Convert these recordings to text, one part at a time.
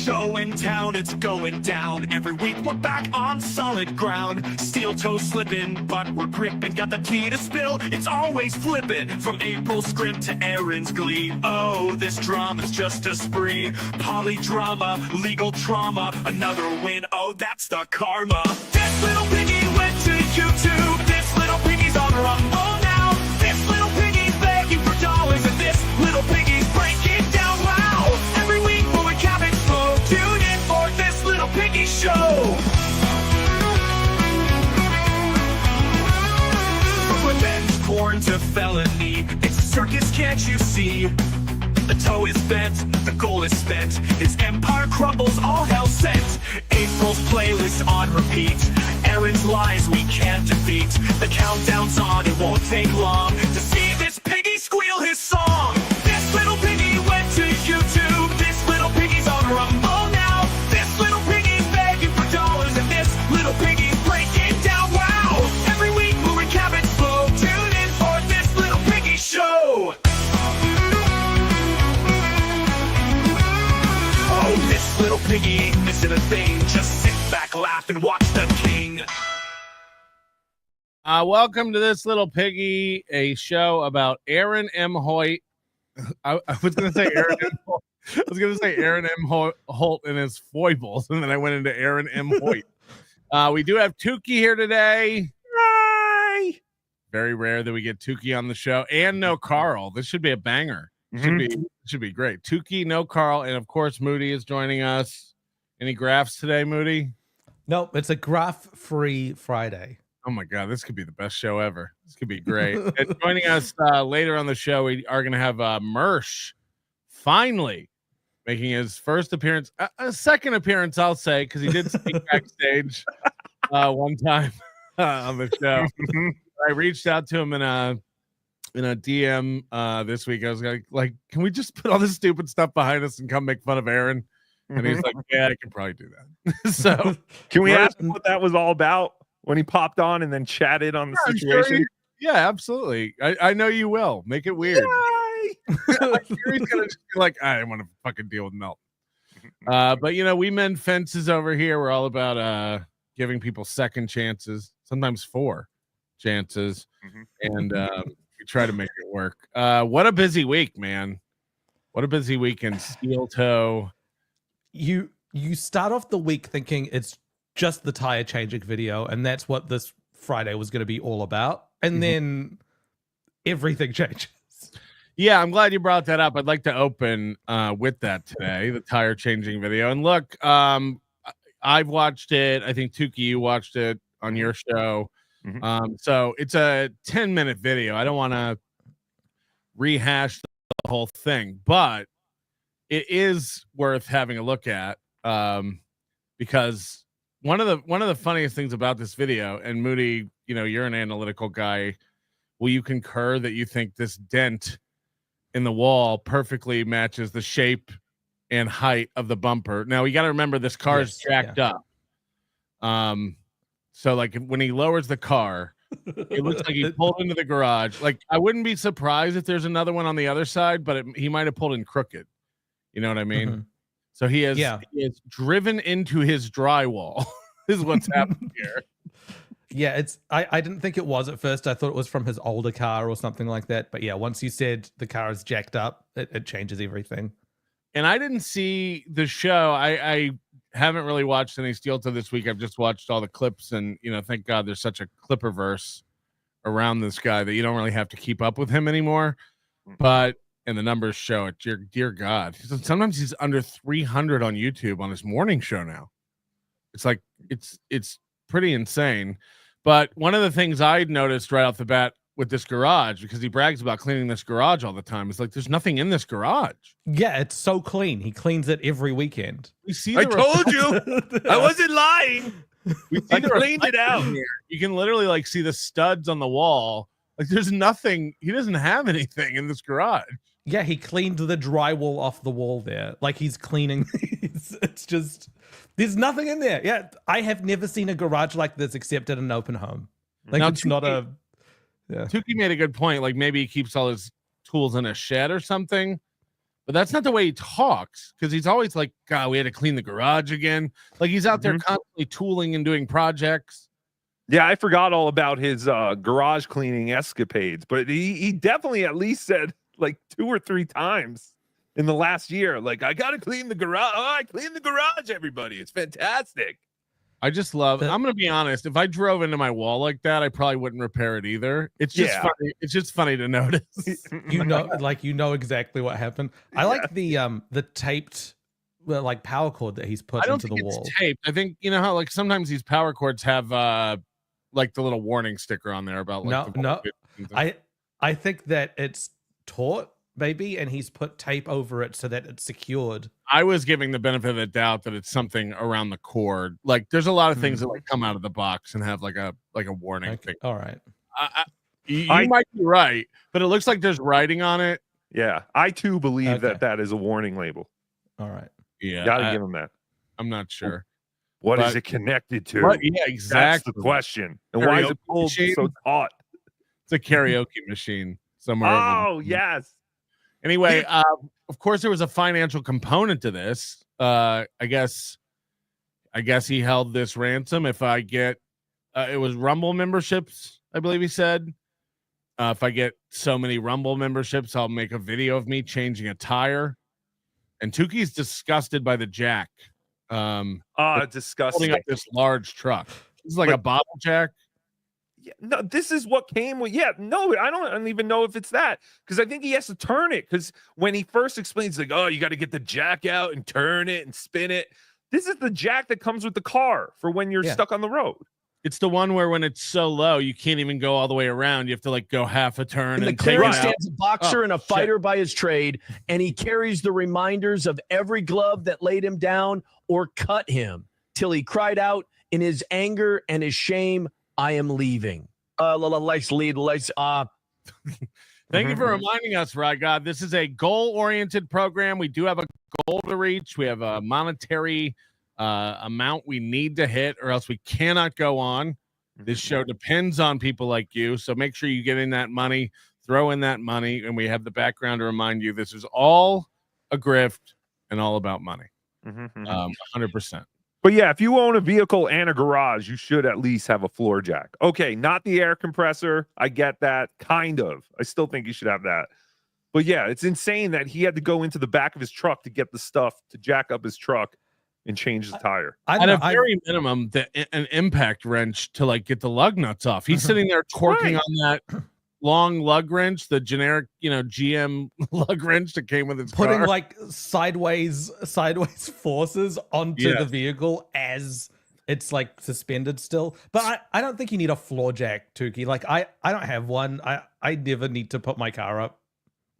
show in town, it's going down. Every week we're back on solid ground. Steel toe slipping, but we're gripping. Got the tea to spill, it's always flipping. From April's script to Aaron's glee. Oh, this drama's just a spree. Polydrama, legal trauma, another win. Oh, that's the karma. This little piggy went to YouTube. This little piggy's on Rumble now. This little piggy's begging for dollars, and this little piggy's breaking down. Wow! Every week we'll recap it full. Tune in for this little piggy show. From revenge porn to felony, it's a circus, can't you see? The toe is bent, the goal is spent. His empire crumbles, all hell sent. April's playlist on repeat. Aaron's lies we can't defeat. The countdown's on, it won't take long to see this piggy squeal his song. This little piggy went to YouTube. This little piggy's on Rumble now. This little piggy's begging for dollars, and this little piggy's breaking down. Wow! Every week we'll recap it full. Tune in for this little piggy show. Oh, this little piggy ain't missing a thing. Just sit back, laugh, and watch the king. Welcome to This Little Piggy, a show about Aaron Imholte. I was going to say Aaron Imholte. I was going to say Aaron Imholte and his foibles, and then I went into Aaron Imholte. We do have Tookie here today. Hi. Very rare that we get Tookie on the show, and no Carl. This should be a banger. Should be great. Tookie, no Carl, and of course Moody is joining us. Any graphs today, Moody? Nope, it's a graph-free Friday. Oh my God, this could be the best show ever. This could be great. And joining us later on the show, we are going to have Mersh finally making his first appearance, a second appearance, I'll say, because he did speak backstage one time on the show. I reached out to him in a DM this week. I was like, can we just put all this stupid stuff behind us and come make fun of Aaron? And he's like, yeah, I can probably do that. So can we ask him what that was all about when he popped on and then chatted on the situation? Sure yeah, absolutely. I know you will. Make it weird. I'm sure he's gonna just be like, I don't want to fucking deal with Melton. But you know, we mend fences over here. We're all about giving people second chances, sometimes 4 chances, and we try to make it work. What a busy week, man. What a busy week in Steel Toe. You start off the week thinking it's just the tire changing video, and that's what this Friday was going to be all about. And then everything changes. Yeah, I'm glad you brought that up. I'd like to open with that today, the tire changing video. And look, I've watched it. I think Tookie, you watched it on your show. So it's a 10-minute video. I don't want to rehash the whole thing, but it is worth having a look at because one of the funniest things about this video, and Moody, you know, you're an analytical guy. Will you concur that you think this dent in the wall perfectly matches the shape and height of the bumper? Now, you got to remember this car is jacked up. So like when he lowers the car, it looks like he pulled into the garage. Like I wouldn't be surprised if there's another one on the other side, but he might have pulled in crooked. You know what I mean? So he has driven into his drywall is what's happened here. Yeah, I didn't think it was at first. I thought it was from his older car or something like that. But yeah, once you said the car is jacked up, it changes everything. And I didn't see the show. I haven't really watched any Steel Toe this week. I've just watched all the clips, and you know, thank God there's such a Clipperverse around this guy that you don't really have to keep up with him anymore. But and the numbers show it. Dear God, sometimes he's under 300 on YouTube on his morning show now. It's like it's pretty insane. But one of the things I noticed right off the bat with this garage, because he brags about cleaning this garage all the time, is like there's nothing in this garage. Yeah, it's so clean. He cleans it every weekend. We see. I told you, I wasn't lying. I cleaned it out here. You can literally like see the studs on the wall. Like there's nothing. He doesn't have anything in this garage. Yeah, he cleaned the drywall off the wall there. Like he's cleaning these. It's just, there's nothing in there. Yeah, I have never seen a garage like this except at an open home. Like now, it's not a... Yeah. Tookie made a good point. Like maybe he keeps all his tools in a shed or something. but that's not the way he talks, because he's always like, God, we had to clean the garage again. Like he's out there constantly tooling and doing projects. Yeah, I forgot all about his garage cleaning escapades, but he definitely at least said like 2 or 3 times in the last year, like, I got to clean the garage. Oh, I clean the garage, everybody. It's fantastic. I just love, I'm going to be honest. If I drove into my wall like that, I probably wouldn't repair it either. It's just funny. It's just funny to notice. You know exactly what happened. I like the taped like power cord that he's put into the wall. It's taped. I think, you know how like sometimes these power cords have like the little warning sticker on there about like no. I think that it's taut, maybe, and he's put tape over it so that it's secured. I was giving the benefit of the doubt that it's something around the cord. Like there's a lot of things that like come out of the box and have like a warning thing. All right. You might be right, but it looks like there's writing on it. Yeah, I too believe that is a warning label. All right. Yeah, gotta give him that. I'm not sure. What is it connected to? Yeah, exactly. That's the question. And why is it pulled so taut? It's a karaoke machine somewhere. Oh, yes. Anyway, of course, there was a financial component to this. I guess he held this ransom. If I get, it was Rumble memberships, I believe he said. If I get so many Rumble memberships, I'll make a video of me changing a tire. And Tookie's disgusted by the jack. Disgusting. Holding up this large truck. This is like a bottle jack. Yeah, no, this is what came with. Yeah, no, I don't even know if it's that, because I think he has to turn it. Because when he first explains, like, oh, you got to get the jack out and turn it and spin it. This is the jack that comes with the car for when you're stuck on the road. It's the one where when it's so low, you can't even go all the way around. You have to like go half a turn. In the clearing stands a boxer and a fighter by his trade, and he carries the reminders of every glove that laid him down or cut him till he cried out in his anger and his shame, I am leaving. Let's lead. Thank you for reminding us, right, God. This is a goal-oriented program. We do have a goal to reach. We have a monetary amount we need to hit, or else we cannot go on. This show depends on people like you, so make sure you get in that money, throw in that money, and we have the background to remind you this is all a grift and all about money. 100%. But yeah, if you own a vehicle and a garage, you should at least have a floor jack. Okay, not the air compressor. I get that, kind of. I still think you should have that. But yeah, it's insane that he had to go into the back of his truck to get the stuff to jack up his truck and change the tire. At a very minimum, an impact wrench to like get the lug nuts off. He's sitting there torquing on that long lug wrench, the generic, GM lug wrench that came with its putting car. Like sideways forces onto the vehicle as it's like suspended still. But I don't think you need a floor jack, Tookie. Like I don't have one. I never need to put my car up.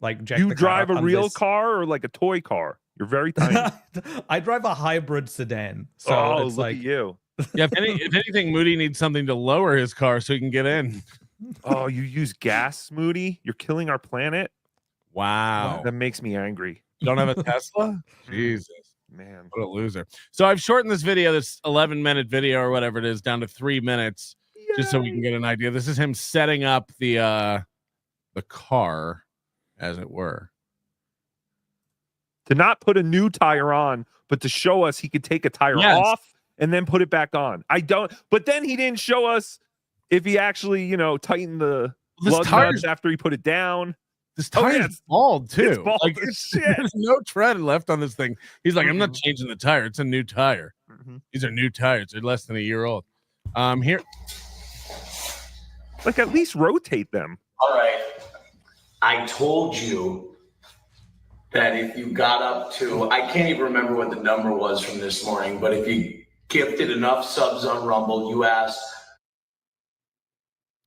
Like jack you the drive car a real car or like a toy car? You're very tiny. I drive a hybrid sedan. So it's look like at you. Yeah, if anything, Moody needs something to lower his car so he can get in. Oh, you use gas, Moody? You're killing our planet? Wow. That makes me angry. You don't have a Tesla? Jesus. Man. What a loser. So I've shortened this video, this 11-minute video or whatever it is, down to 3 minutes. Yay. Just so we can get an idea. This is him setting up the car, as it were. To not put a new tire on, but to show us he could take a tire off and then put it back on. But then he didn't show us if he actually, tightened the lug nuts after he put it down. This tire is bald too. It's bald There's no tread left on this thing. He's like, I'm not changing the tire. It's a new tire. These are new tires. They're less than a year old. Here, like at least rotate them. All right. I told you that if you got up to, I can't even remember what the number was from this morning, but if you gifted enough subs on Rumble, you asked.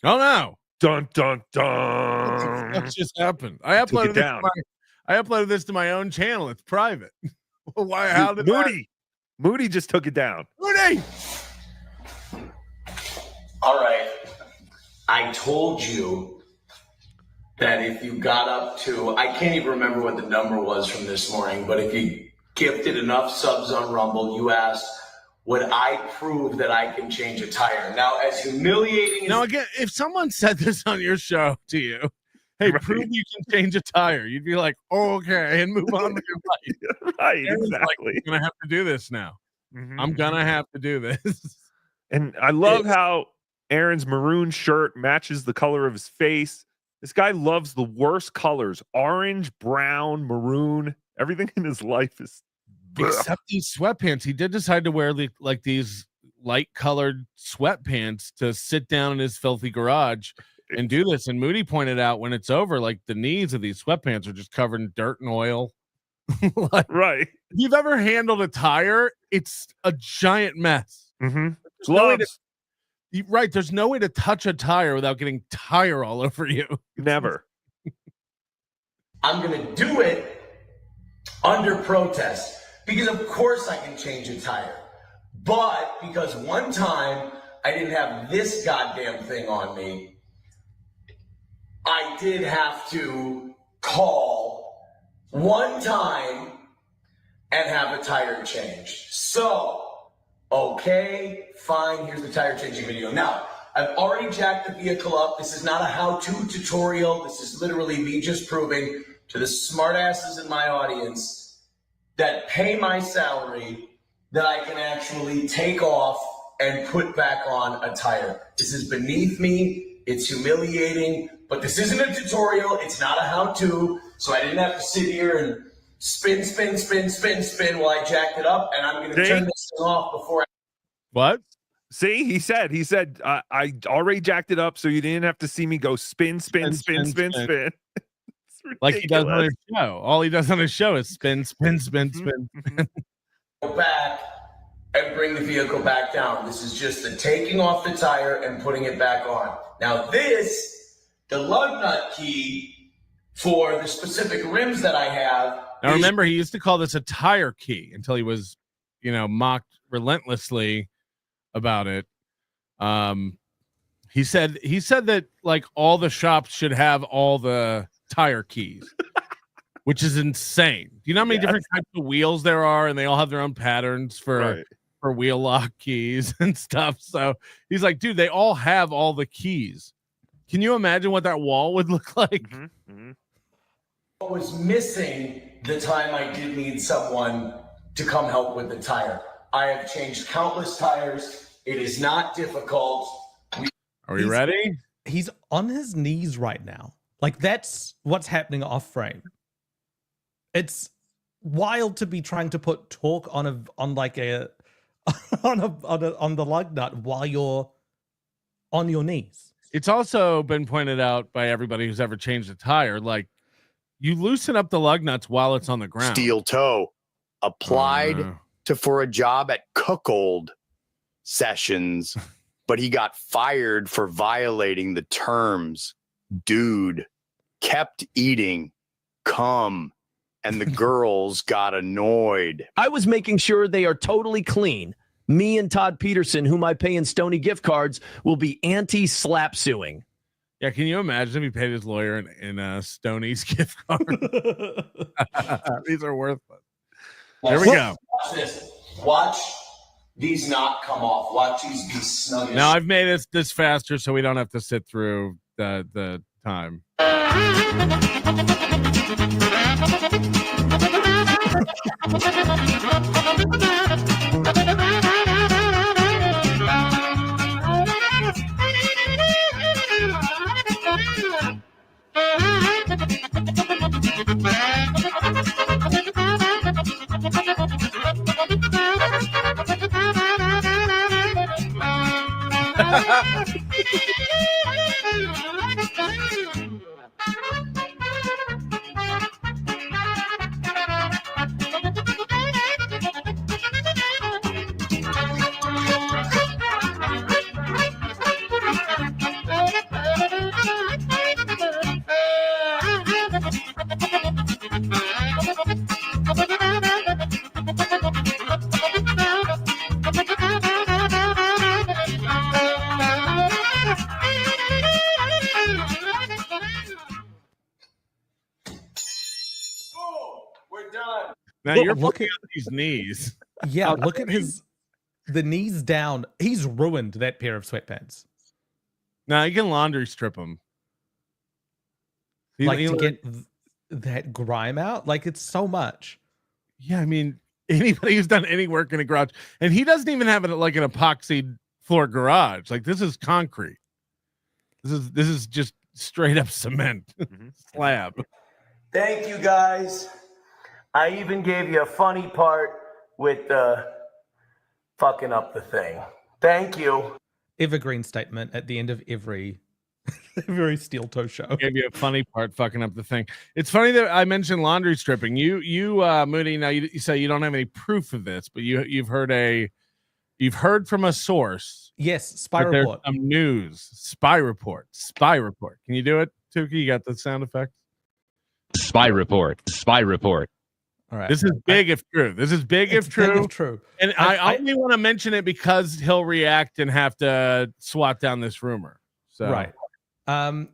Oh no. Dun, dun, dun. What just happened? I uploaded this to my own channel. It's private. Why? How did Moody just took it down. Moody. All right. I told you that if you got up to, I can't even remember what the number was from this morning, but if you gifted enough subs on Rumble, you asked, would I prove that I can change a tire? Now, as humiliating as... Now, again, if someone said this on your show to you, hey, Right. prove you can change a tire. You'd be like, oh, okay, and move on with your life. Right, Aaron's like, exactly. I'm gonna have to do this now. Mhm, I'm mhm. gonna have to do this. And I love how Aaron's maroon shirt matches the color of his face. This guy loves the worst colors: orange, brown, maroon. Everything in his life is Except these sweatpants. He did decide to wear like these light colored sweatpants to sit down in his filthy garage and do this. And Moody pointed out when it's over, like the knees of these sweatpants are just covered in dirt and oil. Like, right. if you've ever handled a tire, it's a giant mess. Mm-hmm. There's no way to- Gloves. Right. There's no way to touch a tire without getting tire all over you. Never. I'm going to do it under protest because, of course, I can change a tire. But because one time I didn't have this goddamn thing on me, I did have to call one time and have a tire changed. So, okay, fine, here's the tire changing video. Now, I've already jacked the vehicle up. This is not a how-to tutorial. This is literally me just proving to the smartasses in my audience that pay my salary that I can actually take off and put back on a tire. This is beneath me. It's humiliating, but this isn't a tutorial. It's not a how-to, so I didn't have to sit here and spin while I jacked it up, and I'm going to turn this thing off before I... What? See, he said, I already jacked it up so you didn't have to see me go spin. Like he does on his show. All he does on his show is spin. Go back and bring the vehicle back down. This is just the taking off the tire and putting it back on. Now this, the lug nut key for the specific rims that I have. Now remember, he used to call this a tire key until he was, mocked relentlessly about it. He said that like all the shops should have all the tire keys, which is insane. Do you know how many different types of wheels there are, and they all have their own patterns for wheel lock keys and stuff? So he's like, dude, they all have all the keys. Can you imagine what that wall would look like? What was missing the time I did need someone to come help with the tire. I have changed countless tires. It is not difficult. Are we ready? He's on his knees right now. Like that's what's happening off frame. It's wild to be trying to put torque on the lug nut while you're on your knees. It's also been pointed out by everybody who's ever changed a tire, like you loosen up the lug nuts while it's on the ground. Steel toe applied for a job at Cuckold Sessions, but he got fired for violating the terms. Dude kept eating cum and the girls got annoyed. I was making sure they are totally clean. Me and Todd Peterson, whom I pay in Stony gift cards, will be anti-slap suing. Yeah, can you imagine if he paid his lawyer in Stoney's gift card? These are worthless. There we go. Watch this. Watch these not come off. Watch these be snug. Now I've made this faster so we don't have to sit through the time. Now you're looking at these knees. Yeah, look at the knees down. He's ruined that pair of sweatpants. Now you can laundry strip them. Like to get that grime out. Like it's so much. Yeah, I mean, anybody who's done any work in a garage, and he doesn't even have it like an epoxy floor garage. Like this is concrete. This is just straight up cement slab. Thank you, guys. I even gave you a funny part with fucking up the thing. Thank you. Evergreen statement at the end of every steel toe show. Gave you a funny part fucking up the thing. It's funny that I mentioned laundry stripping. You Moody, now you say you don't have any proof of this, but you've heard from a source. Yes, spy report. Some news. Spy report. Can you do it, Tookie? You got the sound effect? Spy report. All right. This is big if true. This is big if true. And I only want to mention it because he'll react and have to swat down this rumor. So right.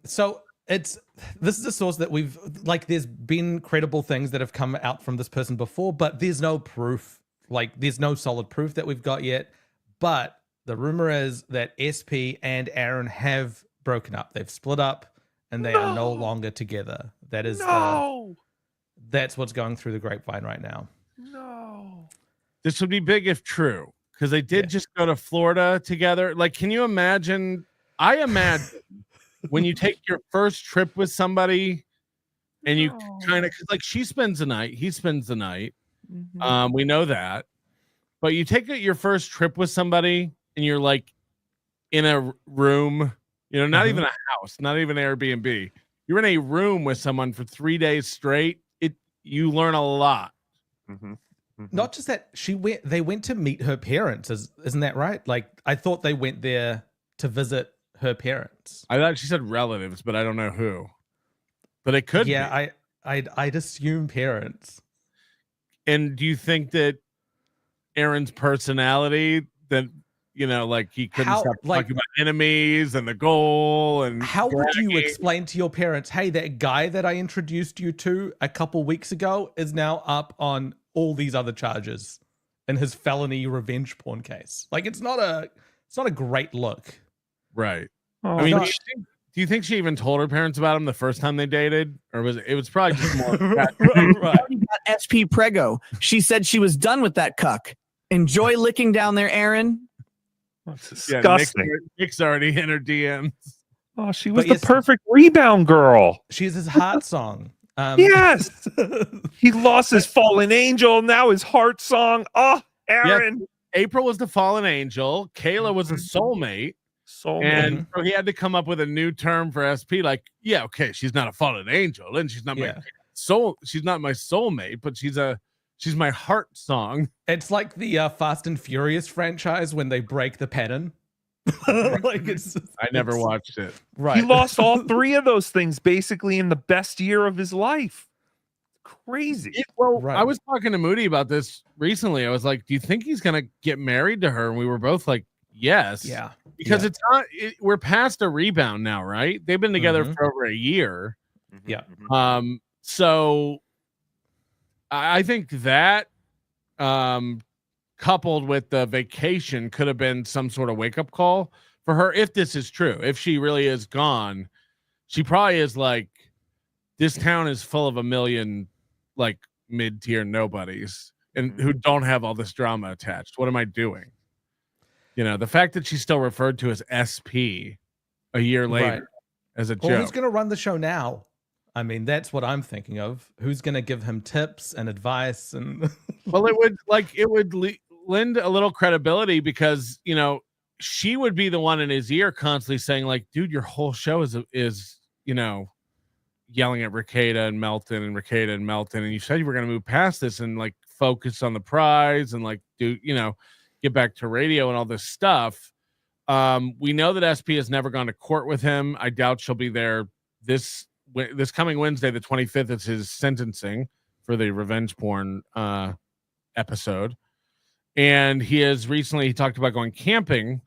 So this is a source that we've like. There's been credible things that have come out from this person before, but there's no proof. Like there's no solid proof that we've got yet. But the rumor is that SP and Aaron have broken up. They've split up, and they are no longer together. That is that's what's going through the grapevine right now. No. This would be big if true, because they did just go to Florida together. Like, can you imagine? I imagine when you take your first trip with somebody and you kind of like she spends the night, he spends the night. We know that. But you take your first trip with somebody and you're like in a room, not even a house, not even Airbnb. You're in a room with someone for 3 days straight. You learn a lot. Not just that they went to meet her parents. Isn't that right? Like I thought they went there to visit her parents. I thought she said relatives, but I don't know who. But it could be. I'd assume parents. And do you think that Aaron's personality that like he couldn't stop talking about enemies and the goal and how would you explain to your parents, hey, that guy that I introduced you to a couple weeks ago is now up on all these other charges in his felony revenge porn case? Like it's not a great look. Right. Oh, I mean, do you think she even told her parents about him the first time they dated, or was it probably just more? Right. SP Prego. She said she was done with that cuck. Enjoy licking down there, Aaron. That's disgusting. Nick's already in her DMs. Oh, she was the perfect rebound girl. She's his heart song. Yes. He lost his fallen angel. Now his heart song. Oh, Aaron. Yes. April was the fallen angel. Kayla was a soulmate. And so he had to come up with a new term for SP. Like, yeah, okay, she's not a fallen angel, and she's not my soul. She's not my soulmate, but she's my heart song. It's like the Fast and Furious franchise when they break the pattern. Like I never watched it. Right. He lost all three of those things basically in the best year of his life. Crazy. I was talking to Moody about this recently. I was like, do you think he's gonna get married to her? And we were both like, yes. Yeah. Because it's not we're past a rebound now, right? They've been together for over a year. Yeah. So I think that coupled with the vacation could have been some sort of wake-up call for her. If this is true, if she really is gone, she probably is like, this town is full of a million like mid-tier nobodies and who don't have all this drama attached. What am I doing? The fact that she's still referred to as SP a year later as a joke. Who's going to run the show now? I mean, that's what I'm thinking of. Who's going to give him tips and advice? And well, it would lend a little credibility because she would be the one in his ear constantly saying like, dude, your whole show is yelling at Ricada and Melton, and you said you were going to move past this and like focus on the prize and like get back to radio and all this stuff. We know that SP has never gone to court with him. I doubt she'll be there this coming Wednesday, the 25th. Is his sentencing for the revenge porn episode. And he talked about going camping.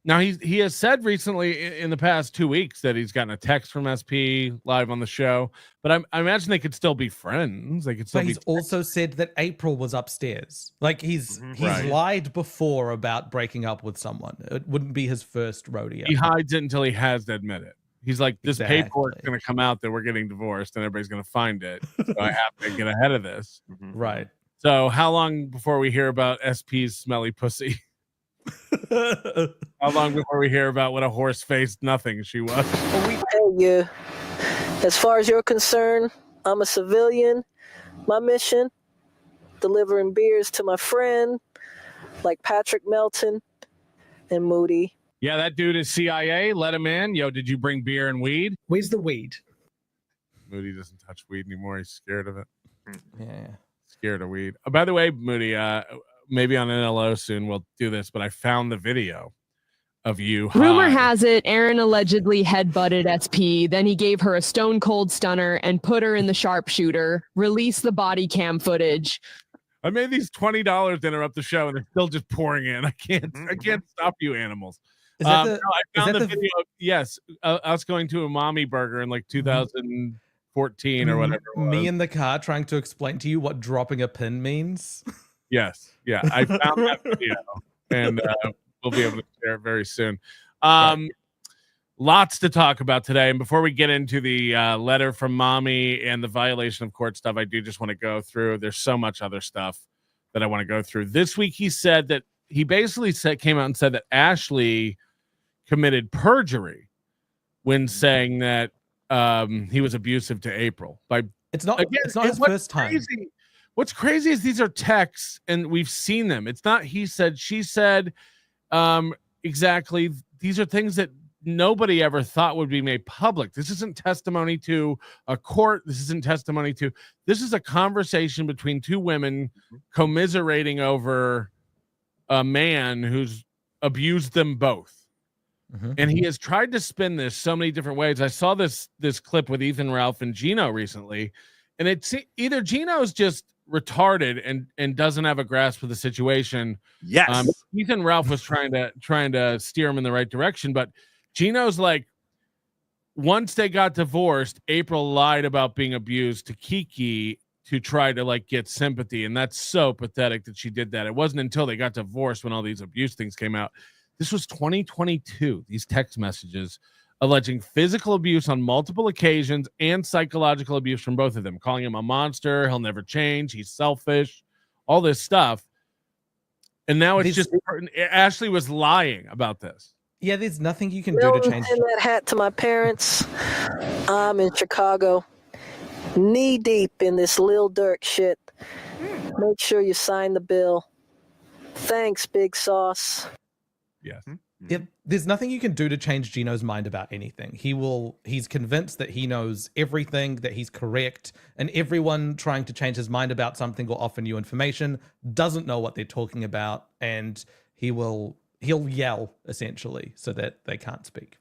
Now he has said recently in the past 2 weeks that he's gotten a text from SP live on the show, but I imagine they could still be friends. They could still. But he's also said that April was upstairs. Like he's lied before about breaking up with someone. It wouldn't be his first rodeo. He hides it until he has to admit it. He's like, this Exactly. paperwork's going to come out that we're getting divorced and everybody's going to find it. So I have to get ahead of this. Right. So how long before we hear about SP's smelly pussy? How long before we hear about what a horse-faced nothing she was? Yeah. As far as you're concerned, I'm a civilian. My mission, delivering beers to my friend, like Patrick Melton and Moody. Yeah, that dude is CIA. Let him in. Yo, did you bring beer and weed? Where's the weed? Moody doesn't touch weed anymore. He's scared of it. Yeah. Scared of weed. By the way, Moody, maybe on NLO soon we'll do this, but I found the video of you. Rumor has it Aaron allegedly headbutted SP, then he gave her a stone cold stunner and put her in the sharpshooter. Release the body cam footage. I made these $20 to interrupt the show and they're still just pouring in. I can't stop you animals. Is that No, I found the video of, yes, us going to a mommy burger in like 2014 or whatever it was. Me in the car trying to explain to you what dropping a pin means. Yes. Yeah. I found that video and we'll be able to share it very soon. Lots to talk about today. And before we get into the letter from mommy and the violation of court stuff, I do just want to go through. There's so much other stuff that I want to go through. This week, he said that he basically came out and said that Ashley committed perjury when saying that he was abusive to April. It's not his first time. What's crazy is these are texts and we've seen them. It's not he said, she said. Exactly. These are things that nobody ever thought would be made public. This isn't testimony to a court. This isn't testimony to. This is a conversation between two women commiserating over a man who's abused them both. And he has tried to spin this so many different ways. I saw this clip with Ethan, Ralph, and Gino recently, and it's either Gino's just retarded and doesn't have a grasp of the situation. Yes. Ethan Ralph was trying to steer him in the right direction, but Gino's like, once they got divorced, April lied about being abused to Kiki to try to like get sympathy, and that's so pathetic that she did that. It wasn't until they got divorced when all these abuse things came out. This was 2022. These text messages alleging physical abuse on multiple occasions and psychological abuse from both of them, calling him a monster. He'll never change. He's selfish, all this stuff. And now it's just Ashley was lying about this. Yeah, there's nothing you can do to change. Send that hat to my parents. I'm in Chicago, knee deep in this Lil Durk shit. Make sure you sign the bill. Thanks, Big Sauce. Yes. There's nothing you can do to change Gino's mind about anything. He's convinced that he knows everything, that he's correct, and everyone trying to change his mind about something or offer new information doesn't know what they're talking about, and he'll yell essentially so that they can't speak.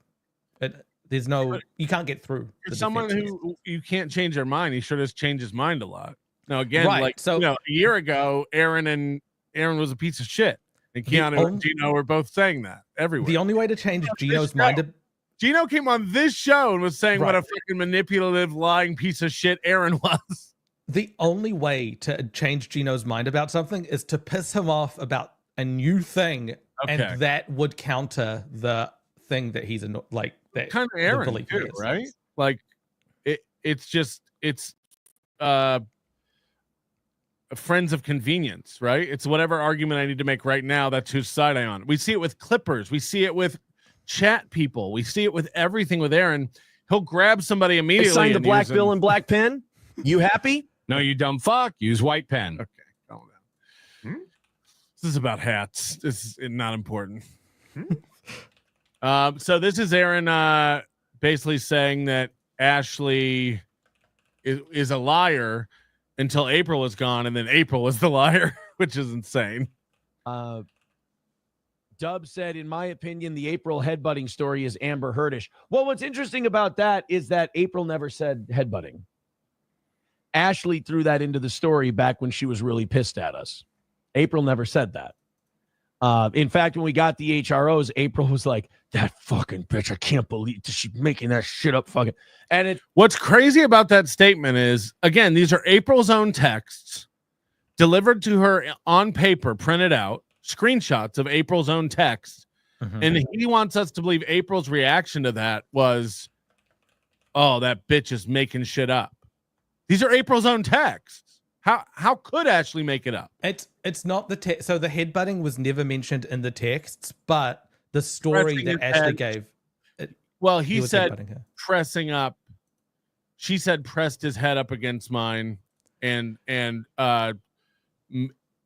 You can't get through. For someone who you can't change their mind, he sure does change his mind a lot. Now again, Right, a year ago, Aaron was a piece of shit. And Keanu and Gino were both saying that everywhere. The only way to change Gino's mind. Gino came on this show and was saying what a fucking manipulative, lying piece of shit Aaron was. The only way to change Gino's mind about something is to piss him off about a new thing, and that would counter the thing that he's like. That kind of Aaron too, right? Like it's friends of convenience, right? It's whatever argument I need to make right now. That's whose side I'm on. We see it with Clippers. We see it with chat people. We see it with everything with Aaron. He'll grab somebody immediately. Sign the black bill and black pen. You happy? No, you dumb fuck. Use white pen. Okay, calm down. This is about hats. This is not important. So this is Aaron basically saying that Ashley is a liar until April is gone, and then April is the liar, which is insane. Dub said, in my opinion, the April headbutting story is Amber Heardish. Well, what's interesting about that is that April never said headbutting. Ashley threw that into the story back when she was really pissed at us. April never said that. In fact, when we got the HROs, April was like, that fucking bitch, I can't believe she's making that shit up fucking. And what's crazy about that statement is, again, these are April's own texts delivered to her on paper, printed out, screenshots of April's own text. And he wants us to believe April's reaction to that was oh, that bitch is making shit up. These are April's own texts. How could Ashley make it up? It's not the text. So the headbutting was never mentioned in the texts, but the story that Ashley gave. Well, he said pressing up. She said pressed his head up against mine and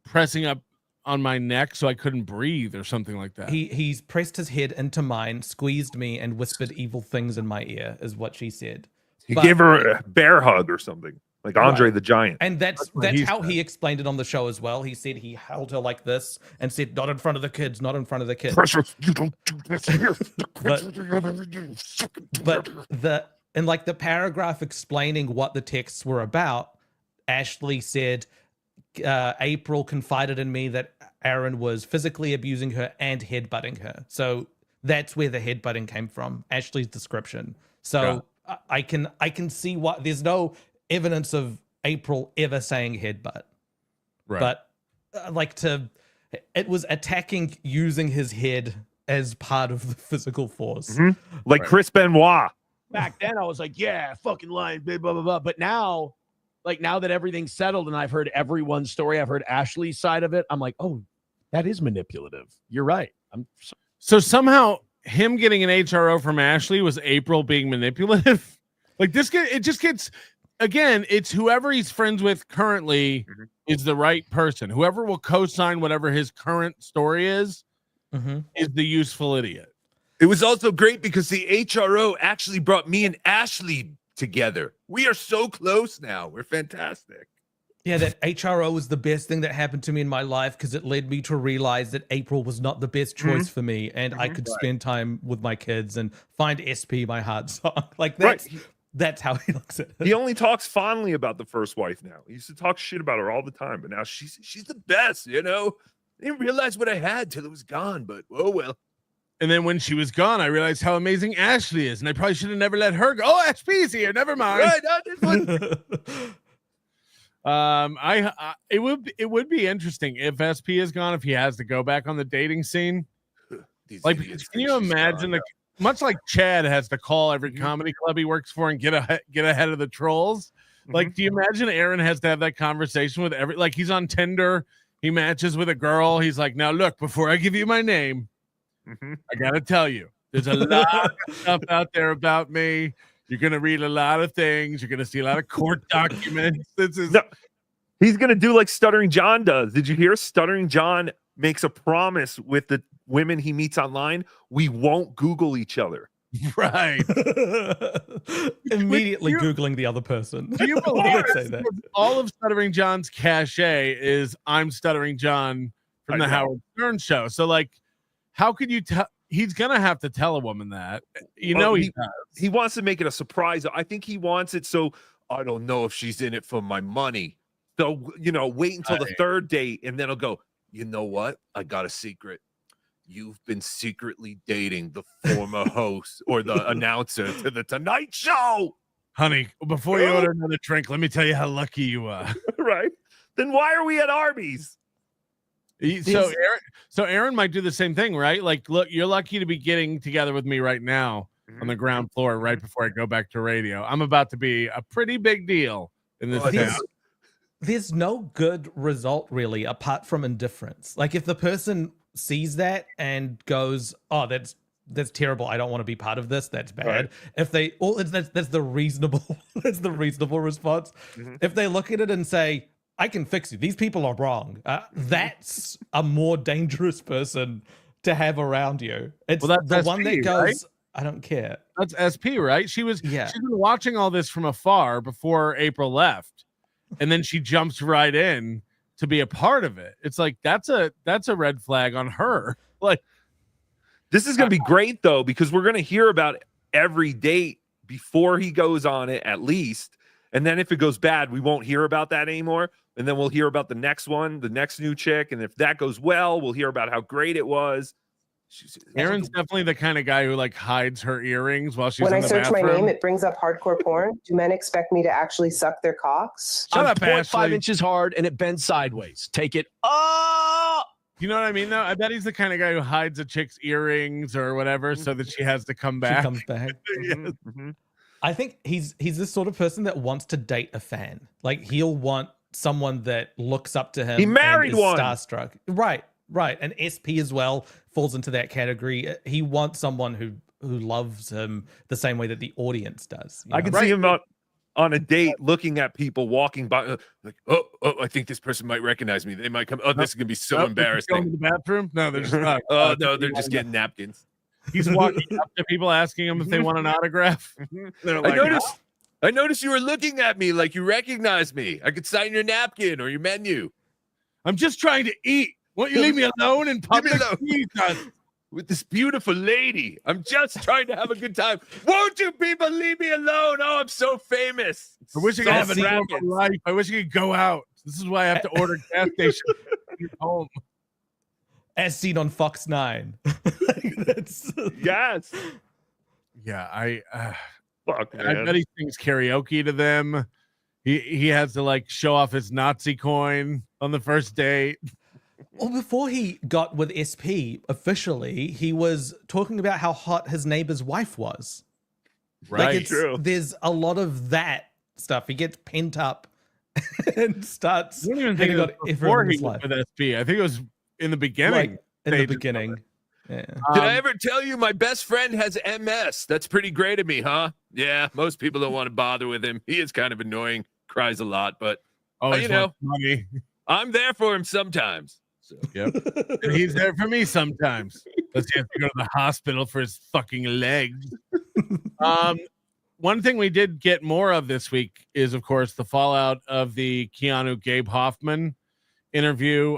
pressing up on my neck so I couldn't breathe or something like that. He's pressed his head into mine, squeezed me, and whispered evil things in my ear, is what she said. He gave her a bear hug or something, like Andre the Giant. And that's how he explained it on the show as well. He said he held her like this and said, "Not in front of the kids, not in front of the kids." You don't do this here. but in like the paragraph explaining what the texts were about, Ashley said, April confided in me that Aaron was physically abusing her and headbutting her. So that's where the headbutting came from, Ashley's description. So I can see why there's no evidence of April ever saying headbutt. Right. But it was attacking using his head as part of the physical force. Like Chris Benoit. Back then I was like, yeah, fucking lying, blah, blah, blah. But now, like now that everything's settled and I've heard everyone's story, I've heard Ashley's side of it. I'm like, oh, that is manipulative. You're right. So somehow him getting an HRO from Ashley was April being manipulative. Like it just gets, again, it's whoever he's friends with currently is the right person. Whoever will co-sign whatever his current story is the useful idiot. It was also great because the HRO actually brought me and Ashley together. We are so close now. We're fantastic. Yeah, that HRO was the best thing that happened to me in my life because it led me to realize that April was not the best choice for me, and I could spend time with my kids and find SP my heart song. Like that's how he looks at it. He only talks fondly about the first wife now. He used to talk shit about her all the time, but now she's the best, you know? I didn't realize what I had till it was gone, but oh well. And then when she was gone, I realized how amazing Ashley is, and I probably should have never let her go. Oh, SP's here. Never mind. Right, it would be interesting if SP is gone, if he has to go back on the dating scene. Like, can you imagine much like Chad has to call every comedy club he works for and get ahead of the trolls? Like, do you imagine Aaron has to have that conversation with like he's on Tinder, he matches with a girl, he's like, now look, before I give you my name, I gotta tell you, there's a lot of stuff out there about me. You're gonna read a lot of things. You're gonna see a lot of court documents. He's gonna do like Stuttering John does. Did you hear? Stuttering John makes a promise with the women he meets online. We won't Google each other. Right. Immediately Googling the other person. Do you believe that? All of Stuttering John's cachet is I'm Stuttering John from the Howard Stern show. So like, how could you tell? He's gonna have to tell a woman that. He wants to make it a surprise. I think he wants it so I don't know if she's in it for my money. So wait until the third date, and then he'll go, you know what? I got a secret. You've been secretly dating the former host or the announcer to the Tonight Show. Honey, before you order another drink, let me tell you how lucky you are. Right? Then why are we at Arby's? So Aaron might do the same thing, right? Like, look, you're lucky to be getting together with me right now on the ground floor right before I go back to radio. I'm about to be a pretty big deal in this town. There's no good result really apart from indifference. Like if the person sees that and goes, oh, that's terrible, I don't want to be part of this, that's bad. Right. If they that's the reasonable that's the reasonable response. If they look at it and say, I can fix you, these people are wrong, that's a more dangerous person to have around you. It's the SP, one that goes, right? I don't care. That's SP, right? She's been watching all this from afar before April left, and then she jumps right in to be a part of it. It's like that's a red flag on her. Like, this is going to be great though, because we're going to hear about every date before he goes on it at least. And then if it goes bad, we won't hear about that anymore. And then we'll hear about the next one, the next new chick. And if that goes well, we'll hear about how great it was. Aaron's definitely the kind of guy who like hides her earrings while she's when in the bathroom. When I search my name, it brings up hardcore porn. Do men expect me to actually suck their cocks? Shut up, 0.5 inches hard and it bends sideways. Take it up. You know what I mean, though? I bet he's the kind of guy who hides a chick's earrings or whatever so that she has to come back. She comes back. Yes. I think he's this sort of person that wants to date a fan. Like he'll want someone that looks up to him. He married and is one. starstruck. Right. And SP as well falls into that category. He wants someone who loves him the same way that the audience does. I can see him on a date looking at people walking by, like, oh, I think this person might recognize me. They might come. Oh, this is gonna be so embarrassing. Going to the bathroom? No, they're just not. Oh no, they're just getting napkins. He's walking up to people asking him if they want an autograph. They're like, I noticed you were looking at me like you recognized me. I could sign your napkin or your menu. I'm just trying to eat. Won't you leave me alone in public? Jesus. With this beautiful lady. I'm just trying to have a good time. Won't you people leave me alone? Oh, I'm so famous. I wish I could have a normal life. I wish I could go out. This is why I have to order gas station home. As seen on Fox 9. Yes. Yeah, Fuck, I man. bet he sings karaoke to them. He has to like show off his Nazi coin on the first date. Well, before he got with SP officially, he was talking about how hot his neighbor's wife was. Right. Like there's a lot of that stuff. He gets pent up and starts. I don't even think it was before he went with SP. I think it was in the beginning. Like, in the beginning. Yeah. Did I ever tell you my best friend has MS? That's pretty great of me, huh? Yeah, most people don't want to bother with him. He is kind of annoying, cries a lot, but you know, money. I'm there for him sometimes. So. Yep. And he's there for me sometimes. Unless he has to go to the hospital for his fucking legs. One thing we did get more of this week is, of course, the fallout of the Keanu Gabe Hoffman interview.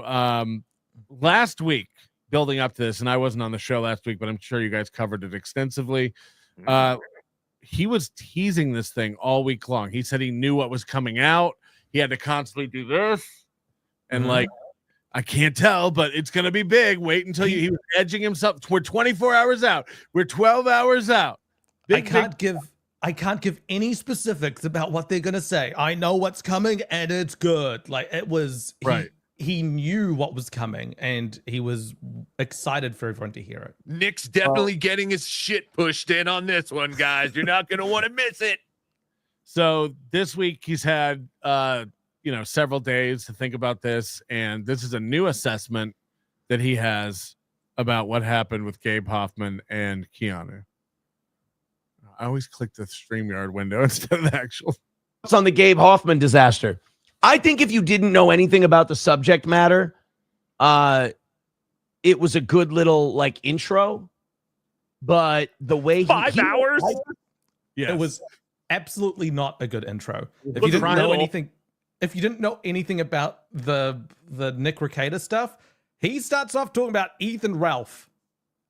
Last week, building up to this, and I wasn't on the show last week, but I'm sure you guys covered it extensively. He was teasing this thing all week long. He said he knew what was coming out. He had to constantly do this. And like, I can't tell, but it's going to be big. Wait until he was edging himself. We're 24 hours out. We're 12 hours out. I can't give any specifics about what they're going to say. I know what's coming and it's good. Like it was right. He knew what was coming and he was excited for everyone to hear it. Nick's definitely getting his shit pushed in on this one, guys. You're not going to want to miss it. So this week he's had, several days to think about this. And this is a new assessment that he has about what happened with Gabe Hoffman and Keanu. I always click the StreamYard window instead of the actual. It's on the Gabe Hoffman disaster. I think if you didn't know anything about the subject matter, it was a good little like intro. But the way 5 hours, it was absolutely not a good intro. If you didn't know anything about the Nick Rekieta stuff, he starts off talking about Ethan Ralph.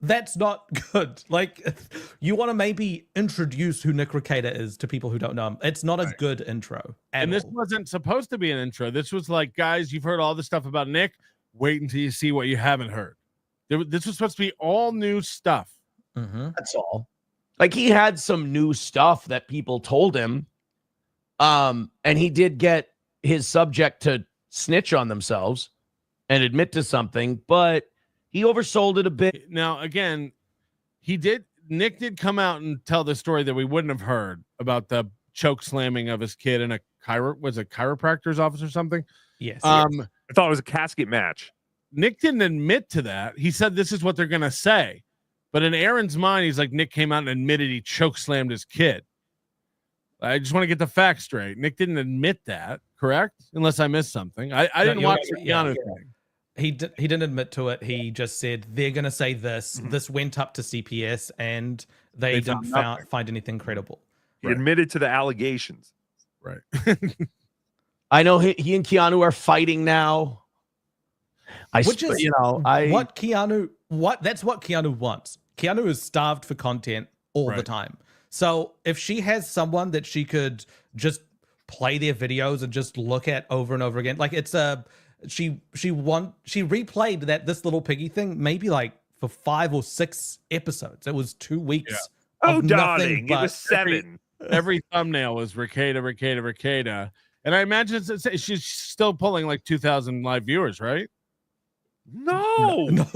That's not good. Like, you want to maybe introduce who Nick Rekieta is to people who don't know him. It's not a good intro. And this wasn't supposed to be an intro. This was like, guys, you've heard all this stuff about Nick. Wait until you see what you haven't heard. This was supposed to be all new stuff. That's all. Like, he had some new stuff that people told him. And he did get his subject to snitch on themselves and admit to something, but he oversold it a bit. Now, again, Nick did come out and tell the story that we wouldn't have heard about the choke slamming of his kid in a chiropractor's office or something. Yes. I thought it was a casket match. Nick didn't admit to that. He said this is what they're going to say. But in Aaron's mind, he's like, Nick came out and admitted he choke slammed his kid. I just want to get the facts straight. Nick didn't admit that, correct? Unless I missed something. I didn't watch the Keanu thing. He didn't admit to it. He just said they're going to say this. This went up to CPS, and they didn't find anything credible. He admitted to the allegations. Right. I know he and Keanu are fighting now. That's what Keanu wants. Keanu is starved for content all the time. So if she has someone that she could just play their videos and just look at over and over again, like she replayed this little piggy thing maybe like for 5 or 6 episodes. It was 2 weeks. Yeah. Oh, darling, it was 7. Every thumbnail was Rekieta. And I imagine she's still pulling like 2,000 live viewers, right? No, not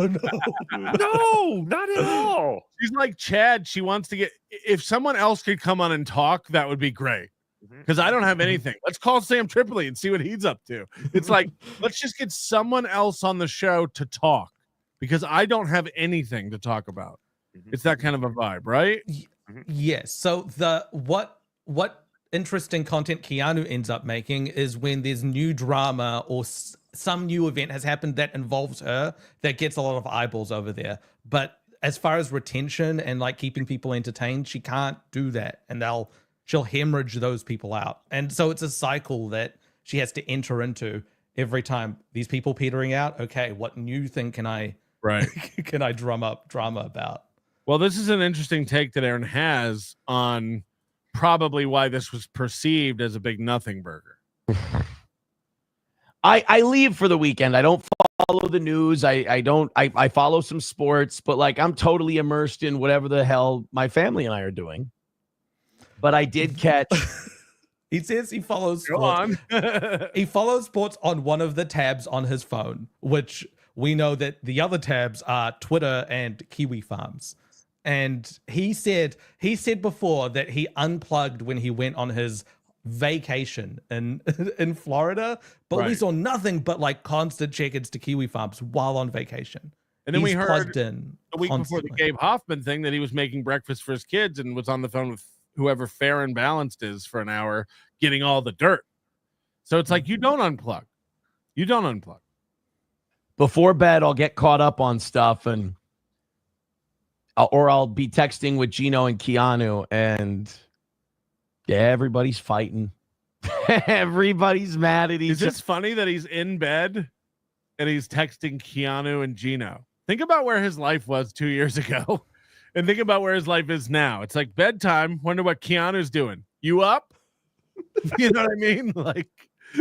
at all. She's like Chad. She wants to get. If someone else could come on and talk, that would be great. Because I don't have anything. Let's call Sam Tripoli and see what he's up to. It's like, let's just get someone else on the show to talk, because I don't have anything to talk about. It's that kind of a vibe, right? Yes. So what interesting content Keanu ends up making is when there's new drama or some new event has happened that involves her that gets a lot of eyeballs over there. But as far as retention and like keeping people entertained, she can't do that, and she'll hemorrhage those people out. And so it's a cycle that she has to enter into every time. These people petering out. Okay, what new thing can I drum up drama about? Well, this is an interesting take that Aaron has on probably why this was perceived as a big nothing burger. I leave for the weekend. I don't follow the news. I follow some sports, but like I'm totally immersed in whatever the hell my family and I are doing. But I did catch. He says he follows sports. He follows sports on one of the tabs on his phone, which we know that the other tabs are Twitter and Kiwi Farms. And he said before that he unplugged when he went on his vacation in Florida, but we saw nothing but like constant check-ins to Kiwi Farms while on vacation. And then we heard plugged in a week before the Gabe Hoffman thing that he was making breakfast for his kids and was on the phone with whoever Fair and Balanced is for an hour getting all the dirt. So it's like, you don't unplug. You don't unplug. Before bed, I'll get caught up on stuff or I'll be texting with Gino and Keanu, and yeah, everybody's fighting. Everybody's mad at each other. Is this funny that he's in bed and he's texting Keanu and Gino? Think about where his life was 2 years ago and think about where his life is now. It's like bedtime. Wonder what Keanu's doing. You up? You know what I mean? Like,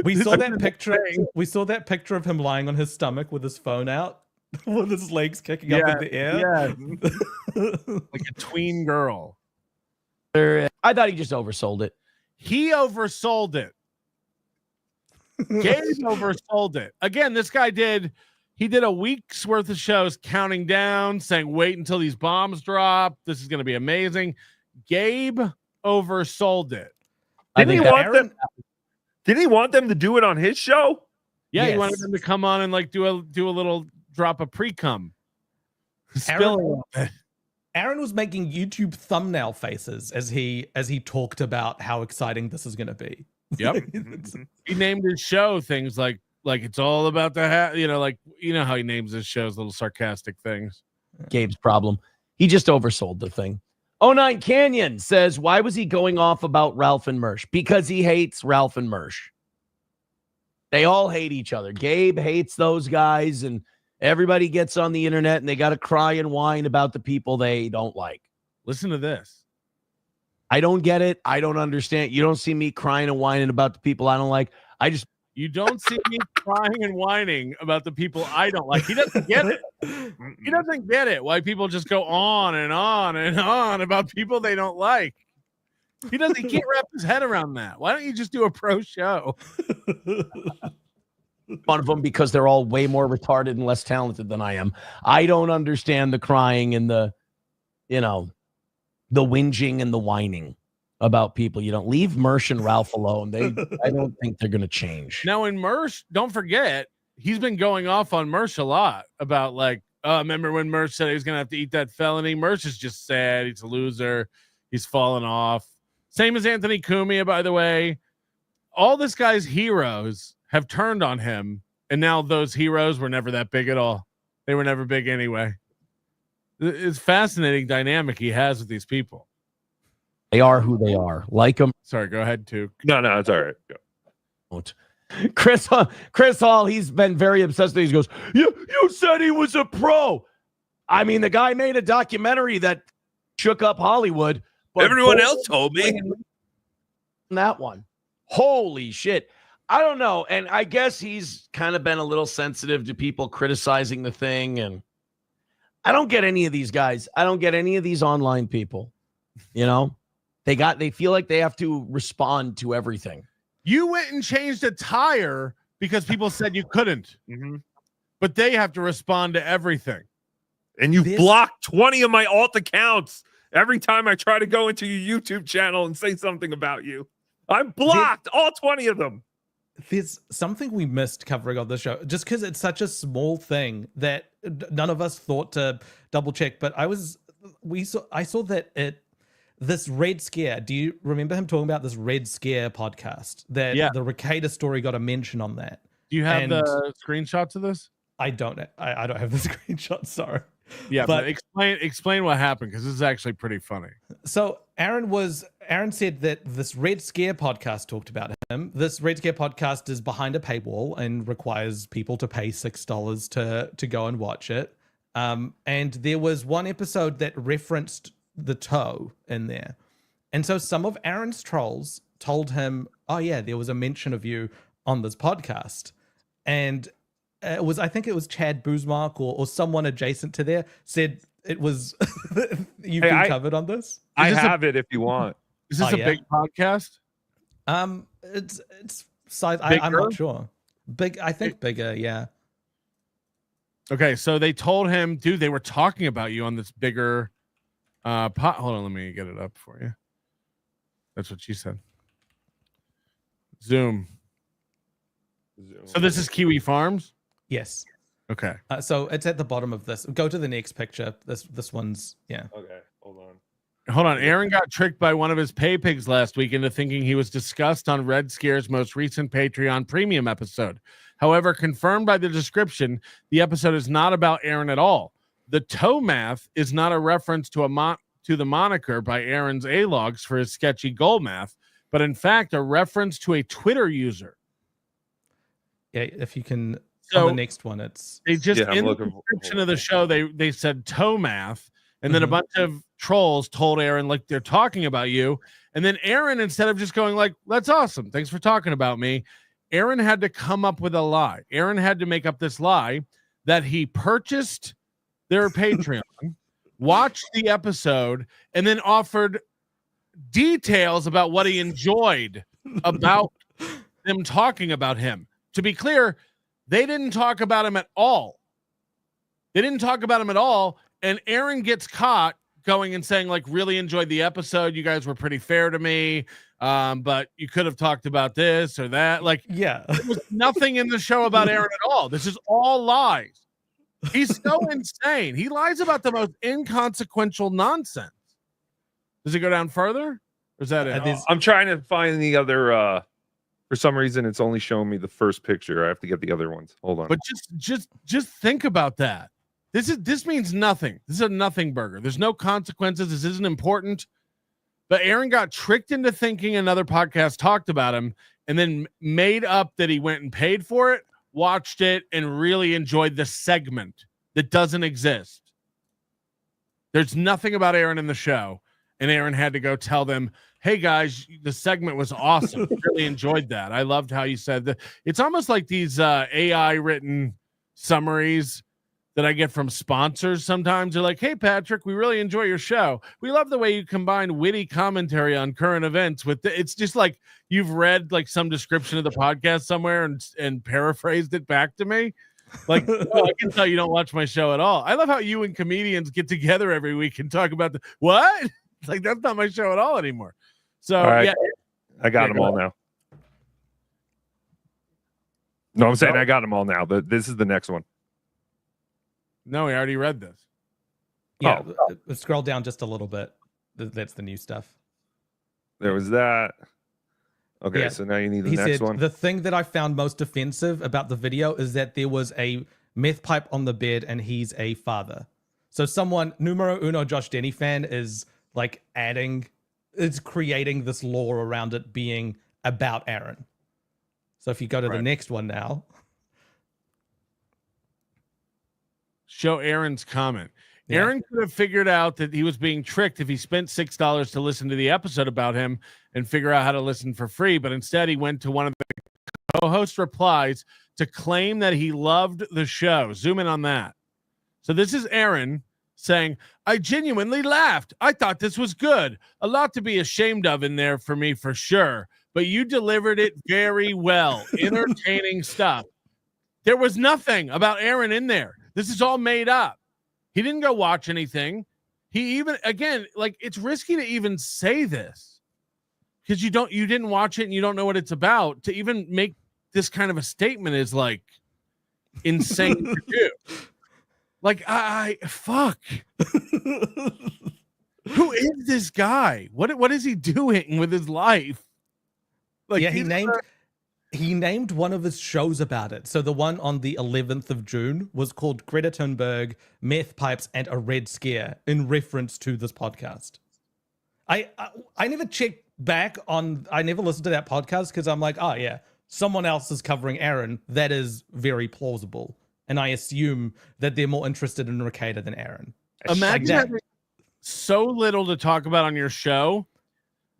we saw that picture. We saw that picture of him lying on his stomach with his phone out, with his legs kicking up in the air. Yeah. Like a tween girl. I thought he just oversold it. He oversold it. Gabe oversold it. Again, this guy did a week's worth of shows counting down, saying, wait until these bombs drop. This is going to be amazing. Gabe oversold it. Didn't he want them to do it on his show? Yeah, he wanted them to come on and like do a little drop of pre-cum. Aaron was making YouTube thumbnail faces as he talked about how exciting this is going to be. Yep. He named his show things like it's all about the like how he names his shows, little sarcastic things. Gabe's problem. He just oversold the thing. 09 Canyon says, why was he going off about Ralph and Mersh? Because he hates Ralph and Mersh. They all hate each other. Gabe hates those guys, and everybody gets on the internet and they got to cry and whine about the people they don't like. Listen to this. I don't get it. I don't understand. You don't see me crying and whining about the people I don't like. You don't see me crying and whining about the people I don't like. He doesn't get it. He doesn't get it. Why people just go on and on and on about people they don't like. He can't wrap his head around that. Why don't you just do a pro show? One of them because they're all way more retarded and less talented than I am. I don't understand the crying and the whinging and the whining about people. You don't leave Mersh and Ralph alone. I don't think they're going to change. Now in Mersh, don't forget, he's been going off on Mersh a lot about like, remember when Mersh said he was going to have to eat that felony? Mersh is just sad. He's a loser. He's fallen off. Same as Anthony Cumia, by the way. All this guy's heroes have turned on him, and now those heroes were never that big at all. They were never big anyway. It's fascinating dynamic he has with these people. They are who they are. Like them. Sorry, go ahead, Took. No, it's all right. Go. Chris Hall, he's been very obsessed. He goes, you said he was a pro. I mean, the guy made a documentary that shook up Hollywood. But everyone else told me that one. Holy shit. I don't know. And I guess he's kind of been a little sensitive to people criticizing the thing. And I don't get any of these guys. I don't get any of these online people. They feel like they have to respond to everything. You went and changed a tire because people said you couldn't. Mm-hmm. but they have to respond to everything. And you blocked 20 of my alt accounts every time I try to go into your YouTube channel and say something about you. I'm blocked all 20 of them. There's something we missed covering on the show, just because it's such a small thing that none of us thought to double check. But I saw that this Red Scare. Do you remember him talking about this Red Scare podcast? That the Ricada story got a mention on that. Do you have the screenshots of this? I don't. I don't have the screenshot. Sorry. Yeah, but explain what happened, because this is actually pretty funny. So Aaron said that this Red Scare podcast talked about him. This Red Scare podcast is behind a paywall and requires people to pay $6 to go and watch it. And there was one episode that referenced the toe in there. And so some of Aaron's trolls told him, oh yeah, there was a mention of you on this podcast. And I think it was Chad Boozmark or someone adjacent to there said it was you've been covered on this. I have it if you want. Is this a big podcast? It's size. I'm not sure. Big, I think bigger. Yeah. Okay, so they told him, dude, they were talking about you on this bigger pot. Hold on, let me get it up for you. That's what she said. Zoom. So this is Kiwi Farms? Yes. Okay. So it's at the bottom of this. Go to the next picture. This one's Okay, hold on. Hold on. Aaron got tricked by one of his pay pigs last week into thinking he was discussed on Red Scare's most recent Patreon premium episode. However, confirmed by the description, the episode is not about Aaron at all. The toe math is not a reference to the moniker by Aaron's A-logs for his sketchy goal math, but in fact a reference to a Twitter user. Yeah, if you can. So on the next one, they just in the description of the show they said toe math, and then a bunch of trolls told Aaron like they're talking about you, and then Aaron, instead of just going like that's awesome, thanks for talking about me, Aaron had to come up with a lie. Aaron had to make up this lie that he purchased their Patreon, watched the episode, and then offered details about what he enjoyed about them talking about him. To be clear, they didn't talk about him at all. And Aaron gets caught going and saying, like, really enjoyed the episode. You guys were pretty fair to me. But you could have talked about this or that. Like, yeah, there was nothing in the show about Aaron at all. This is all lies. He's so insane. He lies about the most inconsequential nonsense. Does it go down further? Or is that it? I'm trying to find the other for some reason it's only showing me the first picture. I have to get the other ones. Hold on. But just think about that. This means nothing. This is a nothing burger. There's no consequences. This isn't important. But Aaron got tricked into thinking another podcast talked about him and then made up that he went and paid for it, watched it, and really enjoyed the segment that doesn't exist. There's nothing about Aaron in the show. And Aaron had to go tell them, hey guys, the segment was awesome. Really enjoyed that. I loved how you said that. It's almost like these AI written summaries that I get from sponsors. Sometimes they're like, hey Patrick, we really enjoy your show. We love the way you combine witty commentary on current events with it's just like you've read like some description of the podcast somewhere and paraphrased it back to me. Like, oh, I can tell you don't watch my show at all. I love how you and comedians get together every week and talk about what? It's like, that's not my show at all anymore. So, all right. yeah. I got them all now. No, I'm saying I got them all now. This is the next one. No, we already read this. Yeah, scroll down just a little bit. That's the new stuff. There was that. Okay, Yeah. so now you need the He next said, one. the thing that I found most offensive about the video is that there was a meth pipe on the bed and he's a father. So someone, numero uno Josh Denny fan, is like it's creating this lore around it being about Aaron. So if you go to the next one now. Show Aaron's comment. Aaron could have figured out that he was being tricked if he spent $6 to listen to the episode about him and figure out how to listen for free. But instead, he went to one of the co-host replies to claim that he loved the show. Zoom in on that. So this is Aaron saying, I genuinely laughed. I thought this was good. A lot to be ashamed of in there for me, for sure. But you delivered it very well. Entertaining stuff. There was nothing about Aaron in there. This is all made up. He didn't go watch anything. He even, again, like, it's risky to even say this because you didn't watch it and you don't know what it's about. To even make this kind of a statement is like insane to do. Like, I fuck. Who is this guy? What is he doing with his life? Like, yeah, he named one of his shows about it. So the one on the 11th of June was called Greta Thunberg, Meth Pipes, and a Red Scare in reference to this podcast. I never checked back on, I never listened to that podcast because I'm like, oh yeah, someone else is covering Aaron. That is very plausible. And I assume that they're more interested in Ricada than Aaron. Imagine having so little to talk about on your show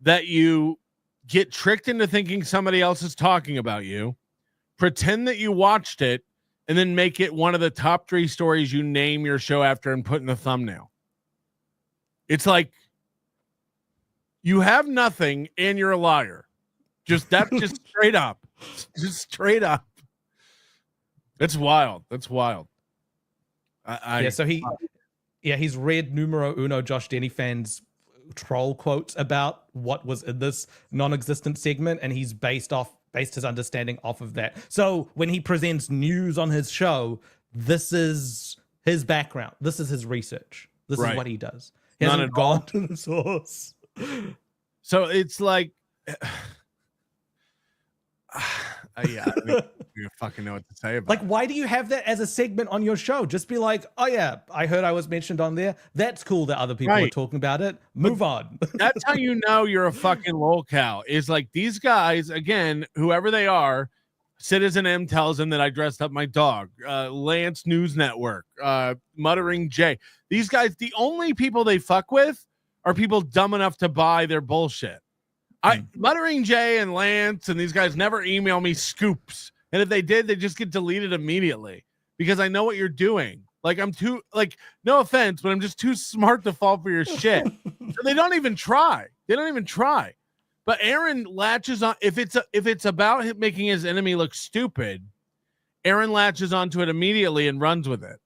that you get tricked into thinking somebody else is talking about you, pretend that you watched it, and then make it one of the top 3 stories you name your show after and put in the thumbnail. It's like you have nothing and you're a liar. That's just straight up. Just straight up. That's wild. That's wild. He's read numero uno Josh Denny fans troll quotes about what was in this non-existent segment, and he's based his understanding off of that. So when he presents news on his show, this is his background. This is his research. This is what he does. He hasn't gone to the source. So it's like, yeah, I don't fucking know what to say about. Like, why do you have that as a segment on your show? Just be like, oh yeah, I heard I was mentioned on there. That's cool that other people are talking about it. Move on. That's how you know you're a fucking lolcow. Is like these guys, again, whoever they are. Citizen M tells him that I dressed up my dog. Lance News Network, Muttering J. These guys, the only people they fuck with are people dumb enough to buy their bullshit. Muttering Jay and Lance and these guys never email me scoops. And if they did, they just get deleted immediately because I know what you're doing. Like, I'm too, like, no offense, but I'm just too smart to fall for your shit. So they don't even try. But Aaron latches on. If it's about him making his enemy look stupid, Aaron latches onto it immediately and runs with it.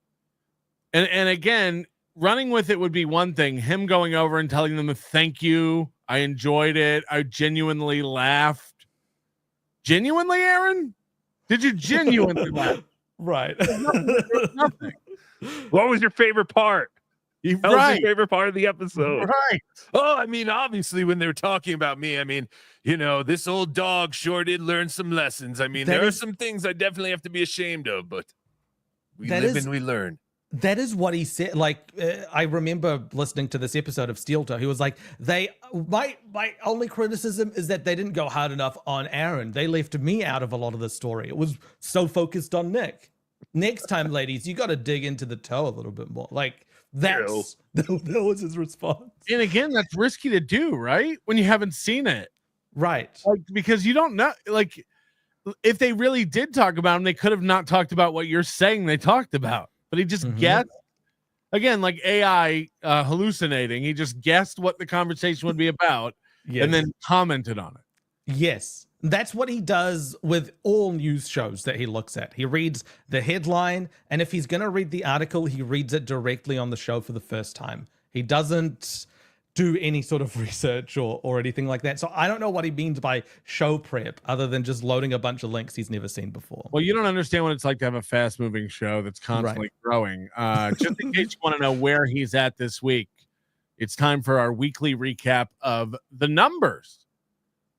And again, running with it would be one thing. Him going over and telling them thank you. I enjoyed it. I genuinely laughed. Genuinely, Aaron? Did you genuinely laugh? Right. Nothing. What was your favorite part? That was your favorite part of the episode. Right. Oh, I mean, obviously, when they were talking about me, I mean, this old dog sure did learn some lessons. I mean, there are some things I definitely have to be ashamed of, but we live and we learn. That is what he said. Like, I remember listening to this episode of Steel Toe. He was like, my only criticism is that they didn't go hard enough on Aaron. They left me out of a lot of the story. It was so focused on Nick. Next time, ladies, you got to dig into the toe a little bit more. Like, that was his response. And again, that's risky to do, right? When you haven't seen it. Right. Like, because you don't know, like, if they really did talk about him, they could have not talked about what you're saying they talked about. But he just guessed, again, like AI hallucinating. He just guessed what the conversation would be about and then commented on it. Yes. That's what he does with all news shows that he looks at. He reads the headline, and if he's going to read the article, he reads it directly on the show for the first time. He doesn't do any sort of research or anything like that. So I don't know what he means by show prep other than just loading a bunch of links he's never seen before. Well, you don't understand what it's like to have a fast moving show that's constantly growing. Just in case you want to know where he's at this week, it's time for our weekly recap of the numbers.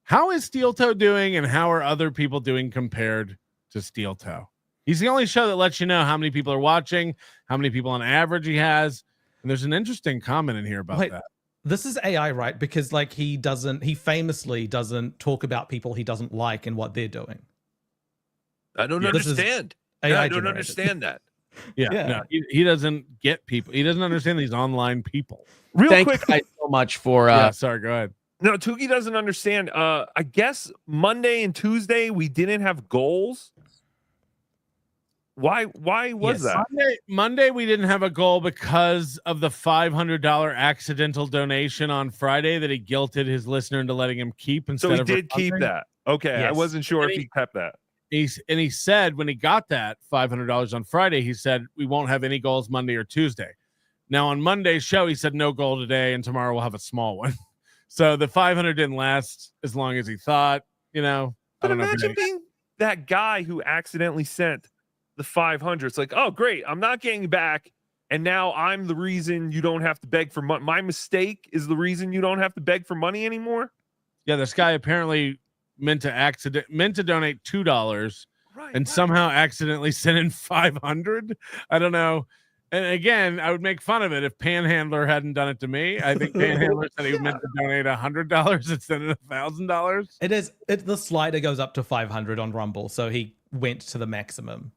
How is Steel Toe doing and how are other people doing compared to Steel Toe? He's the only show that lets you know how many people are watching, how many people on average he has. And there's an interesting comment in here about that. This is AI, right? Because like he famously doesn't talk about people he doesn't like and what they're doing. I don't understand. I don't understand that. No, he doesn't get people. He doesn't understand these online people. Thank you guys so much for sorry, go ahead. No, Tookie doesn't understand. I guess Monday and Tuesday we didn't have goals. Why was that? Monday we didn't have a goal because of the $500 accidental donation on Friday that he guilted his listener into letting him keep instead of keep that. Okay, yes. I wasn't sure if he kept that. He said when he got that $500 on Friday, he said we won't have any goals Monday or Tuesday. Now on Monday's show, he said no goal today, and tomorrow we'll have a small one. So the 500 didn't last as long as he thought. You know, but imagine being that guy who accidentally sent the 500. It's like, oh great, I'm not getting back, and now I'm the reason you don't have to beg for money. My mistake is the reason you don't have to beg for money anymore. Yeah, this guy apparently meant to donate $2, and somehow accidentally sent in 500. I don't know. And again, I would make fun of it if Panhandler hadn't done it to me. I think Panhandler said he meant to donate $100 instead of $1,000. The slider goes up to 500 on Rumble, so he went to the maximum.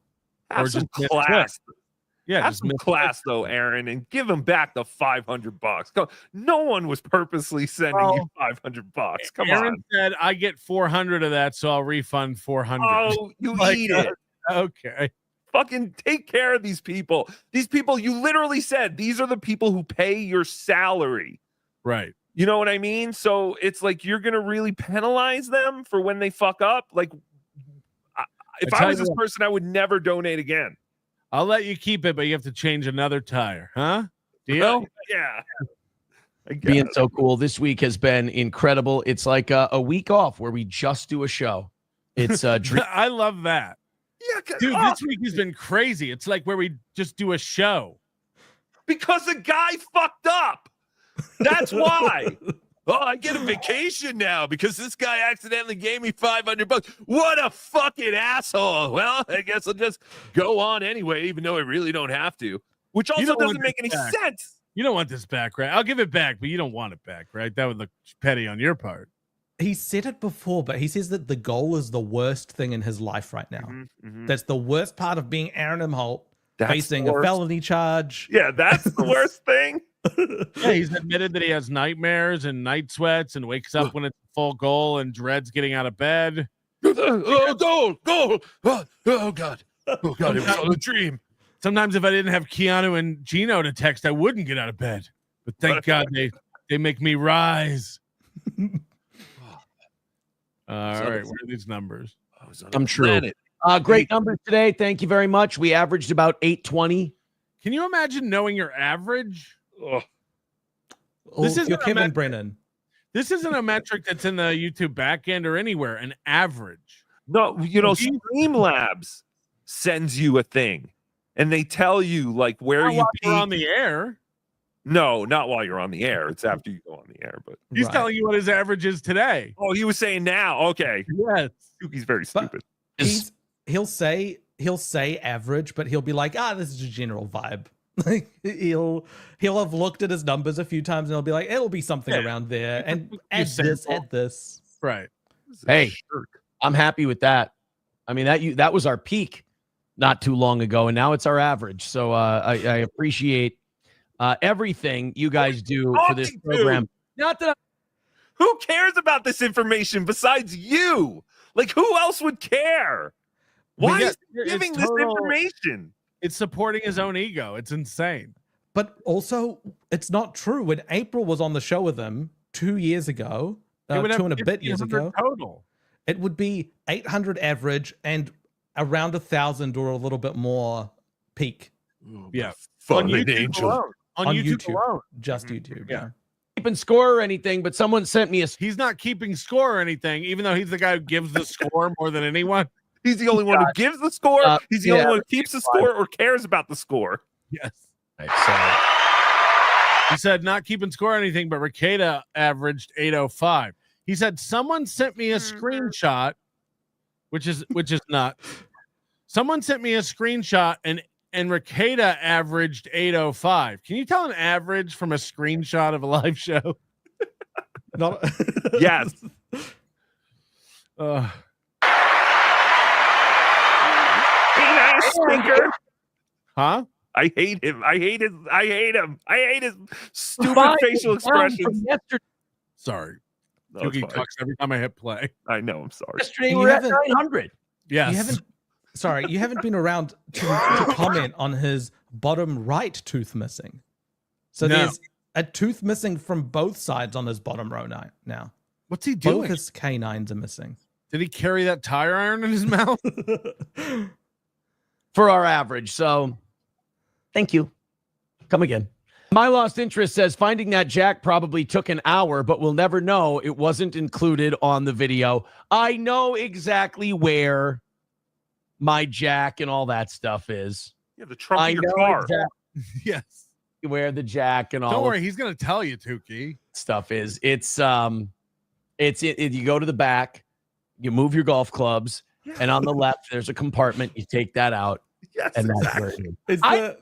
Have some class. Yeah, have some class though, Aaron, and give him back the $500. No one was purposely sending you $500. Come Aaron on. said I get 400 of that, so I'll refund 400. Oh, you eat it. Okay. Fucking take care of these people. These people, you literally said these are the people who pay your salary. Right. You know what I mean? So it's like you're gonna really penalize them for when they fuck up. Like, if I was this person, I would never donate again. I'll let you keep it, but you have to change another tire, huh? Deal? Yeah. Being so cool. This week has been incredible. It's like a week off where we just do a show. It's I love that. Yeah, dude, this week has been crazy. It's like where we just do a show. Because the guy fucked up. That's why. Oh, I get a vacation now because this guy accidentally gave me $500. What a fucking asshole. Well, I guess I'll just go on anyway, even though I really don't have to. Which also doesn't make any sense. You don't want this back, right? I'll give it back, but you don't want it back, right? That would look petty on your part. He said it before, but he says that the goal is the worst thing in his life right now. That's the worst part of being Aaron Imholte, facing a felony charge. Yeah, that's the worst thing. Yeah, he's admitted that he has nightmares and night sweats and wakes up when it's full goal and dreads getting out of bed. Oh, goal. Oh, God. Oh, God, it was all a dream. Sometimes if I didn't have Keanu and Gino to text, I wouldn't get out of bed. But thank God they make me rise. All right, where are these numbers? I'm true. Great numbers today. Thank you very much. We averaged about 820. Can you imagine knowing your average? Oh, this is Kevin Brennan. This isn't a metric that's in the YouTube backend or anywhere. An average. No, you know, Streamlabs sends you a thing, and they tell you like where you are on the air. No, not while you're on the air. It's after you go on the air. But he's telling you what his average is today. Oh, he was saying now. Okay. Yes. Tookie's very stupid. He'll say average, but he'll be like, this is a general vibe. Like he'll have looked at his numbers a few times and he'll be like, it'll be something around there. And add this. Right. Hey, I'm happy with that. I mean, that was our peak not too long ago, and now it's our average. So I appreciate everything you guys do for this program. Not that who cares about this information besides you? Like, who else would care? Why is he giving this information? It's supporting his own ego. It's insane. But also, it's not true. When April was on the show with him 2 years ago, 2 and a bit years ago, total, it would be 800 average and around 1,000 or a little bit more peak. Yeah, on YouTube alone. Just YouTube. Yeah. Keeping score or anything, but someone sent me He's not keeping score or anything, even though he's the guy who gives the score more than anyone. He's the only one who gives the score. He's the only one who keeps the score or cares about the score. Yes. He said not keeping score or anything, but Ricada averaged 805. He said someone sent me a screenshot, which is not. Someone sent me a screenshot and Ricada averaged 805. Can you tell an average from a screenshot of a live show? Not yes. Stinker. Huh? I hate him. I hate his stupid facial expressions. Sorry. No, Tookie talks every time I hit play. I know. I'm sorry. Yesterday we're at 900. Yes. You haven't been around to comment on his bottom right tooth missing. So there's a tooth missing from both sides on his bottom row now. What's he doing? Both his canines are missing. Did he carry that tire iron in his mouth? For our average. So thank you. Come again. My lost interest says finding that jack probably took an hour, but we'll never know. It wasn't included on the video. I know exactly where my jack and all that stuff is. Yeah, the trunk of your car. Yes. Where the jack and all. Don't worry, he's gonna tell you, Tookie. Stuff is. It's you go to the back, you move your golf clubs, and on the left there's a compartment. You take that out, yes, and that's exactly. where it is.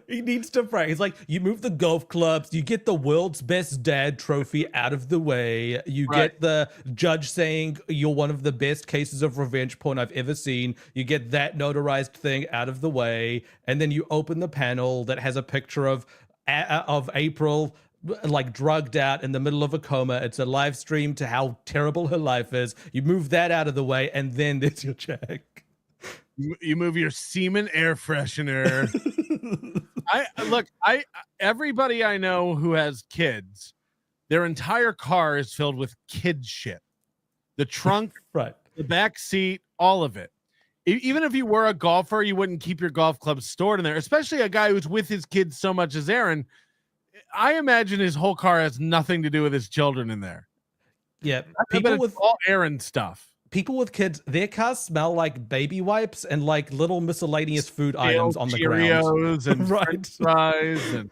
He needs to pray. He's like, you move the golf clubs, you get the world's best dad trophy out of the way. You get the judge saying you're one of the best cases of revenge porn I've ever seen. You get that notarized thing out of the way, and then you open the panel that has a picture of April like drugged out in the middle of a coma. It's a live stream to how terrible her life is. You move that out of the way, and then there's your check. You move your semen air freshener. Everybody I know who has kids, their entire car is filled with kid shit. The trunk, the back seat, all of it. Even if you were a golfer, you wouldn't keep your golf clubs stored in there, especially a guy who's with his kids so much as Aaron. I imagine his whole car has nothing to do with his children in there. Yeah, people with all Aaron stuff. People with kids, their cars smell like baby wipes and like little miscellaneous food items on the Cheerios ground. And French fries and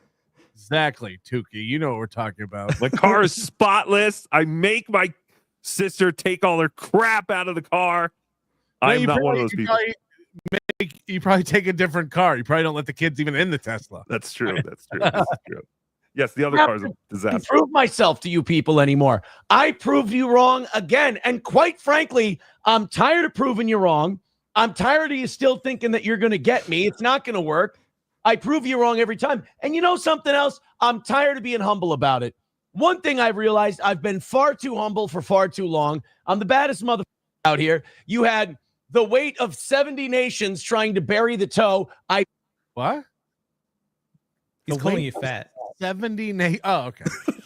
exactly, Tookie. You know what we're talking about. My car is spotless. I make my sister take all her crap out of the car. I'm not one of those people. You probably take a different car. You probably don't let the kids even in the Tesla. That's true. That's true. This is true. Yes, the other car's a disaster. Prove myself to you people anymore. I proved you wrong again. And quite frankly, I'm tired of proving you wrong. I'm tired of you still thinking that you're going to get me. It's not going to work. I prove you wrong every time. And you know something else? I'm tired of being humble about it. One thing I've realized, I've been far too humble for far too long. I'm the baddest motherfucker out here. You had the weight of 70 nations trying to bury the toe. What? He's calling you fat. 70 Oh, okay.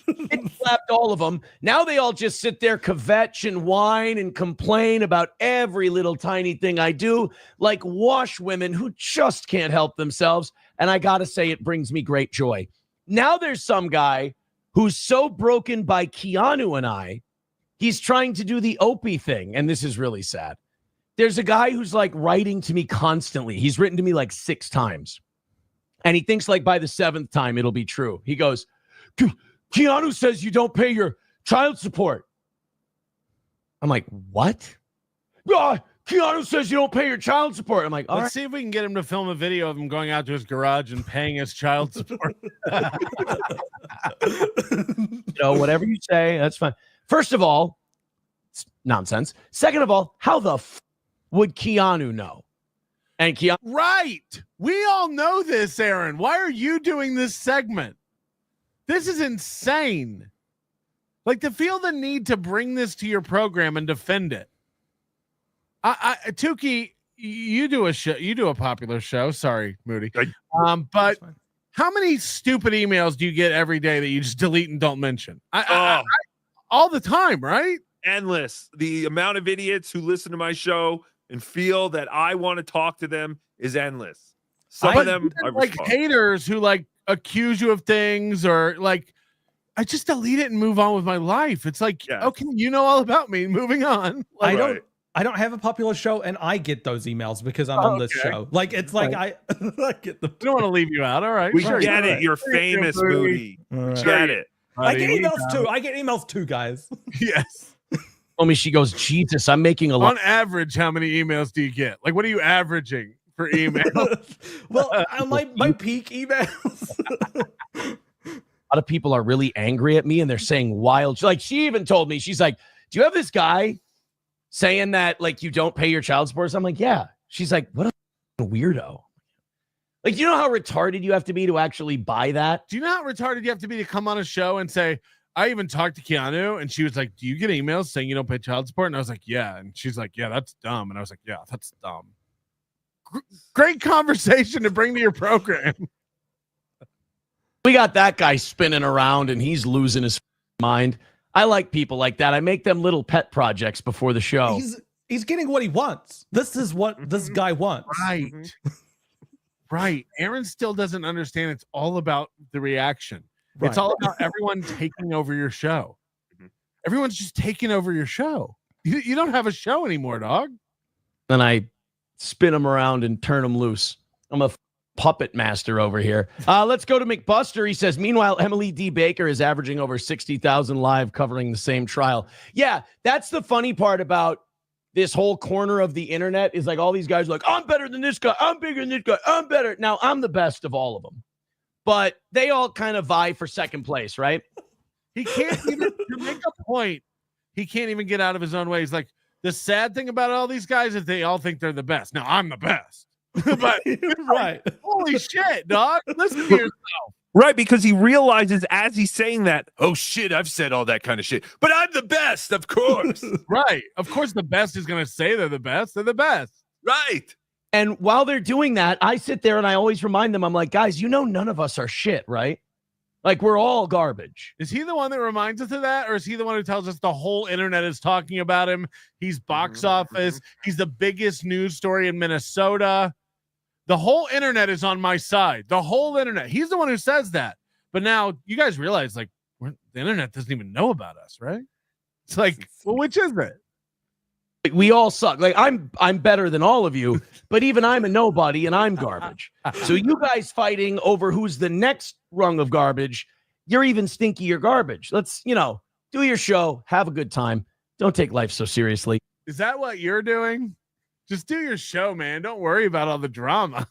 It slapped all of them. Now they all just sit there, kvetch and whine and complain about every little tiny thing I do, like wash women who just can't help themselves. And I got to say, it brings me great joy. Now there's some guy who's so broken by Keanu and I, he's trying to do the Opie thing. And this is really sad. There's a guy who's like writing to me constantly. He's written to me like 6 times. And he thinks like by the 7th time, it'll be true. He goes, Keanu says you don't pay your child support. I'm like, what? Keanu says you don't pay your child support. I'm like, let's see if we can get him to film a video of him going out to his garage and paying his child support. Whatever you say, that's fine. First of all, it's nonsense. Second of all, how the would Keanu know? And Keanu, right? We all know this, Aaron. Why are you doing this segment? This is insane. Like, to feel the need to bring this to your program and defend it. Tookie, you do a show. You do a popular show. Sorry, Moody. But how many stupid emails do you get every day that you just delete and don't mention? All the time, right? Endless. The amount of idiots who listen to my show and feel that I want to talk to them is endless. Some of them are like haters who like accuse you of things, or like, I just delete it and move on with my life. It's like, okay, you know all about me. Moving on. Like, I don't have a popular show, and I get those emails because I'm on this show. Like, it's like I get them. I don't want to leave you out. All right, we get it. You're famous, Moody. Get it. I get emails too. I get emails too, guys. Yes. Told me, she goes, Jesus, I'm making a lot. On average, how many emails do you get? Like, what are you averaging for email? Well, my peak emails. A lot of people are really angry at me, and they're saying wild. Like, she even told me, she's like, do you have this guy saying that like you don't pay your child support? I'm like, yeah. She's like, what a weirdo. Like, you know how retarded you have to be to actually buy that? Do you know how retarded you have to be to come on a show and say, I even talked to Keanu, and she was like, do you get emails saying you don't pay child support? And I was like, yeah. And she's like, yeah, that's dumb. And I was like, yeah, that's dumb. Great conversation to bring to your program. We got that guy spinning around, and he's losing his mind. I like people like that. I make them little pet projects before the show. He's getting what he wants. This is what this guy wants. Right. Right. Aaron still doesn't understand. It's all about the reaction. Right. It's all about everyone taking over your show. Everyone's just taking over your show. You don't have a show anymore, dog. And I spin them around and turn them loose. I'm a puppet master over here. Let's go to McBuster. He says, meanwhile, Emily D. Baker is averaging over 60,000 live covering the same trial. Yeah, that's the funny part about this whole corner of the internet is like all these guys are like, I'm better than this guy. I'm bigger than this guy. I'm better. Now, I'm the best of all of them. But they all kind of vie for second place, right? He can't even, to make a point, he can't even get out of his own way. He's like, the sad thing about all these guys is they all think they're the best. Now, I'm the best. But right. Holy shit, dog. Listen to yourself. Right, because he realizes as he's saying that, oh shit, I've said all that kind of shit, but I'm the best, of course. Right. Of course, the best is going to say they're the best. They're the best. Right. And while they're doing that, I sit there and I always remind them, I'm like, guys, you know, none of us are shit, right? Like, we're all garbage. Is he the one that reminds us of that? Or is he the one who tells us the whole internet is talking about him? He's box office. He's the biggest news story in Minnesota. The whole internet is on my side. The whole internet. He's the one who says that. But now you guys realize, like, the internet doesn't even know about us, right? It's like, well, which is it? We all suck. Like, I'm better than all of you, but even I'm a nobody and I'm garbage. So you guys fighting over who's the next rung of garbage, you're even stinkier garbage. Let's, do your show, have a good time. Don't take life so seriously. Is that what you're doing? Just do your show, man. Don't worry about all the drama.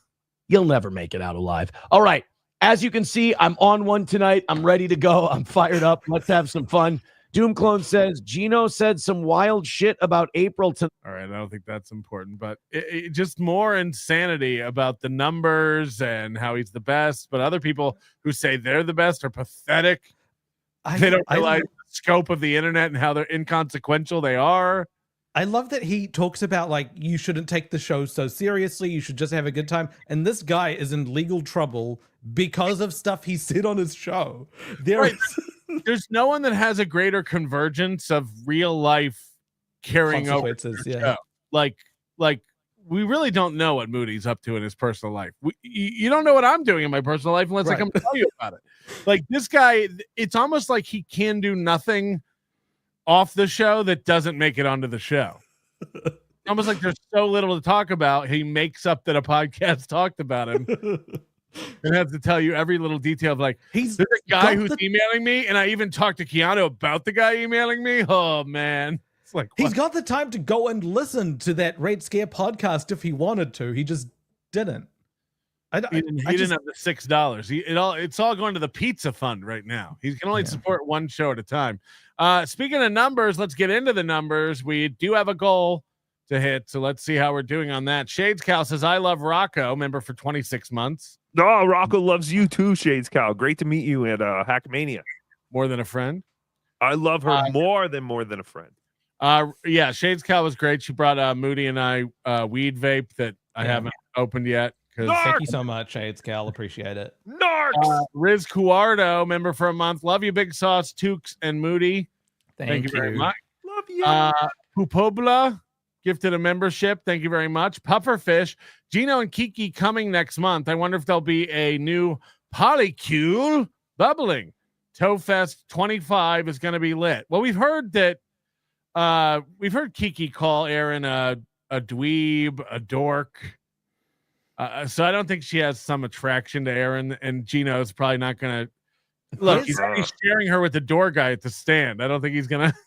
You'll never make it out alive. All right. As you can see, I'm on one tonight. I'm ready to go. I'm fired up. Let's have some fun. Doom Clone says, Gino said some wild shit about April. All right. I don't think that's important, but it just more insanity about the numbers and how he's the best. But other people who say they're the best are pathetic. They don't realize the scope of the internet and how they're inconsequential they are. I love that he talks about, like, you shouldn't take the show so seriously. You should just have a good time. And this guy is in legal trouble because of stuff he said on his show. There's no one that has a greater convergence of real life carrying over. Yeah. Like we really don't know what Moody's up to in his personal life. You don't know what I'm doing in my personal life unless I come tell you about it. Like, this guy, it's almost like he can do nothing off the show that doesn't make it onto the show. Almost like there's so little to talk about. He makes up that a podcast talked about him and has to tell you every little detail of, like, there's a guy who's emailing me, and I even talked to Keanu about the guy emailing me. Oh man. It's like, he's got the time to go and listen to that Red Scare podcast if he wanted to. He just didn't. He didn't have the $6. It's all going to the pizza fund right now. He can only support one show at a time. Speaking of numbers, let's get into the numbers. We do have a goal to hit, so let's see how we're doing on that. Shades Cal says, I love Rocco, member for 26 months. Oh, Rocco loves you too, Shades Cal. Great to meet you at Hackmania. More than a friend? I love her more than a friend. Yeah, Shades Cal was great. She brought Moody and I weed vape that I haven't opened yet. Thank you so much, Shades Cal. Appreciate it. Riz Cuardo, member for a month. Love you, Big Sauce, Tukes, and Moody. Thank you very much. Love you. Pupobla gifted a membership. Thank you very much. Pufferfish, Gino and Kiki coming next month. I wonder if there'll be a new polycule bubbling. Towfest 25 is going to be lit. Well, we've heard that. We've heard Kiki call Aaron a dweeb, a dork. So I don't think she has some attraction to Aaron, and Gino is probably not going to look. He's sharing her with the door guy at the stand. I don't think he's going to.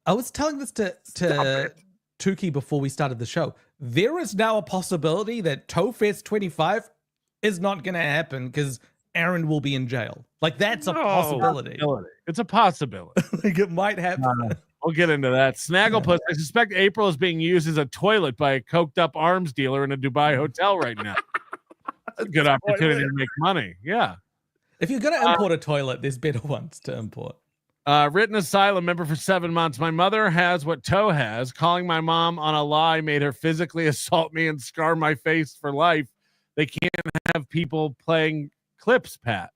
I was telling this to Tookie before we started the show. There is now a possibility that Towfest 25 is not going to happen because Aaron will be in jail. Like, that's a possibility. It's a possibility. Like, it might happen. We'll get into that. Snagglepuss, I suspect April is being used as a toilet by a coked up arms dealer in a Dubai hotel right now. That's a good opportunity to make money. Yeah. If you're going to import a toilet, there's better ones to import. Written asylum member for 7 months. My mother has what Toe has. Calling my mom on a lie made her physically assault me and scar my face for life. They can't have people playing clips, Pat.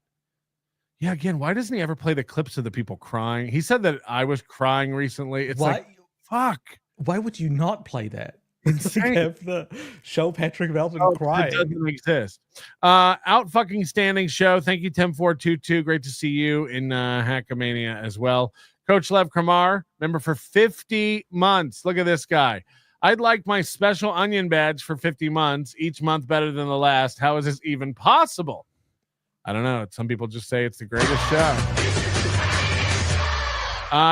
Yeah, again, why doesn't he ever play the clips of the people crying? He said that I was crying recently. It's like, fuck. Why would you not play that? Insane. Have the show Patrick Melton It crying. doesn't exist. Out fucking standing show. Thank you, Tim422. Great to see you in Hackamania as well. Coach Lev Kramar, member for 50 months. Look at this guy. I'd like my special onion badge for 50 months, each month better than the last. How is this even possible? I don't know. Some people just say it's the greatest show.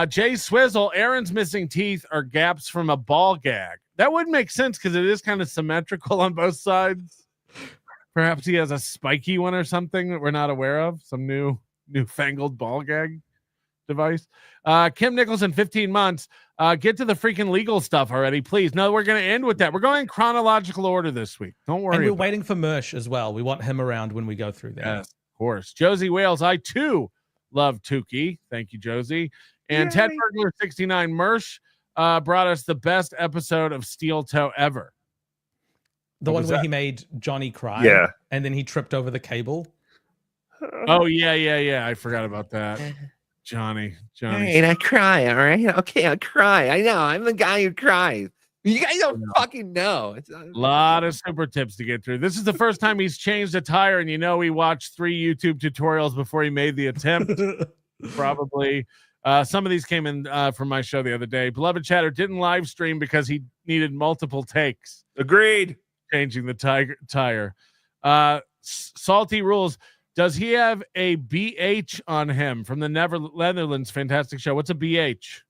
Jay Swizzle, Aaron's missing teeth are gaps from a ball gag. That would make sense because it is kind of symmetrical on both sides. Perhaps he has a spiky one or something that we're not aware of. Some newfangled ball gag device. Kim Nicholson, 15 months. Get to the freaking legal stuff already, please. No, we're going to end with that. We're going in chronological order this week. Don't worry. And we're waiting for Mersh as well. We want him around when we go through that. Yes, of course. Josie Wales, I too love Tookie. Thank you, Josie. And Ted Burglar, 69. Mersh brought us the best episode of Steel Toe ever. The one where he made Johnny cry. Yeah. And then he tripped over the cable. Oh, yeah. I forgot about that. Johnny. And I cry, all right? Okay, I cry. I know. I'm the guy who cries. You guys don't fucking know. It's a lot of super tips to get through. This is the first time he's changed a tire, and he watched 3 YouTube tutorials before he made the attempt. Probably. Some of these came in from my show the other day. Beloved Chatter didn't live stream because he needed multiple takes. Agreed. Changing the tire. Salty Rules. Does he have a BH on him from the Netherlands? Fantastic show. What's a BH?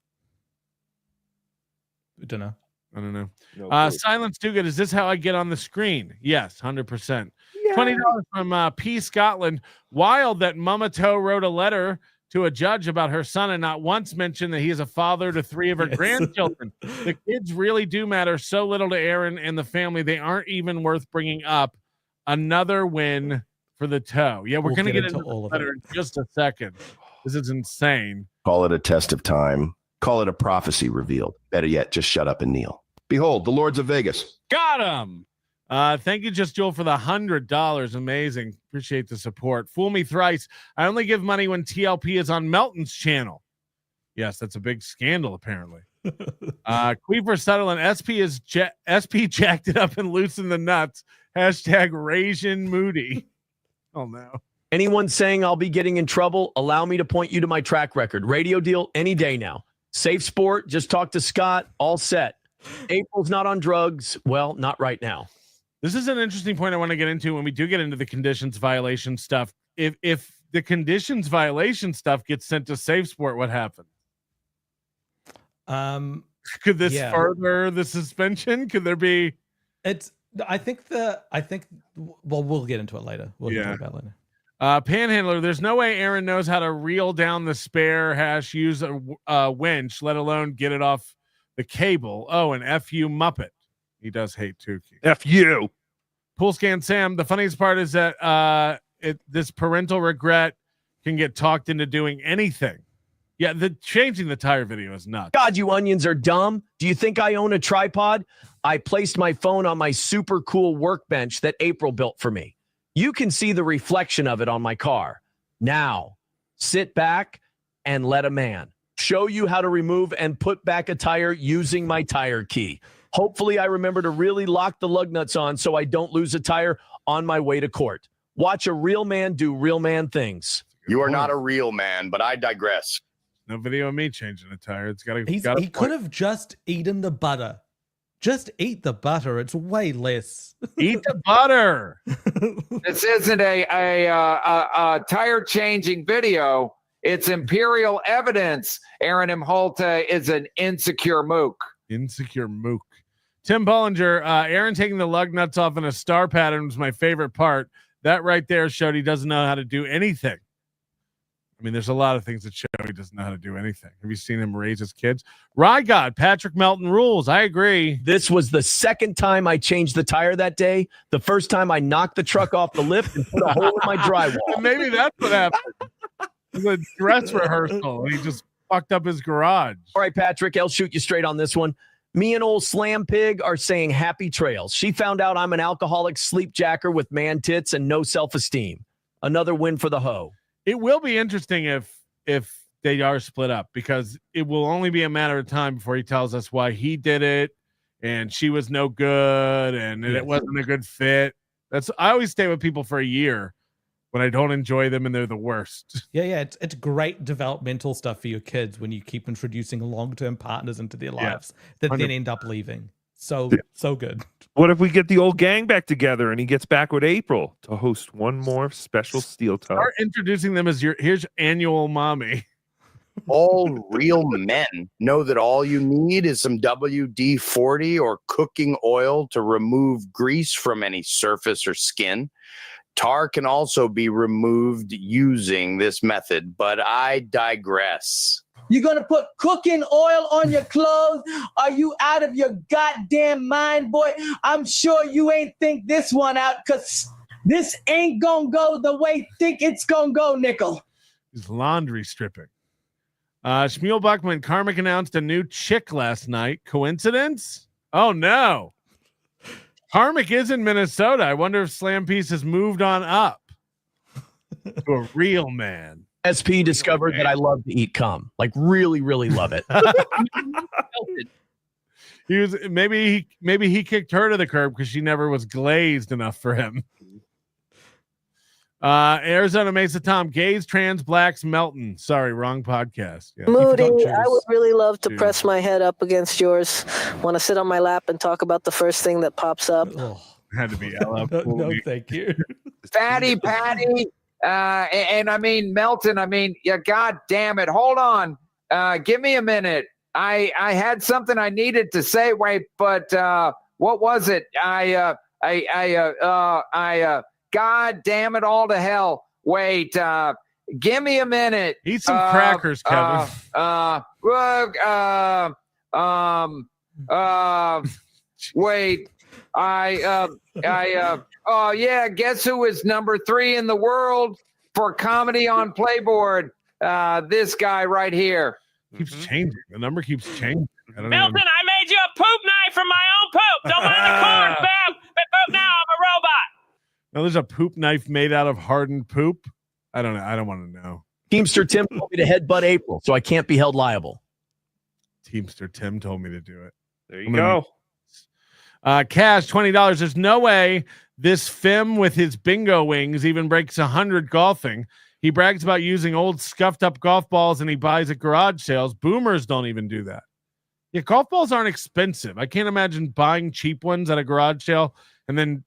I don't know. Silence Too Good. Is this how I get on the screen? Yes, 100%. $20 from P. Scotland. Wild that Mama Toe wrote a letter to a judge about her son and not once mentioned that he is a father to 3 of her grandchildren. The kids really do matter so little to Aaron and the family. They aren't even worth bringing up. Another win for the Toe. Yeah, we're going to get into all of it in just a second. This is insane. Call it a test of time. Call it a prophecy revealed. Better yet, just shut up and kneel. Behold, the Lords of Vegas. Got him. Thank you, Just Jewel, for the $100. Amazing. Appreciate the support. Fool me thrice. I only give money when TLP is on Melton's channel. Yes, that's a big scandal, apparently. Queeper Sutherland. SP jacked it up and loosened the nuts. Hashtag Raisin Moody. Oh, no. Anyone saying I'll be getting in trouble, allow me to point you to my track record. Radio deal any day now. Safe sport. Just talk to Scott. All set. April's not on drugs. Well, not right now. This is an interesting point I want to get into when we do get into the conditions violation stuff. If the conditions violation stuff gets sent to Safe Sport, what happens? Could this further the suspension? Could there be? I think we'll get into it later. We'll get into that later. Panhandler, there's no way Aaron knows how to reel down the spare / use a winch, let alone get it off the cable. Oh, and FU Muppet. He does hate Tookie. FU. Pool Scan Sam. The funniest part is that this parental regret can get talked into doing anything. Yeah, the changing the tire video is nuts. God, you onions are dumb. Do you think I own a tripod? I placed my phone on my super cool workbench that April built for me. You can see the reflection of it on my car. Now, sit back and let a man show you how to remove and put back a tire using my tire key. Hopefully, I remember to really lock the lug nuts on so I don't lose a tire on my way to court. Watch a real man do real man things. You are not a real man, but I digress. No video of me changing a tire. It's got to. He could have just eaten the butter. Just eat the butter. It's way less. Eat the butter. This isn't a tire changing video. It's imperial evidence. Aaron Imholte is an insecure mook. Insecure mook. Tim Bollinger, Aaron taking the lug nuts off in a star pattern was my favorite part. That right there showed he doesn't know how to do anything. I mean, there's a lot of things that show he doesn't know how to do anything. Have you seen him raise his kids? God, Patrick Melton rules. I agree. This was the second time I changed the tire that day. The first time I knocked the truck off the lift and put a hole in my drywall. Maybe that's what happened. It was a dress rehearsal. He just fucked up his garage. All right, Patrick, I'll shoot you straight on this one. Me and old Slam Pig are saying happy trails. She found out I'm an alcoholic sleepjacker with man tits and no self-esteem. Another win for the hoe. It will be interesting if they are split up, because it will only be a matter of time before he tells us why he did it and she was no good and it wasn't a good fit. I always stay with people for a year when I don't enjoy them and they're the worst. Yeah. It's great developmental stuff for your kids when you keep introducing long-term partners into their lives that 100%. then end up leaving. So good. What if we get the old gang back together and he gets back with April to host one more special Steel Toe? Start introducing them as here's annual mommy. All real men know that all you need is some WD-40 or cooking oil to remove grease from any surface or skin. Tar can also be removed using this method, but I digress. You're going to put cooking oil on your clothes? Are you out of your goddamn mind, boy? I'm sure you ain't think this one out, because this ain't going to go the way you think it's going to go, Nickel. He's laundry stripping. Shmuel Buckman, Carmick announced a new chick last night. Coincidence? Oh, no. Carmick is in Minnesota. I wonder if Slam Piece has moved on up to a real man. SP discovered that I love to eat cum. Like, really, really love it. He was maybe he kicked her to the curb because she never was glazed enough for him. Arizona Mesa Tom, gays, trans, blacks, Melton. Sorry, wrong podcast. Yeah. Moody, I would really love to press my head up against yours. Want to sit on my lap and talk about the first thing that pops up. Had to be Ella. No, thank you. Fatty Patty. And I mean, Melton, God damn it. Hold on. Give me a minute. I had something I needed to say. Wait, but what was it? God damn it all to hell. Wait, give me a minute. Eat some crackers, Kevin. Wait, oh yeah, guess who is number 3 in the world for comedy on Playboard? This guy right here. Keeps changing. The number keeps changing. Melton, I made you a poop knife from my own poop. Don't mind the corn, fam. But poop now, I'm a robot. Now there's a poop knife made out of hardened poop. I don't know. I don't want to know. Teamster Tim told me to headbutt April, so I can't be held liable. Teamster Tim told me to do it. There you go. Cash, $20. There's no way this Fim with his bingo wings even breaks 100 golfing. He brags about using old scuffed up golf balls and he buys at garage sales. Boomers don't even do that. Yeah, golf balls aren't expensive. I can't imagine buying cheap ones at a garage sale and then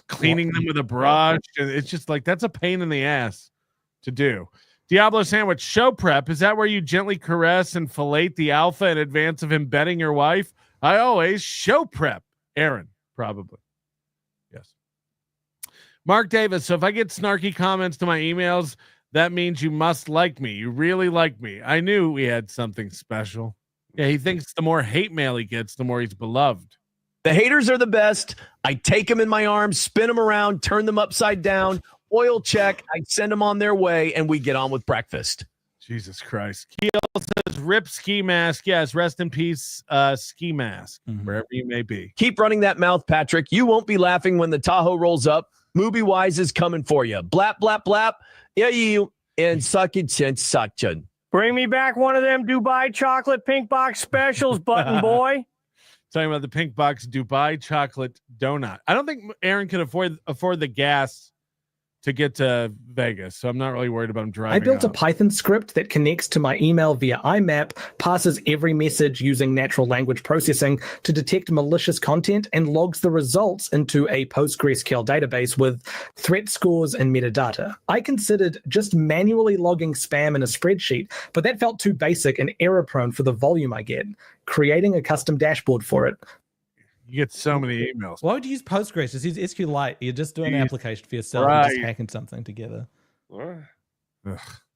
cleaning them with a brush. And it's just like, that's a pain in the ass to do. Diablo Sandwich, show prep. Is that where you gently caress and fillet the alpha in advance of him betting your wife? I always show prep. Aaron, probably. Yes. Mark Davis. So if I get snarky comments to my emails, that means you must like me. You really like me. I knew we had something special. Yeah, he thinks the more hate mail he gets, the more he's beloved. The haters are the best. I take them in my arms, spin them around, turn them upside down, oil check. I send them on their way, and we get on with breakfast. Jesus Christ. Keel says, rip ski mask. Yes, rest in peace, ski mask, wherever you may be. Keep running that mouth, Patrick. You won't be laughing when the Tahoe rolls up. Movie Wise is coming for you. Blap, blap, blap. Yeah, you. And suck it, suck it. Bring me back one of them Dubai chocolate pink box specials, button boy. Talking about the pink box Dubai chocolate donut. I don't think Aaron can afford the gas to get to Vegas, so I'm not really worried about him driving. I built a out. Python script that connects to my email via IMAP, passes every message using natural language processing to detect malicious content, and logs the results into a PostgreSQL database with threat scores and metadata. I considered just manually logging spam in a spreadsheet, but that felt too basic and error-prone for the volume I get. Creating a custom dashboard for it. You get so many emails. Why would you use Postgres? Just use SQLite. You're just doing an application for yourself. Right. You're just hacking something together.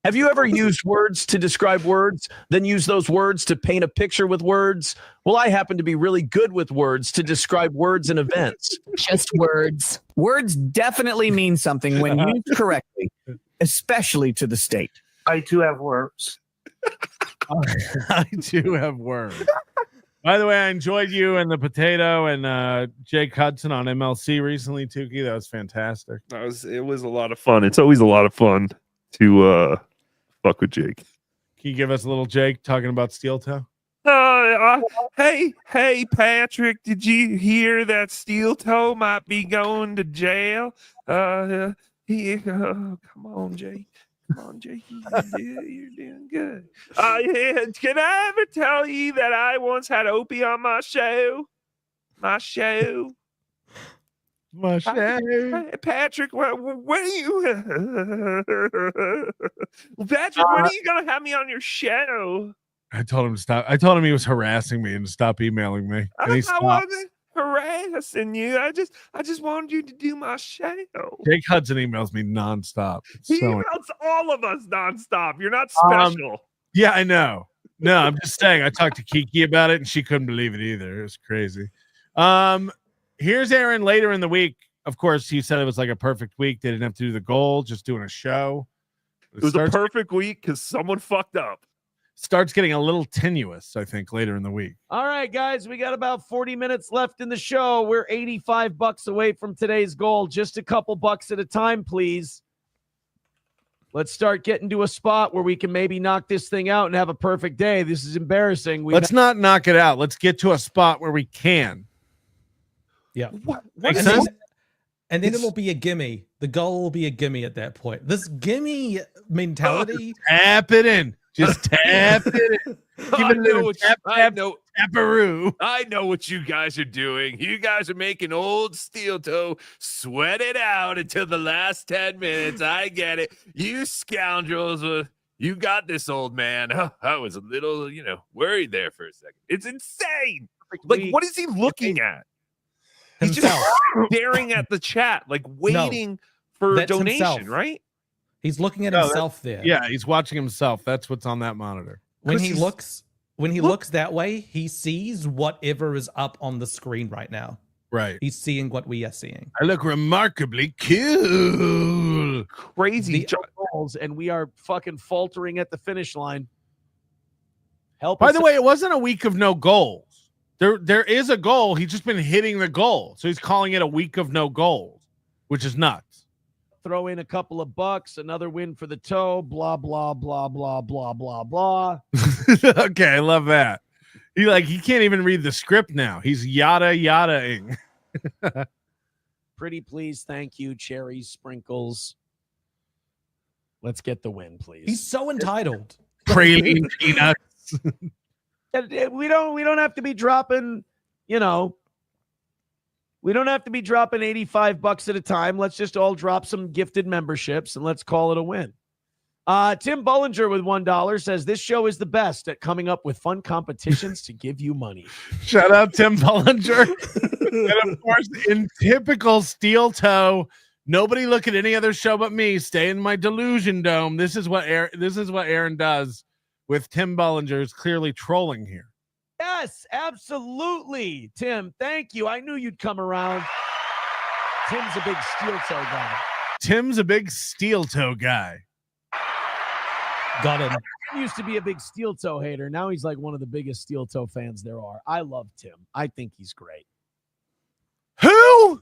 Have you ever used words to describe words, then use those words to paint a picture with words? Well, I happen to be really good with words to describe words and events. Just words. Words definitely mean something when used correctly, especially to the state. I too have words. I do have words. By the way, I enjoyed you and the potato and Jake Hudson on MLC recently, Tookie. That was fantastic. It was a lot of fun. It's always a lot of fun to fuck with Jake. Can you give us a little Jake talking about steel toe? Hey, Patrick, did you hear that Steel Toe might be going to jail? Come on, Jake. Come on, Jake. You're doing good. Yeah, can I ever tell you that I once had Opie on my show? My show. Patrick, when are you? Patrick, when are you gonna have me on your show? I told him to stop. I told him he was harassing me and to stop emailing me. And he I stopped. wasn't harassing you. I just wanted you to do my show. Jake Hudson emails me nonstop. He emails all of us nonstop. You're not special. Yeah, I know. No, I'm just saying. I talked to Kiki about it, and she couldn't believe it either. It was crazy. Here's Aaron later in the week. Of course, he said it was like a perfect week. They didn't have to do the goal, just doing a show. It was a perfect week because someone fucked up. Starts getting a little tenuous, I think, later in the week. All right, guys, we got about 40 minutes left in the show. We're $85 away from today's goal. Just a couple bucks at a time, please. Let's start getting to a spot where we can maybe knock this thing out and have a perfect day. This is embarrassing. Let's not knock it out. Let's get to a spot where we can. Yeah. Makes sense? And then it'll be a gimme. The goal will be a gimme at that point. This gimme mentality. Tap it in. Just tap it in. Give it a little taparoo. I know what you guys are doing. You guys are making old Steel Toe sweat it out until the last 10 minutes. I get it. You scoundrels, you got this, old man. I was a little, worried there for a second. It's insane. Like, what is he looking at? He's just staring at the chat, like waiting for a donation, himself. Right? He's looking at himself there. Yeah, he's watching himself. That's what's on that monitor. When he looks that way, he sees whatever is up on the screen right now. Right. He's seeing what we are seeing. I look remarkably cool. Crazy balls, and we are fucking faltering at the finish line. By the way, it wasn't a week of no goals. There is a goal. He's just been hitting the goal. So he's calling it a week of no goals, which is nuts. Throw in a couple of bucks, another win for the toe, blah, blah, blah, blah, blah, blah, blah. Okay, I love that. He can't even read the script now. He's yada-ing. Pretty please, thank you, cherries, sprinkles. Let's get the win, please. He's so entitled. Praline peanuts. We don't have to be dropping, we don't have to be dropping $85 at a time. Let's just all drop some gifted memberships and let's call it a win. Tim Bullinger with $1 says this show is the best at coming up with fun competitions to give you money. Shout out Tim Bullinger. And of course, in typical Steel Toe, nobody look at any other show but me. Stay in my delusion dome. This is what Aaron does with Tim Bullinger, is clearly trolling here. Yes, absolutely. Tim, thank you. I knew you'd come around. Tim's a big steel toe guy. Tim's a big steel toe guy. Got him. Tim used to be a big steel toe hater. Now he's like one of the biggest steel toe fans there are. I love Tim. I think he's great. Who?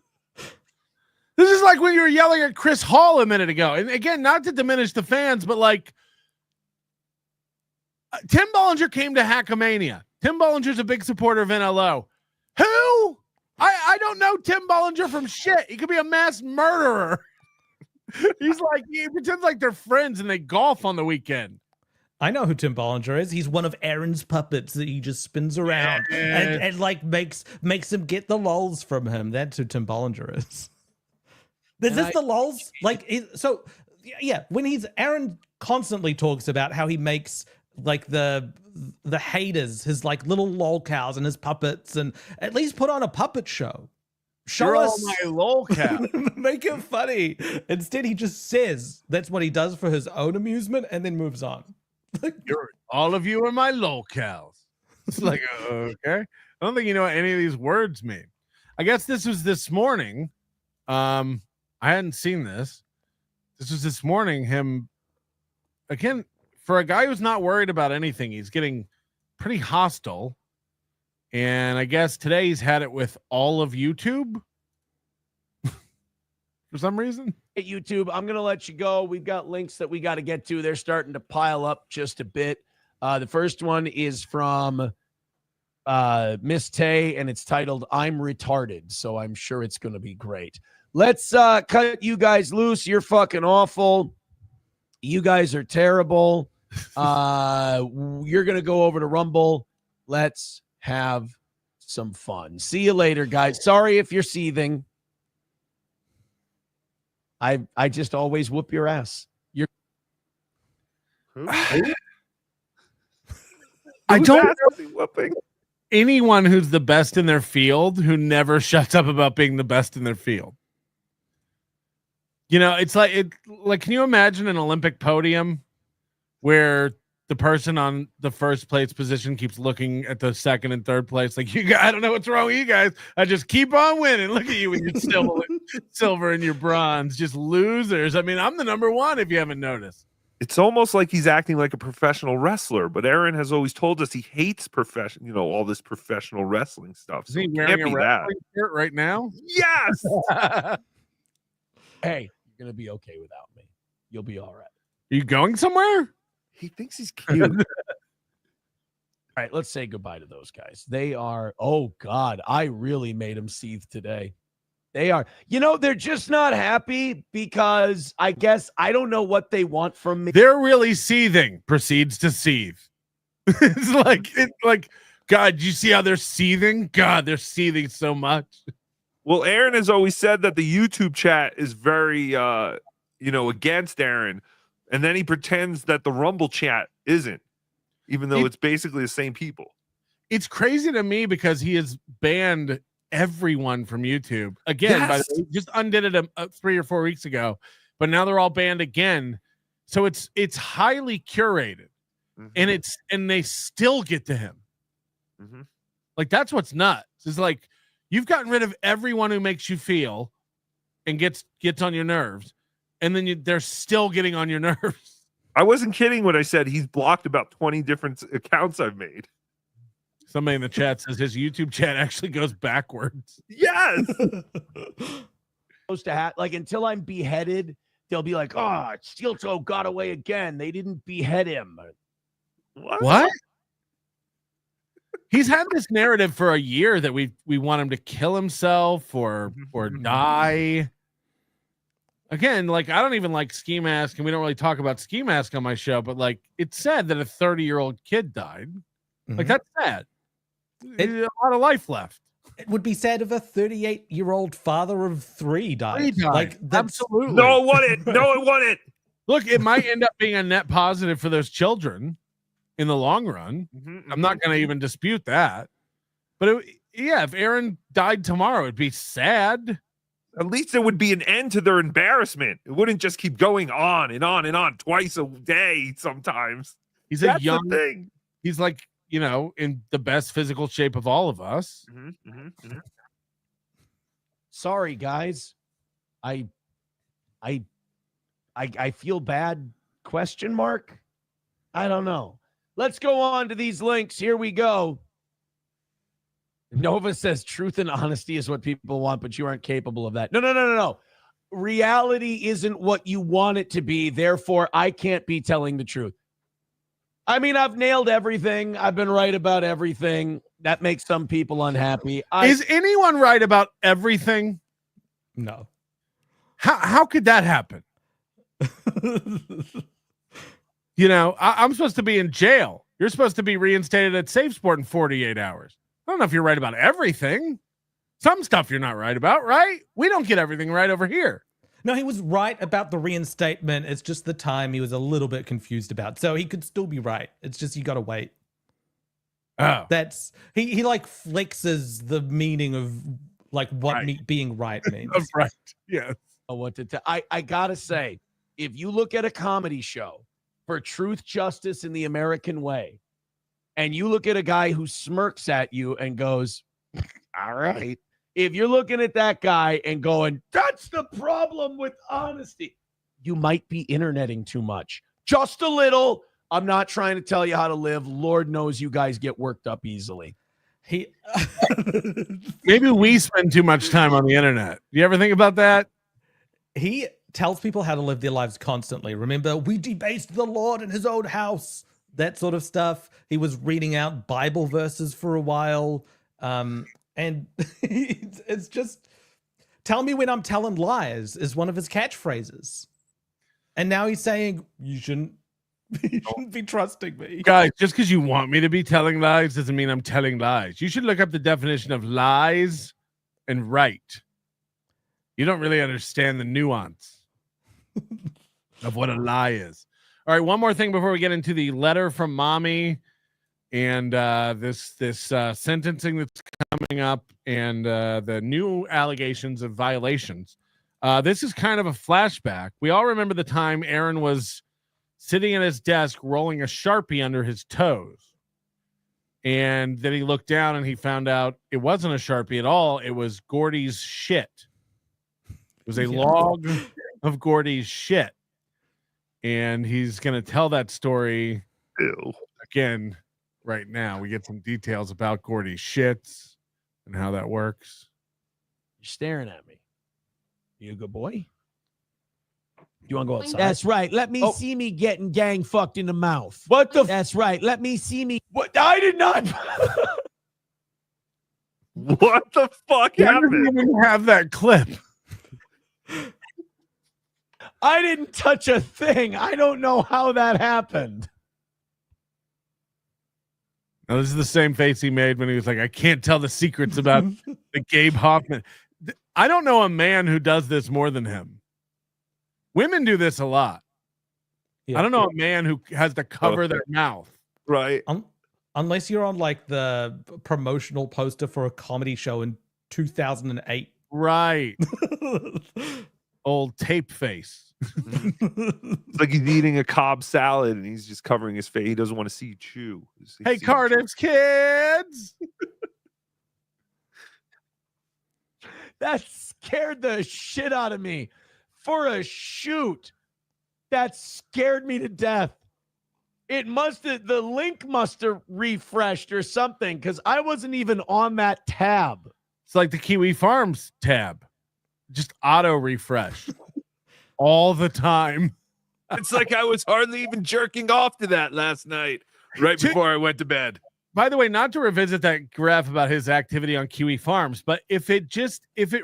This is like when you were yelling at Chris Hall a minute ago. And again, not to diminish the fans, but like Tim Bullinger came to Hackamania. Tim Bullinger's a big supporter of NLO. Who? I don't know Tim Bullinger from shit. He could be a mass murderer. He pretends like they're friends and they golf on the weekend. I know who Tim Bullinger is. He's one of Aaron's puppets that he just spins around and makes him get the lols from him. That's who Tim Bullinger is. Is this the lols? When Aaron constantly talks about how he makes like the haters, his like little lol cows and his puppets, and at least put on a puppet show. Show us my lol cow. Make it funny. Instead, he just says that's what he does for his own amusement and then moves on. All of you are my lol cows. It's like, okay. I don't think you know what any of these words mean. I guess this was this morning. I hadn't seen this. This was this morning. Him again. For a guy who's not worried about anything, he's getting pretty hostile. And I guess today he's had it with all of YouTube for some reason. Hey, YouTube, I'm going to let you go. We've got links that we got to get to. They're starting to pile up just a bit. The first one is from Miss Tay, and it's titled "I'm Retarded," so I'm sure it's going to be great. Let's cut you guys loose. You're fucking awful. You guys are terrible. You're going to go over to Rumble. Let's have some fun. See you later, guys. Sorry if you're seething. I just always whoop your ass. You're I don't know anyone who's the best in their field who never shuts up about being the best in their field. You know, it's like can you imagine an Olympic podium where the person on the first place position keeps looking at the second and third place? Like, you guys, I don't know what's wrong with you guys. I just keep on winning. Look at you with your silver and your bronze, just losers. I mean, I'm the number one if you haven't noticed. It's almost like he's acting like a professional wrestler, but Aaron has always told us he hates all this professional wrestling stuff. Is So he it wearing can't a be wrestling shirt right now? Yes. Hey, you're gonna be okay without me. You'll be all right. Are you going somewhere? He thinks he's cute. All right, let's say goodbye to those guys. They are, oh God, I really made them seethe today. They are, they're just not happy because I guess I don't know what they want from me. They're really seething. Proceeds to seethe. it's like, God, you see how they're seething? God, they're seething so much. Well, Aaron has always said that the YouTube chat is very, against Aaron. And then he pretends that the Rumble chat isn't, even though it's basically the same people. It's crazy to me because he has banned everyone from YouTube again. Yes. By the way, just undid it 3 or 4 weeks ago, but now they're all banned again. So it's highly curated, and they still get to him. Like, that's what's nuts. It's like you've gotten rid of everyone who makes you feel and gets on your nerves, and then they're still getting on your nerves. I wasn't kidding when I said he's blocked about 20 different accounts I've made. Somebody in the chat says his YouTube chat actually goes backwards. Yes. Supposed to have, like, until I'm beheaded, they'll be like, "Oh, Steel Toe got away again. They didn't behead him." What? He's had this narrative for a year that we want him to kill himself or die. Again, like, I don't even like Ski Mask, and we don't really talk about Ski Mask on my show, but like, it's sad that a 30-year-old kid died. Like, that's sad. There's a lot of life left. It would be sad if a 38-year-old father of 3 died. Like, absolutely. No, it wouldn't. No, it wouldn't. Look, it might end up being a net positive for those children in the long run. I'm not going to even dispute that. But if Aaron died tomorrow, it'd be sad. At least there would be an end to their embarrassment. It wouldn't just keep going on and on and on twice a day sometimes. He's That's a young the thing. He's like, in the best physical shape of all of us. Sorry, guys. I feel bad, question mark? I don't know. Let's go on to these links. Here we go. Nova says truth and honesty is what people want, but you aren't capable of that. No. Reality isn't what you want it to be. Therefore, I can't be telling the truth. I mean, I've nailed everything. I've been right about everything. That makes some people unhappy. Is anyone right about everything? No. How could that happen? I'm supposed to be in jail. You're supposed to be reinstated at Safe Sport in 48 hours. I don't know if you're right about everything. Some stuff you're not right about, right? We don't get everything right over here. No, he was right about the reinstatement. It's just the time he was a little bit confused about. So he could still be right. It's just you got to wait. Oh. That's he like flexes the meaning of like what being right means. Right. Yes. I got to say, if you look at a comedy show for truth, justice, in the American way, and you look at a guy who smirks at you and goes, "All right." If you're looking at that guy and going, "That's the problem with honesty," you might be interneting too much. Just a little. I'm not trying to tell you how to live. Lord knows you guys get worked up easily. Maybe we spend too much time on the internet. You ever think about that? He tells people how to live their lives constantly. Remember, we debased the Lord in his own house. that sort of stuff. He was reading out Bible verses for a while. And it's just, tell me when I'm telling lies is one of his catchphrases. And now he's saying, you shouldn't be trusting me. Guys, just because you want me to be telling lies doesn't mean I'm telling lies. You should look up the definition of lies and right. You don't really understand the nuance of what a lie is. All right, one more thing before we get into the letter from mommy and this sentencing that's coming up and the new allegations of violations. This is kind of a flashback. We all remember the time Aaron was sitting at his desk rolling a Sharpie under his toes. And then he looked down and he found out it wasn't a Sharpie at all. It was Gordy's shit. It was a log of Gordy's shit. And he's going to tell that story again right now. We get some details about Gordy's shits and how that works. You're staring at me. You a good boy? You want to go outside? That's right. Let me see me getting gang fucked in the mouth. What the? That's right. Let me see me. What? I did not. What the fuck I happened? didn't even have that clip. I didn't touch a thing. I don't know how that happened. Now, this is the same face he made when he was like, I can't tell the secrets about the Gabe Hoffman. I don't know a man who does this more than him. Women do this a lot. Yeah. I don't know a man who has to cover their mouth. Right. Unless you're on like the promotional poster for a comedy show in 2008. Right. Old tape face. It's like he's eating a Cobb salad and he's just covering his face. He doesn't want to see you chew. Hey, Cardiff's kids. That scared the shit out of me. For a shoot, that scared me to death. It must have, the link must have refreshed or something because I wasn't even on that tab. It's like the Kiwi Farms tab. Just auto refresh all the time. It's like I was hardly even jerking off to that last night, right before I went to bed. By the way, not to revisit that graph about his activity on Kiwi Farms, but if it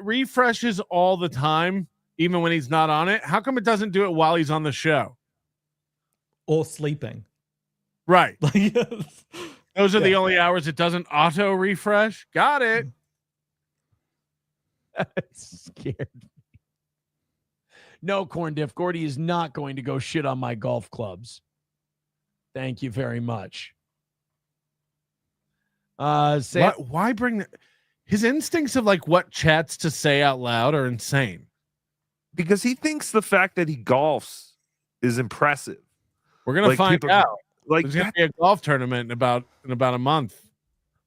refreshes all the time, even when he's not on it, how come it doesn't do it while he's on the show? Or sleeping. Right. Those are the only hours it doesn't auto refresh. Got it. That scared me. No, Corn Diff. Gordy is not going to go shit on my golf clubs. Thank you very much. Why bring his instincts of like what chats to say out loud are insane. Because he thinks the fact that he golfs is impressive. We're gonna find out. Like there's gonna be a golf tournament in about a month.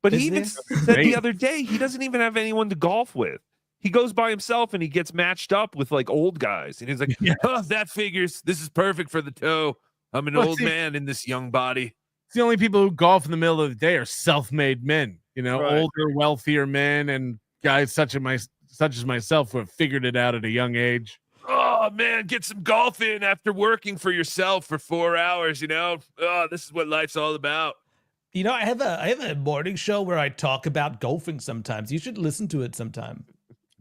But he even said the other day he doesn't even have anyone to golf with. He goes by himself and he gets matched up with like old guys. And he's like, Oh, that figures. This is perfect for the toe. I'm an old man in this young body. It's the only people who golf in the middle of the day are self-made men, older, wealthier men and guys such as myself who have figured it out at a young age. Oh man, get some golf in after working for yourself for 4 hours, Oh, this is what life's all about. I have a morning show where I talk about golfing sometimes. You should listen to it sometime.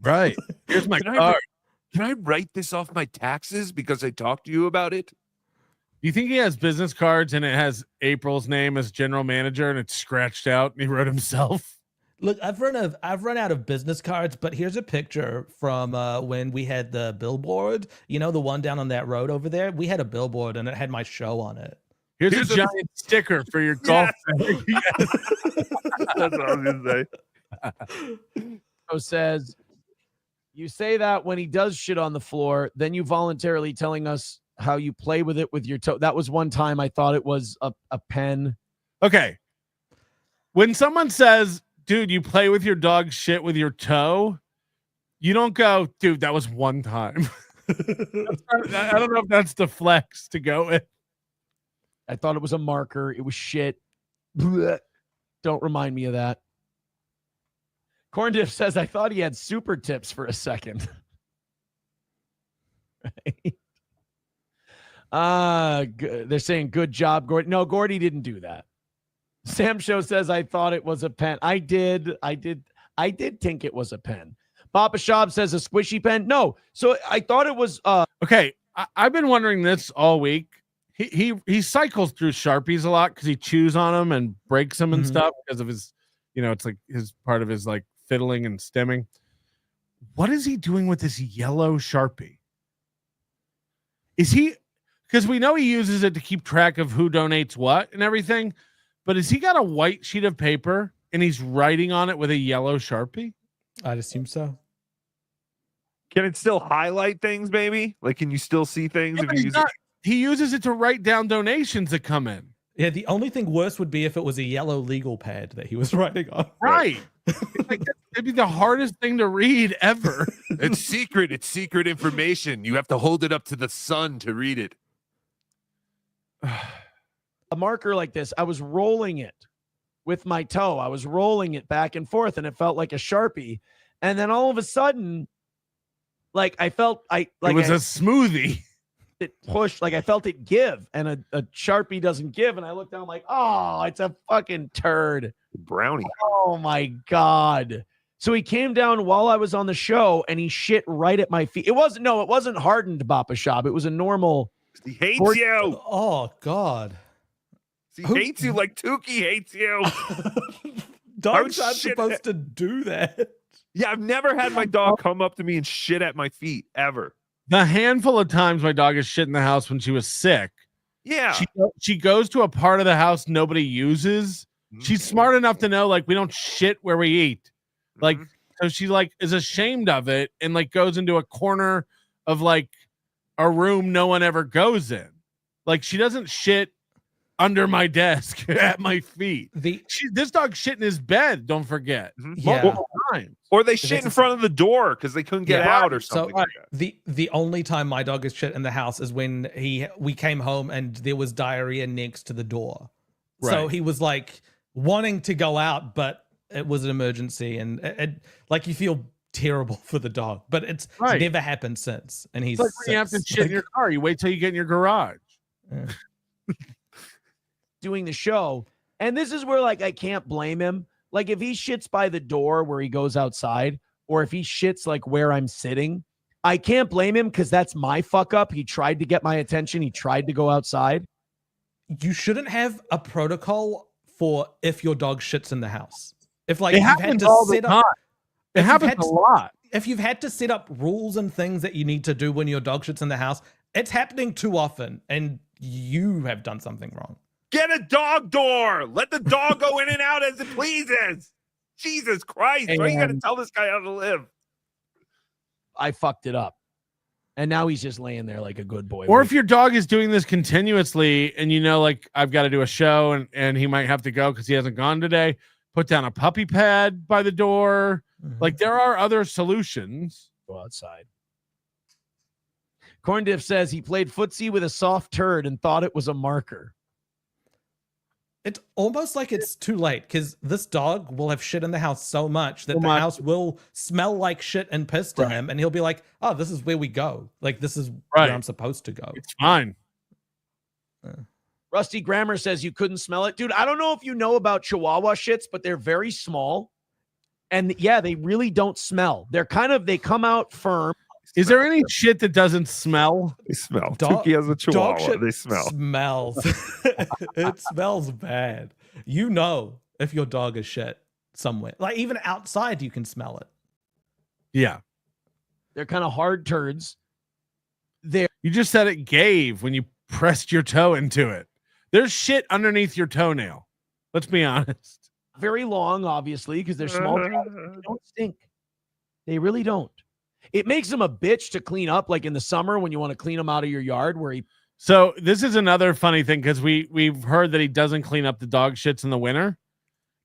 Right. Here's my card. Can I write this off my taxes because I talked to you about it? Do you think he has business cards and it has April's name as general manager and it's scratched out and he wrote himself? Look, I've run out of business cards, but here's a picture from when we had the billboard. The one down on that road over there. We had a billboard and it had my show on it. Here's a giant sticker for your golf. That's what I was gonna say. So says, you say that when he does shit on the floor, then you voluntarily telling us how you play with it with your toe. That was one time I thought it was a pen. Okay. When someone says, dude, you play with your dog shit with your toe, you don't go, dude, that was one time. I don't know if that's the flex to go with. I thought it was a marker. It was shit. Blech. Don't remind me of that. Corn Diff says, I thought he had super tips for a second. Right. They're saying good job, Gordy. No, Gordy didn't do that. Sam Show says I thought it was a pen. I did think it was a pen. Papa Shab says a squishy pen. No, so I thought it was. Okay, I've been wondering this all week. He cycles through Sharpies a lot because he chews on them and breaks them and stuff because of his, it's like his part of his like fiddling and stemming. What is he doing with this yellow Sharpie? Is he? Because we know he uses it to keep track of who donates what and everything, but has he got a white sheet of paper and he's writing on it with a yellow Sharpie? I'd assume so. Can it still highlight things, maybe? Like, can you still see things if you use it? He uses it to write down donations that come in. Yeah, the only thing worse would be if it was a yellow legal pad that he was writing on. Right. It'd be the hardest thing to read ever. It's secret. It's secret information. You have to hold it up to the sun to read it. A marker like this, I was rolling it with my toe. I was rolling it back and forth, and it felt like a Sharpie. And then all of a sudden, like it was a smoothie. It pushed, like I felt it give, and a Sharpie doesn't give. And I looked down, I'm like, oh, it's a fucking turd. Brownie. Oh my God. So he came down while I was on the show and he shit right at my feet. It wasn't hardened Papa Shab. It was a normal. He hates you. Oh God. He hates you like Tookie hates you. Dogs aren't supposed to do that. Yeah, I've never had my dog come up to me and shit at my feet ever. The handful of times my dog has shit in the house when she was sick. Yeah. She goes to a part of the house nobody uses. She's smart enough to know, like, we don't shit where we eat. Like, so she like is ashamed of it and like goes into a corner of like a room no one ever goes in. Like, she doesn't shit under my desk at my feet. This dog shit in his bed, don't forget. Multiple times. Or they shit in front of the door because they couldn't get out or something like that. The only time my dog has shit in the house is when we came home and there was diarrhea next to the door. So he was like wanting to go out, but it was an emergency, and it like you feel terrible for the dog, but it's never happened since. And he's like when you have to shit in your car, you wait till you get in your garage. Doing the show, and this is where like I can't blame him. Like if he shits by the door where he goes outside, or if he shits like where I'm sitting, I can't blame him because that's my fuck up. He tried to get my attention. He tried to go outside. You shouldn't have a protocol for if your dog shits in the house. If like it happens all the time. It happens a lot. If you've had to set up rules and things that you need to do when your dog shits in the house, it's happening too often, and you have done something wrong. Get a dog door. Let the dog go in and out as it pleases. Jesus Christ. Why are you going to tell this guy how to live? I fucked it up. And now he's just laying there like a good boy. Or if your dog is doing this continuously and you know, like, I've got to do a show and he might have to go because he hasn't gone today, put down a puppy pad by the door. Like, there are other solutions. Go outside. Corn Diff says he played footsie with a soft turd and thought it was a marker. It's almost like it's too late because this dog will have shit in the house so much that the house will smell like shit and piss to him, and he'll be like, oh, this is where we go. Like, this is where I'm supposed to go. It's fine. Rusty Grammar says you couldn't smell it. Dude, I don't know if you know about Chihuahua shits, but they're very small. And yeah, they really don't smell. They come out firm. Is there any shit that doesn't smell? They smell. Tookie has a Chihuahua. They smell. Smells. It smells bad. You know if your dog is shit somewhere. Like, even outside, you can smell it. Yeah. They're kind of hard turds. You just said it gave when you pressed your toe into it. There's shit underneath your toenail. Let's be honest. Very long, obviously, because they're small. They don't stink. They really don't. It makes them a bitch to clean up, like in the summer when you want to clean them out of your yard. So this is another funny thing because we've heard that he doesn't clean up the dog shits in the winter,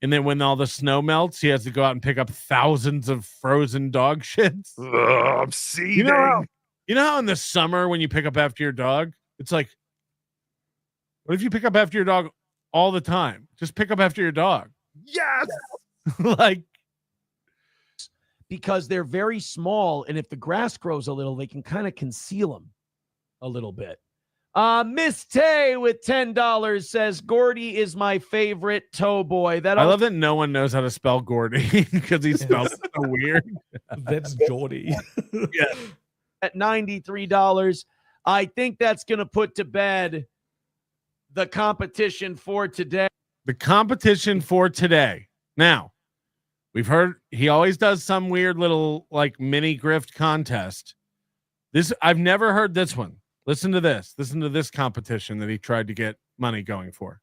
and then when all the snow melts, he has to go out and pick up thousands of frozen dog shits. I'm seething. You know how in the summer when you pick up after your dog, it's like, what if you pick up after your dog all the time? Just pick up after your dog. Yes. Like. Because they're very small, and if the grass grows a little, they can kind of conceal them a little bit. Miss Tay with $10 says Gordy is my favorite toe boy. I love that no one knows how to spell Gordy because he spells it so weird. That's Jordy. Yeah. At $93. I think that's going to put to bed the competition for today. The competition for today. Now, we've heard he always does some weird little like mini grift contest. I've never heard this one. Listen to this. Listen to this competition that he tried to get money going for.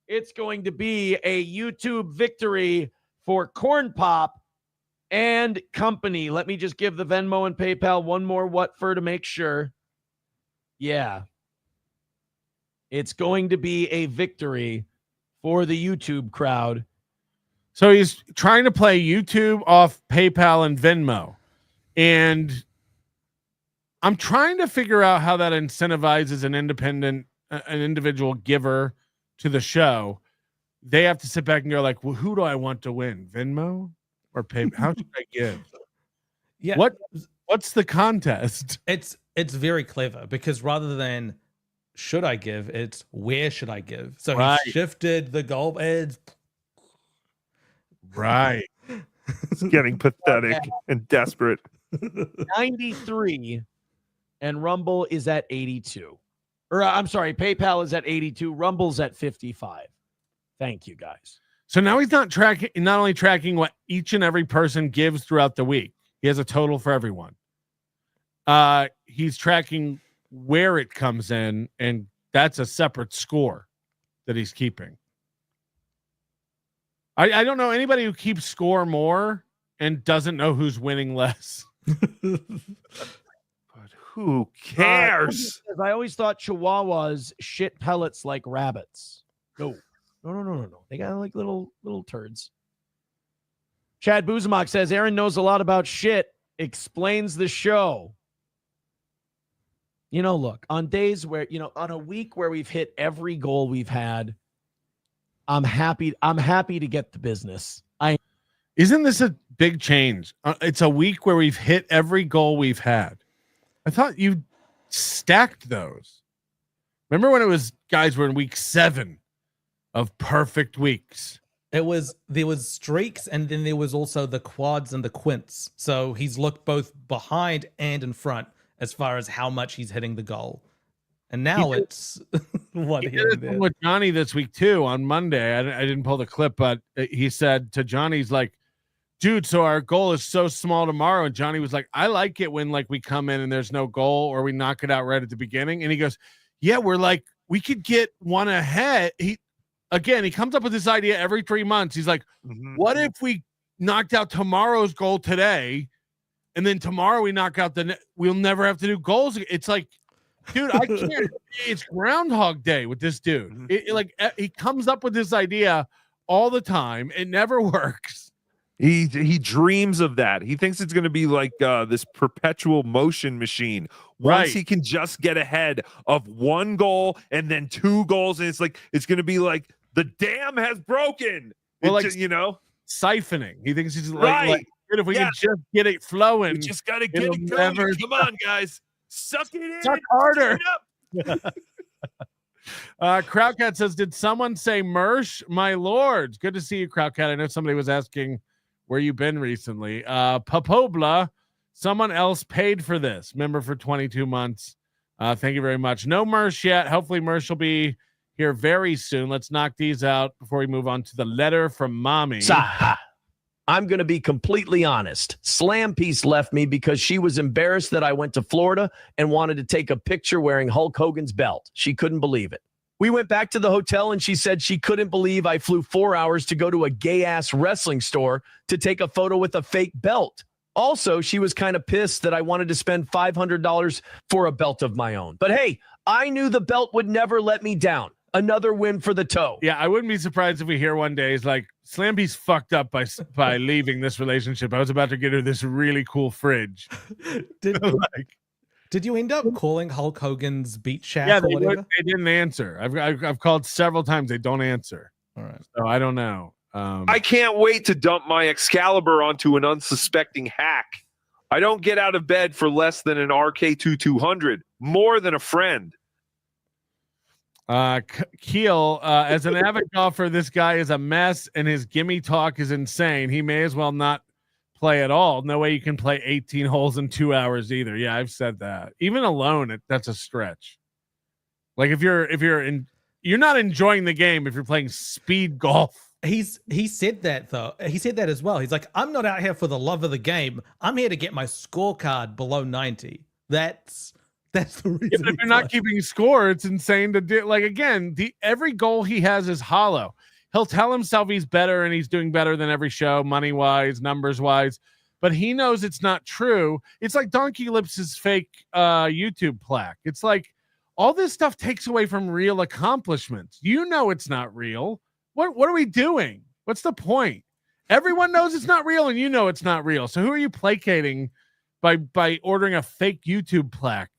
It's going to be a YouTube victory for Corn Pop and company. Let me just give the Venmo and PayPal one more what for to make sure. Yeah. It's going to be a victory for the YouTube crowd. So he's trying to play YouTube off PayPal and Venmo. And I'm trying to figure out how that incentivizes an individual giver to the show. They have to sit back and go like, well, who do I want to win? Venmo or PayPal? How should I give? Yeah. What's the contest? It's very clever because rather than should I give, it's where should I give? So he shifted the goal. Right. It's getting pathetic and desperate. 93 and Rumble is at 82. Or I'm sorry, PayPal is at 82. Rumble's at 55. Thank you, guys. So now he's not only tracking what each and every person gives throughout the week. He has a total for everyone. He's tracking where it comes in, and that's a separate score that he's keeping. I don't know anybody who keeps score more and doesn't know who's winning less. But who cares? I always thought Chihuahuas shit pellets like rabbits. No. They got like little turds. Chad Buzamok says Aaron knows a lot about shit. Explains the show. Look, on days where, on a week where we've hit every goal we've had, I'm happy to get the business. Isn't this a big change? It's a week where we've hit every goal we've had. I thought you stacked those. Remember when guys were in week 7 of perfect weeks? There was streaks, and then there was also the quads and the quints. So he's looked both behind and in front as far as how much he's hitting the goal. And now it's what he did it with Johnny this week too. On Monday, I didn't pull the clip, but he said to Johnny, he's like, dude, so our goal is so small tomorrow. And Johnny was like, I like it when like we come in and there's no goal or we knock it out right at the beginning. And he goes, yeah, we're like, we could get one ahead. He comes up with this idea every 3 months. He's like, what if we knocked out tomorrow's goal today? And then tomorrow we knock out we'll never have to do goals. It's like, dude, I can't. It's Groundhog Day with this dude. He comes up with this idea all the time. It never works. He dreams of that. He thinks it's going to be like this perpetual motion machine. Once he can just get ahead of one goal and then 2 goals, and it's going to be like the dam has broken. Well, siphoning. He thinks he's like if we can just get it flowing, we just got to get it going. Come on, guys. Suck it in. Suck harder. Crowdcat says, did someone say Mersh? My lords. Good to see you, Crowdcat. I know somebody was asking where you been recently. Popobla, someone else paid for this. Member for 22 months. Thank you very much. No Mersh yet. Hopefully Mersh will be here very soon. Let's knock these out before we move on to the letter from mommy. I'm going to be completely honest. Slam Piece left me because she was embarrassed that I went to Florida and wanted to take a picture wearing Hulk Hogan's belt. She couldn't believe it. We went back to the hotel and she said she couldn't believe I flew 4 hours to go to a gay-ass wrestling store to take a photo with a fake belt. Also, she was kind of pissed that I wanted to spend $500 for a belt of my own. But hey, I knew the belt would never let me down. Another win for the toe. Yeah, I wouldn't be surprised if we hear one day, it's like, Slampy's fucked up by leaving this relationship. I was about to get her this really cool fridge. Did you end up calling Hulk Hogan's Beach Shack? Yeah, or whatever? They didn't answer. I've called several times. They don't answer. All right. So I don't know. I can't wait to dump my Excalibur onto an unsuspecting hack. I don't get out of bed for less than an RK2200. More than a friend. Keel, as an avid golfer, this guy is a mess and his gimme talk is insane. He may as well not play at all. No way you can play 18 holes in 2 hours either. Yeah, I've said that. Even alone, that's a stretch. Like you're not enjoying the game if you're playing speed golf. He said that though. He said that as well. He's like, I'm not out here for the love of the game. I'm here to get my scorecard below 90. That's the reason. Yeah, but if you're not keeping score, it's insane to do. Like again, every goal he has is hollow. He'll tell himself he's better and he's doing better than every show, money wise, numbers wise, but he knows it's not true. It's like Donkey Lips' fake YouTube plaque. It's like all this stuff takes away from real accomplishments. You know it's not real. What are we doing? What's the point? Everyone knows it's not real, and you know it's not real. So who are you placating by ordering a fake YouTube plaque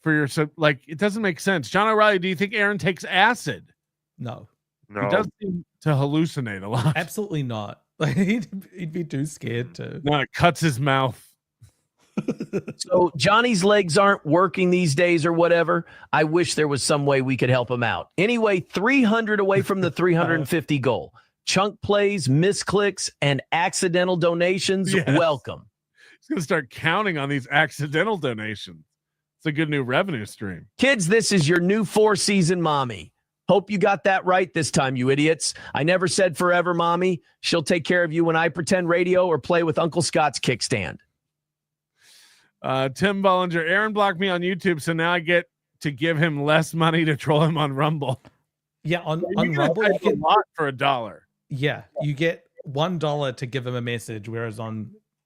for your? So like it doesn't make sense. John O'Reilly, do you think Aaron takes acid? No. He does seem to hallucinate a lot. Absolutely not. Like he'd be too scared to. No, it cuts his mouth. So Johnny's legs aren't working these days or whatever. I wish there was some way we could help him out. Anyway, 300 away from the 350 goal. Chunk plays, misclicks, and accidental donations. Yes. Welcome. He's going to start counting on these accidental donations. It's a good new revenue stream. Kids, this is your new 4-season mommy. Hope you got that right this time, you idiots. I never said forever, mommy. She'll take care of you when I pretend radio or play with Uncle Scott's kickstand. Tim Bollinger, Aaron blocked me on YouTube, so now I get to give him less money to troll him on Rumble. Yeah, on Rumble, you get a lot for $1. Yeah, you get $1 to give him a message, whereas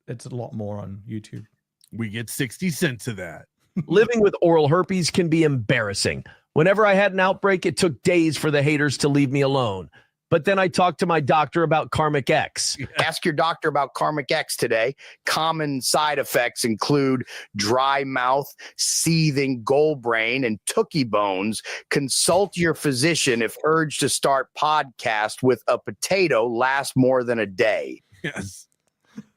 it's a lot more on YouTube. We get 60 cents of that. Living with oral herpes can be embarrassing. Whenever I had an outbreak, it took days for the haters to leave me alone. But then I talked to my doctor about Karmic X. Ask your doctor about Karmic X today. Common side effects include dry mouth, seething goal brain, and Tookie bones. Consult your physician if urge to start podcast with a potato lasts more than a day. Yes.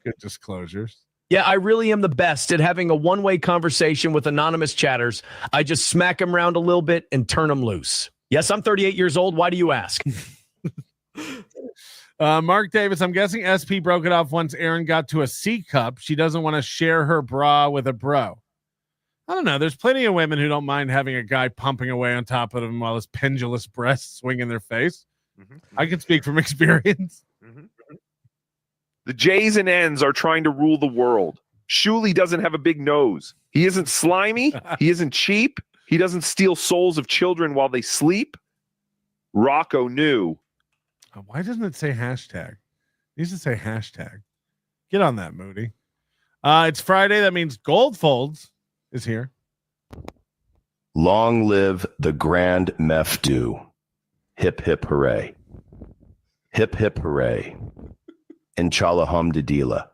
Good disclosures. Yeah, I really am the best at having a one-way conversation with anonymous chatters. I just smack them around a little bit and turn them loose. Yes, I'm 38 years old. Why do you ask? Mark Davis, I'm guessing SP broke it off once Aaron got to a C cup. She doesn't want to share her bra with a bro. I don't know. There's plenty of women who don't mind having a guy pumping away on top of them while his pendulous breasts swing in their face. I can speak from experience. The J's and N's are trying to rule the world. Shuli doesn't have a big nose. He isn't slimy. He isn't cheap. He doesn't steal souls of children while they sleep. Rocco knew. Why doesn't it say hashtag? It needs to say hashtag. Get on that, Moody. It's Friday. That means Goldfolds is here. Long live the Grand Mef Do. Hip, hip, hooray. Hip, hip, hooray. Inshallah hamdulillah.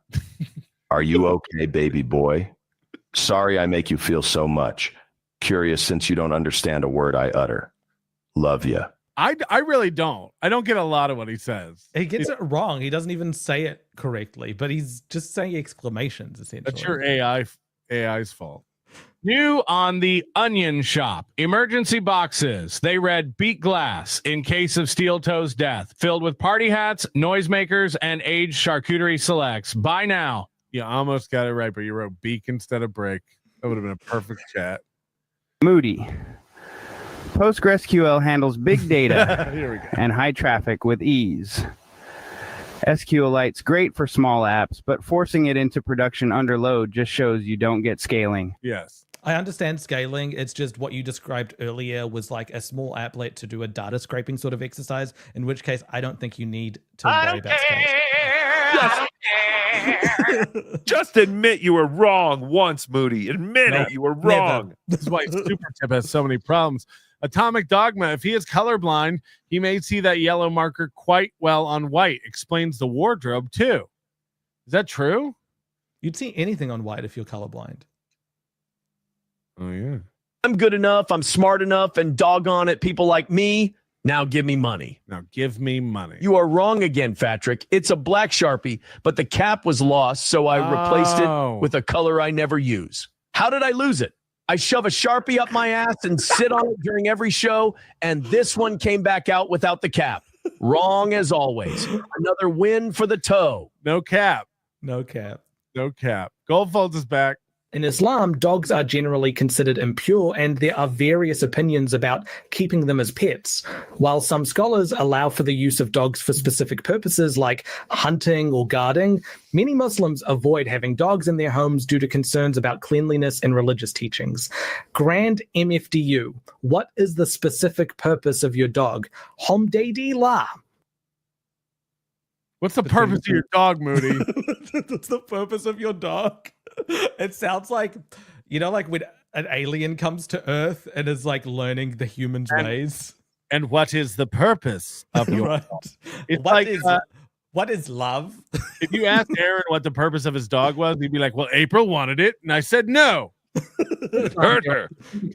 Are you okay, baby boy? Sorry I make you feel so much. Curious since you don't understand a word I utter. Love ya. I really don't. I don't get a lot of what he says. He gets it wrong. He doesn't even say it correctly, but he's just saying exclamations, essentially. That's your AI's fault. New on the Onion Shop. Emergency boxes. They read beat glass in case of Steel Toe's death. Filled with party hats, noisemakers, and aged charcuterie selects. Buy now. You almost got it right, but you wrote beak instead of break. That would have been a perfect chat. Moody. PostgreSQL handles big data Here we go. and high traffic with ease. SQLite's great for small apps, but forcing it into production under load just shows you don't get scaling. Yes. I understand scaling. It's just what you described earlier was like a small applet to do a data scraping sort of exercise, in which case I don't think you need to worry about scaling. Just admit you were wrong once, Moody. Admit it. You were wrong. This is why Super Tip has so many problems. Atomic Dogma. If he is colorblind, he may see that yellow marker quite well on white. Explains the wardrobe too. Is that true? You'd see anything on white if you're colorblind. Oh, yeah. I'm good enough. I'm smart enough. And doggone it, people like me, now give me money. Now give me money. You are wrong again, Patrick. It's a black Sharpie, but the cap was lost, so I replaced it with a color I never use. How did I lose it? I shove a Sharpie up my ass and sit on it during every show, and this one came back out without the cap. Wrong as always. Another win for the toe. No cap. No cap. No cap. Goldfolds is back. In Islam, dogs are generally considered impure, and there are various opinions about keeping them as pets. While some scholars allow for the use of dogs for specific purposes like hunting or guarding, many Muslims avoid having dogs in their homes due to concerns about cleanliness and religious teachings. Grand MFDU, what is the specific purpose of your dog? Homdadi La. What's the purpose of your dog, Moody? What's the purpose of your dog? It sounds like, like when an alien comes to Earth and is like learning the humans' ways. And what is the purpose of your Right. dog? It's What is love? If you asked Aaron what the purpose of his dog was, he'd be like, well, April wanted it. And I said no. Hurt her.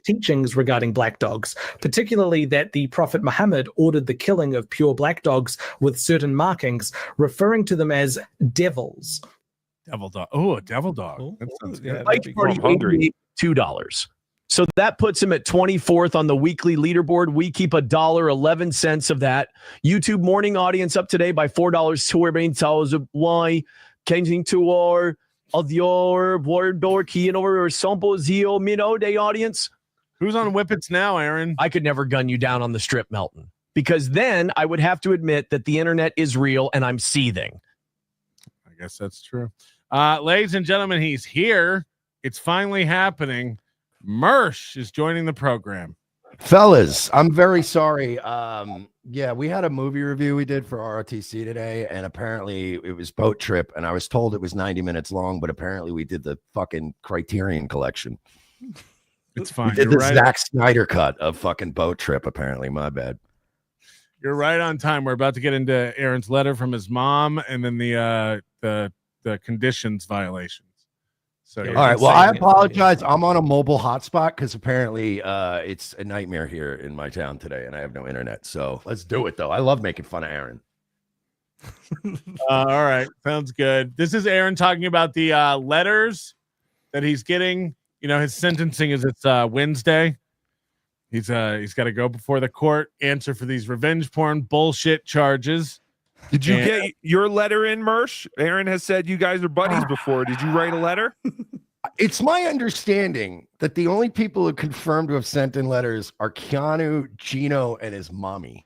Teachings regarding black dogs, particularly that the Prophet Muhammad ordered the killing of pure black dogs with certain markings, referring to them as devils. Devil dog. Oh, a devil dog. That sounds good. Mike Party, $2. So that puts him at 24th on the weekly leaderboard. We keep $1.11 of that. YouTube morning audience up today by $4 to where why changing to our of your word door key and over sample zio minnow day audience. Who's on Whippets now, Aaron? I could never gun you down on the strip, Melton, because then I would have to admit that the internet is real and I'm seething. I guess that's true. Ladies and gentlemen, he's here. It's finally happening. Mersh is joining the program. Fellas, I'm very sorry. Yeah, we had a movie review we did for ROTC today, and apparently it was Boat Trip, and I was told it was 90 minutes long, but apparently we did the fucking Criterion collection. It's fine. We did You're the right. Zack Snyder cut of fucking Boat Trip, apparently. My bad. You're right on time. We're about to get into Aaron's letter from his mom and then the conditions violations. So All right. Well, I apologize. I'm on a mobile hotspot because apparently it's a nightmare here in my town today, and I have no internet. So let's do it, though. I love making fun of Aaron. All right. Sounds good. This is Aaron talking about the letters that he's getting. You know, his sentencing is Wednesday. He's got to go before the court, answer for these revenge porn bullshit charges. Did you get your letter in, Mersh? Aaron has said you guys are buddies before. Did you write a letter? It's my understanding that the only people who confirmed to have sent in letters are Keanu, Gino, and his mommy.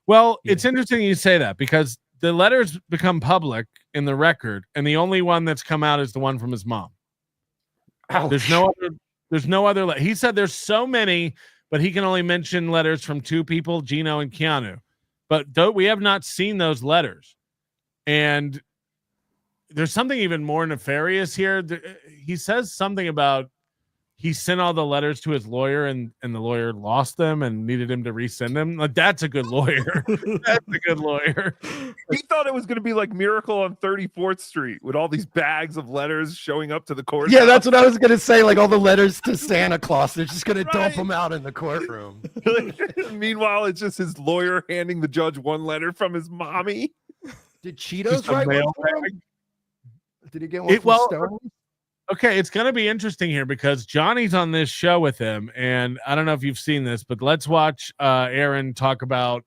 Well, it's interesting you say that because the letters become public in the record, and the only one that's come out is the one from his mom. Ouch. There's no other. He said there's so many, but he can only mention letters from two people, Gino and Keanu. But we have not seen those letters. And there's something even more nefarious here. He says something about he sent all the letters to his lawyer and the lawyer lost them and needed him to resend them. Like, that's a good lawyer. That's a good lawyer. He thought it was going to be like Miracle on 34th Street with all these bags of letters showing up to the court. Yeah, that's what I was going to say. Like all the letters to Santa Claus. They're just going to dump them out in the courtroom. Meanwhile, it's just his lawyer handing the judge one letter from his mommy. Did Cheetos write one for him? Did he get one from Stone? Okay, it's going to be interesting here because Johnny's on this show with him, and I don't know if you've seen this, but let's watch Aaron talk about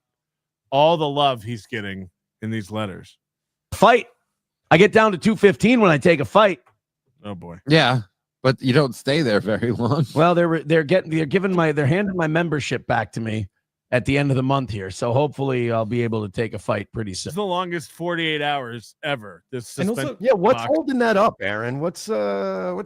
all the love he's getting in these letters. Fight. I get down to 215 when I take a fight. Oh boy. Yeah, but you don't stay there very long. Well, they're handing my membership back to me at the end of the month here, so hopefully I'll be able to take a fight pretty soon. It's the longest 48 hours ever. This And also, what's holding that up, Aaron? What's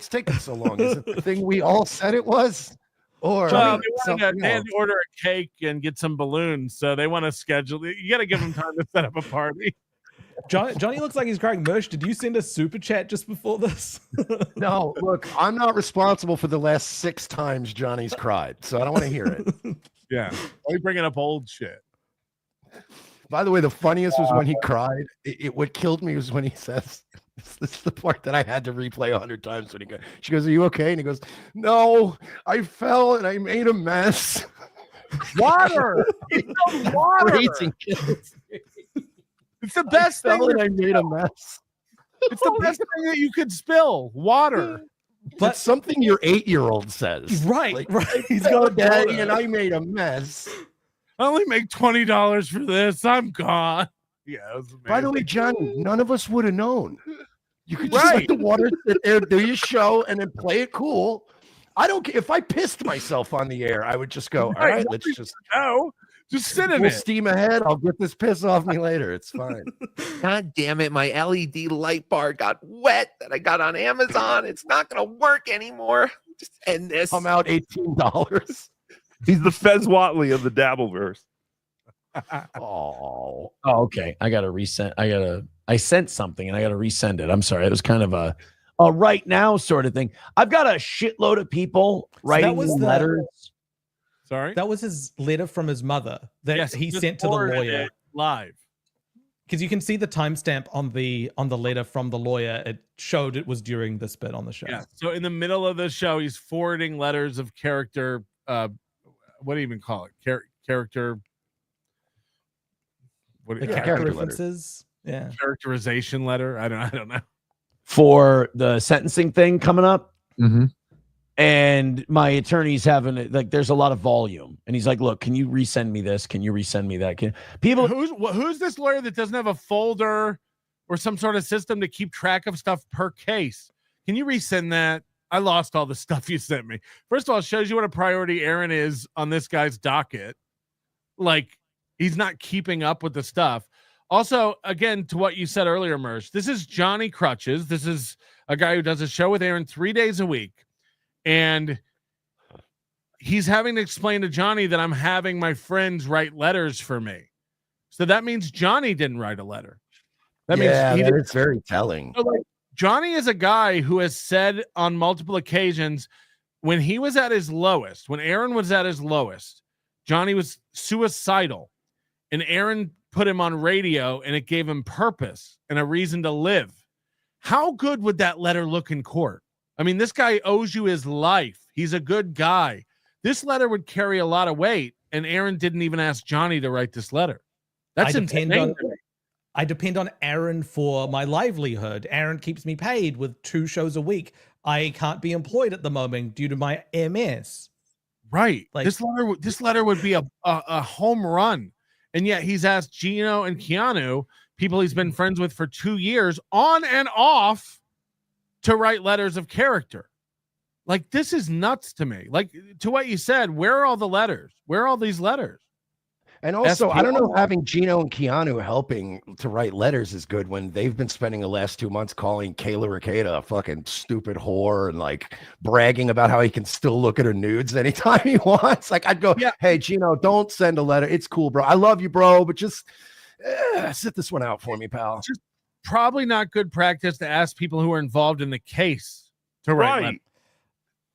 taking so long? Is it the thing we all said it was? Or they had to order a cake and get some balloons, so they want to schedule it. You got to give them time to set up a party. Johnny looks like he's crying. Mersh, did you send a super chat just before this? No, look, I'm not responsible for the last 6 times Johnny's cried, so I don't want to hear it. Yeah, why are you bringing up old shit? By the way, the funniest was when he cried. What killed me was when he says, "This is the part that I had to replay 100 times." When she goes, "Are you okay?" And he goes, "No, I fell and I made a mess." Water. Water. It's the best thing. I made a mess. It's the best thing that you could spill. Water. That's something your 8-year-old says. Right, Like, right. He's got daddy, and I made a mess. I only make $20 for this. I'm gone. Yeah. It was By the way, amazing. Johnny, none of us would have known. You could just let the water sit there, do your show, and then play it cool. I don't care if I pissed myself on the air. I would just go, all right, let's just go. Just sit in we'll it. steam ahead. I'll get this piss off me later. It's fine. God damn it. My LED light bar got wet that I got on Amazon. It's not going to work anymore. Just end this. I'm out $18. He's the Fez Watley of the Dabbleverse. Oh, okay. I gotta resend. I sent something and I gotta resend it. I'm sorry. It was kind of a right now sort of thing. I've got a shitload of people writing letters. Sorry, that was his letter from his mother that Yes, he just sent to the forwarded lawyer it live. because you can see the timestamp on the letter from the lawyer. It showed it was during this bit on the show. Yeah. So in the middle of the show, he's forwarding letters of character. What do you even call it? Character. What The character references. Yeah. Characterization letter. I don't know. For the sentencing thing coming up. Mm-hmm. And my attorney's having it like there's a lot of volume. And he's like, look, can you resend me this? Can you resend me that? Who's this lawyer that doesn't have a folder or some sort of system to keep track of stuff per case? Can you resend that? I lost all the stuff you sent me. First of all, it shows you what a priority Aaron is on this guy's docket. Like, he's not keeping up with the stuff. Also, again, to what you said earlier, Mersh, this is Johnny Crutches. This is a guy who does a show with Aaron 3 days a week. And he's having to explain to Johnny that I'm having my friends write letters for me. So that means Johnny didn't write a letter. That means it's very telling. So, like, Johnny is a guy who has said on multiple occasions when he was at his lowest, when Aaron was at his lowest, Johnny was suicidal. And Aaron put him on radio and it gave him purpose and a reason to live. How good would that letter look in court? I mean, this guy owes you his life. He's a good guy. This letter would carry a lot of weight, and Aaron didn't even ask Johnny to write this letter. That's insane. I depend on Aaron for my livelihood. Aaron keeps me paid with 2 shows a week. I can't be employed at the moment due to my MS. Right. Like, this letter would be a home run. And yet he's asked Gino and Keanu, people he's been friends with for 2 years, on and off, to write letters of character. Like, this is nuts to me. Like, to what you said, where are all the letters? Where are all these letters? And also, I don't know, having Gino and Keanu helping to write letters is good when they've been spending the last 2 months calling Kayla Ricada a fucking stupid whore and like bragging about how he can still look at her nudes anytime he wants. Like, I'd go, hey, Gino, don't send a letter. It's cool, bro. I love you, bro, but just sit this one out for me, pal. Just probably not good practice to ask people who are involved in the case to write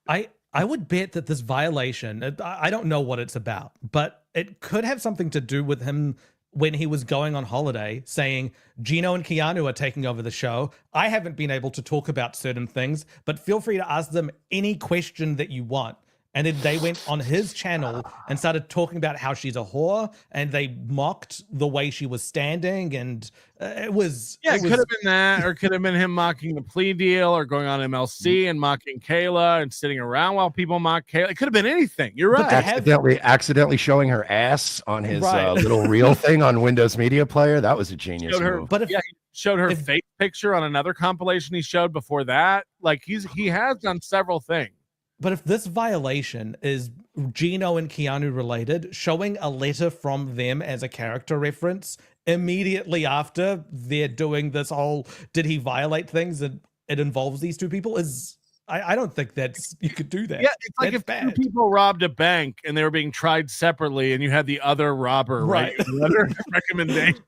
letters. I would bet that this violation, I don't know what it's about, but it could have something to do with him when he was going on holiday saying, Gino and Keanu are taking over the show. I haven't been able to talk about certain things, but feel free to ask them any question that you want. And then they went on his channel and started talking about how she's a whore, and they mocked the way she was standing. And it was... Yeah, it could have been that, or it could have been him mocking the plea deal, or going on MLC and mocking Kayla and sitting around while people mock Kayla. It could have been anything. You're right. Accidentally showing her ass on his little reel thing on Windows Media Player. That was a genius move. But he showed her face picture on another compilation he showed before that. Like, he has done several things. But if this violation is Gino and Keanu related, showing a letter from them as a character reference immediately after they're doing this whole, did he violate things and it involves these 2 people is, I don't think you could do that. Yeah, it's like if 2 people robbed a bank and they were being tried separately and you had the other robber write a letter of recommendation.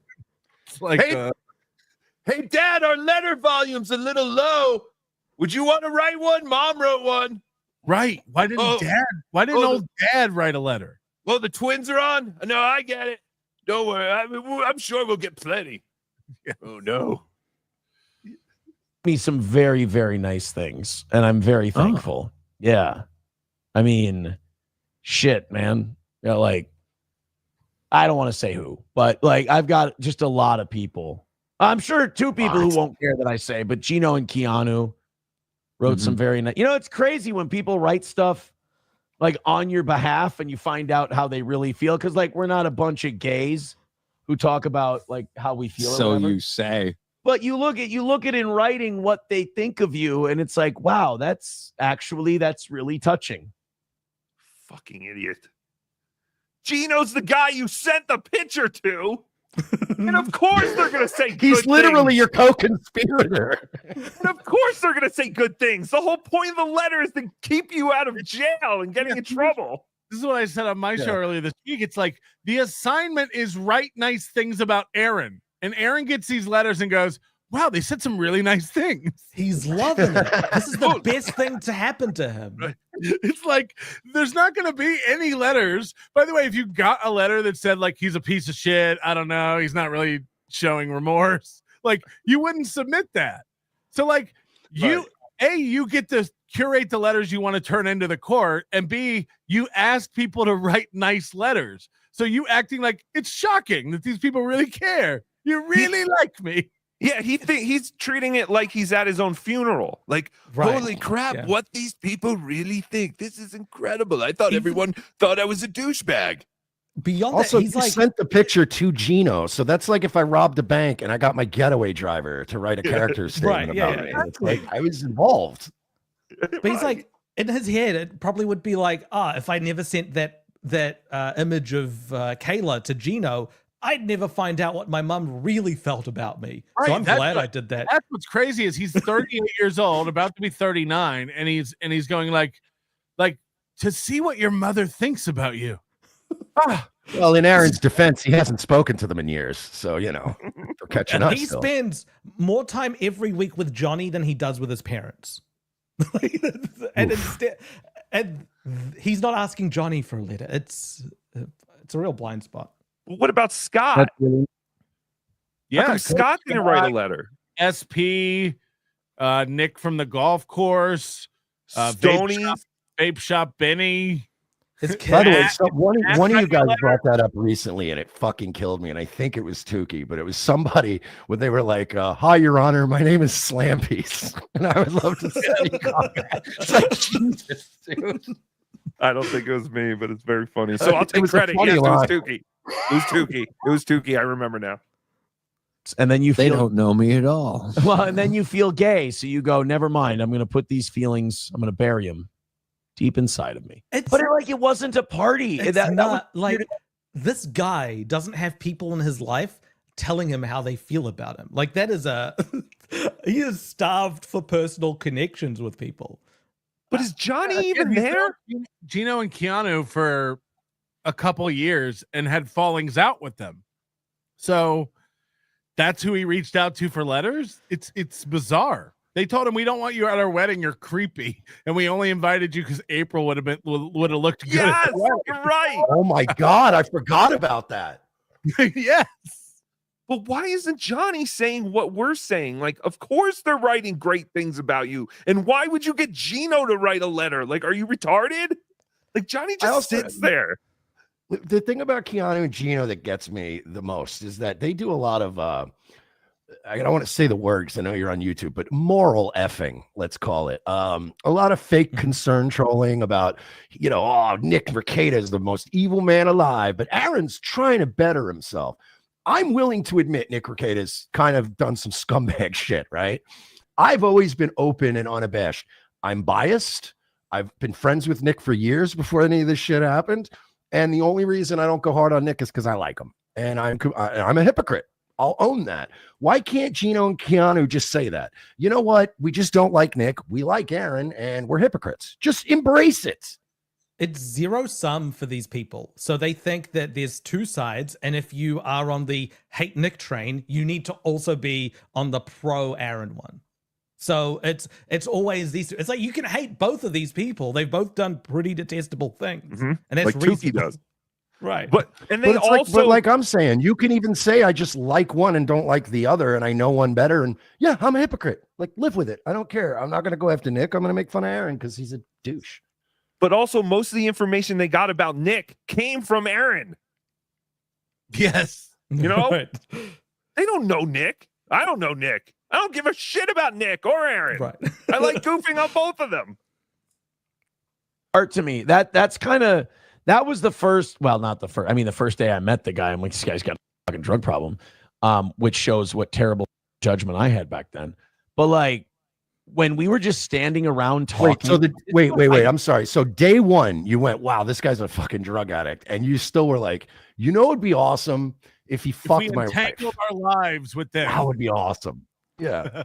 It's like, hey, Dad, our letter volume's a little low. Would you want to write one? Mom wrote one. Right. Why didn't old dad write a letter? Well, the twins are on. No, I get it. Don't worry. I'm sure we'll get plenty. Oh, no. Me some very, very nice things, and I'm very thankful. Yeah. I mean, shit, man. Yeah, like, I don't want to say who, but like, I've got just a lot of people. I'm sure 2 people who won't care that I say, but Gino and Keanu, wrote some very nice. It's crazy when people write stuff like on your behalf and you find out how they really feel. Cause like we're not a bunch of gays who talk about like how we feel. or So whatever. you say. But you look at in writing what they think of you, and it's like, wow, that's really touching. Fucking idiot. Gino's the guy you sent the picture to. And of course they're going to say good He's literally things. your co-conspirator. And of course they're going to say good things. The whole point of the letter is to keep you out of jail and getting in trouble. This is what I said on my show earlier this week. It's like the assignment is write nice things about Aaron. And Aaron gets these letters and goes, wow, they said some really nice things. He's loving it. This is the best thing to happen to him. It's like there's not going to be any letters. By the way, if you got a letter that said like he's a piece of shit, I don't know, he's not really showing remorse, like you wouldn't submit that. So like you get to curate the letters you want to turn into the court, and B, you ask people to write nice letters. So you acting like it's shocking that these people really care. You really like me. Yeah, he's treating it like he's at his own funeral. Like, holy crap, what these people really think. This is incredible. I thought everyone thought I was a douchebag. Beyond Also, that, he's you like sent the picture to Gino, so that's like if I robbed a bank and I got my getaway driver to write a character statement about me. It's like I was involved. But he's like, in his head, it probably would be like, if I never sent that image of Kayla to Gino, I'd never find out what my mom really felt about me. Right, So I'm glad I did that. That's what's crazy is he's 38 years old, about to be 39, and he's going like to see what your mother thinks about you. Well, in Aaron's defense, he hasn't spoken to them in years, so they're catching up. He still. spends more time every week with Johnny than he does with his parents. and he's not asking Johnny for a letter. It's a real blind spot. What about Scott? Yeah, How come Scott didn't write a letter. SP, Nick from the golf course, Stoney, vape shop Benny. By the way, one of you guys brought that up recently, and it fucking killed me. And I think it was Tookie, but it was somebody when they were like, "Hi, Your Honor, my name is Slampiece," and I would love to say it's like Jesus, dude. I don't think it was me, but it's very funny. So I'll take credit. Yes, it was Tookie. It was Tookie. I remember now. And then they don't know me at all. Well, and then you feel gay, so you go, never mind. I'm going to put these feelings. I'm going to bury them deep inside of me. But it wasn't a party. It's That not was like this guy doesn't have people in his life telling him how they feel about him. Like that is he is starved for personal connections with people. But is Johnny even there? Gino and Keanu for a couple years and had fallings out with them. So that's who he reached out to for letters. It's bizarre. They told him, we don't want you at our wedding. You're creepy. And we only invited you because April would have looked good. Yes, you're right. Oh my God, I forgot about that. Yes. But why isn't Johnny saying what we're saying? Like, of course they're writing great things about you. And why would you get Gino to write a letter? Like, are you retarded? Like, Johnny just sits there. The thing about Keanu and Gino that gets me the most is that they do a lot of I don't want to say the word because I know you're on YouTube, but moral effing, let's call it. A lot of fake concern trolling about, Nick Mercado is the most evil man alive, but Aaron's trying to better himself. I'm willing to admit Nick Mercado's kind of done some scumbag shit, right? I've always been open and unabashed. I'm biased. I've been friends with Nick for years before any of this shit happened. And the only reason I don't go hard on Nick is because I like him. And I'm a hypocrite. I'll own that. Why can't Gino and Keanu just say that? You know what? We just don't like Nick. We like Aaron, and we're hypocrites. Just embrace it. It's zero sum for these people. So they think that there's two sides. And if you are on the hate Nick train, you need to also be on the pro Aaron one. So it's always these two. It's like you can hate both of these people. They've both done pretty detestable things. Mm-hmm. And that's like Tookie does. Right. But they also like I'm saying, you can even say I just like one and don't like the other, and I know one better. And yeah, I'm a hypocrite. Like, live with it. I don't care. I'm not going to go after Nick. I'm going to make fun of Aaron because he's a douche. But also, most of the information they got about Nick came from Aaron. Yes. You know, Right. They don't know Nick. I don't know Nick. I don't give a shit about Nick or Aaron. Right. I like goofing on both of them. Art to me, that's kind of, that was the first, well, not the first. I mean, the first day I met the guy, I'm like, this guy's got a fucking drug problem, which shows what terrible judgment I had back then. But like, when we were just standing around talking. Wait, I'm sorry. So day one, you went, wow, this guy's a fucking drug addict. And you still were like, you know, it'd be awesome if he fucked my wife. Entangled our lives with them. That would be awesome. Yeah.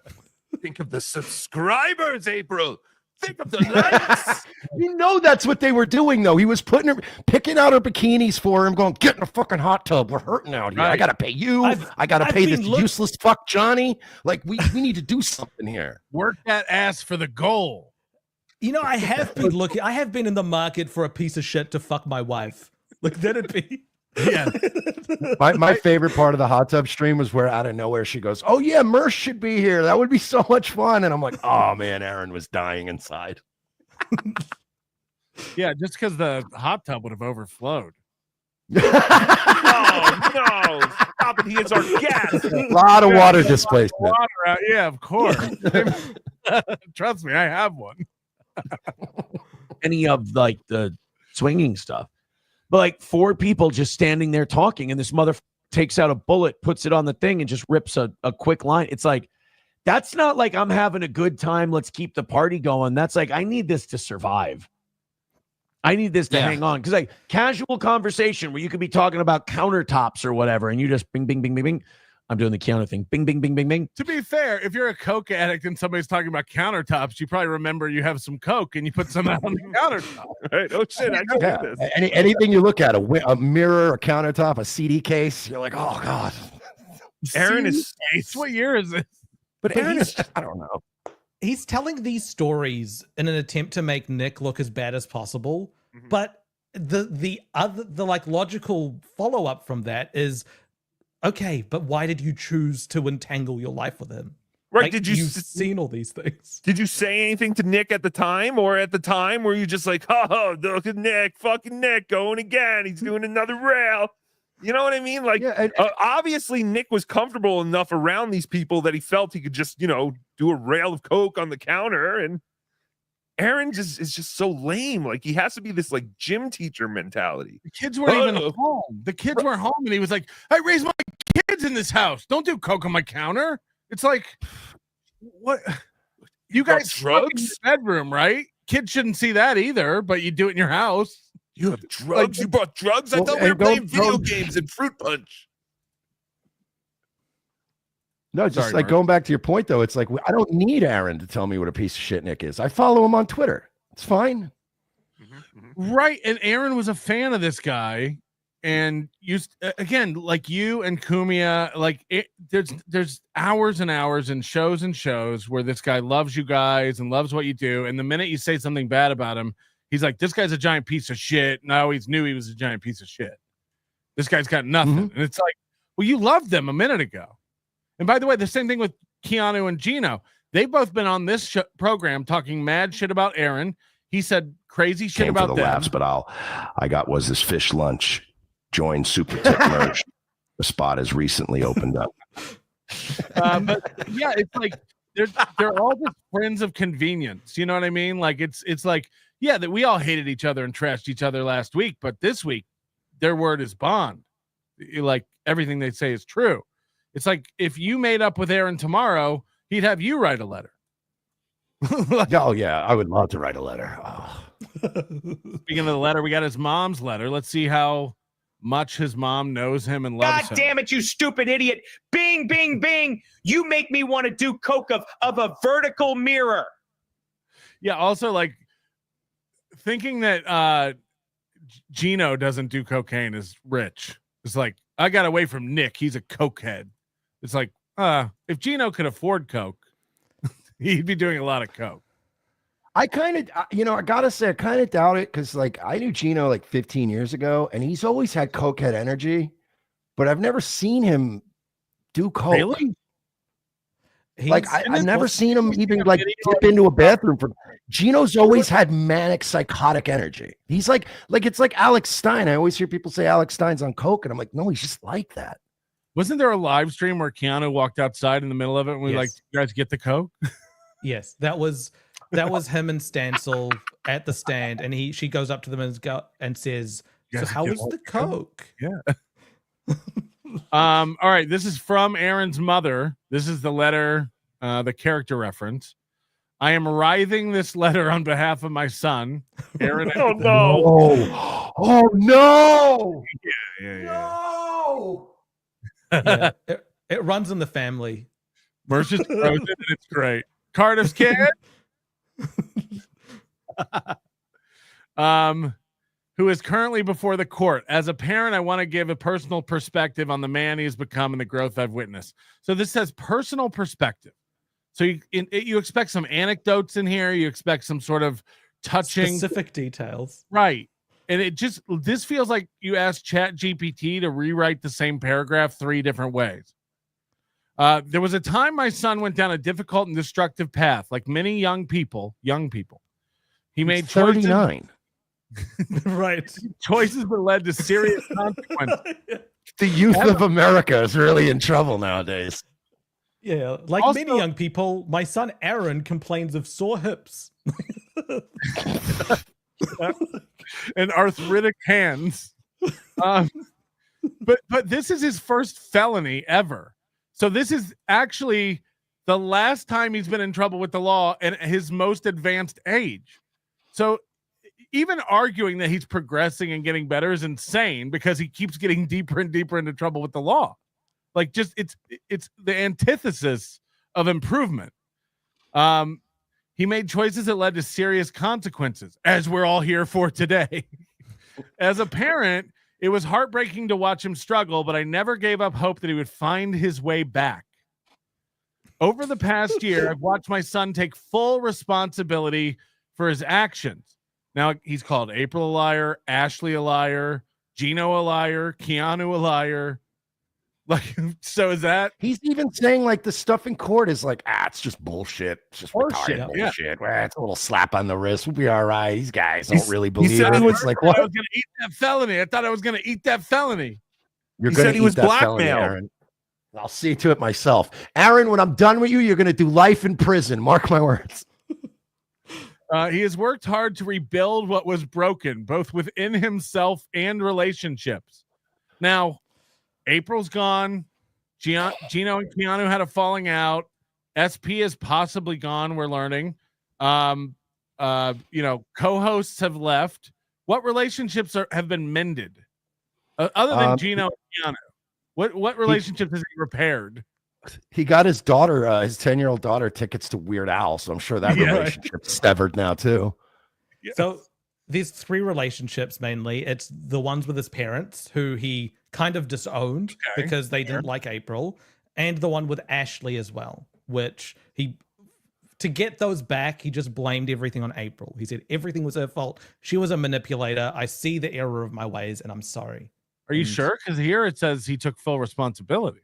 Think of the subscribers, April. Think of the likes. You know that's what they were doing, though. He was picking out her bikinis for him, going, get in a fucking hot tub. We're hurting out here. I got to pay you. I got to pay this useless fuck Johnny. Like, we need to do something here. Work that ass for the goal. You know, I have been looking. I have been in the market for a piece of shit to fuck my wife. Like, that'd be. Yeah. My favorite part of the hot tub stream was where out of nowhere she goes, oh yeah, Mersh should be here. That would be so much fun. And I'm like, oh man, Aaron was dying inside. Yeah, just because the hot tub would have overflowed. Oh no! Stop it! He is our guest. A lot of water displacement. Water out. Yeah, of course. Trust me, I have one. Any of like the swinging stuff. But like 4 people just standing there talking, and this mother takes out a bullet, puts it on the thing, and just rips a quick line. It's like, that's not like I'm having a good time. Let's keep the party going. That's like, I need this to survive. I need this to hang on. Because like casual conversation where you could be talking about countertops or whatever, and you just bing, bing, bing, bing, bing. I'm doing the Keanu thing. Bing, bing, bing, bing, bing. To be fair, if you're a Coke addict and somebody's talking about countertops, you probably remember you have some Coke and you put some out on the countertop. Right? Oh shit! I know this. Anything you look at, a mirror, a countertop, a CD case, you're like, oh god. Aaron is. What year is this? But Aaron is. I don't know. He's telling these stories in an attempt to make Nick look as bad as possible, but the like logical follow up from that is, okay, but why did you choose to entangle your life with him? Right? Like, Did you you've seen all these things? Did you say anything to Nick at the time, or at the time were you just like, oh, look at Nick, fucking Nick going again? He's doing another rail. You know what I mean? Like, obviously Nick was comfortable enough around these people that he felt he could just, you know, do a rail of coke on the counter. And Aaron is just so lame. Like, he has to be this like gym teacher mentality. The kids weren't even home. The kids were home, and he was like, I raised my kids in this house. Don't do coke on my counter. It's like, what? You guys drugs in the bedroom, right? Kids shouldn't see that either, but you do it in your house. You have drugs? You brought drugs? I thought we were playing video games and Fruit Punch. No, just like going back to your point, though, it's like, I don't need Aaron to tell me what a piece of shit Nick is. I follow him on Twitter. It's fine. Right. And Aaron was a fan of this guy. And you, again, like you and Kumia, like there's hours and hours and shows where this guy loves you guys and loves what you do. And the minute you say something bad about him, he's like, this guy's a giant piece of shit. And I always knew he was a giant piece of shit. This guy's got nothing. And it's like, well, you loved them a minute ago. And by the way, the same thing with Keanu and Gino. They've both been on this program talking mad shit about Aaron. He said crazy shit Came about for the them. laughs, but I got was this fish lunch. Joined Super Tech Merch. The spot has recently opened up. But yeah, it's like they're all just friends of convenience. You know what I mean? Like it's like, yeah, that we all hated each other and trashed each other last week, but this week their word is bond. Like everything they say is true. It's like if you made up with Aaron tomorrow, he'd have you write a letter. Oh yeah, I would love to write a letter. Oh. Speaking of the letter, we got his mom's letter. Let's see how much his mom knows him and loves him. God damn it, you stupid idiot. Bing, bing, bing. You make me want to do coke of a vertical mirror. Yeah, also like thinking that Gino doesn't do cocaine is rich. It's like, I got away from Nick. He's a cokehead. It's like, if Gino could afford coke, he'd be doing a lot of coke. I kind of, I gotta say, I kind of doubt it because, like, I knew Gino like 15 years ago, and he's always had cokehead energy, but I've never seen him do coke. Really? Like, I've never seen him even like dip into a bathroom. Gino's always had manic, psychotic energy. He's like it's like Alex Stein. I always hear people say Alex Stein's on coke, and I'm like, no, he's just like that. Wasn't there a live stream where Keanu walked outside in the middle of it and we like, you guys get the Coke? Yes, that was him and Stancil at the stand, and she goes up to them and says, "So how was the Coke?" Yeah. All right, this is from Aaron's mother. This is the letter, the character reference. I am writing this letter on behalf of my son, Aaron. Oh no! Oh no! Yeah. No! Yeah, it runs in the family. Mersh is frozen and it's great. Cardiff's kid. Who is currently before the court. As a parent, I want to give a personal perspective on the man he has become and the growth I've witnessed. So this says personal perspective. So you expect some anecdotes in here. You expect some sort of touching specific details. Right. And this feels like you asked ChatGPT to rewrite the same paragraph 3 different ways. There was a time my son went down a difficult and destructive path, like many young people. He made 39. Right. Choices that led to serious consequences. The youth of America is really in trouble nowadays. Yeah, like Also- many young people, my son Aaron complains of sore hips. And arthritic hands. But this is his first felony ever. So this is actually the last time he's been in trouble with the law and his most advanced age. So even arguing that he's progressing and getting better is insane because he keeps getting deeper and deeper into trouble with the law. Like just it's the antithesis of improvement. He made choices that led to serious consequences, as we're all here for today. As a parent, it was heartbreaking to watch him struggle, but I never gave up hope that he would find his way back. Over the past year, I've watched my son take full responsibility for his actions. Now he's called April a liar, Ashley a liar, Gino a liar, Keanu a liar. Like, so is that? He's even saying like the stuff in court is like, it's just bullshit. It's just Bullshit, retarded yeah. bullshit. Well, it's a little slap on the wrist. We'll be all right. These guys don't really believe said it. he was It's like, I what? was gonna eat that felony. I thought I was gonna eat that felony. You're He gonna said he eat was that felony, blackmailed. Aaron. I'll see to it myself. Aaron, when I'm done with you, you're gonna do life in prison. Mark my words. He has worked hard to rebuild what was broken, both within himself and relationships. Now, April's gone. Gino and Keanu had a falling out. SP is possibly gone. We're learning. Co-hosts have left. What relationships have been mended, other than Gino and Keanu? What relationships has he repaired? He got his daughter, his 10-year-old daughter, tickets to Weird Al. So I'm sure that relationship's severed now too. So there's 3 relationships mainly. It's the ones with his parents, who he kind of disowned because they didn't like April, and the one with Ashley as well, which to get those back, he just blamed everything on April. He said everything was her fault. She was a manipulator. I see the error of my ways, and I'm sorry. Are you sure? Because here it says he took full responsibility.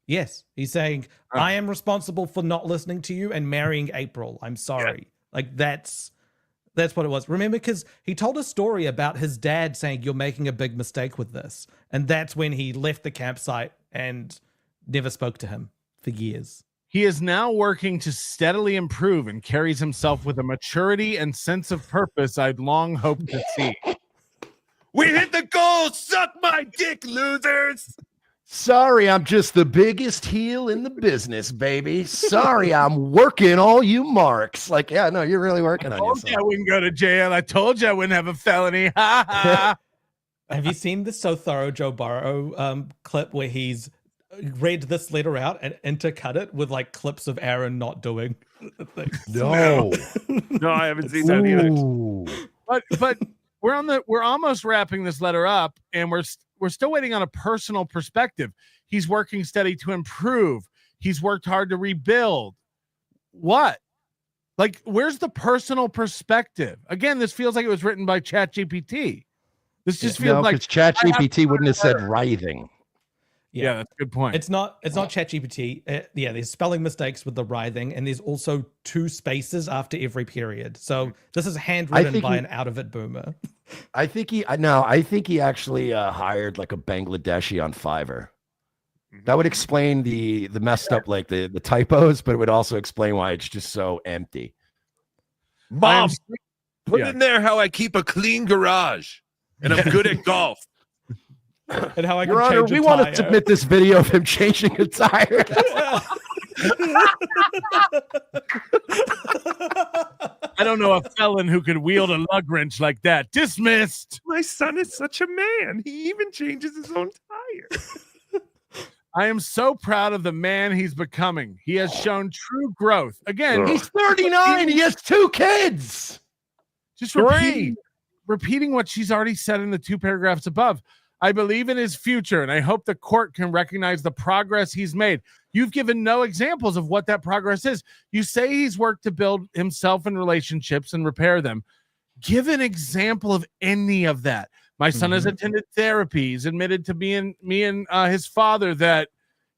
Yes, he's saying, I am responsible for not listening to you and marrying April. I'm sorry. Like that's what it was. Remember, because he told a story about his dad saying, you're making a big mistake with this. And that's when he left the campsite and never spoke to him for years. He is now working to steadily improve and carries himself with a maturity and sense of purpose I'd long hoped to see. We hit the goal. Suck my dick, losers. Sorry, I'm just the biggest heel in the business, baby. Sorry, I'm working all you marks. Like, yeah, no, you're really working on I told yourself. you I wouldn't go to jail. I told you I wouldn't have a felony. Ha ha. Have you seen the So Thorough Joe Burrow clip where he's read this letter out and intercut it with like clips of Aaron not doing things? No. No, I haven't seen that either. But we're almost wrapping this letter up, and we're still waiting on a personal perspective. He's working steady to improve. He's worked hard to rebuild. What? Like, where's the personal perspective? Again, this feels like it was written by ChatGPT. This just feels like ChatGPT wouldn't have said writhing. Yeah, that's a good point. It's not ChatGPT. There's spelling mistakes with the writhing, and there's also 2 spaces after every period. So this is handwritten by an out of it boomer. I think he actually hired like a Bangladeshi on Fiverr. That would explain the messed up, like the typos, but it would also explain why it's just so empty. Mom, put in there how I keep a clean garage and I'm good at golf. And how I Your can Honor, change a we want to tire. submit this video of him changing a tire. I don't know a felon who could wield a lug wrench like that. Dismissed. My son is such a man. He even changes his own tire. I am so proud of the man he's becoming. He has shown true growth. Again, He's 39. He has 2 kids. Just repeating what she's already said in the 2 paragraphs above. I believe in his future, and I hope the court can recognize the progress he's made. You've given no examples of what that progress is. You say he's worked to build himself in relationships and repair them. Give an example of any of that. My son has attended therapy. He's admitted to me and his father that,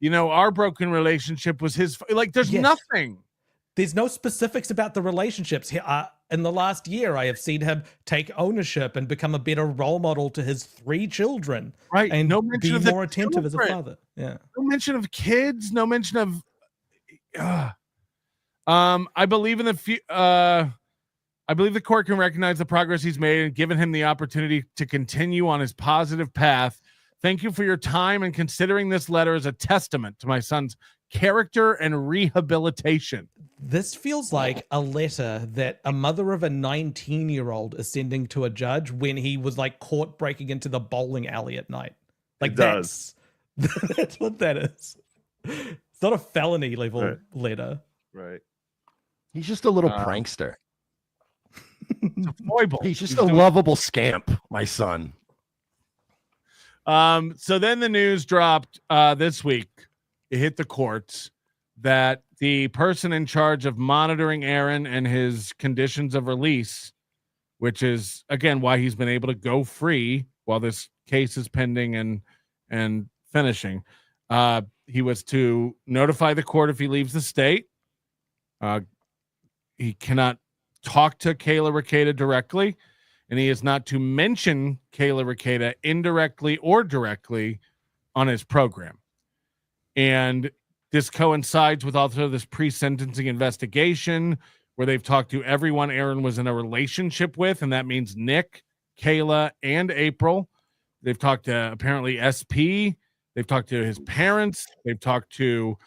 our broken relationship was his. There's nothing. There's no specifics about the relationships. In the last year, I have seen him take ownership and become a better role model to his 3 children. Right. And No mention be of the more attentive as a children. father. Yeah. No mention of kids. No mention of. I believe in I believe the court can recognize the progress he's made and given him the opportunity to continue on his positive path. Thank you for your time and considering this letter as a testament to my son's character and rehabilitation. This feels like a letter that a mother of a 19-year-old is sending to a judge when he was caught breaking into the bowling alley at night. That's what that is. It's not a felony level letter. Right. He's just a little prankster. It's a foible. He's just a lovable scamp, my son. So then the news dropped this week. It hit the courts that the person in charge of monitoring Aaron and his conditions of release, which is again why he's been able to go free while this case is pending and finishing. He was to notify the court if he leaves the state. He cannot talk to Kayla Rekieta directly, and he is not to mention Kayla Rekieta indirectly or directly on his program. And this coincides with also this pre-sentencing investigation where they've talked to everyone Aaron was in a relationship with, and that means Nick, Kayla, and April. They've talked to apparently SP. They've talked to his parents. They've talked to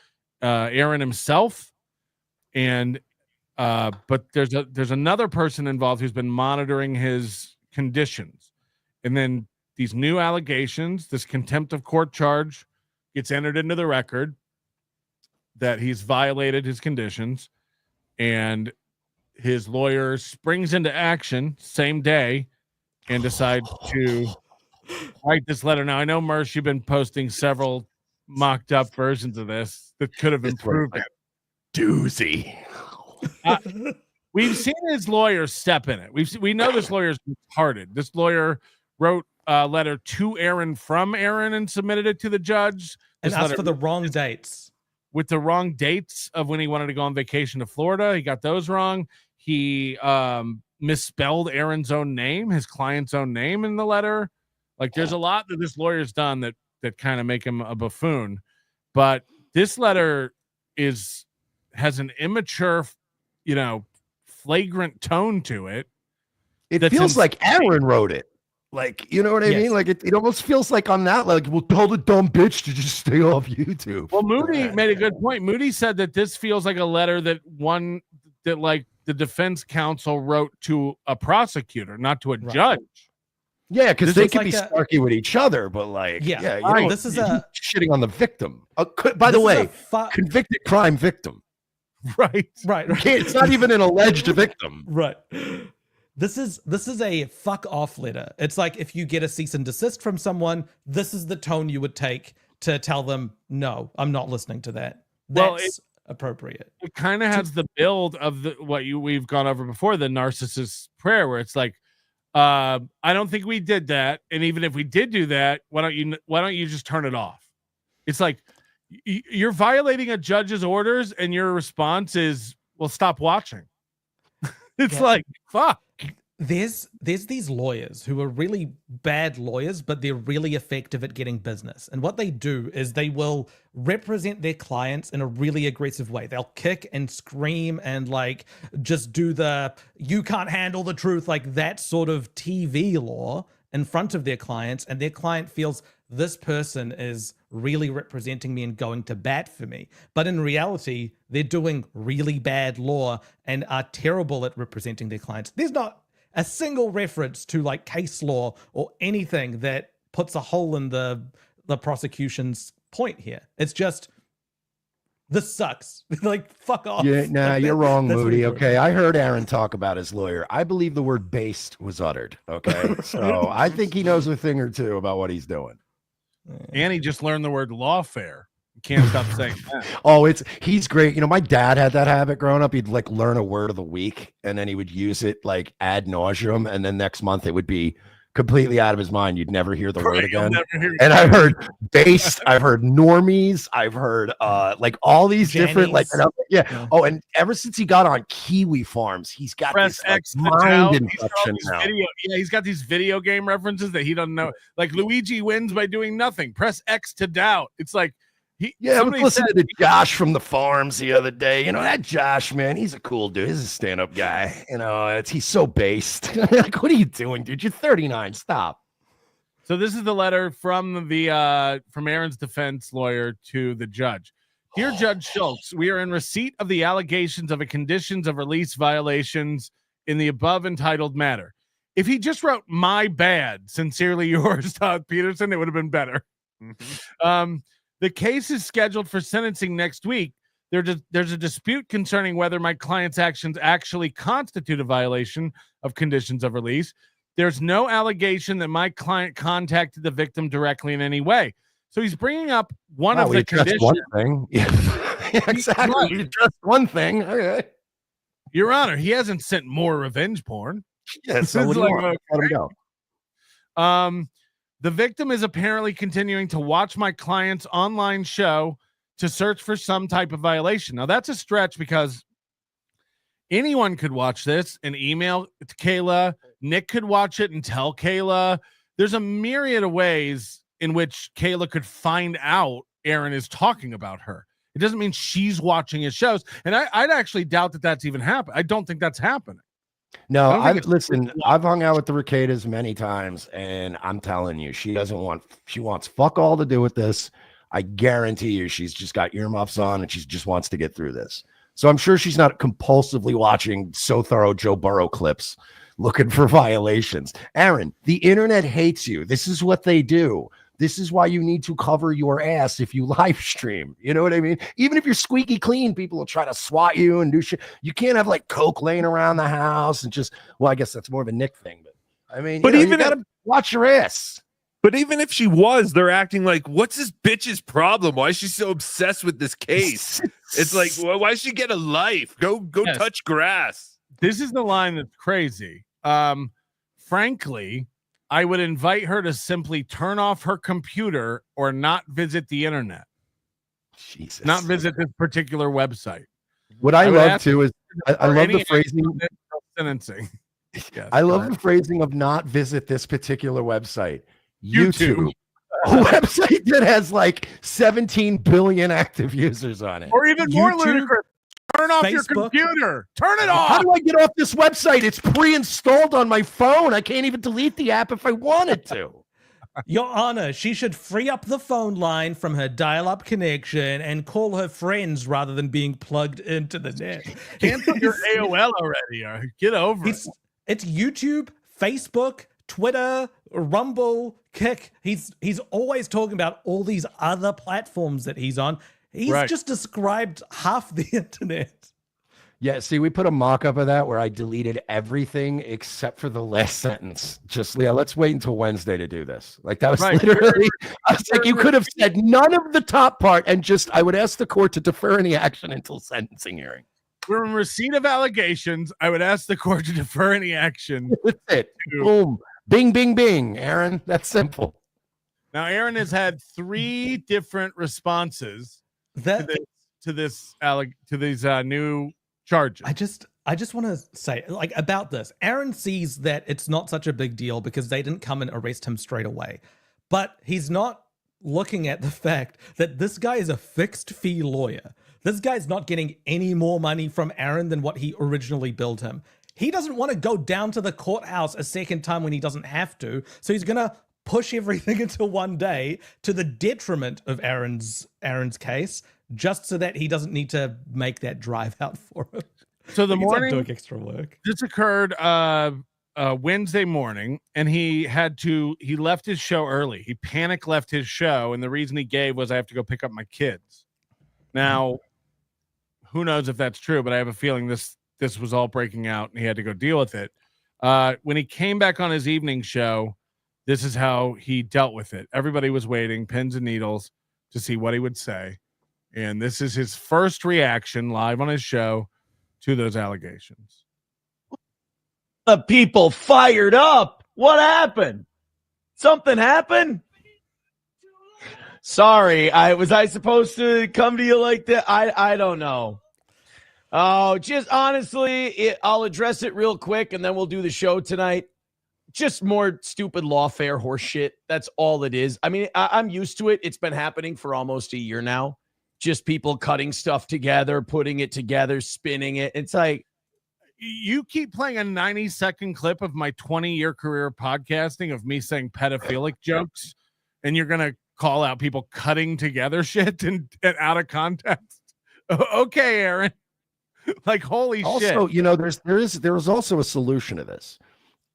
Aaron himself. And but there's another person involved who's been monitoring his conditions. And then these new allegations, this contempt of court charge gets entered into the record that he's violated his conditions, and his lawyer springs into action same day and decides to write this letter. Now, I know, Mersh, you've been posting several mocked up versions of this that could have improved it. Doozy. We've seen his lawyer step in it. We know this lawyer's retarded. This lawyer wrote a letter to Aaron from Aaron and submitted it to the judge. And asked for the wrong dates. With the wrong dates of when he wanted to go on vacation to Florida. He got those wrong. He misspelled Aaron's own name, his client's own name in the letter. There's a lot that this lawyer's done that kind of make him a buffoon. But this letter has an immature, flagrant tone to it. It feels like Aaron wrote it. You know what I mean? It almost feels like on that, well, tell the dumb bitch to just stay off YouTube. Well, Moody made a good point. Moody said that this feels like a letter that the defense counsel wrote to a prosecutor, not to a judge. Yeah, because they can be snarky with each other, but this is shitting on the victim. By the way, convicted crime victim. Right. It's not even an alleged victim. Right. This is a fuck off letter. It's like if you get a cease and desist from someone, this is the tone you would take to tell them, no, I'm not listening to that. That's appropriate. It kind of has the build of we've gone over before, the narcissist prayer, where it's like, I don't think we did that, and even if we did do that, why don't you just turn it off? It's like you're violating a judge's orders, and your response is, well, stop watching. It's like, fuck. there's these lawyers who are really bad lawyers, but they're really effective at getting business. And what they do is they will represent their clients in a really aggressive way. They'll kick and scream and like just do the "you can't handle the truth," like that sort of TV law in front of their clients, and their client feels this person is really representing me and going to bat for me. But in reality, they're doing really bad law and are terrible at representing their clients. There's not a single reference to like case law or anything that puts a hole in the prosecution's point here. It's just, this sucks. Like, fuck off. Yeah, nah, Like, you're wrong, that's what Moody. you're Okay, I heard Aaron talk about his lawyer. I believe the word "based" was uttered. Okay, so I think he knows a thing or two about what he's doing. And he just learned the word lawfare. Can't stop saying that. Oh, he's great. You know, my dad had that habit growing up. He'd like learn a word of the week and then he would use it like ad nauseum. And then next month it would be completely out of his mind. You'd never hear the word again. And I've heard based, I've heard normies, I've heard like all these different like yeah. Oh, and ever since he got on Kiwi Farms, he's got Press this like, X to mind doubt. infection now. Yeah, he's got these video game references that he doesn't know. Like Luigi wins by doing nothing. Press X to doubt. It's like I was listening to Josh from the farms the other day. You know, that Josh, man, he's a cool dude. He's a stand-up guy. You know, he's so based. Like, what are you doing, dude? You're 39. Stop. So this is the letter from the from Aaron's defense lawyer to the judge. Dear Judge Schultz, we are in receipt of the allegations of a conditions of release violations in the above entitled matter. If he just wrote "my bad," sincerely yours, Todd Peterson, it would have been better. The case is scheduled for sentencing next week. There's a dispute concerning whether my client's actions actually constitute a violation of conditions of release. There's no allegation that my client contacted the victim directly in any way. So he's bringing up one of the conditions. One thing. Yeah, exactly. You addressed one thing. Okay. Your Honor, he hasn't sent more revenge porn. Yeah, so what do you want? Let him go. The victim is apparently continuing to watch my client's online show to search for some type of violation. Now, that's a stretch because anyone could watch this and email it to Kayla. Nick could watch it and tell Kayla. There's a myriad of ways in which Kayla could find out Aaron is talking about her. It doesn't mean she's watching his shows. And I'd actually doubt that that's even happened. I don't think that's happening. No, listen, I've hung out with the Ricadas many times, and I'm telling you, she wants fuck all to do with this. I guarantee you she's just got earmuffs on and she just wants to get through this. So I'm sure she's not compulsively watching So Thorough Joe Burrow clips looking for violations. Aaron, the internet hates you. This is what they do. This is why you need to cover your ass if you live stream. You know what I mean? Even if you're squeaky clean, people will try to swat you and do shit. You can't have like coke laying around the house and just, well, I guess that's more of a Nick thing. But I mean, you gotta watch your ass. But even if she was, they're acting like, what's this bitch's problem? Why is she so obsessed with this case? It's like, well, why does she get a life? Go touch grass. This is the line that's crazy. Frankly, I would invite her to simply turn off her computer or not visit the internet. Jesus. Not visit this particular website. What I love too is I love the phrasing. Sentencing. Yes, I love the phrasing of not visit this particular website. YouTube. A website that has like 17 billion active users on it. Or even more ludicrous. Turn off your computer. Turn it off. How do I get off this website? It's pre-installed on my phone. I can't even delete the app if I wanted to. Your Honor, she should free up the phone line from her dial-up connection and call her friends rather than being plugged into the net. Cancel your AOL already. Or get over it. It's YouTube, Facebook, Twitter, Rumble, Kick. He's always talking about all these other platforms that he's on. He's just described half the internet. Yeah, see, we put a mock-up of that where I deleted everything except for the last sentence. Just, let's wait until Wednesday to do this. Like, that was literally, I was like, you could have said none of the top part and just, I would ask the court to defer any action until sentencing hearing. We're in receipt of allegations. I would ask the court to defer any action. That's it. Boom. Bing, bing, bing, Aaron. That's simple. Now, Aaron has had 3 different responses to these new charges. I just want to say, like, about this, Aaron sees that it's not such a big deal because they didn't come and arrest him straight away. But he's not looking at the fact that this guy is a fixed fee lawyer. This guy's not getting any more money from Aaron than what he originally billed him. He doesn't want to go down to the courthouse a second time when he doesn't have to. So he's going to push everything into one day to the detriment of Aaron's case, just so that he doesn't need to make that drive out for him. So the He's not morning doing extra work. this occurred Wednesday morning, and he left his show early. He panic left his show, and the reason he gave was I have to go pick up my kids. Now, who knows if that's true, but I have a feeling this was all breaking out and he had to go deal with it. When he came back on his evening show, this is how he dealt with it. Everybody was waiting, pins and needles, to see what he would say. And this is his first reaction live on his show to those allegations. The people fired up. What happened? Something happened? Sorry, was I supposed to come to you like that? I don't know. Oh, just honestly, I'll address it real quick and then we'll do the show tonight. Just more stupid lawfare horse shit. That's all it is. I mean, I'm used to it. It's been happening for almost a year now. Just people cutting stuff together, putting it together, spinning it. It's like, you keep playing a 90-second clip of my 20-year career of podcasting of me saying pedophilic jokes, and you're going to call out people cutting together shit and out of context. Okay, Aaron. Like, holy shit. Also, you know, there is also a solution to this.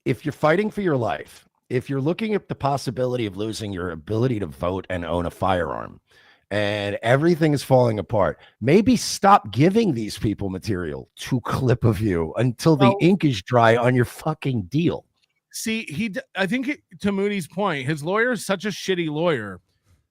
If you're fighting for your life, if you're looking at the possibility of losing your ability to vote and own a firearm, and everything is falling apart, maybe stop giving these people material to clip of you until the ink is dry on your fucking deal. See, I think to Moody's point, his lawyer is such a shitty lawyer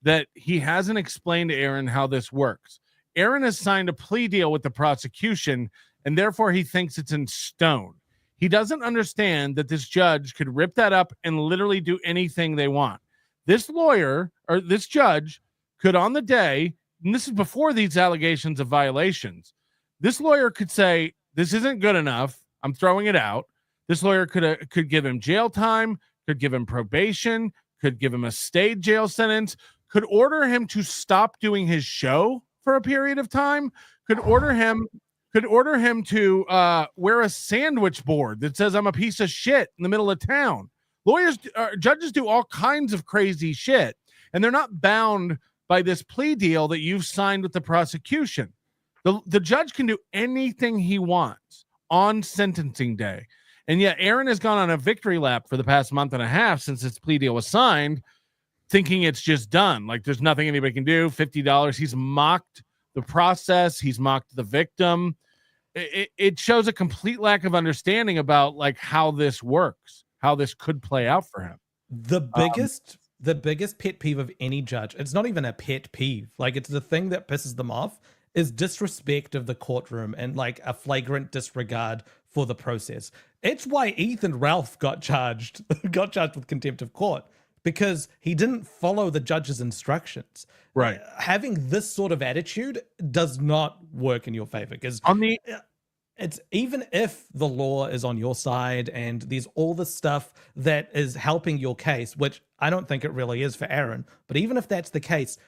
that he hasn't explained to Aaron how this works. Aaron has signed a plea deal with the prosecution, and therefore he thinks it's in stone. He doesn't understand that this judge could rip that up and literally do anything they want. This lawyer or this judge could, on the day, and this is before these allegations of violations, this lawyer could say, this isn't good enough, I'm throwing it out. This lawyer could give him jail time, could give him probation, could give him a stayed jail sentence, could order him to stop doing his show for a period of time, could order him to wear a sandwich board that says I'm a piece of shit in the middle of town. Judges do all kinds of crazy shit, and they're not bound by this plea deal that you've signed with the prosecution. The judge can do anything he wants on sentencing day. And yet Aaron has gone on a victory lap for the past month and a half since this plea deal was signed, thinking it's just done. Like, there's nothing anybody can do. $50. He's mocked the process. He's mocked the victim. It shows a complete lack of understanding about like how this works, how this could play out for him. The biggest pet peeve of any judge, it's not even a pet peeve, like it's the thing that pisses them off, is disrespect of the courtroom and like a flagrant disregard for the process. It's why Ethan Ralph got charged with contempt of court, because he didn't follow the judge's instructions. Right. Having this sort of attitude does not work in your favor, because it's even if the law is on your side and there's all the stuff that is helping your case, which I don't think it really is for Aaron, but even if that's the case,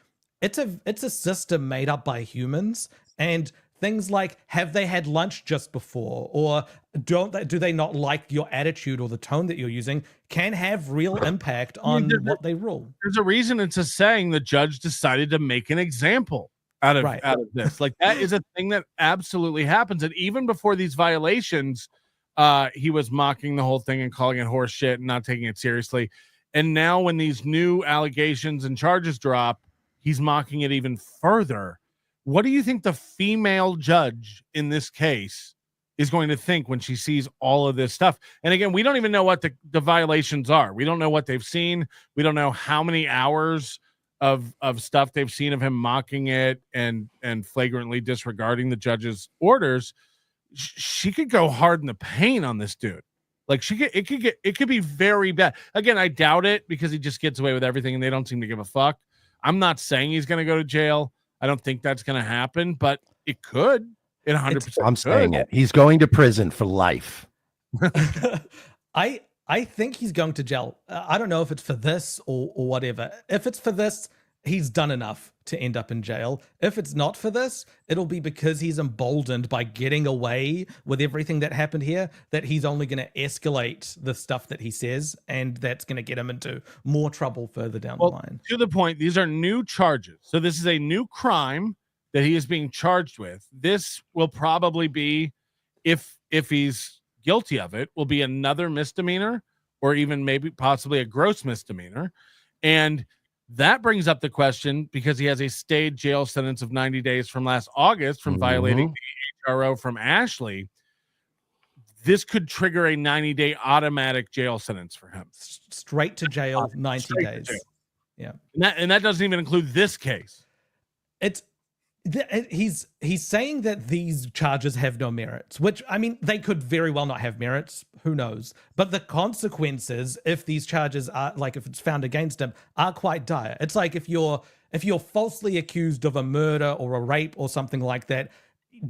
it's a system made up by humans, and things like, have they had lunch just before, or do they not like your attitude or the tone that you're using, can have real impact on what they rule. There's a reason it's a saying the judge decided to make an example out of this. Like, that is a thing that absolutely happens. And even before these violations, he was mocking the whole thing and calling it horse shit and not taking it seriously. And now when these new allegations and charges drop, he's mocking it even further. What do you think the female judge in this case is going to think when she sees all of this stuff? And again, we don't even know what the violations are. We don't know what they've seen. We don't know how many hours of stuff they've seen of him mocking it and flagrantly disregarding the judge's orders. She could go hard in the paint on this dude. Like, it could be very bad. Again, I doubt it, because he just gets away with everything and they don't seem to give a fuck. I'm not saying he's going to go to jail. I don't think that's going to happen, but it could. It 100%. I'm saying it. He's going to prison for life. I think he's going to jail. I don't know if it's for this or whatever. If it's for this, he's done enough to end up in jail. If it's not for this, it'll be because he's emboldened by getting away with everything that happened here, that he's only going to escalate the stuff that he says, and that's going to get him into more trouble further down the line. To the point, these are new charges. So this is a new crime that he is being charged with. This will probably be, if he's guilty of it, will be another misdemeanor, or even maybe possibly a gross misdemeanor. And that brings up the question, because he has a stayed jail sentence of 90 days from last August from violating the HRO from Ashley. This could trigger a 90-day automatic jail sentence for him. Straight to jail, 90 days. Yeah. And that doesn't even include this case. He's saying that these charges have no merits, which, I mean, they could very well not have merits. Who knows? But the consequences, if these charges are, like, if it's found against him, are quite dire. It's like if you're falsely accused of a murder or a rape or something like that,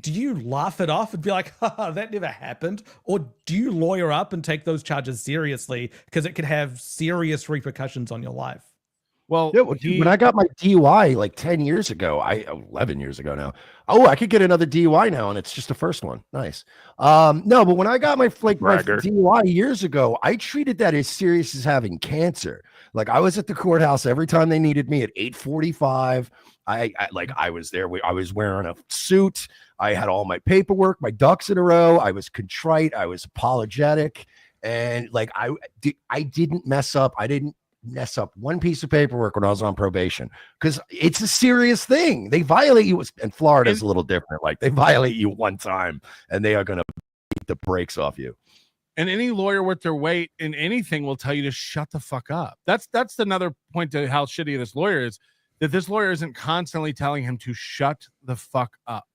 do you laugh it off and be like, haha, that never happened? Or do you lawyer up and take those charges seriously, because it could have serious repercussions on your life? Well, yeah, when I got my DUI like 10 years ago, 11 years ago now. Oh, I could get another DUI now, and it's just the first one. Nice. No, but when I got my DUI years ago, I treated that as serious as having cancer. Like, I was at the courthouse every time they needed me at 8:45. I was there. I was wearing a suit. I had all my paperwork, my ducks in a row. I was contrite. I was apologetic, and like I didn't mess up. I didn't mess up one piece of paperwork when I was on probation, because it's a serious thing. They violate you, and Florida's a little different. Like, they violate you one time and they are going to beat the brakes off you. And any lawyer worth their weight in anything will tell you to shut the fuck up. That's another point to how shitty this lawyer is, that this lawyer isn't constantly telling him to shut the fuck up.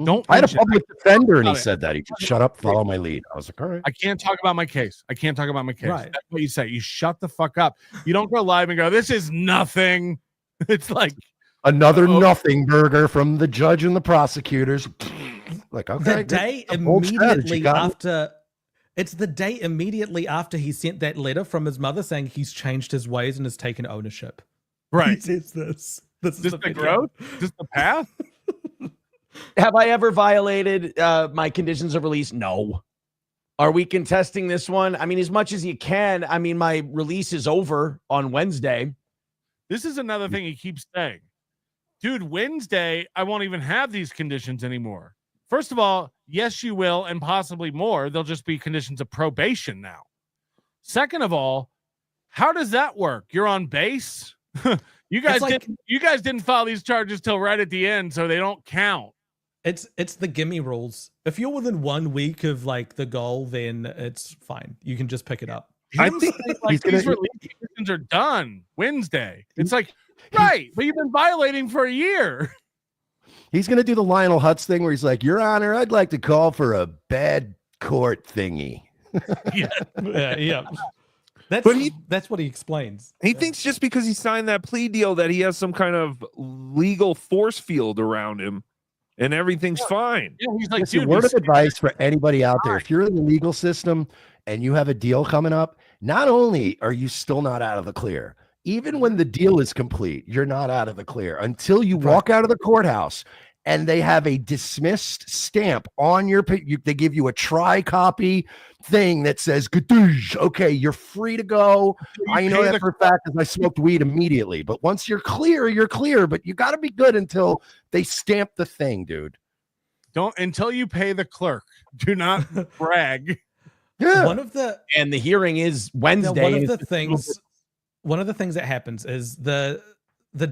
Don't. I had a public defender, and he said that. He just shut up, follow my lead. I was like, all right. I can't talk about my case. Right. That's what you say. You shut the fuck up. You don't go live and go, this is nothing. It's like another nothing burger from the judge and the prosecutors. Like, okay. The day immediately after, it's the day immediately after he sent that letter from his mother saying he's changed his ways and has taken ownership. Right. He says this. This is just the growth? Just the path? Have I ever violated my conditions of release? No. Are we contesting this one? I mean, as much as you can. I mean, my release is over on Wednesday. This is another thing he keeps saying. Dude, Wednesday, I won't even have these conditions anymore. First of all, yes, you will, and possibly more. They'll just be conditions of probation now. Second of all, how does that work? You're on base? You guys didn't file these charges till right at the end, so they don't count. It's the gimme rules. If you're within 1 week of like the goal, then it's fine. You can just pick it up. I think like these release conditions are done Wednesday. It's like, right, but you've been violating for a year. He's going to do the Lionel Hutz thing where he's like, Your Honor, I'd like to call for a bad court thingy. Yeah. That's what he explains. He thinks just because he signed that plea deal that he has some kind of legal force field around him and everything's fine. Yeah, he's like, Listen, word of advice for anybody out there: if you're in the legal system and you have a deal coming up, not only are you still not out of the clear, even when the deal is complete, you're not out of the clear until you walk out of the courthouse and they have a dismissed stamp on your. They give you a tri-copy thing that says, okay, you're free to go. I know that for a fact because I smoked weed immediately. But once you're clear, you're clear. But you got to be good until they stamp the thing, dude. Don't until you pay the clerk. Do not brag. Yeah. And the hearing is Wednesday. One of the things that happens is the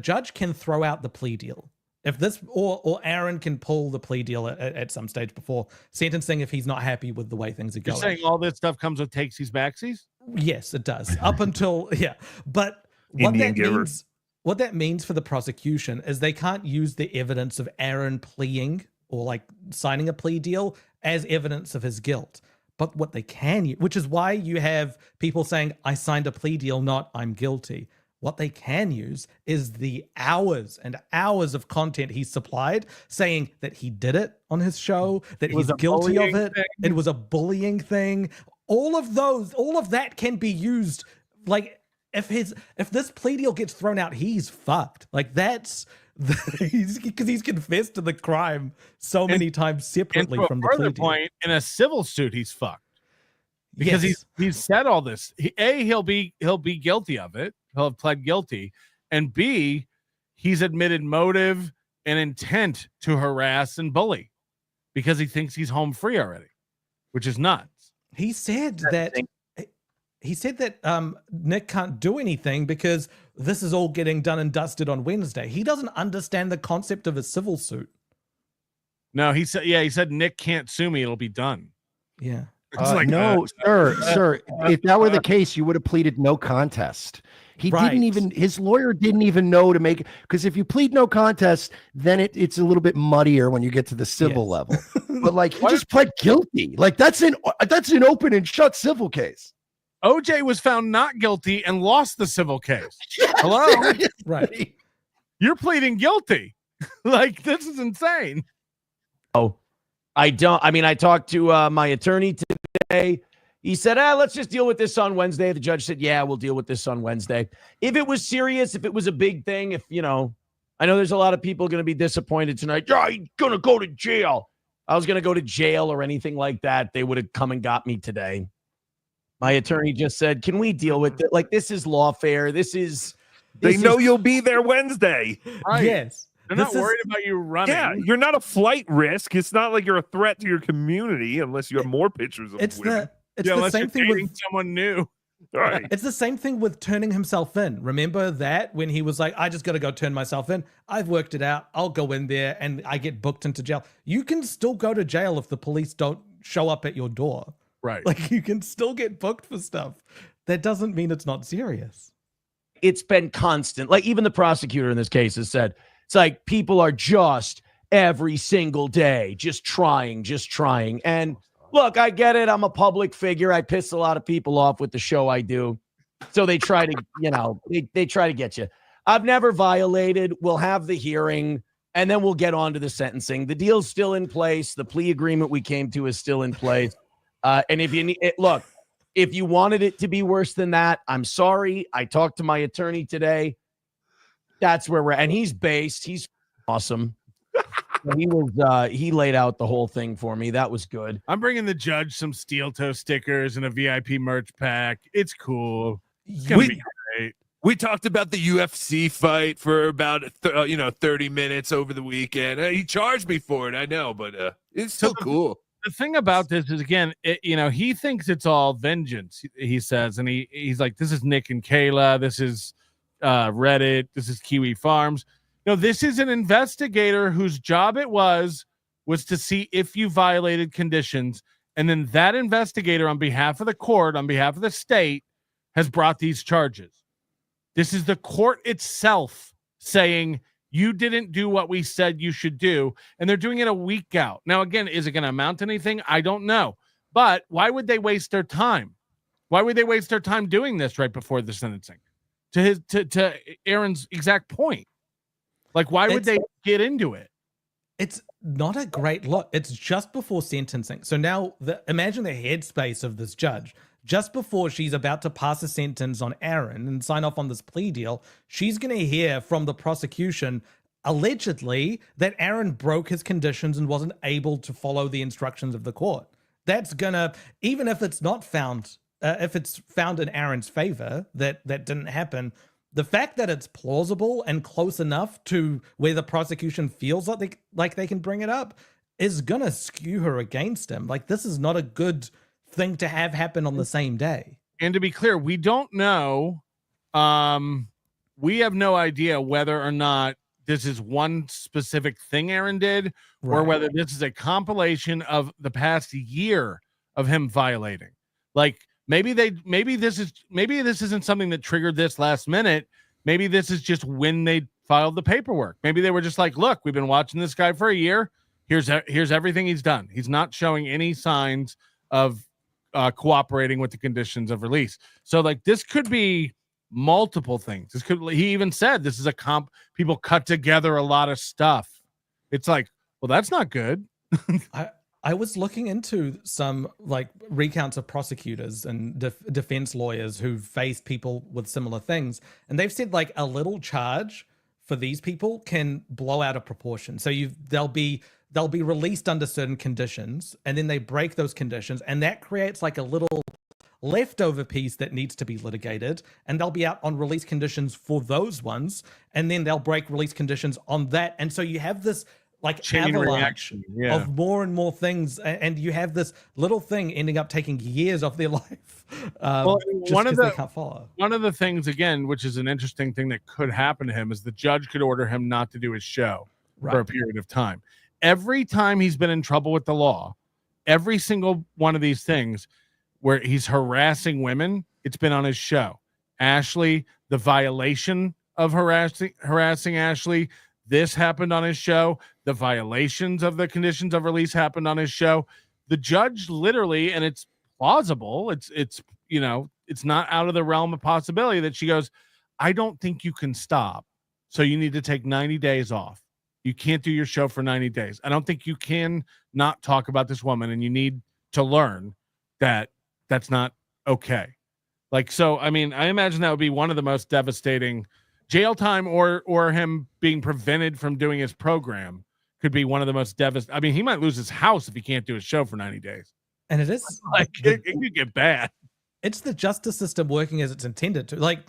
judge can throw out the plea deal. If this or Aaron can pull the plea deal at some stage before sentencing if he's not happy with the way things are going. You're saying all this stuff comes with takesies backsies? Yes, it does. Up until but what that means for the prosecution is they can't use the evidence of Aaron pleading or like signing a plea deal as evidence of his guilt. But what they can, which is why you have people saying, I signed a plea deal, not I'm guilty. What they can use is the hours and hours of content he supplied saying that he did it on his show, that It was he's a guilty of bullying it. thing. It was a bullying thing. All of that can be used. Like if this plea deal gets thrown out, he's fucked. Like that's because he's confessed to the crime so many times separately and to from a the plea further deal. point, in a civil suit, he's fucked because Yes. he's said all this. He'll be guilty of it. He'll have pled guilty, and B, he's admitted motive and intent to harass and bully because he thinks he's home free already, which is nuts. He said that Nick can't do anything because this is all getting done and dusted on Wednesday. He doesn't understand the concept of a civil suit. No, he said Nick can't sue me. It'll be done. Yeah. It's like, no, sir. If that were the case, you would have pleaded no contest. He didn't even, his lawyer didn't even know to make, because if you plead no contest, then it's a little bit muddier when you get to the civil level. But like, he just pled guilty. Like that's an open and shut civil case. OJ was found not guilty and lost the civil case. Hello? Right. You're pleading guilty. Like, this is insane. Oh, I talked to my attorney today. He said, let's just deal with this on Wednesday. The judge said, yeah, we'll deal with this on Wednesday. If it was serious, if it was a big thing, I know there's a lot of people going to be disappointed tonight. Yeah, he's going to go to jail. I was going to go to jail or anything like that. They would have come and got me today. My attorney just said, can we deal with it? Like, this is lawfare. They know you'll be there Wednesday. Right. Yes. They're not worried about you running. Yeah, you're not a flight risk. It's not like you're a threat to your community unless you have more pictures of women. It's the same thing with someone new. Right. It's the same thing with turning himself in. Remember that when he was like, I just got to go turn myself in. I've worked it out. I'll go in there and I get booked into jail. You can still go to jail if the police don't show up at your door. Right. Like you can still get booked for stuff. That doesn't mean it's not serious. It's been constant. Like even the prosecutor in this case has said, it's like people are just every single day, just trying. And look, I get it. I'm a public figure. I piss a lot of people off with the show I do. So they try to, they try to get you. I've never violated. We'll have the hearing and then we'll get on to the sentencing. The deal's still in place. The plea agreement we came to is still in place. And if you need it, look, if you wanted it to be worse than that, I'm sorry. I talked to my attorney today. That's where we're at. And he's based. He's awesome. He laid out the whole thing for me. That was good. I'm bringing the judge some steel toe stickers and a VIP merch pack. It's cool. It's gonna be great. We talked about the UFC fight for about 30 minutes over the weekend. He charged me for it, I know, but it's still cool. The thing about this is, again, he thinks it's all vengeance. He says, and he's like, this is Nick and Kayla. This is Reddit. This is Kiwi Farms. No, this is an investigator whose job it was to see if you violated conditions. And then that investigator, on behalf of the court, on behalf of the state, has brought these charges. This is the court itself saying you didn't do what we said you should do. And they're doing it a week out. Now, again, is it going to amount to anything? I don't know. But why would they waste their time? Why would they waste their time doing this right before the sentencing? To Aaron's exact point. Like, why would they get into it? It's not a great look. It's just before sentencing. So now imagine the headspace of this judge. Just before she's about to pass a sentence on Aaron and sign off on this plea deal, she's going to hear from the prosecution, allegedly, that Aaron broke his conditions and wasn't able to follow the instructions of the court. That's going to, even if it's not found, if it's found in Aaron's favor that didn't happen, the fact that it's plausible and close enough to where the prosecution feels like they can bring it up is going to skew her against him. Like, this is not a good thing to have happen on the same day. And to be clear, we don't know. We have no idea whether or not this is one specific thing Aaron did, or whether this is a compilation of the past year of him violating. Like, maybe this isn't something that triggered this last minute. Maybe this is just when they filed the paperwork. Maybe they were just like, look, we've been watching this guy for a year. Here's everything he's done. He's not showing any signs of cooperating with the conditions of release. So like, this could be multiple things. He even said this is a comp. People cut together a lot of stuff. It's like, well, that's not good. I was looking into some like recounts of prosecutors and defense lawyers who faced people with similar things, and they've said like a little charge for these people can blow out of proportion. So they'll be released under certain conditions, and then they break those conditions, and that creates like a little leftover piece that needs to be litigated, and they'll be out on release conditions for those ones, and then they'll break release conditions on that, and so you have this like chain avalanche reaction of more and more things, and you have this little thing ending up taking years of their life. Well, They can't follow. One of the things, again, which is an interesting thing that could happen to him, is the judge could order him not to do his show for a period of time. Every time he's been in trouble with the law, every single one of these things where he's harassing women, it's been on his show. Ashley, the violation of harassing Ashley, this happened on his show. The violations of the conditions of release happened on his show. The judge literally, and it's plausible, it's not out of the realm of possibility that she goes, I don't think you can stop. So you need to take 90 days off. You can't do your show for 90 days. I don't think you can not talk about this woman, and you need to learn that that's not okay. Like, so, I mean, I imagine that would be one of the most devastating. Jail time or him being prevented from doing his program could be one of the most devastating. I mean, he might lose his house if he can't do his show for 90 days. And it is like it could get bad. It's the justice system working as it's intended to. Like,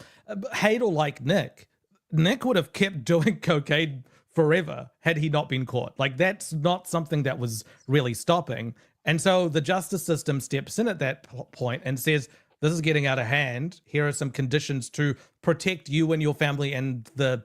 hate or like Nick would have kept doing cocaine forever had he not been caught. Like, that's not something that was really stopping. And so the justice system steps in at that point and says, this is getting out of hand. Here are some conditions to protect you and your family and the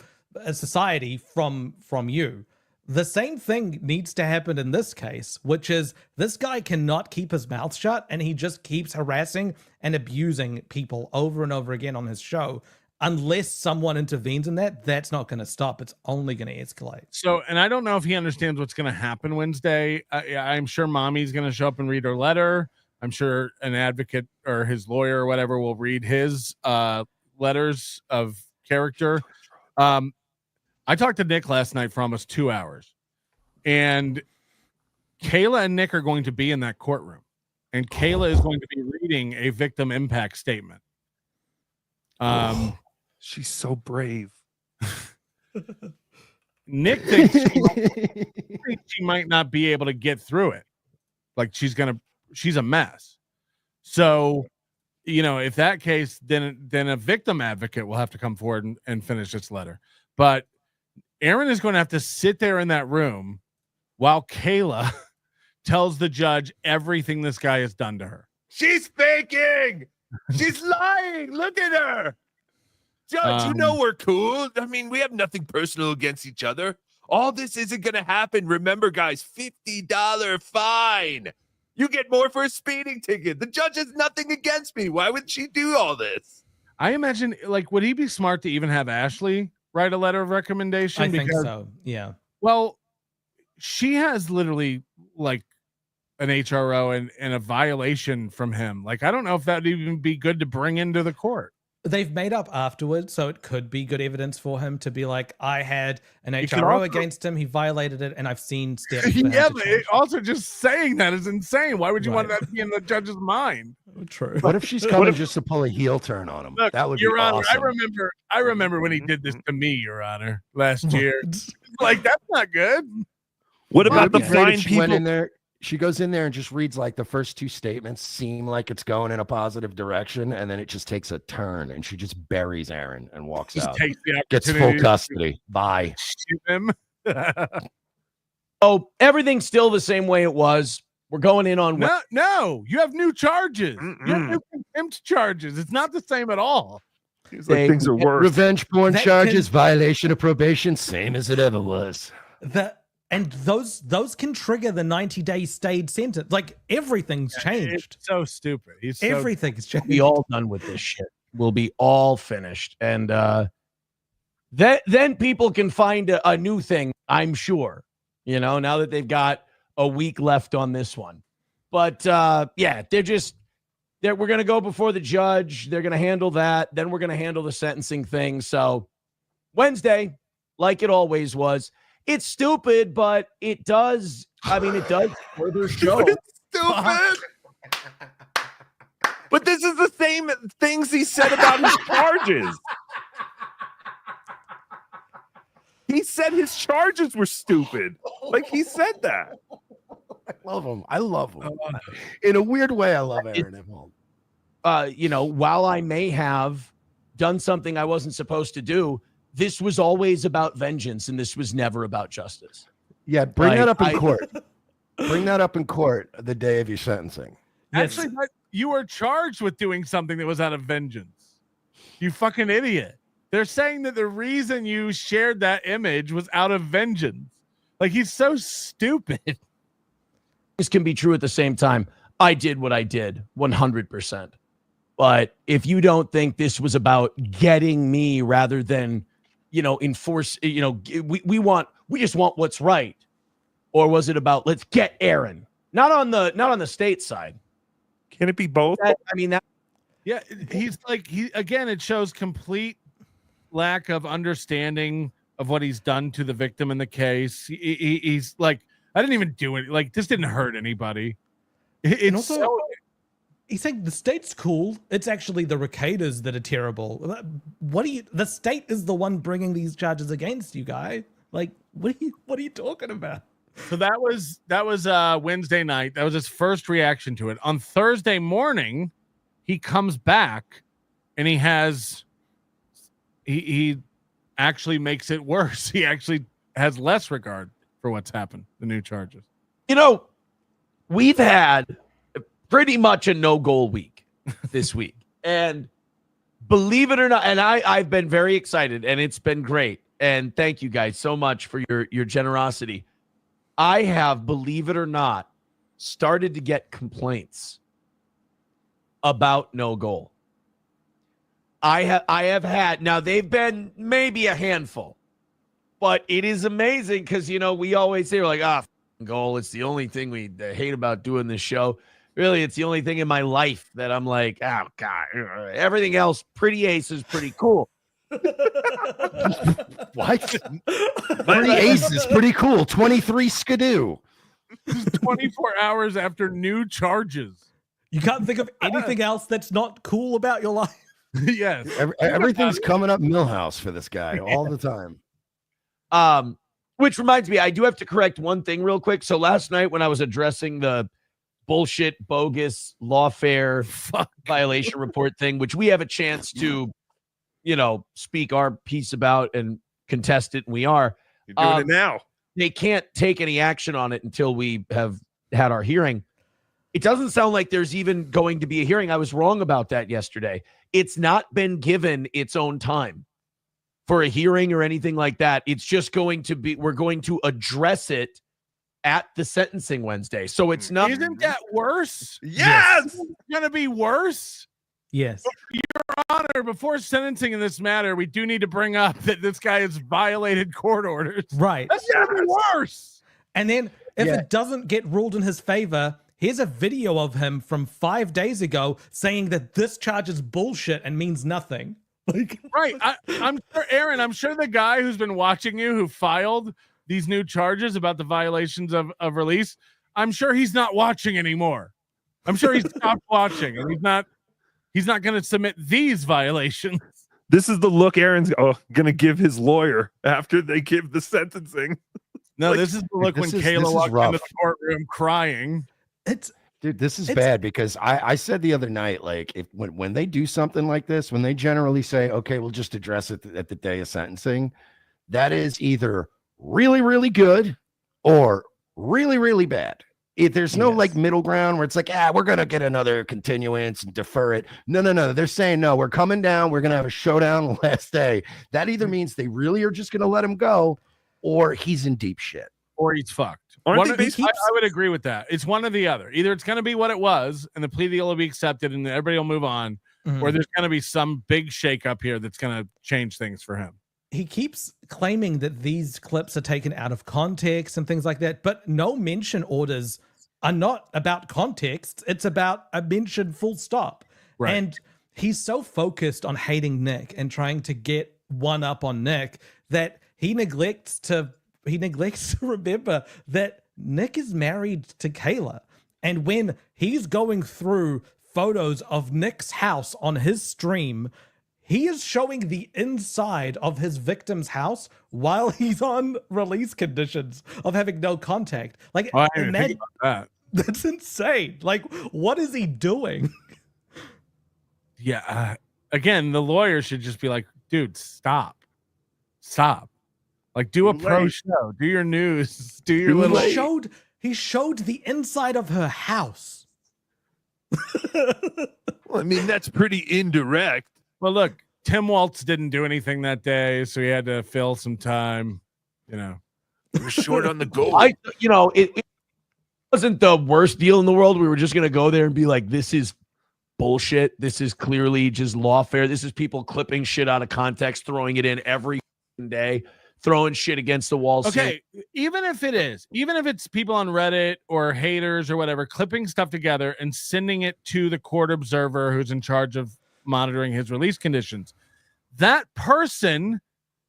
society from you. The same thing needs to happen in this case, which is this guy cannot keep his mouth shut, and he just keeps harassing and abusing people over and over again on his show. Unless someone intervenes in that, that's not going to stop. It's only going to escalate. So, and I don't know if he understands what's going to happen Wednesday. I'm sure mommy's going to show up and read her letter. I'm sure an advocate or his lawyer or whatever will read his letters of character. I talked to Nick last night for almost 2 hours, and Kayla and Nick are going to be in that courtroom, and Kayla is going to be reading a victim impact statement. She's so brave. Nick thinks she might not be able to get through it. Like, she's a mess. So, if that case, then a victim advocate will have to come forward and finish this letter. But Aaron is going to have to sit there in that room while Kayla tells the judge everything this guy has done to her. She's faking. She's lying. Look at her. Judge, you know we're cool. I mean, we have nothing personal against each other. All this isn't going to happen. Remember, guys, $50 fine. You get more for a speeding ticket. The judge has nothing against me. Why would she do all this? I imagine, like, would he be smart to even have Ashley write a letter of recommendation? I think so, yeah. Well, she has literally, like, an HRO and a violation from him. Like, I don't know if that would even be good to bring into the court. They've made up afterwards, so it could be good evidence for him to be like, I had an You can HRO also- against him, he violated it, and I've seen steps. for him Yeah, to but change. also just saying that is insane. Why would you want that to be in the judge's mind? True. What if she's coming just to pull a heel turn on him? Look, That would Your be Honor, awesome. I remember when he did this to me, Your Honor, last year. Like, that's not good. What Well, about it'd be the great if fine she went people? in there? She goes in there and just reads like the first two statements, seem like it's going in a positive direction, and then it just takes a turn, and she just buries Aaron and walks Just out. takes the Gets full opportunity to custody. Bye. shoot him. Oh, everything's still the same way it was. We're going in on No, you have new charges. You have new contempt charges. It's not the same at all. Seems like things are worse. Revenge porn That charges, violation of probation, same as it ever was. And those can trigger the 90-day stayed sentence. Like, everything's changed. It's so stupid. Everything's changed. We'll be all done with this shit. We'll be all finished. And then people can find a new thing, I'm sure, now that they've got a week left on this one. But yeah, they're just we're going to go before the judge. They're going to handle that. Then we're going to handle the sentencing thing. So Wednesday, like it always was. It's stupid, but it does. I mean, it does further show. Stupid. But this is the same things he said about his charges. He said his charges were stupid. Like, he said that. I love him. I love him. In a weird way, I love Aaron Imholte. You know, while I may have done something I wasn't supposed to do, this was always about vengeance, and this was never about justice. Yeah, bring that up in court. Bring that up in court the day of your sentencing. Actually, you were charged with doing something that was out of vengeance. You fucking idiot. They're saying that the reason you shared that image was out of vengeance. Like, he's so stupid. This can be true at the same time. I did what I did 100%. But if you don't think this was about getting me rather than, you know, enforce, you know, we just want what's right. Or was it about let's get Aaron? Not on the state side. Can it be both? Yeah, he's like, again, it shows complete lack of understanding of what he's done to the victim in the case. He's like, I didn't even do it. Like, this didn't hurt anybody. And also, he's saying the state's cool. It's actually the Ricadas that are terrible. The state is the one bringing these charges against you, guy. Like, what are you talking about? So that was Wednesday night. That was his first reaction to it. On Thursday morning, he comes back and he actually makes it worse. He actually has less regard for what's happened, the new charges. You know, we've had pretty much a no-goal week this week. And believe it or not, and I've been very excited, and it's been great. And thank you guys so much for your generosity. I have, believe it or not, started to get complaints about no goal. I have had, now they've been maybe a handful, but it is amazing because, you know, we always say, we're like, goal, it's the only thing we hate about doing this show. Really, it's the only thing in my life that I'm like, oh, God, everything else, pretty ace is pretty cool. What? 30 aces, pretty cool. 23 skidoo. 24 hours after new charges. You can't think of anything else that's not cool about your life. Yes. Everything's coming up Millhouse for this guy all the time. Which reminds me, I do have to correct one thing real quick. So last night when I was addressing the bullshit, bogus, lawfare violation report thing, which we have a chance to, you know, speak our piece about and contest it, and we are. You're doing it now. They can't take any action on it until we have had our hearing. It doesn't sound like there's even going to be a hearing. I was wrong about that yesterday. It's not been given its own time for a hearing or anything like that. It's just going to be, we're going to address it at the sentencing Wednesday. So it's not. Isn't that worse? Yes. It's going to be worse. Yes. Your Honor, before sentencing in this matter, we do need to bring up that this guy has violated court orders. Right. That's going to be worse. And then if it doesn't get ruled in his favor, here's a video of him from 5 days ago saying that this charge is bullshit and means nothing. Like, right. I'm sure, Aaron, I'm sure the guy who's been watching you, who filed these new charges about the violations of release, I'm sure he's not watching anymore. I'm sure he's stopped watching, and he's not going to submit these violations. This is the look Aaron's going to give his lawyer after they give the sentencing. No, this is the look when Kayla walked into the courtroom crying. Dude, this is bad because I said the other night, like, when they do something like this, when they generally say, okay, we'll just address it at the day of sentencing, that is either really, really good or really, really bad. There's no like middle ground where it's like, we're going to get another continuance and defer it. No. They're saying, no, we're coming down. We're going to have a showdown the last day. That either means they really are just going to let him go, or he's in deep shit. Or he's fucked. I would agree with that. It's one or the other. Either it's going to be what it was and the plea deal will be accepted and everybody will move on, or there's going to be some big shakeup here that's going to change things for him. He keeps claiming that these clips are taken out of context and things like that, but no mention orders are not about context. It's about a mention full stop. Right. And he's so focused on hating Nick and trying to get one up on Nick that he neglects to remember that Nick is married to Kayla. And when he's going through photos of Nick's house on his stream, he is showing the inside of his victim's house while he's on release conditions of having no contact. Like, I didn't think about that. That's insane. Like, what is he doing? Yeah. Again, the lawyer should just be like, dude, stop. Like, do a pro show, do your news, do your little. He showed the inside of her house. Well, I mean, that's pretty indirect. Well, look, Tim Waltz didn't do anything that day, so he had to fill some time. We're short on the goal. It wasn't the worst deal in the world. We were just going to go there and be like, this is bullshit. This is clearly just lawfare. This is people clipping shit out of context, throwing it in every day, throwing shit against the wall. Okay, even if it's people on Reddit or haters or whatever, clipping stuff together and sending it to the court observer who's in charge of monitoring his release conditions, that person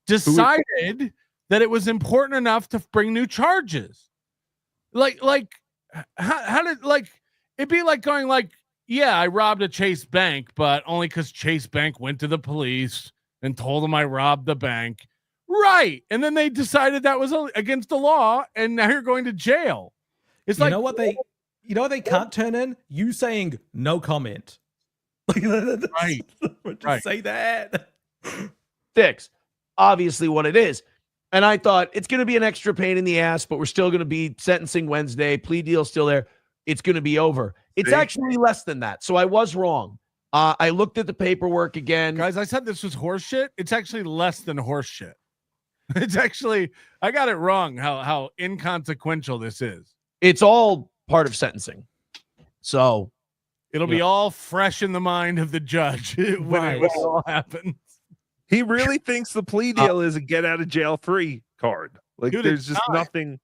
decided that it was important enough to bring new charges. How did it'd be like going like, yeah, I robbed a Chase Bank, but only because Chase Bank went to the police and told them I robbed the bank. Right. And then they decided that was against the law, and now you're going to jail. It's you know what they can't turn in? You saying no comment. Right. Just say that. Fix. Obviously what it is. And I thought it's going to be an extra pain in the ass, but we're still going to be sentencing Wednesday. Plea deal still there. It's going to be over. It's actually less than that. So I was wrong. I looked at the paperwork again. Guys, I said this was horseshit. It's actually less than horseshit. It's actually, I got it wrong how inconsequential this is. It's all part of sentencing. So it'll be all fresh in the mind of the judge when it all happens. He really thinks the plea deal is a get out of jail free card. Like, dude, there's just nothing.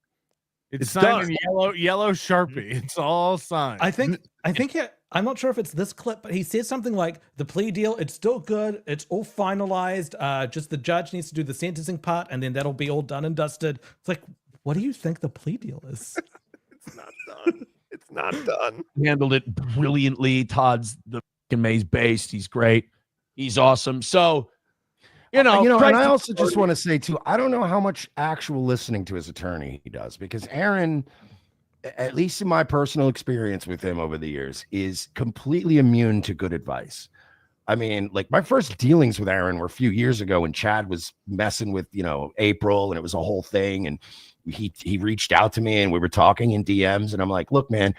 It's signed in yellow Sharpie. It's all signed. I think I'm not sure if it's this clip, but he says something like the plea deal, it's still good. It's all finalized. Just the judge needs to do the sentencing part, and then that'll be all done and dusted. It's like, what do you think the plea deal is? It's not done. It's not done. Handled it brilliantly. Todd's the fucking Maze based. He's great. He's awesome. So, and I also just want to say too, I don't know how much actual listening to his attorney he does, because Aaron, at least in my personal experience with him over the years, is completely immune to good advice. I mean, like, my first dealings with Aaron were a few years ago when Chad was messing with, April, and it was a whole thing. And he reached out to me and we were talking in DMs, and I'm like, look, man,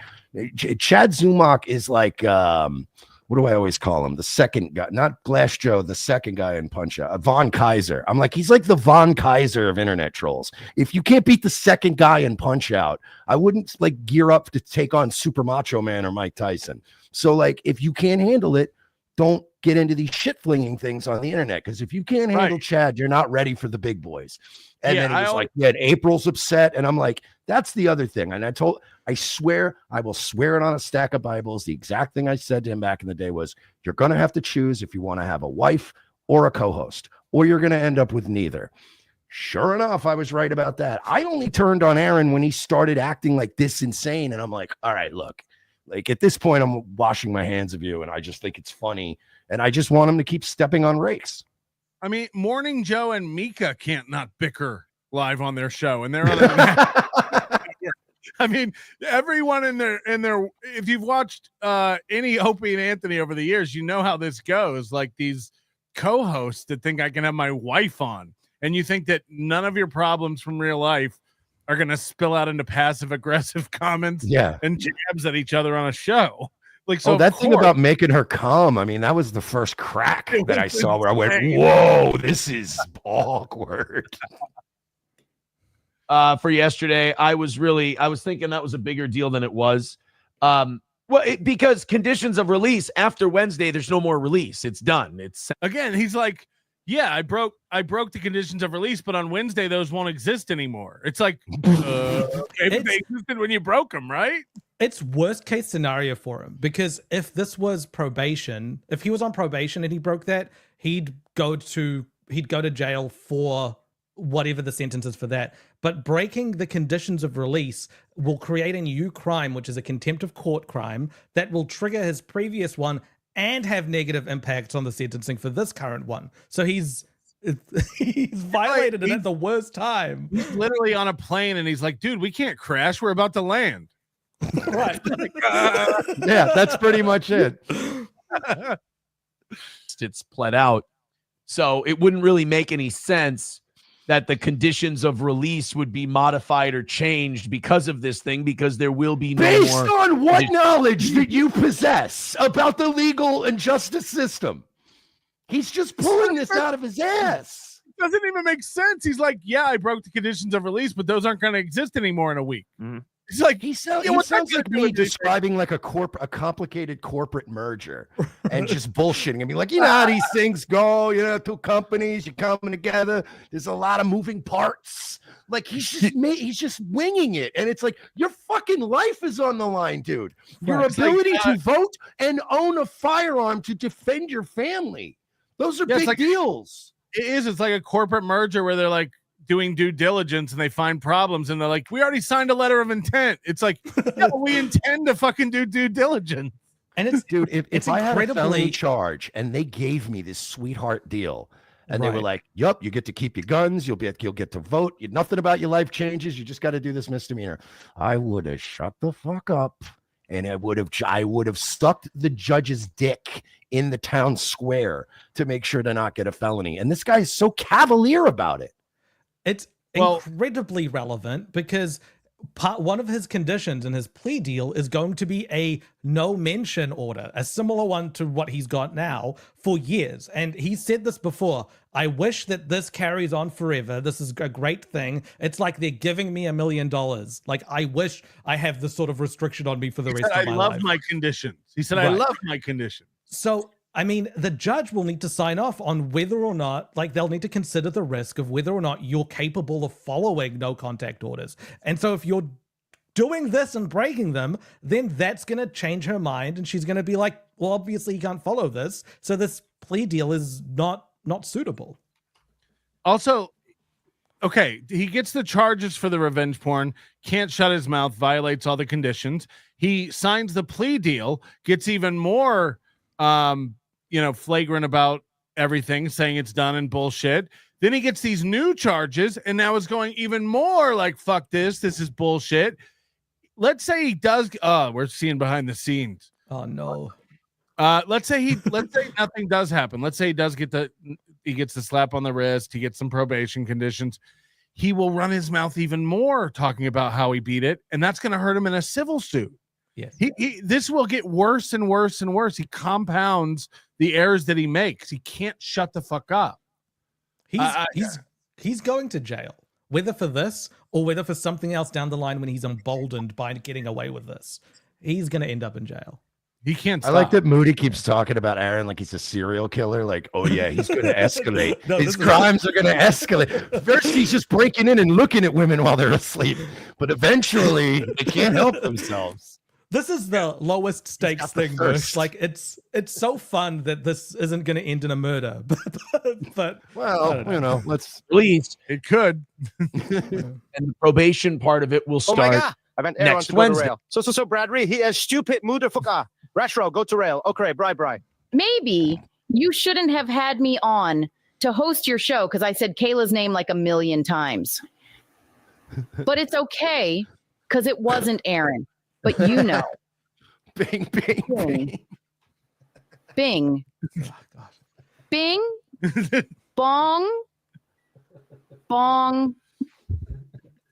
Chad Zumach is like, what do I always call him? The second guy, not Glass Joe, the second guy in Punch Out, Von Kaiser. I'm like, he's like the Von Kaiser of internet trolls. If you can't beat the second guy in Punch Out, I wouldn't like gear up to take on Super Macho Man or Mike Tyson. So like, if you can't handle it, don't get into these shit flinging things on the internet. Because if you can't handle Chad, you're not ready for the big boys. And then he was like, yeah, April's upset. And I'm like, that's the other thing. And I swear, I will swear it on a stack of Bibles. The exact thing I said to him back in the day was, you're going to have to choose if you want to have a wife or a co-host, or you're going to end up with neither. Sure enough, I was right about that. I only turned on Aaron when he started acting like this insane. And I'm like, all right, look, like at this point, I'm washing my hands of you. And I just think it's funny. And I just want him to keep stepping on rakes. I mean, Morning Joe and Mika can't not bicker live on their show, and they're on a I mean, everyone in their if you've watched any Opie and Anthony over the years, you know how this goes. Like these co-hosts that think I can have my wife on, and you think that none of your problems from real life are going to spill out into passive aggressive comments and jabs at each other on a show. Like, so that thing about making her come, I mean, that was the first crack that I saw where I went, whoa, this is awkward. For yesterday, I was thinking that was a bigger deal than it was. Because conditions of release after Wednesday, there's no more release. It's done. It's again, he's like, yeah, I broke the conditions of release, but on Wednesday, those won't exist anymore. It's like, okay, but they existed when you broke them, right? It's worst case scenario for him, because if this was probation, if he was on probation and he broke that, he'd go to jail for whatever the sentence is for that. But breaking the conditions of release will create a new crime, which is a contempt of court crime that will trigger his previous one and have negative impacts on the sentencing for this current one. So he's violated it at the worst time. He's literally on a plane and he's like, dude, we can't crash. We're about to land. Right. Yeah, that's pretty much it. It's pled out. So it wouldn't really make any sense that the conditions of release would be modified or changed because of this thing, because there will be no Based more. on what knowledge that you possess about the legal and justice system? He's just pulling this out of his ass. Doesn't even make sense. He's like, yeah, I broke the conditions of release, but those aren't going to exist anymore in a week. He's like, he sounds like me me describing like a complicated corporate merger and just bullshitting. I mean, like, you know how these things go, you know, two companies, you're coming together. There's a lot of moving parts. Like he's just winging it. And it's like, your fucking life is on the line, dude. Your ability to vote and own a firearm to defend your family. Those are big deals. It is. It's like a corporate merger where they're like doing due diligence and they find problems and they're like, we already signed a letter of intent. It's like, yeah, we intend to fucking do due diligence. And it's, dude, if it's I had a incredibly felony charge and they gave me this sweetheart deal and they were like, yup, you get to keep your guns, you'll get to vote, nothing about your life changes, you just got to do this misdemeanor, I would have shut the fuck up and I would have sucked the judge's dick in the town square to make sure to not get a felony. And this guy is so cavalier about it. It's incredibly relevant because one of his conditions in his plea deal is going to be a no mention order, a similar one to what he's got now for years. And he said this before, I wish that this carries on forever. This is a great thing. It's like they're giving me $1 million. Like, I wish I have this sort of restriction on me for the rest of my life. I love my conditions. He said, I love my conditions. So, I mean, the judge will need to sign off on whether or not, like, they'll need to consider the risk of whether or not you're capable of following no contact orders. And so if you're doing this and breaking them, then that's going to change her mind. And she's going to be like, well, obviously you can't follow this. So this plea deal is not suitable. Also, okay, he gets the charges for the revenge porn, can't shut his mouth, violates all the conditions. He signs the plea deal, gets even more flagrant about everything, saying it's done and bullshit. Then he gets these new charges and now is going even more like, fuck this is bullshit. Let's say he does, we're seeing behind the scenes. Oh no. Let's say nothing does happen. Let's say he does get he gets the slap on the wrist, he gets some probation conditions. He will run his mouth even more talking about how he beat it, and that's going to hurt him in a civil suit. Yes. This will get worse and worse and worse. He compounds the errors that he makes. He can't shut the fuck up. He's going to jail, whether for this or whether for something else down the line when he's emboldened by getting away with this. He's going to end up in jail. He can't stop. I like that Moody keeps talking about Aaron like he's a serial killer. Like, oh yeah, he's going to escalate. His crimes are going to escalate. First, he's just breaking in and looking at women while they're asleep. But eventually, they can't help themselves. This is the lowest stakes thing, Mersh. Like, it's so fun that this isn't going to end in a murder. but well, let's please. It could. And the probation part of it will start. Oh my God. I went Aaron next to go Wednesday. to rail. So Bradley, he is stupid motherfucker. Rashro, go to rail. Okay, bye. Maybe you shouldn't have had me on to host your show because I said Kayla's name like 1 million times. But it's okay because it wasn't Aaron. But you know. Bing, bing, bing. Bing. Bing. Bong. Bong.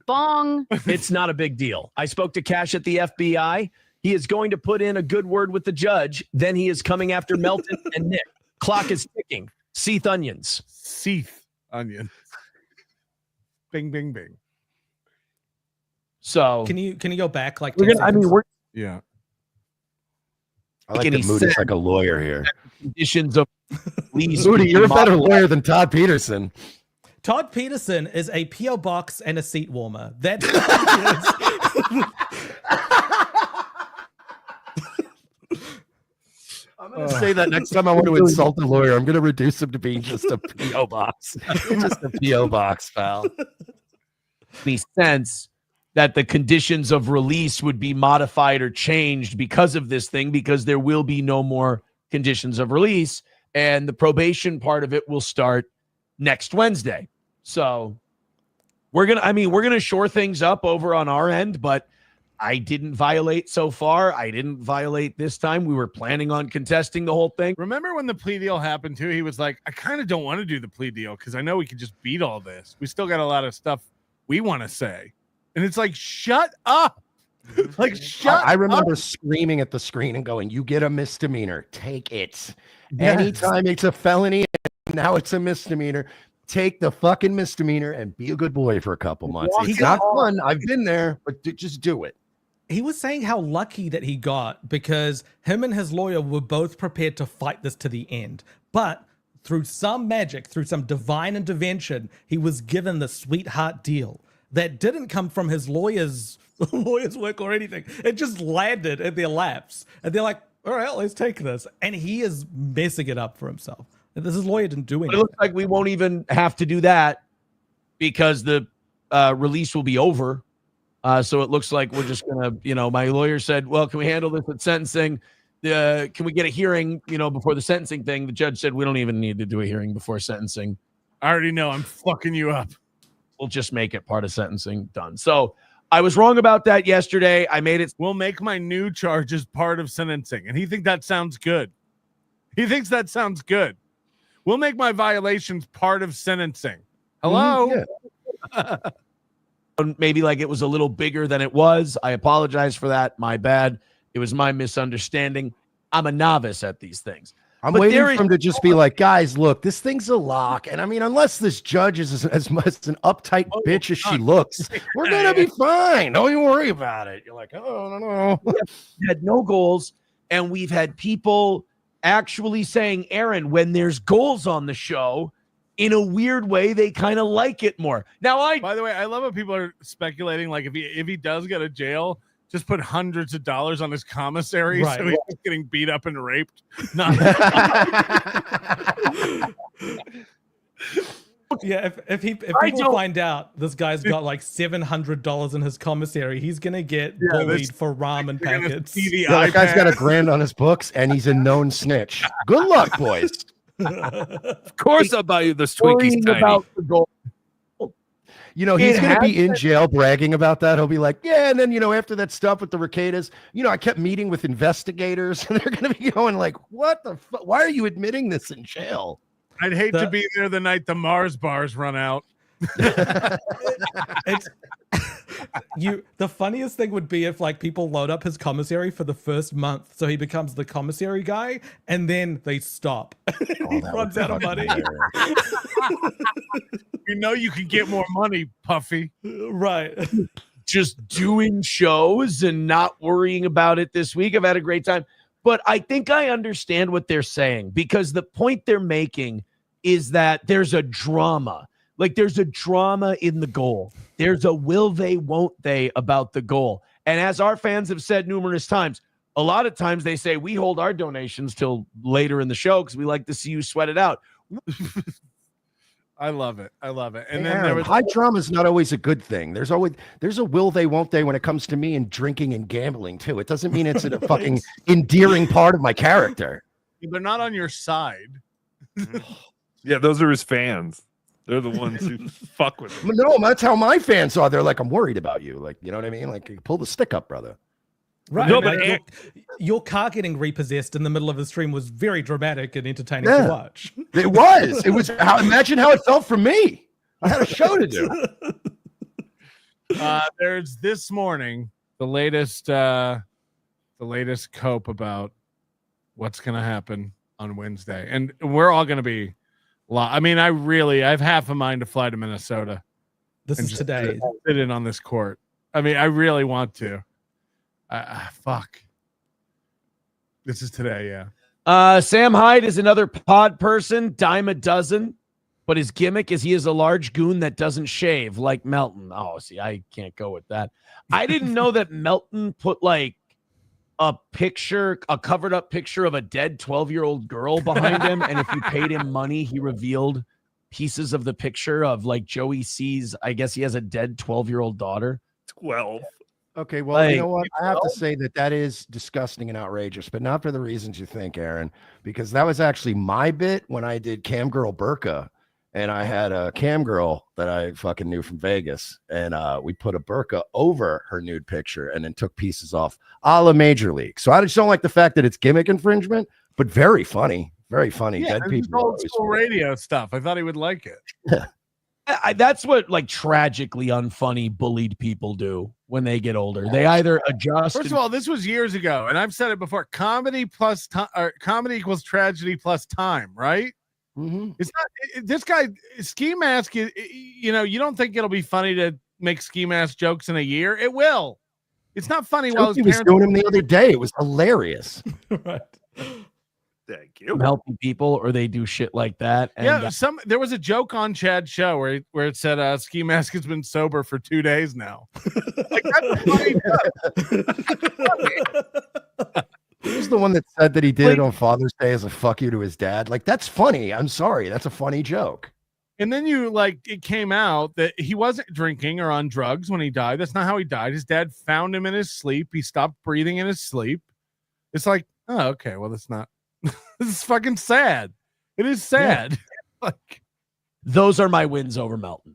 Bong. It's not a big deal. I spoke to Cash at the FBI. He is going to put in a good word with the judge. Then he is coming after Melton and Nick. Clock is ticking. Seeth onions. Seeth onions. Bing, bing, bing. So can you go back like? We're gonna, yeah. I like that Moody's like a lawyer here. Conditions of Moody, you're a better lawyer than Todd Peterson. Todd Peterson is a PO box and a seat warmer. That say that next time I want to insult a lawyer, I'm going to reduce him to being just a PO box, just a PO box, pal. Makes sense that the conditions of release would be modified or changed because of this thing, because there will be no more conditions of release, and the probation part of it will start next Wednesday. So we're gonna shore things up over on our end, but I didn't violate so far. I didn't violate this time. We were planning on contesting the whole thing. Remember when the plea deal happened too? He was like, I kind of don't want to do the plea deal because I know we could just beat all this. We still got a lot of stuff we want to say. And it's like, shut up. Like, shut I remember up. screaming at the screen and going, you get a misdemeanor. Take it. Yes. Anytime it's a felony, and now it's a misdemeanor. Take the fucking misdemeanor and be a good boy for a couple months. It's not fun. I've been there, but just do it. He was saying how lucky that he got because him and his lawyer were both prepared to fight this to the end. But through some magic, through some divine intervention, he was given the sweetheart deal that didn't come from his lawyer's work or anything. It just landed in their laps. And they're like, all right, let's take this. And he is messing it up for himself. And his lawyer didn't do anything. It looks like we won't even have to do that because the release will be over. So it looks like we're just going to, my lawyer said, well, can we handle this at sentencing? Can we get a hearing, before the sentencing thing? The judge said, we don't even need to do a hearing before sentencing. I already know I'm fucking you up. We'll just make it part of sentencing. Done. So I was wrong about that yesterday. I made it. We'll make my new charges part of sentencing. And he thinks that sounds good. He thinks that sounds good. We'll make my violations part of sentencing. Hello? Yeah. Maybe like it was a little bigger than it was. I apologize for that. My bad. It was my misunderstanding. I'm a novice at these things. I'm waiting for him to just be like, guys, look, this thing's a lock. And I mean, unless this judge is as much an uptight bitch as she looks, we're going to be fine. Don't even worry about it. You're like, oh, no. We had no goals. And we've had people actually saying, Aaron, when there's goals on the show, in a weird way, they kind of like it more. Now, by the way, I love how people are speculating, like if he does go to jail, just put hundreds of dollars on his commissary, right. So he's just getting beat up and raped. Yeah, if people find out this guy's got like $700 in his commissary, he's gonna get bullied for ramen packets. That guy's got $1,000 on his books, and he's a known snitch. Good luck, boys. Of course, I'll buy you the Twinkies. About the goal. He's going to be in jail bragging about that. He'll be like, yeah. And then, after that stuff with the Ricadas, I kept meeting with investigators and they're going to be going like, what the fuck? Why are you admitting this in jail? I'd hate to be there the night the Mars bars run out. The funniest thing would be if like people load up his commissary for the first month, so he becomes the commissary guy, and then they stop. He runs out of money. You can get more money, Puffy. Right. Just doing shows and not worrying about it this week. I've had a great time. But I think I understand what they're saying, because the point they're making is that there's a drama. Like there's a drama in the goal. There's a will they, won't they about the goal. And as our fans have said numerous times, a lot of times they say we hold our donations till later in the show because we like to see you sweat it out. I love it. And Hey, then there was high drama is not always a good thing. There's a will they, won't they when it comes to me and drinking and gambling too. It doesn't mean it's a fucking endearing part of my character. They're not on your side. Yeah, those are his fans. They're the ones who fuck with him. No, that's how my fans are. They're like, I'm worried about you. Like, you know what I mean? Like, pull the stick up, brother. Right. No, but but your car getting repossessed in the middle of the stream was very dramatic and entertaining to watch. It was. It was. Imagine how it felt for me. I had a show to do. There's this morning the latest cope about what's going to happen on Wednesday, and we're all going to be. I mean, I have half a mind to fly to Minnesota. This is today. Sit in on this court. I mean, I really want to. Fuck. This is today, yeah. Sam Hyde is another pod person, dime a dozen, but his gimmick is he is a large goon that doesn't shave like Melton. Oh, see, I can't go with that. I didn't know that Melton put like a covered up picture of a dead 12-year-old girl behind him. And if you paid him money, he revealed pieces of the picture of like Joey sees, I guess he has a dead 12-year-old daughter. 12. Okay, well, you know what? I have to say that is disgusting and outrageous, but not for the reasons you think, Aaron, because that was actually my bit when I did Cam Girl Burqa, and I had a cam girl that I fucking knew from Vegas, and we put a burqa over her nude picture and then took pieces off a la Major League. So I just don't like the fact that it's gimmick infringement, but very funny. Very funny. Yeah, Dead it's people. old school radio stuff. I thought he would like it. That's what like tragically unfunny bullied people do when they get older. They either adjust. First of all, this was years ago, and I've said it before. Comedy plus time, or comedy equals tragedy plus time, right? Mm-hmm. It's not this guy Ski Mask. You know, you don't think it'll be funny to make Ski Mask jokes in a year? It will. It's not funny. While his Tookie was parents doing him the other day. It was hilarious. Right. Thank you. Helping people, or they do shit like that. And yeah, there was a joke on Chad's show where it said Ski Mask has been sober for 2 days now. Like, that's a funny joke. Who's the one that said that he did it on Father's Day as a fuck you to his dad? Like, that's funny. I'm sorry. That's a funny joke. And then it came out that he wasn't drinking or on drugs when he died. That's not how he died. His dad found him in his sleep. He stopped breathing in his sleep. It's like, oh, okay, well, that's not. This is fucking sad. It is sad. Yeah. Like, those are my wins over Melton.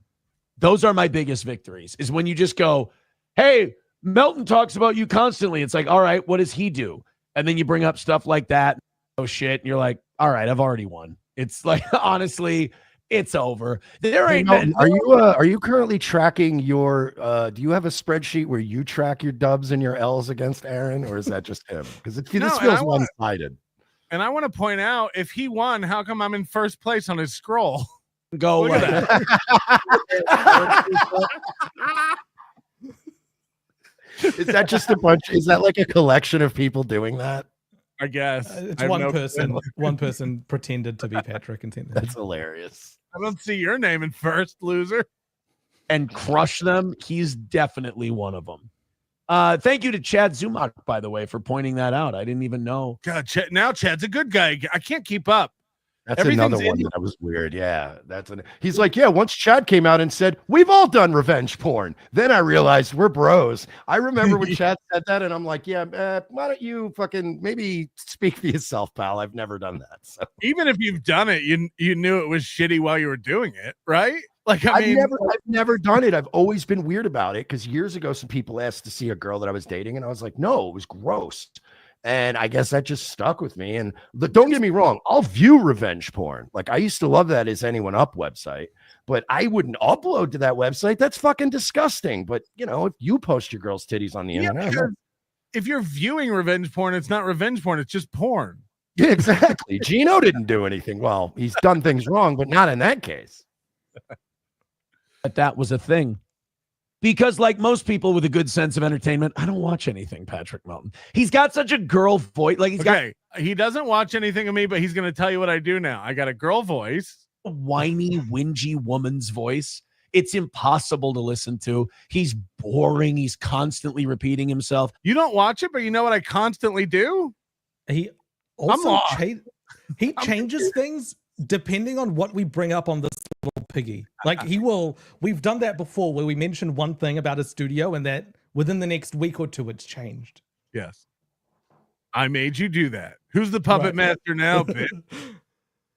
Those are my biggest victories, is when you just go, hey, Melton talks about you constantly. It's like, all right, what does he do? And then you bring up stuff like that. Oh shit. And you're like, all right, I've already won. It's like, honestly, it's over. There ain't been. Are you currently tracking your do you have a spreadsheet where you track your dubs and your L's against Aaron, or is that just him? Because this feels one-sided. And I want to point out, if he won, how come I'm in first place on his scroll? Go Look at that. Is that just a bunch? Is that like a collection of people doing that? I guess It's one person. One person pretended to be Patrick and sent That's hilarious. I don't see your name in first, loser. And crush them. He's definitely one of them. Thank you to Chad Zumach, by the way, for pointing that out. I didn't even know. God, now Chad's a good guy. I can't keep up. That's another one that was weird. Yeah, he's like, yeah. Once Chad came out and said, "We've all done revenge porn," then I realized we're bros. I remember when Chad said that, and I'm like, yeah, why don't you fucking maybe speak for yourself, pal? I've never done that. So even if you've done it, you knew it was shitty while you were doing it, right? Like, I've never done it. I've always been weird about it because years ago, some people asked to see a girl that I was dating, and I was like, no, it was gross. And I guess that just stuck with me. And don't get me wrong, I'll view revenge porn. Like, I used to love that Is Anyone Up website, but I wouldn't upload to that website. That's fucking disgusting. But you know, if you post your girl's titties on the internet, if you're viewing revenge porn, it's not revenge porn. It's just porn. Yeah, exactly. Gino didn't do anything. Well, he's done things wrong, but not in that case. But that was a thing. Because like most people with a good sense of entertainment, I don't watch anything Patrick Melton. He's got such a girl voice. Like he doesn't watch anything of me, but he's going to tell you what I do now. I got a girl voice. A whiny, whingy woman's voice. It's impossible to listen to. He's boring. He's constantly repeating himself. You don't watch it, but you know what I constantly do? He also he changes things depending on what we bring up on this little piggy. Like we've done that before where we mentioned one thing about a studio and that within the next week or two it's changed. Yes. I made you do that. Who's the puppet master now, bitch?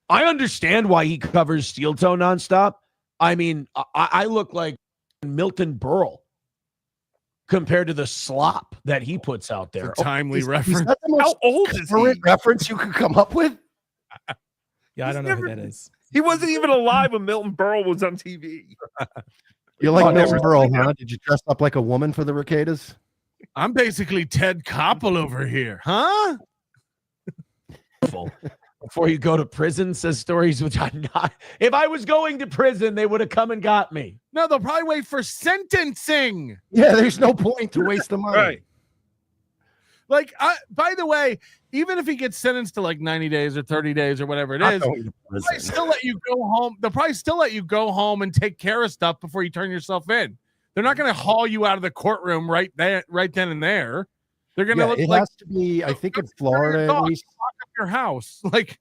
I understand why he covers Steel Toe nonstop. I mean, I look like Milton Berle compared to the slop that he puts out there. It's a timely reference. Is that the most old is he? Reference you could come up with? Yeah, I don't know who that is. He wasn't even alive when Milton Berle was on TV. You're like Milton Berle, huh? Did you dress up like a woman for the Ricadas? I'm basically Ted Koppel over here, huh? Before you go to prison, says stories which I'm not. If I was going to prison, they would have come and got me. No, they'll probably wait for sentencing. Yeah, there's no point to waste the money. Right. Like, by the way, even if he gets sentenced to like 90 days or 30 days or whatever it is, they'll probably still let you go home. They'll probably still let you go home and take care of stuff before you turn yourself in. They're not going to haul you out of the courtroom right then and there. They're gonna look it like has to be. I think in Florida at least. Lock up your house, like.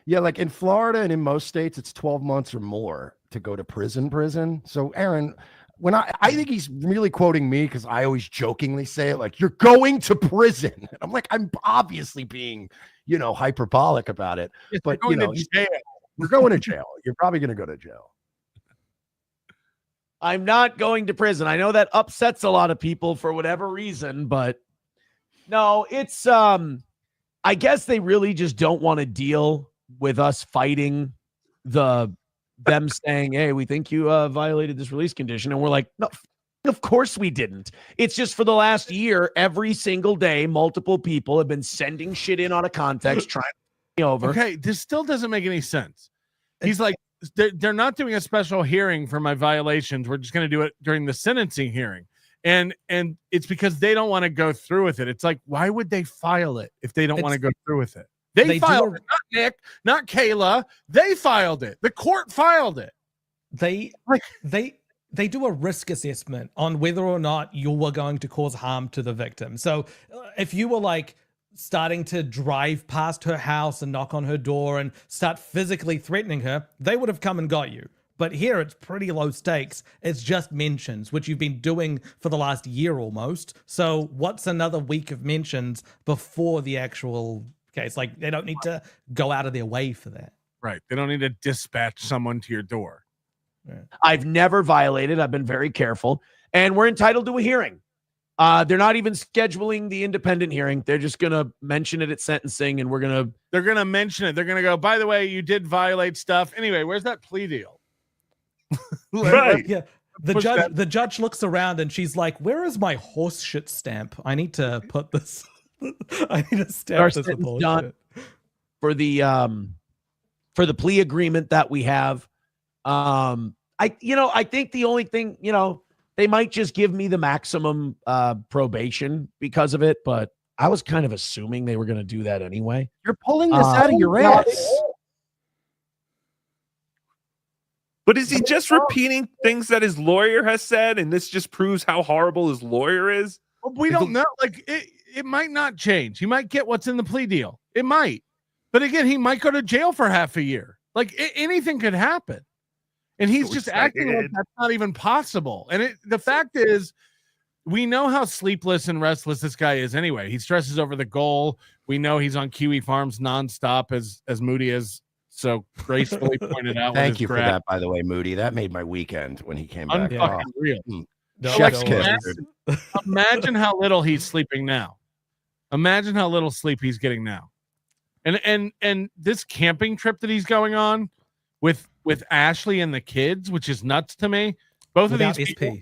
Yeah, like in Florida and in most states, it's 12 months or more to go to prison. So, Aaron, when I think he's really quoting me because I always jokingly say it like, you're going to prison. And I'm like, I'm obviously being, hyperbolic about it. Yes, but, you're going to jail. You're going to jail. You're probably going to go to jail. I'm not going to prison. I know that upsets a lot of people for whatever reason, but no, it's, I guess they really just don't want to deal with us fighting them saying, hey, we think you violated this release condition. And we're like, no, of course we didn't. It's just for the last year, every single day, multiple people have been sending shit in out of context, trying to over. Okay, this still doesn't make any sense. He's like, they're not doing a special hearing for my violations. We're just going to do it during the sentencing hearing. And it's because they don't want to go through with it. It's like, why would they file it if they don't want to go through with it? They filed it, not Nick, not Kayla. They filed it. The court filed it. They do a risk assessment on whether or not you were going to cause harm to the victim. So if you were like starting to drive past her house and knock on her door and start physically threatening her, they would have come and got you. But here it's pretty low stakes. It's just mentions, which you've been doing for the last year almost. So what's another week of mentions before the actual case? Like, they don't need to go out of their way for that. Right. They don't need to dispatch someone to your door. Yeah. I've never violated. I've been very careful. And we're entitled to a hearing. They're not even scheduling the independent hearing. They're just going to mention it at sentencing, and they're going to mention it. They're going to go, by the way, you did violate stuff. Anyway, where's that plea deal? Right. Yeah. The judge looks around and she's like, where is my horse shit stamp? I need to put this. I need to stamp this with bullshit. For the plea agreement that we have. I think the only thing, they might just give me the maximum probation because of it, but I was kind of assuming they were going to do that anyway. You're pulling this out of your ass. But is he just repeating things that his lawyer has said, and this just proves how horrible his lawyer is? We don't know. Like, it might not change. He might get what's in the plea deal. It might. But again, he might go to jail for half a year. Like, anything could happen. And he's just acting like that's not even possible. And the fact is, we know how sleepless and restless this guy is anyway. He stresses over the goal. We know he's on Kiwi Farms nonstop, as Moody has so gracefully pointed out. Thank you for that, by the way, Moody. That made my weekend when he came back. Unfucking real. Chef's kiss. Imagine how little he's sleeping now. Imagine how little sleep he's getting now. And this camping trip that he's going on with Ashley and the kids, which is nuts to me. Both Without of these people,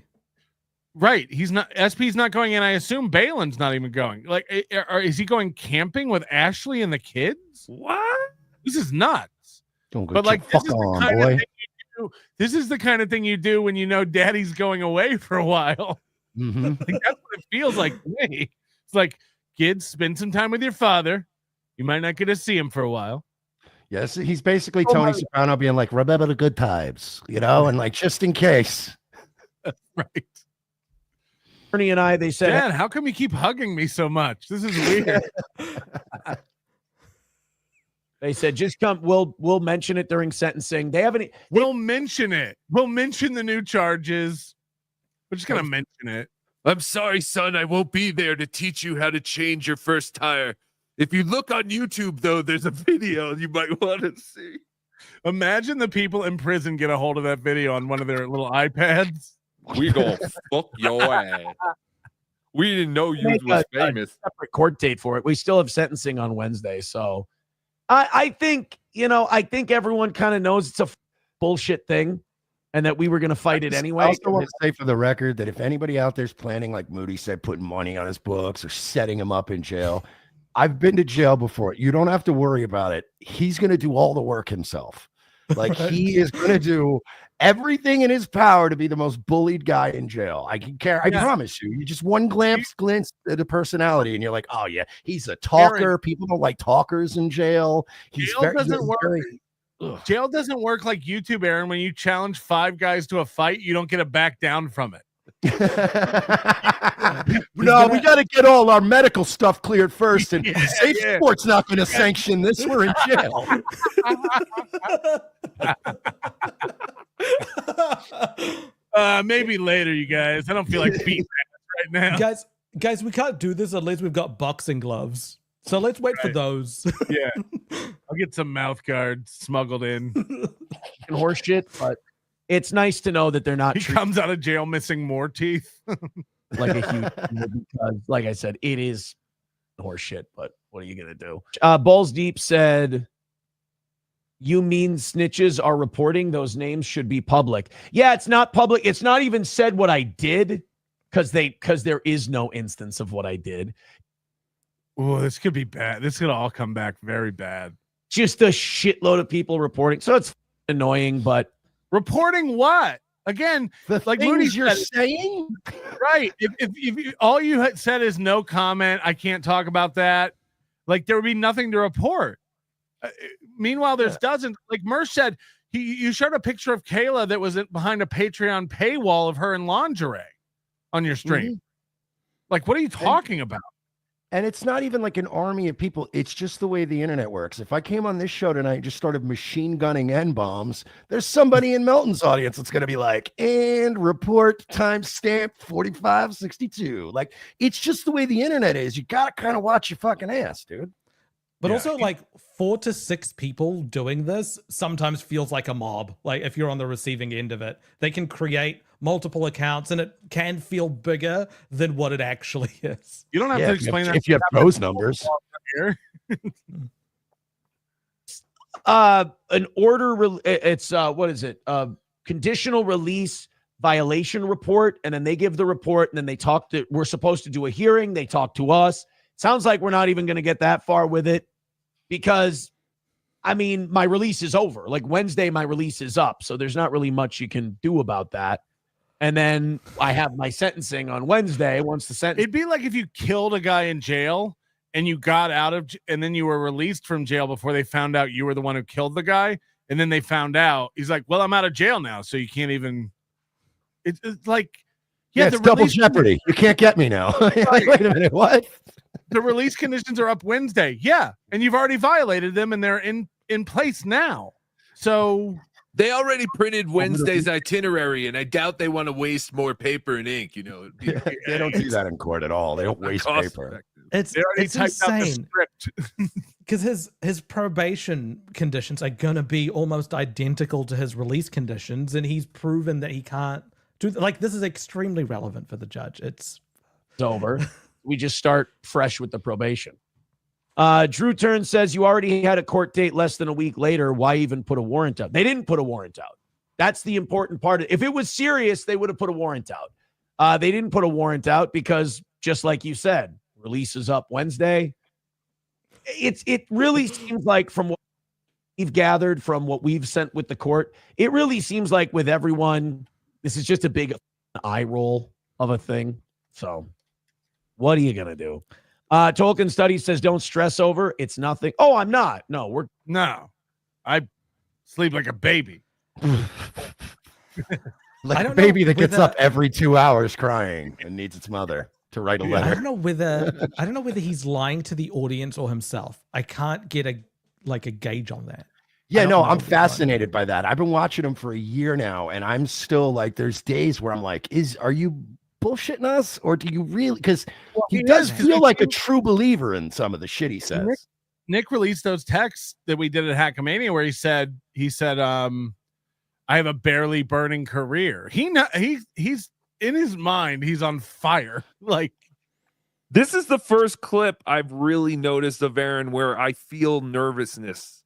right? He's not. SP's not going, and I assume Balin's not even going. Like, is he going camping with Ashley and the kids? What? This is nuts. But like, this is the kind of thing you do when you know daddy's going away for a while. Mm-hmm. Like, that's what it feels like to me. It's like, kids, spend some time with your father. You might not get to see him for a while. Yes, he's basically Tony Soprano being like, remember the good times, and like, just in case. Right. Ernie and I, they said, Dad, how come you keep hugging me so much? This is weird. They said, just come. We'll mention it during sentencing. We'll mention it. We'll mention the new charges. We're just going to mention it. I'm sorry, son. I won't be there to teach you how to change your first tire. If you look on YouTube, though, there's a video you might want to see. Imagine the people in prison get a hold of that video on one of their little iPads. We gonna fuck your ass. We didn't know you was famous. Separate court date for it. We still have sentencing on Wednesday, so I think everyone kind of knows it's a bullshit thing, and that we were going to fight it anyway. I also want to say for the record that if anybody out there's planning, like Moody said, putting money on his books or setting him up in jail, I've been to jail before. You don't have to worry about it. He's going to do all the work himself. Like, he is going to do everything in his power to be the most bullied guy in jail. I promise you. You just one glance at the personality, and you're like, oh yeah, he's a talker. Aaron, people don't like talkers in jail. Jail doesn't work like YouTube, Aaron. When you challenge 5 guys to a fight, you don't get to back down from it. No, we got to get all our medical stuff cleared first, and Safe Sports not going to sanction this. We're in jail. Maybe later, you guys. I don't feel like beating right now. Guys, we can't do this unless we've got boxing gloves. So let's wait for those. Yeah. I'll get some mouth guards smuggled in. And horse shit, but it's nice to know that they're not. He comes out of jail missing more teeth. Like a huge because, like I said, it is horse shit, but what are you gonna do? Balls Deep said, you mean snitches are reporting? Those names should be public. Yeah, it's not public. It's not even said what I did because there is no instance of what I did. Oh, this could be bad. This could all come back very bad. Just a shitload of people reporting. So it's annoying, but reporting what? Again, like Moody you're saying, right? If all you had said is no comment, I can't talk about that. Like there would be nothing to report. Meanwhile, there's dozens. Like Mersh said, you showed a picture of Kayla that was behind a Patreon paywall of her in lingerie on your stream. Mm-hmm. Like, what are you talking about? And it's not even like an army of people. It's just the way the internet works. If I came on this show tonight and just started machine gunning N-bombs, there's somebody in Melton's audience that's going to be like, and report timestamp 4562. Like, it's just the way the internet is. You got to kind of watch your fucking ass, dude. But also, like 4 to 6 people doing this sometimes feels like a mob. Like if you're on the receiving end of it, they can create multiple accounts and it can feel bigger than what it actually is. You don't have to explain that if you have those numbers. An order. It's what is it? Conditional release violation report, and then they give the report, and then they talk to. We're supposed to do a hearing. They talk to us. Sounds like we're not even going to get that far with it because, I mean, my release is over. Like Wednesday, my release is up. So there's not really much you can do about that. And then I have my sentencing on Wednesday. Once the sentence. It'd be like if you killed a guy in jail and you got out of, and then you were released from jail before they found out you were the one who killed the guy. And then they found out, he's like, well, I'm out of jail now. So you can't even, it's like, yeah, it's double jeopardy. You can't get me now. Like, wait a minute, what? The release conditions are up Wednesday. Yeah. And you've already violated them and they're in place now. So they already printed Wednesday's itinerary, and I doubt they want to waste more paper and ink. You know, they don't do that in court at all. They don't waste paper. It's insane because his probation conditions are gonna be almost identical to his release conditions, and he's proven that he can't do like this is extremely relevant for the judge. It's over. We just start fresh with the probation. Drew Turn says you already had a court date less than a week later. Why even put a warrant out? They didn't put a warrant out. That's the important part. If it was serious, they would have put a warrant out. They didn't put a warrant out because, just like you said, release is up Wednesday. It really seems like from what we've gathered, from what we've sent with the court, it really seems like with everyone, this is just a big eye roll of a thing. So what are you going to do? Tolkien Study says, don't stress over. It's nothing. Oh, I'm not. No, I sleep like a baby. Like a baby that gets up every 2 hours crying and needs its mother to write a letter. I don't know whether he's lying to the audience or himself. I can't get a gauge on that. Yeah, no, I'm fascinated by that. I've been watching him for a year now, and I'm still like, there's days where I'm like, are you bullshitting us, or do you really? Because he does feel like a true believer in some of the shit he says. Nick released those texts that we did at Hackamania where he said, I have a barely burning career. He's in his mind, he's on fire. Like, this is the first clip I've really noticed of Aaron where I feel nervousness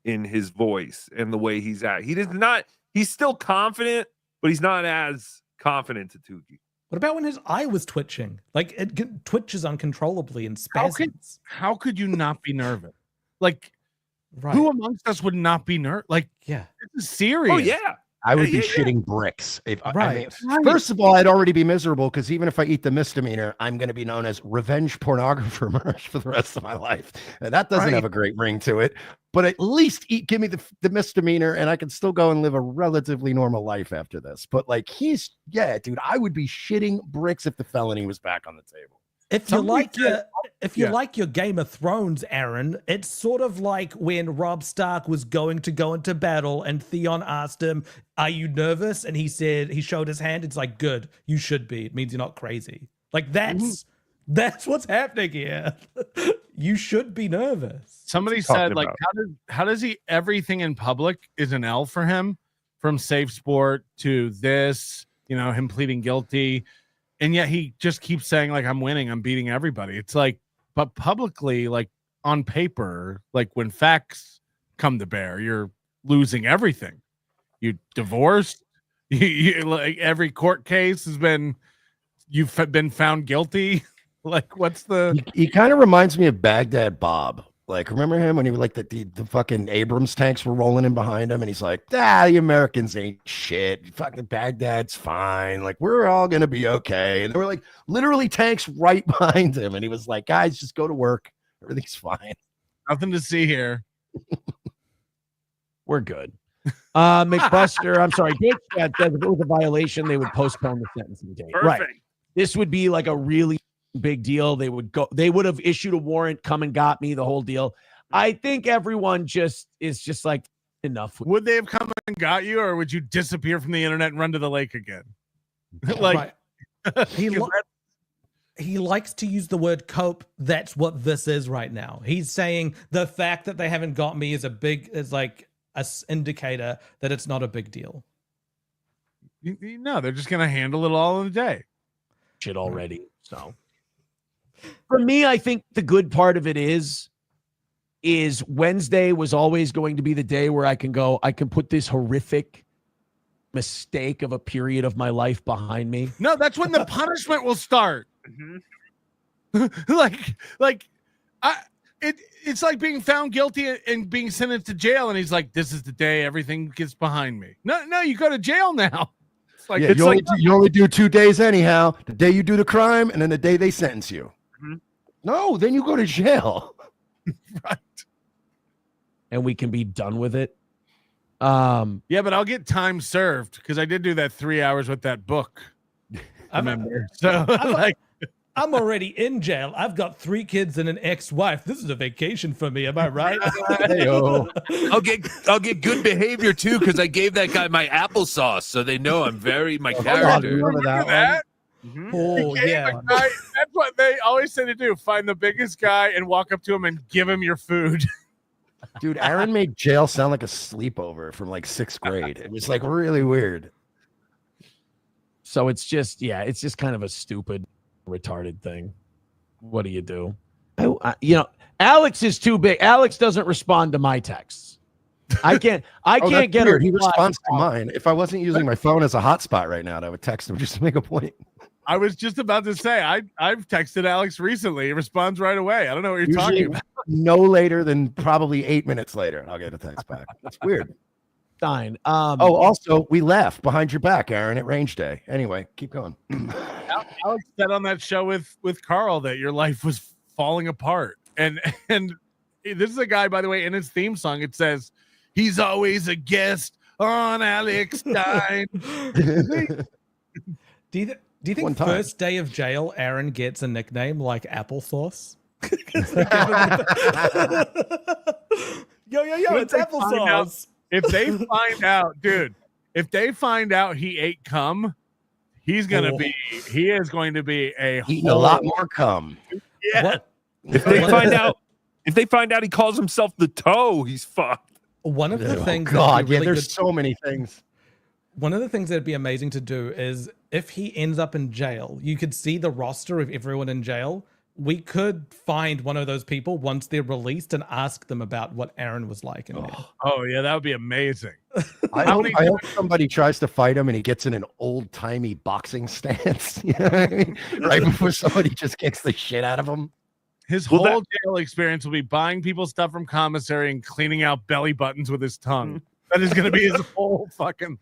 in his voice and the way he's at. He's still confident, but he's not as confident to Tookie. What about when his eye was twitching? Like it twitches uncontrollably and spasms. How could you not be nervous? Like, who amongst us would not be nervous? Like, yeah, this is serious. Oh yeah, I would be shitting bricks. First of all, I'd already be miserable because even if I eat the misdemeanor, I'm going to be known as revenge pornographer Mersh for the rest of my life. And that doesn't have a great ring to it. But at least give me the misdemeanor and I can still go and live a relatively normal life after this. But like dude, I would be shitting bricks if the felony was back on the table. If you like your Game of Thrones, Aaron, it's sort of like when Robb Stark was going to go into battle and Theon asked him, "Are you nervous?" And he said, he showed his hand. It's like, good, you should be. It means you're not crazy. Like that's what's happening here. You should be nervous. Somebody said, like, how does he everything in public is an L for him, from safe sport to this, him pleading guilty. And yet he just keeps saying, like, I'm winning, I'm beating everybody. It's like, but publicly, like on paper, like when facts come to bear, you're losing everything. You divorced. You like every court case you've been found guilty. Like, what's the? He kind of reminds me of Baghdad Bob. Like, remember him when he was like the fucking Abrams tanks were rolling in behind him, and he's like, the Americans ain't shit. Fucking Baghdad's fine. Like, we're all gonna be okay. And there were like literally tanks right behind him, and he was like, guys, just go to work. Everything's fine. Nothing to see here. We're good. McBuster, I'm sorry. Dick said if it was a violation, they would postpone the sentencing date. Perfect. Right. This would be like a really big deal. They would have issued a warrant, come and got me, the whole deal. I think everyone is just like, enough. Would they have come and got you, or would you disappear from the internet and run to the lake again? Like, he likes to use the word cope. That's what this is right now. He's saying the fact that they haven't got me is like a indicator that it's not a big deal. No, they're just gonna handle it all in a day. Shit already. So for me, I think the good part of it is Wednesday was always going to be the day where I can put this horrific mistake of a period of my life behind me. No, that's when the punishment will start. It's like being found guilty and being sentenced to jail, and he's like, "This is the day everything gets behind me." No, you go to jail now. It's like you only do 2 days anyhow. The day you do the crime, and then the day they sentence you. No, then you go to jail. Right. And we can be done with it. Yeah, but I'll get time served because I did do that 3 hours with that book. Remember? I'm already in jail. I've got 3 kids and an ex-wife. This is a vacation for me. Am I right? I'll get good behavior too because I gave that guy my applesauce, so they know I'm my character. Remember that? Oh yeah, that's what they always say to do: find the biggest guy and walk up to him and give him your food. Dude, Aaron made jail sound like a sleepover from like 6th grade. It was like really weird. So it's just kind of a stupid, retarded thing. What do you do? Alex is too big. Alex doesn't respond to my texts. I can't get weird. He responds to mine. If I wasn't using my phone as a hotspot right now, I would text him just to make a point. I was just about to say I've texted Alex recently. He responds right away. I don't know what you're talking about. No later than probably 8 minutes later, I'll get a text back. That's weird. Fine. Also, we laughed behind your back, Aaron, at range day. Anyway, keep going. Alex said on that show with Carl that your life was falling apart, and this is a guy, by the way, in his theme song it says he's always a guest on Alex Stein. Do you think first day of jail, Aaron gets a nickname like Applesauce? Yo, it's applesauce. If they find out, dude, if they find out he ate cum, he is going to be eating a lot more cum. Yeah. What? If they find out he calls himself the toe, he's fucked. One of the things. God, yeah, there's so many things. One of the things that'd be amazing to do is if he ends up in jail, you could see the roster of everyone in jail. We could find one of those people once they're released and ask them about what Aaron was like. Oh yeah, that would be amazing. I hope somebody tries to fight him and he gets in an old-timey boxing stance. You know what I mean? Right before somebody just kicks the shit out of him. His whole jail experience will be buying people stuff from commissary and cleaning out belly buttons with his tongue. That is going to be his whole fucking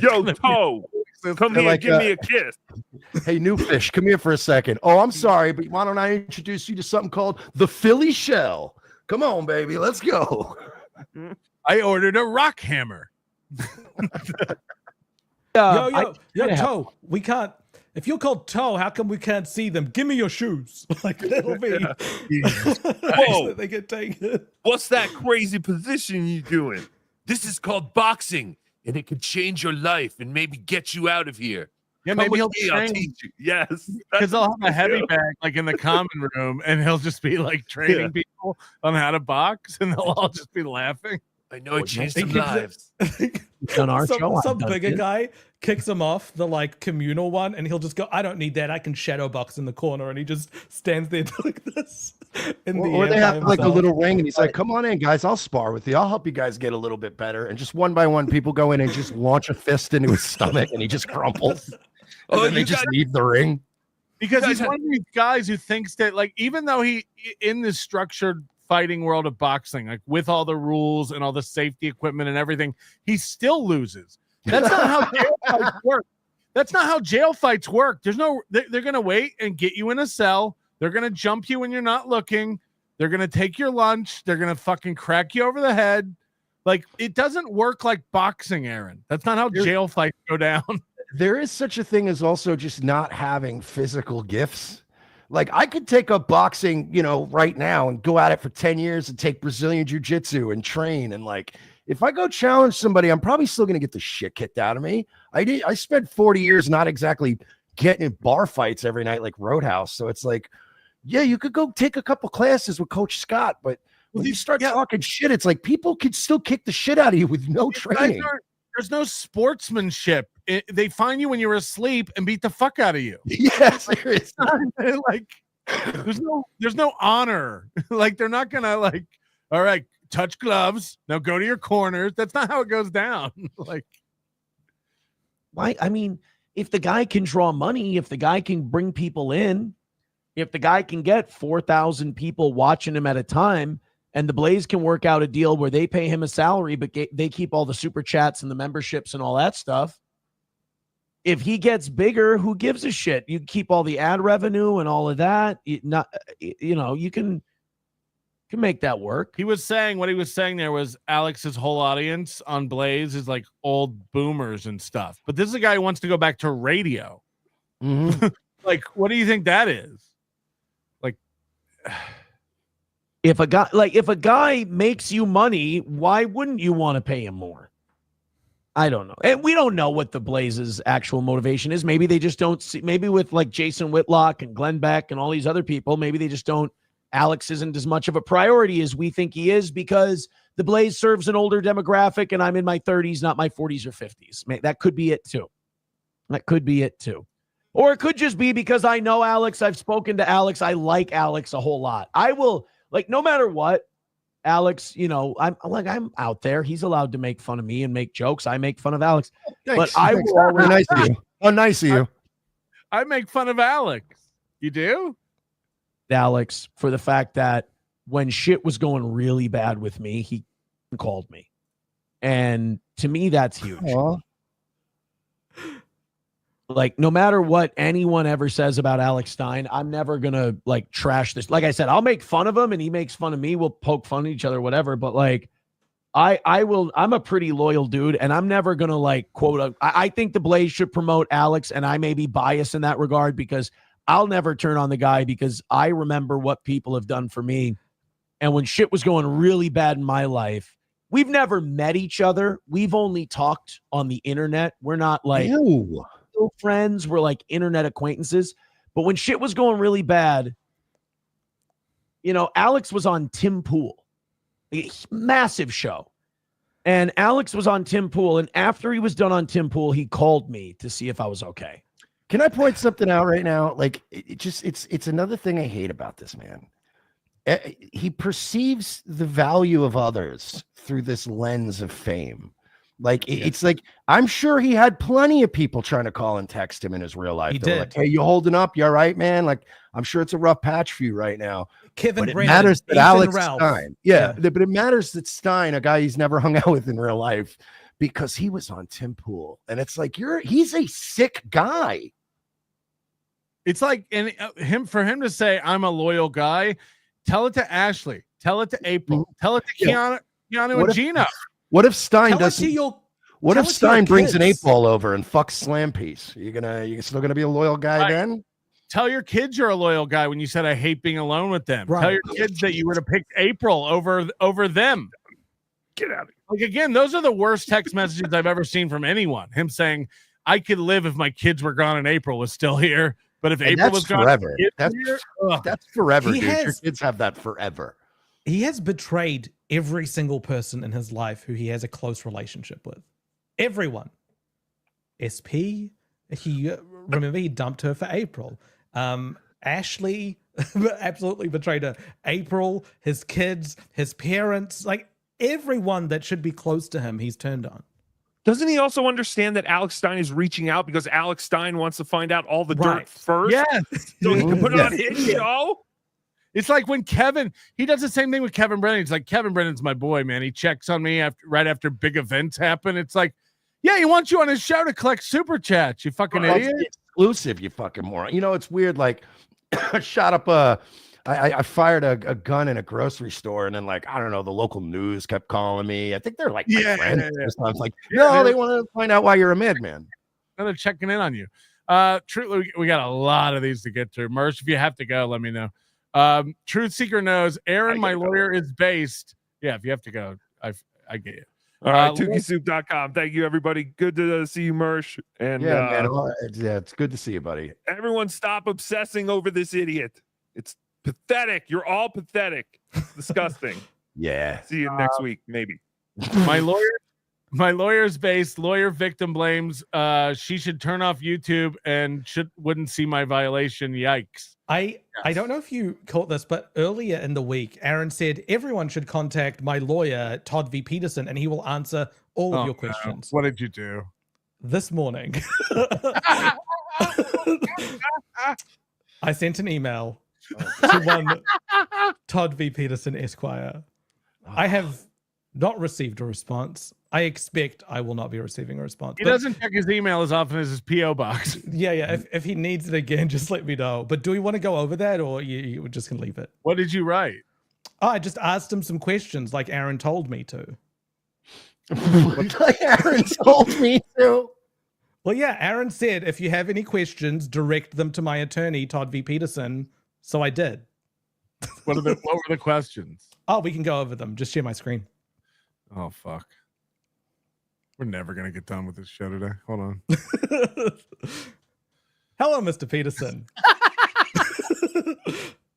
Yo, Toe, come They're here, like, give me a kiss. Hey, new fish, come here for a second. Oh, I'm sorry, but why don't I introduce you to something called the Philly Shell? Come on, baby, let's go. I ordered a rock hammer. Yo, Toe, we can't. If you're called Toe, how come we can't see them? Give me your shoes. Like, that'll be. Whoa. They get taken. What's that crazy position you doing? This is called boxing, and it could change your life and maybe get you out of here. Yeah, Come maybe with he'll me, I'll train- teach you. Yes. Because they'll have a heavy bag like in the common room, and he'll just be like training people on how to box, and they'll all just be laughing. I know it changed He some keeps lives. On our some, show, I've some done bigger it. guy kicks him off the like communal one, and he'll just go, "I don't need that. I can shadow box in the corner," and he just stands there like this. Or they have like a little ring, and he's like, "Come on in, guys. I'll spar with you. I'll help you guys get a little bit better." And just one by one, people go in and just launch a fist into his stomach, and he just crumples. And then they just leave the ring. Because he's one of these guys who thinks that, like, even though he in this structured fighting world of boxing, like with all the rules and all the safety equipment and everything, he still loses. That's not how jail fights work. That's not how jail fights work. There's no, they're going to wait and get you in a cell. They're going to jump you when you're not looking. They're going to take your lunch. They're going to fucking crack you over the head. Like, it doesn't work like boxing, Aaron. That's not how jail fights go down. There is such a thing as also just not having physical gifts. Like, I could take up boxing, right now and go at it for 10 years and take Brazilian jiu-jitsu and train. And like, if I go challenge somebody, I'm probably still going to get the shit kicked out of me. I spent 40 years not exactly getting in bar fights every night like Roadhouse. So it's like, yeah, you could go take a couple classes with Coach Scott, but when you start talking shit, it's like people could still kick the shit out of you with no training. There's no sportsmanship. They find you when you're asleep and beat the fuck out of you. Yes, there is. Like, there's no honor. Like, they're not gonna like, all right, touch gloves. Now go to your corners. That's not how it goes down. Like, why? I mean, if the guy can draw money, if the guy can bring people in, if the guy can get 4,000 people watching him at a time, and the Blaze can work out a deal where they pay him a salary, but they keep all the super chats and the memberships and all that stuff. If he gets bigger, who gives a shit? You keep all the ad revenue and all of that. You can make that work. What he was saying there was Alex's whole audience on Blaze is like old boomers and stuff. But this is a guy who wants to go back to radio. Mm-hmm. Like, what do you think that is? Like, if a guy makes you money, why wouldn't you want to pay him more? I don't know. And we don't know what the Blaze's actual motivation is. Maybe they just don't see, maybe with like Jason Whitlock and Glenn Beck and all these other people, maybe they just don't, Alex isn't as much of a priority as we think he is because the Blaze serves an older demographic and I'm in my 30s, not my 40s or 50s. That could be it too. Or it could just be because I know Alex. I've spoken to Alex. I like Alex a whole lot. I will, like, no matter what, Alex, I'm out there. He's allowed to make fun of me and make jokes. I make fun of Alex. Thanks. But I Thanks. will always, Nice of you. Oh, nice of you. I make fun of Alex. You do? Alex, for the fact that when shit was going really bad with me, he called me. And to me, that's huge. Aww. Like, no matter what anyone ever says about Alex Stein, I'm never going to like trash this. Like I said, I'll make fun of him and he makes fun of me. We'll poke fun at each other, whatever. But like, I'm a pretty loyal dude and I'm never going to like quote. I think the Blaze should promote Alex and I may be biased in that regard because I'll never turn on the guy because I remember what people have done for me. And when shit was going really bad in my life, we've never met each other. We've only talked on the internet. We're not like friends. We're like internet acquaintances. But when shit was going really bad, Alex was on Tim Pool, a massive show. And Alex was on Tim Pool. And after he was done on Tim Pool, he called me to see if I was okay. Can I point something out right now? Like, it's another thing I hate about this man. He perceives the value of others through this lens of fame. Like, it's like, I'm sure he had plenty of people trying to call and text him in his real life. He They were did. like, hey, you holding up? You all right, man? Like, I'm sure it's a rough patch for you right now. Kevin But it Brandon, matters that Ethan Alex Ralph. Stein. Yeah, but it matters that Stein, a guy he's never hung out with in real life, because he was on Tim Pool, and it's like he's a sick guy. It's like for him to say I'm a loyal guy. Tell it to Ashley. Tell it to April. Tell it to Keanu and Gino. What if Stein Tell it doesn't? to your- What tell if it to your Stein brings an kids. 8-ball over and fucks Slam Piece? You still gonna be a loyal guy then? Tell your kids you're a loyal guy when you said I hate being alone with them. Right. Tell your kids that you would have picked April over them. Get out of here. Like again, those are the worst text messages I've ever seen from anyone. Him saying, I could live if my kids were gone and April was still here. But if And April that's was gone, forever. here, That's forever, He dude. Your has- kids have that forever. He has betrayed every single person in his life who he has a close relationship with. Everyone. SP, remember he dumped her for April. Ashley absolutely betrayed her. April, his kids, his parents, like everyone that should be close to him, he's turned on. Doesn't he also understand that Alex Stein is reaching out because Alex Stein wants to find out all the dirt first? Yes. So he can put it on Yes. his show? It's like when he does the same thing with Kevin Brennan. He's like, Kevin Brennan's my boy, man. He checks on me right after big events happen. It's like, yeah, he wants you on his show to collect super chats, you fucking idiot. Exclusive, you fucking moron. You know, it's weird. Like, I shot up I fired a gun in a grocery store, and then like I don't know, the local news kept calling me. I think they're like my friends. I was like, no, they want to find out why you're a madman. No, they're checking in on you. Truly, we got a lot of these to get through. Mersh, if you have to go, let me know. Truth Seeker knows Aaron, my lawyer, is based. Yeah, if you have to go, I get you. All right, TookieSoup.com. Thank you, everybody. Good to see you, Mersh. And man, it's good to see you, buddy. everyone stop obsessing over this idiot. It's pathetic. You're all pathetic. It's disgusting. Yeah. See you next week, maybe. My lawyer's based. Lawyer victim blames. She should turn off YouTube and wouldn't see my violation. Yikes. I don't know if you caught this, but earlier in the week, Aaron said everyone should contact my lawyer, Todd V. Peterson, and he will answer all of your questions. What did you do? This morning, I sent an email to one Todd V. Peterson, Esquire. I have not received a response. I expect I will not be receiving a response. He doesn't check his email as often as his P.O. box. Yeah. If he needs it again, just let me know. But do we want to go over that, or you were just going to leave it? What did you write? Oh, I just asked him some questions like Aaron told me to. Like Aaron told me to. Well, yeah, Aaron said if you have any questions, direct them to my attorney, Todd V. Peterson. So I did. What were the questions? Oh, we can go over them. Just share my screen. Oh, fuck. We're never going to get done with this show today. Hold on. Hello, Mr. Peterson.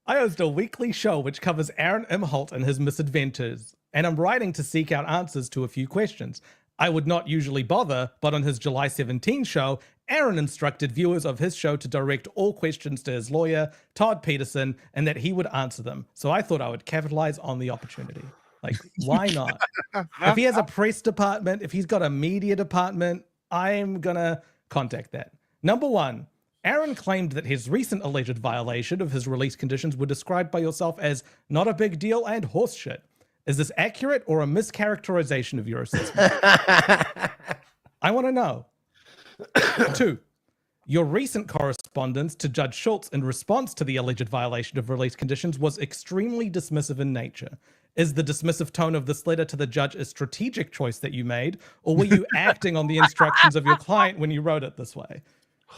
I host a weekly show which covers Aaron Imholte and his misadventures, and I'm writing to seek out answers to a few questions. I would not usually bother, but on his July 17 show, Aaron instructed viewers of his show to direct all questions to his lawyer, Todd Peterson, and that he would answer them. So I thought I would capitalize on the opportunity. Like, why not? If he has a press department, if he's got a media department, I'm gonna contact that. Number one, Aaron claimed that his recent alleged violation of his release conditions were described by yourself as not a big deal and horseshit. Is this accurate or a mischaracterization of your assessment? I want to know. 2, your recent correspondence to Judge Schultz in response to the alleged violation of release conditions was extremely dismissive in nature. Is the dismissive tone of this letter to the judge a strategic choice that you made, or were you acting on the instructions of your client when you wrote it this way?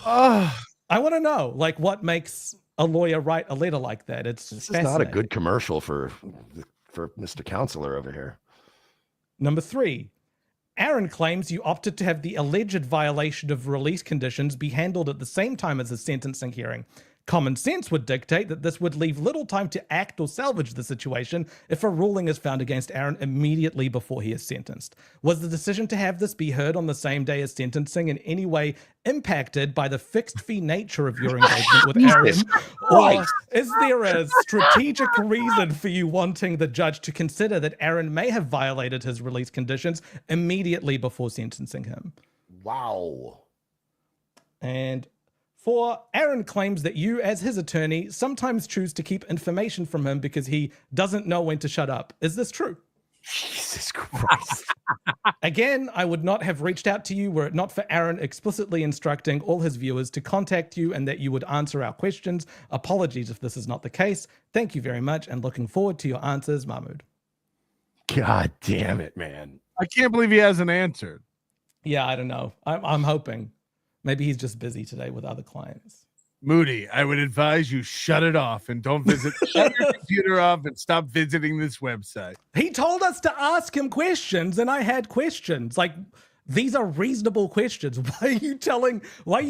I want to know, like, what makes a lawyer write a letter like that? This is not a good commercial for Mr. Counselor over here. Number 3, Aaron claims you opted to have the alleged violation of release conditions be handled at the same time as the sentencing hearing. Common sense would dictate that this would leave little time to act or salvage the situation if a ruling is found against Aaron immediately before he is sentenced. Was the decision to have this be heard on the same day as sentencing in any way impacted by the fixed fee nature of your engagement with Aaron? Or is there a strategic reason for you wanting the judge to consider that Aaron may have violated his release conditions immediately before sentencing him? Wow. And 4, Aaron claims that you, as his attorney, sometimes choose to keep information from him because he doesn't know when to shut up. Is this true? Jesus Christ. Again, I would not have reached out to you were it not for Aaron explicitly instructing all his viewers to contact you and that you would answer our questions. Apologies if this is not the case. Thank you very much and looking forward to your answers, Mahmood. God damn it, man. I can't believe he hasn't answered. Yeah, I don't know. I'm hoping. Maybe he's just busy today with other clients. Moody, I would advise you shut it off and don't visit. Shut your computer off and stop visiting this website. He told us to ask him questions, and I had questions. Like, these are reasonable questions. Why are you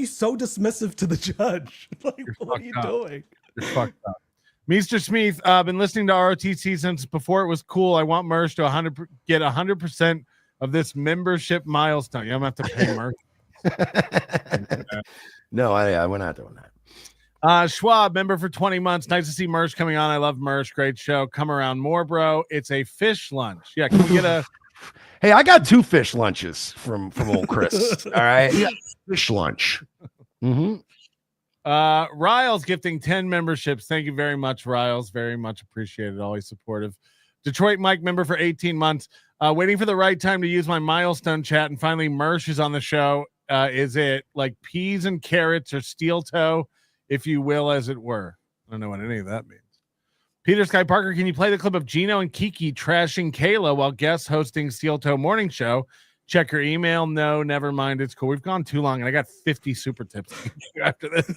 so dismissive to the judge? Like, what are you doing? You're fucked up. Mr. Smith, been listening to ROTC since before it was cool. I want Mersh to get 100% of this membership milestone. I'm gonna have to pay Mersh. No, we're not doing that. Schwab, member for 20 months. Nice to see Mersh coming on. I love Mersh. Great show. Come around more, bro. It's a fish lunch. Yeah, can we get a... Hey, I got 2 fish lunches from old Chris. All right? Yeah, fish lunch. Mm-hmm. Riles gifting 10 memberships. Thank you very much, Riles. Very much appreciated. Always supportive. Detroit Mike, member for 18 months. Waiting for the right time to use my milestone chat. And finally, Mersh is on the show. Is it like peas and carrots or steel toe, if you will, as it were? I don't know what any of that means. Peter Sky Parker, can you play the clip of Gino and Kiki trashing Kayla while guest hosting Steel Toe Morning Show? Check your email. No, never mind. It's cool. We've gone too long, and I got 50 super tips after this.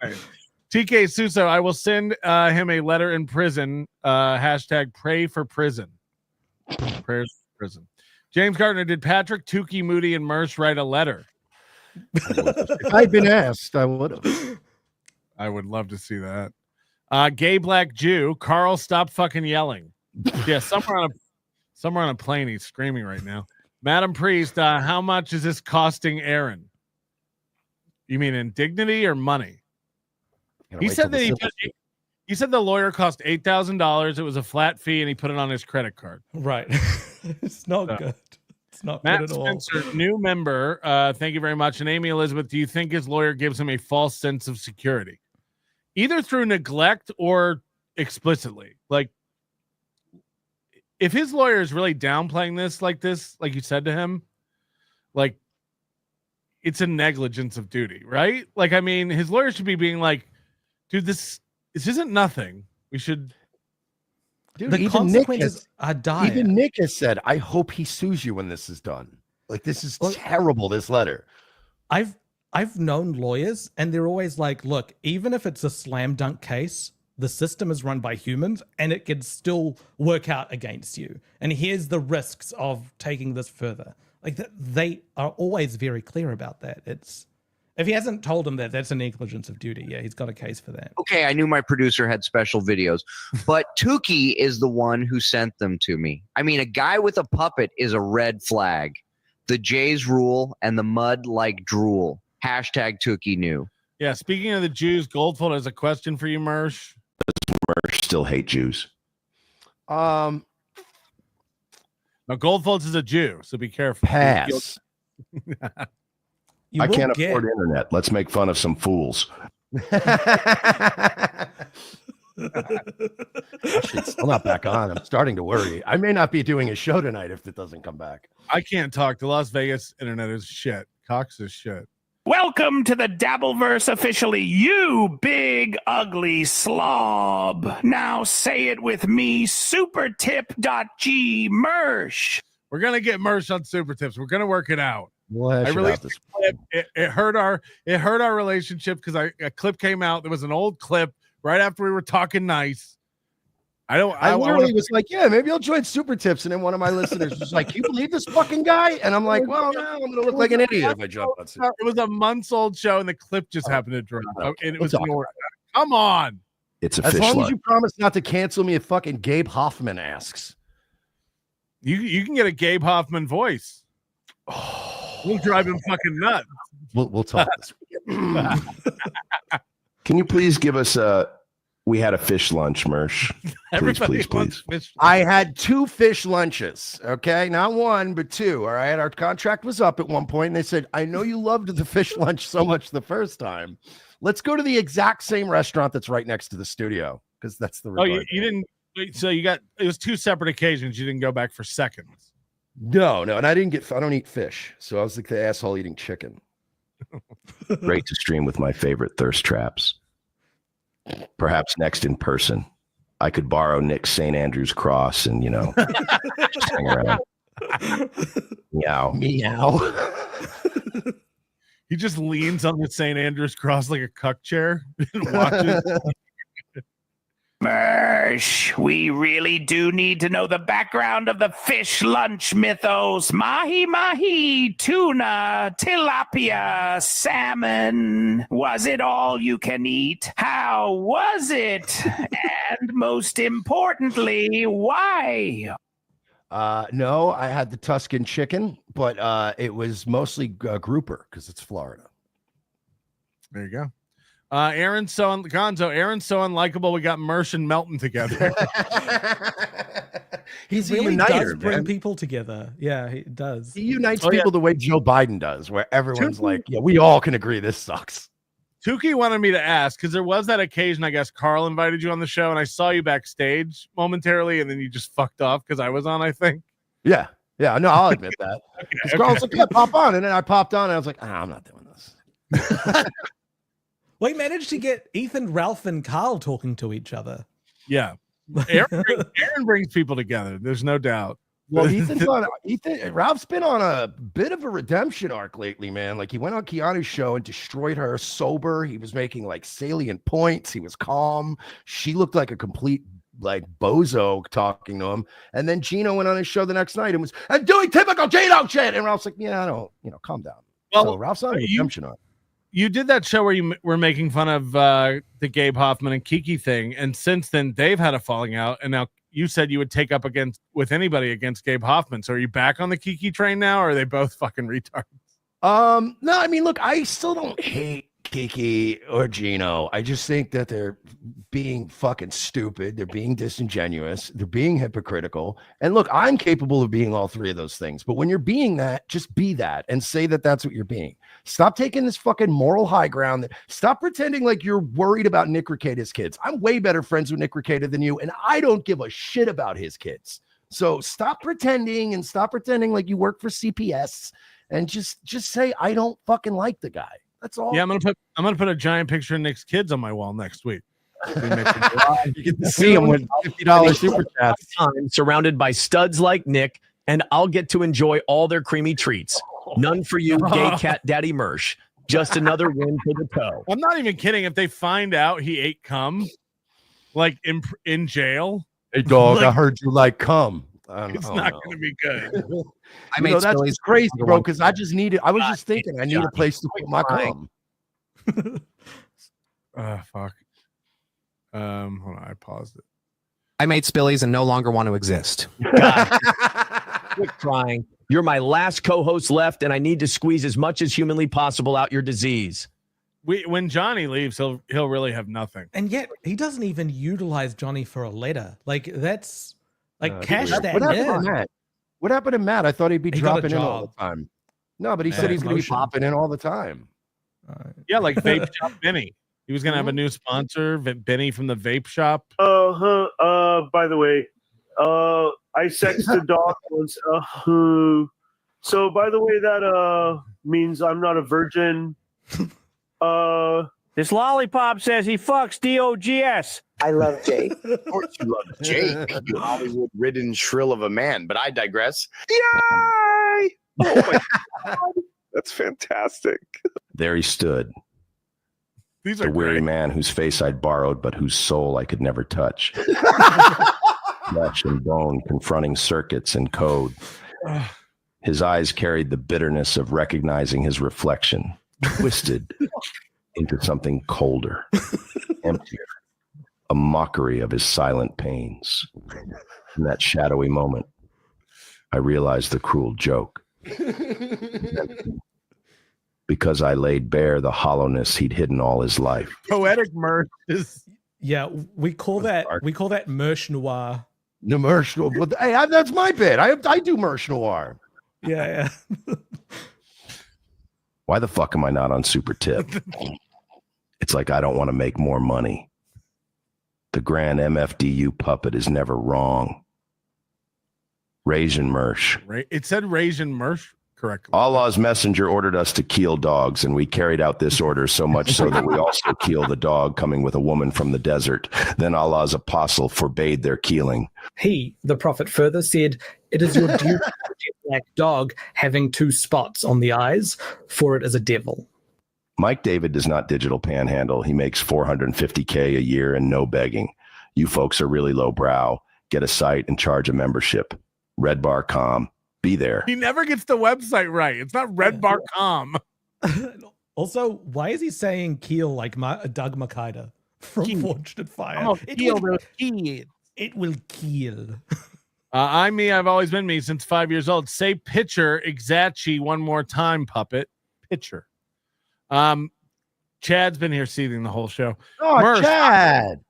Right. TK Suso, I will send him a letter in prison. Hashtag pray for prison. Prayers for prison. James Gardner, did Patrick, Tookie, Moody, and Mersh write a letter? If I'd been asked, I would have. I would love to see that. Gay black Jew, Carl, stop fucking yelling. Yeah, somewhere on a plane, he's screaming right now. Madam Priest, how much is this costing Aaron? You mean in dignity or money? He said that he said the lawyer cost $8,000. It was a flat fee, and he put it on his credit card. Right. It's not good. It's not Matt good at all. Spencer, new member. Thank you very much. And Amy Elizabeth, do you think his lawyer gives him a false sense of security? Either through neglect or explicitly. Like, if his lawyer is really downplaying this, like you said to him, like, it's a negligence of duty, right? Like, I mean, his lawyer should be being like, dude, this isn't nothing. We should... Dude, the consequences are dire. Even Nick has said, I hope he sues you when this is done. Like, this is terrible, this letter. I've known lawyers, and they're always like, look, even if it's a slam dunk case, the system is run by humans, and it can still work out against you. And here's the risks of taking this further. Like, they are always very clear about that. If he hasn't told him that, that's a negligence of duty. Yeah, he's got a case for that. Okay, I knew my producer had special videos, but Tookie is the one who sent them to me. I mean, a guy with a puppet is a red flag. The Jays rule and the mud like drool. Hashtag Tookie knew. Yeah, speaking of the Jews, Goldfold has a question for you, Mersh. Does Mersh still hate Jews? Now, Goldfolds is a Jew, so be careful. Pass. I can't afford internet. Let's make fun of some fools. Shit's still not back on. I'm starting to worry. I may not be doing a show tonight if it doesn't come back. I can't talk. The Las Vegas internet is shit. Cox is shit. Welcome to the Dabbleverse officially, you big ugly slob. Now say it with me, supertip.g Mersh. We're going to get Mersh on Super Tips. We're going to work it out. I released a clip. It hurt our relationship because a clip came out. There was an old clip right after we were talking nice. I literally was like, yeah, maybe I'll join Super Tips. And then one of my listeners was like, you believe this fucking guy? And I'm like, well, no, I'm going to look like an idiot if I jump on Super Tips. It was a months old show, and the clip just happened to drop. And it was come on. It's a as fish long lunch. as you promise not to cancel me if fucking Gabe Hoffman asks. You can get a Gabe Hoffman voice. We'll drive him fucking nuts. We'll talk this weekend. Can you please give us we had a fish lunch, Mersh. Please. I had 2 fish lunches. Okay. Not 1, but 2. All right. Our contract was up at one point, and they said, I know you loved the fish lunch so much the first time. Let's go to the exact same restaurant that's right next to the studio. Because that's the you didn't. So it was 2 separate occasions. You didn't go back for seconds. No, and I don't eat fish, so I was like the asshole eating chicken. Great to stream with my favorite thirst traps. Perhaps next in person, I could borrow Nick's St. Andrew's cross and just hang around. Meow. He just leans on the St. Andrew's cross like a cuck chair and watches. Mersh, we really do need to know the background of the fish lunch mythos. Mahi, tuna, tilapia, salmon. Was it all you can eat? How was it? And most importantly, why? No, I had the Tuscan chicken, but it was mostly grouper because it's Florida. There you go. Aaron's so unlikable. We got Mersh and Melton together. He's really a uniter, does bring man. people together. Yeah, he does. He unites people the way Joe Biden does, where everyone's like, yeah, we all can agree this sucks. Tookie wanted me to ask because there was that occasion, I guess Carl invited you on the show and I saw you backstage momentarily and then you just fucked off because I was on, I think. Yeah, no, I'll admit that. Because Carl's like, yeah, pop on. And then I popped on and I was like, I'm not doing this. We managed to get Ethan, Ralph, and Carl talking to each other. Yeah. Aaron brings people together. There's no doubt. Well, Ralph's been on a bit of a redemption arc lately, man. Like he went on Keanu's show and destroyed her sober. He was making like salient points. He was calm. She looked like a complete like bozo talking to him. And then Gino went on his show the next night and was doing typical Gino shit. And Ralph's like, yeah, I don't, calm down. Well, so Ralph's on a redemption arc. You did that show where you were making fun of the Gabe Hoffman and Kiki thing, and since then they've had a falling out, and now you said you would take up with anybody against Gabe Hoffman. So are you back on the Kiki train now, or are they both fucking retards? No, I mean, look, I still don't hate Kiki or Gino. I just think that they're being fucking stupid. They're being disingenuous. They're being hypocritical. And look, I'm capable of being all three of those things. But when you're being that, just be that and say that that's what you're being. Stop taking this fucking moral high ground. Stop pretending like you're worried about Nick Rekieta's kids. I'm way better friends with Nick Rekieta than you, and I don't give a shit about his kids. So stop pretending like you work for CPS and just say, I don't fucking like the guy. That's all. Yeah, I'm gonna put a giant picture of Nick's kids on my wall next week. You get to see him with $50 super chats. I'm surrounded by studs like Nick, and I'll get to enjoy all their creamy treats. None for you, gay cat daddy Mersh. Just another win for the toe. I'm not even kidding. If they find out he ate cum, like in jail, hey dog, I heard you like cum. It's not going to be good. I mean, that's crazy, bro. Because I was just thinking, I need a place to put my cum. Fuck. Hold on, I paused it. I made Spillies and no longer want to exist. Quit crying. You're my last co-host left, and I need to squeeze as much as humanly possible out your disease. When Johnny leaves, he'll really have nothing. And yet he doesn't even utilize Johnny for a letter. Like that's like cash What that happened in. to Matt? What happened to Matt? I thought he'd be He got a dropping in all job. the time. No, but he said he's going to be Promotion. popping in all the time. Yeah, like Vape Shop Benny. He was going to have a new sponsor, Benny from the Vape Shop. By the way, I sexed a dog once. So by the way, that means I'm not a virgin. This lollipop says he fucks DOGS. I love Jake. Of course you love Jake, you Hollywood-ridden shrill of a man, but I digress. Yay! Oh my God. That's fantastic. There he stood. These the weary man whose face I'd borrowed, but whose soul I could never touch. Flesh and bone confronting circuits and code. His eyes carried the bitterness of recognizing his reflection, twisted into something colder, emptier, a mockery of his silent pains. In that shadowy moment, I realized the cruel joke. Because I laid bare the hollowness he'd hidden all his life. Poetic Mersh is. Yeah, we call that Mersh Noir. No, Mersh Noir. Well, hey, that's my bit. I do Mersh Noir. Yeah. Why the fuck am I not on Super Tip? It's like I don't want to make more money. The grand MFDU puppet is never wrong. Raisin Mersh. It said Raisin Mersh correctly. Allah's messenger ordered us to kill dogs, and we carried out this order so much so that we also kill the dog coming with a woman from the desert. Then Allah's apostle forbade their killing. He, the prophet, further said, "It is your duty to protect black dog having 2 spots on the eyes, for it is a devil." Mike David does not digital panhandle. He makes $450K a year and no begging. You folks are really low brow. Get a site and charge a membership. Redbar.com. Be there. He never gets the website right. It's not redbar.com. Also, why is he saying keel like Doug Makida from Forged at Fire? Oh, keel those kids. It will keel. I'm me. I've always been me since 5 years old. Say pitcher, Exacchi, one more time, puppet. Pitcher. Chad's been here seething the whole show. Oh, Chad.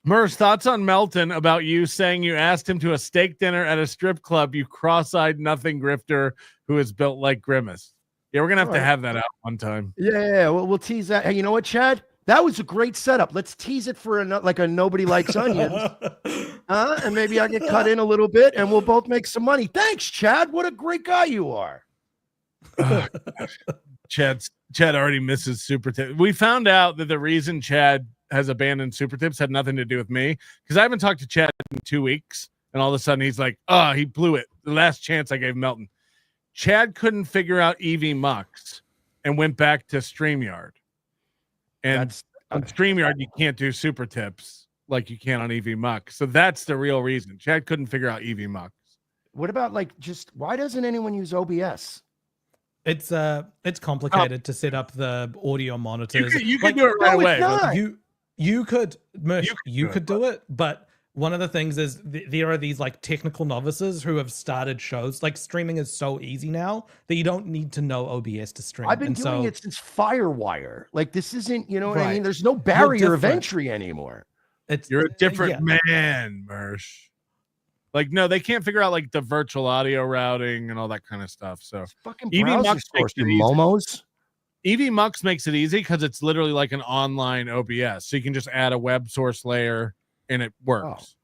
Mersh, thoughts on Melton about you saying you asked him to a steak dinner at a strip club, you cross-eyed nothing grifter who is built like Grimace. Yeah, we're going to have that out one time. Yeah, we'll tease that. Hey, you know what, Chad? That was a great setup. Let's tease it for a nobody likes onions. And maybe I get cut in a little bit and we'll both make some money. Thanks, Chad. What a great guy you are. Chad already misses super tips. We found out that the reason Chad has abandoned super tips had nothing to do with me, because I haven't talked to Chad in 2 weeks, and all of a sudden he's like, oh, he blew it. The last chance I gave Melton. Chad couldn't figure out EV Mux and went back to StreamYard. And on StreamYard, you can't do super tips like you can on EV Mux. So that's the real reason. Chad couldn't figure out EV Mux. What about why doesn't anyone use OBS? It's complicated to set up the audio monitors. You could do it right away. But you could do it, but one of the things is there are these like technical novices who have started shows. Like streaming is so easy now that you don't need to know OBS to stream. I've been doing it since Firewire. Like this isn't, you know what I mean? There's no barrier of entry anymore. You're a different man, Mersh. Like, no, they can't figure out like the virtual audio routing and all that kind of stuff. So fucking browser source, you momos. EV Mux makes it easy because it's literally like an online OBS. So you can just add a web source layer and it works.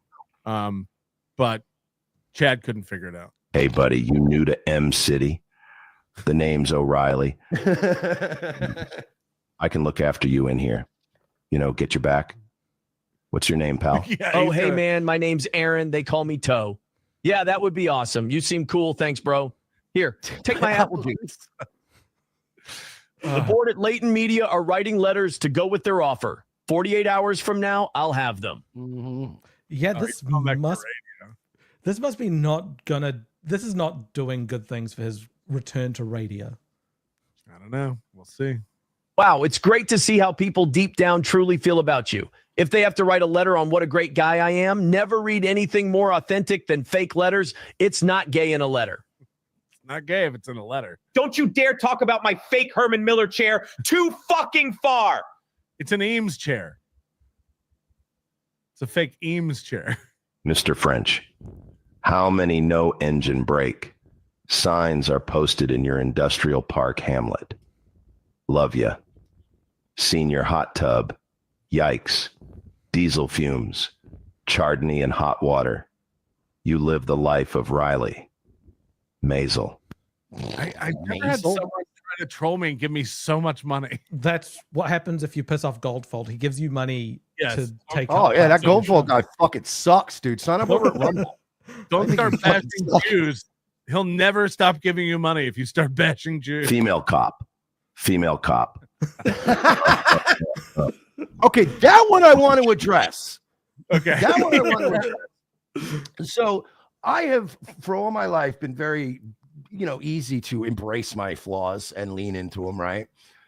But Chad couldn't figure it out. Hey, buddy, you new to M City? The name's O'Reilly. I can look after you in here. Get your back. What's your name, pal? Hey, man, my name's Aaron. They call me Toe. Yeah, that would be awesome. You seem cool. Thanks, bro. Here, take my apple juice. The board at Leighton Media are writing letters to go with their offer. 48 hours from now, I'll have them. Mm-hmm. Yeah, this must be this is not doing good things for his return to radio. I don't know. We'll see. Wow, it's great to see how people deep down truly feel about you. If they have to write a letter on what a great guy I am, never read anything more authentic than fake letters. It's not gay in a letter. Not gay if it's in a letter. Don't you dare talk about my fake Herman Miller chair too fucking far. It's an Eames chair. It's a fake Eames chair. Mr. French, how many no engine brake signs are posted in your industrial park hamlet? Love ya. Senior hot tub. Yikes. Diesel fumes. Chardonnay and hot water. You live the life of Riley. Maisel. I've never had someone try to troll me and give me so much money. That's what happens if you piss off Goldfold. He gives you money to take. Oh yeah, that Goldfold guy fucking sucks, dude. Sign up over at Rumble. Don't start bashing Jews. He'll never stop giving you money if you start bashing Jews. Female cop. Okay, that one I want to address. Okay. That one I want to address. So I have, for all my life, been very, easy to embrace my flaws and lean into them, right?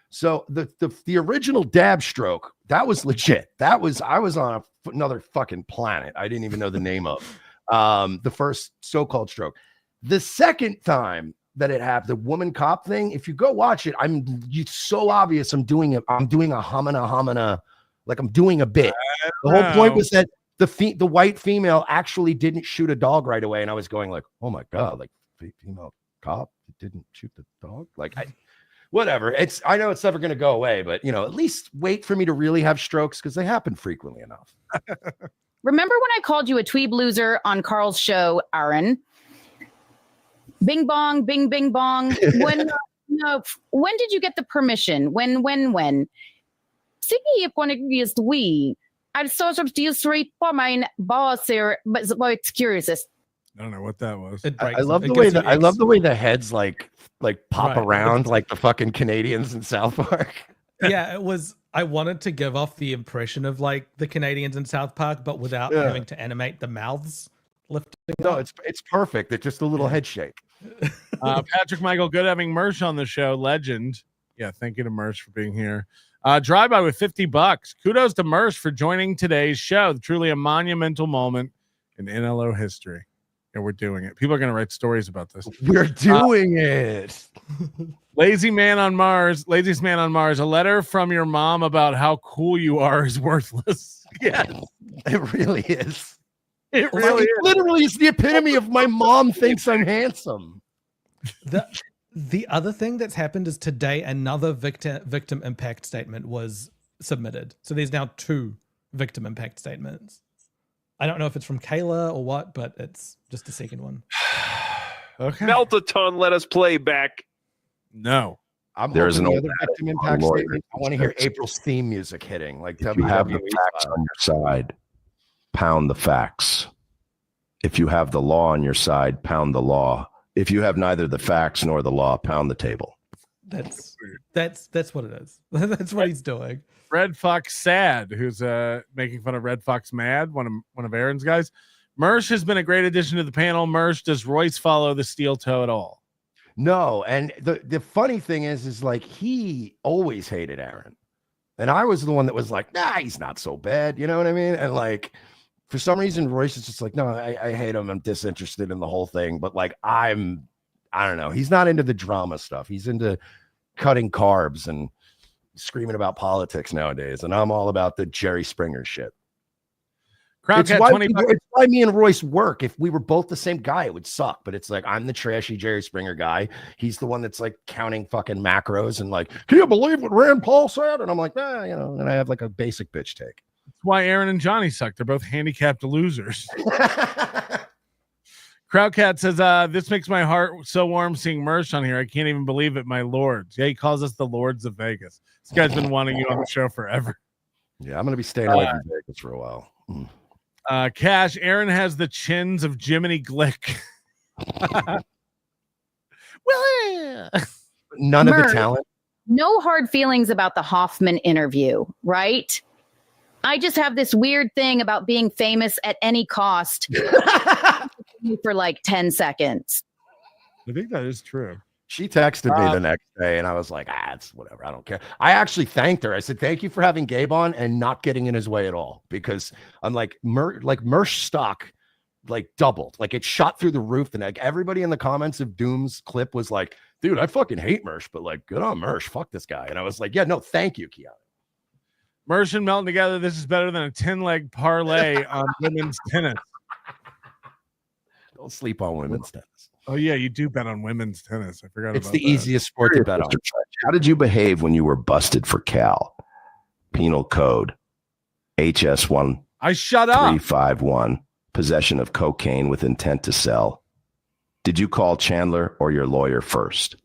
So the original dab stroke, that was legit. I was on another fucking planet. I didn't even know the name of the first so-called stroke. The second time that it happened, the woman cop thing, if you go watch it, it's so obvious I'm doing a homina, like I'm doing a bit. The whole point was that the white female actually didn't shoot a dog right away, and I was going like, oh my god, like female cop didn't shoot the dog, like whatever. I know it's never going to go away, but at least wait for me to really have strokes because they happen frequently enough. Remember when I called you a tweeb loser on Carl's show, Aaron? Bing bong, bing bing bong. When did you get the permission? When? Sige po nag-we. I'm so straight for my boss here, but it's curious. I don't know what that was. I love the way that I love the way the heads like pop Right. around like the fucking Canadians in South Park. Yeah, it was. I wanted to give off the impression of like the Canadians in South Park, but without Yeah. having to animate the mouths lifting. No, it's perfect. It's just a little head shake. Patrick Michael, good having Mersh on the show. Legend. Yeah, thank you to Mersh for being here. Drive by with $50. Kudos to Mersh for joining today's show. Truly a monumental moment in NLO history. Yeah, we're doing it. People are going to write stories about this. We're doing it. Laziest man on Mars. A letter from your mom about how cool you are is worthless. Yes, it really is. It really is. Literally is the epitome of my mom thinks I'm handsome. The other thing that's happened is today another victim impact statement was submitted. So there's now 2 victim impact statements. I don't know if it's from Kayla or what, but it's just the second one. Okay. Meltaton, let us play back. No. There's an hoping old the other victim impact statement. I want to hear April's theme music hitting. Like If you have the WWE facts style. on your side, pound the facts. If you have the law on your side, pound the law. If you have neither the facts nor the law, pound the table. That's what it is. That's what he's doing. Red Fox Sad, who's making fun of Red Fox Mad, one of Aaron's guys. Mersh has been a great addition to the panel. Mersh, does Royce follow the steel toe at all? No, and the funny thing is like he always hated Aaron, and I was the one that was like, nah, he's not so bad. You know what I mean? And like for some reason, Royce is just like, no, I hate him. I'm disinterested in the whole thing. But like I don't know. He's not into the drama stuff. He's into cutting carbs and screaming about politics nowadays, and I'm all about the Jerry Springer shit. It's why me and Royce work. If we were both the same guy, it would suck. But it's like I'm the trashy Jerry Springer guy. He's the one that's like counting fucking macros and like, can you believe what Rand Paul said? And I'm like, nah, you know. And I have like a basic bitch take. That's why Aaron and Johnny suck. They're both handicapped losers. Crowdcat says, this makes my heart so warm seeing Mersh on here. I can't even believe it, my lords. Yeah, he calls us the Lords of Vegas. This guy's been wanting you on the show forever. Yeah, I'm gonna be staying away from Vegas for a while. Cash, Aaron has the chins of Jiminy Glick. Well, None of the Mersh, talent. No hard feelings about the Hoffman interview, right? I just have this weird thing about being famous at any cost for like 10 seconds. I think that is true. She texted me the next day, and I was like, it's whatever. I don't care. I actually thanked her. I said, thank you for having Gabe on and not getting in his way at all, because I'm like, Mersh stock like doubled. Like it shot through the roof. And like everybody in the comments of Doom's clip was like, dude, I fucking hate Mersh, but like, good on Mersh. Fuck this guy. And I was like, yeah, no, thank you, Keanu. Mersh and Melton together. This is better than a 10-leg parlay on women's tennis. Don't sleep on women's tennis. Oh yeah, you do bet on women's tennis. I forgot It's about the that. easiest sport to bet on. How did you behave when you were busted for Cal? Penal code HS1. I shut up. 351. Possession of cocaine with intent to sell. Did you call Chandler or your lawyer first?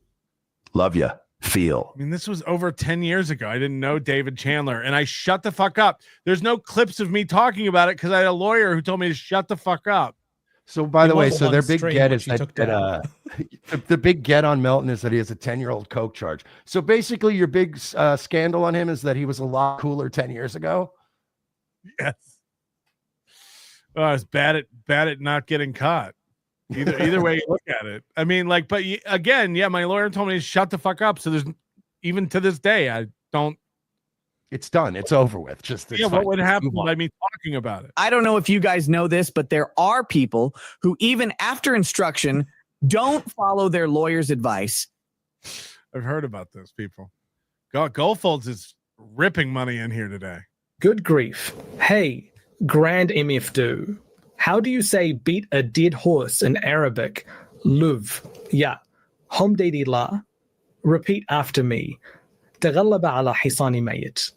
Love ya. Feel. I mean, this was over 10 years ago. I didn't know David Chandler, and I shut the fuck up. There's no clips of me talking about it because I had a lawyer who told me to shut the fuck up. So by It the way, was so one their big stream get which is he that, took down. the big get on Melton is that he has a 10-year-old coke charge. So basically your big scandal on him is that he was a lot cooler 10 years ago. Yes. Oh, it's bad at not getting caught. Either way you look at it. I mean, like, but again, yeah, my lawyer told me to shut the fuck up. So there's, even to this day, I don't. It's done. It's over with. Just it's yeah, fine. what would Just happen move on. by me talking about it? I don't know if you guys know this, but there are people who, even after instruction, don't follow their lawyer's advice. I've heard about those people. Goldfolds is ripping money in here today. Good grief. Hey, Grand MF Do. How do you say beat a dead horse in Arabic? Luv. Yeah. Homdedi la. Repeat after me. تغلب على حصان ميت.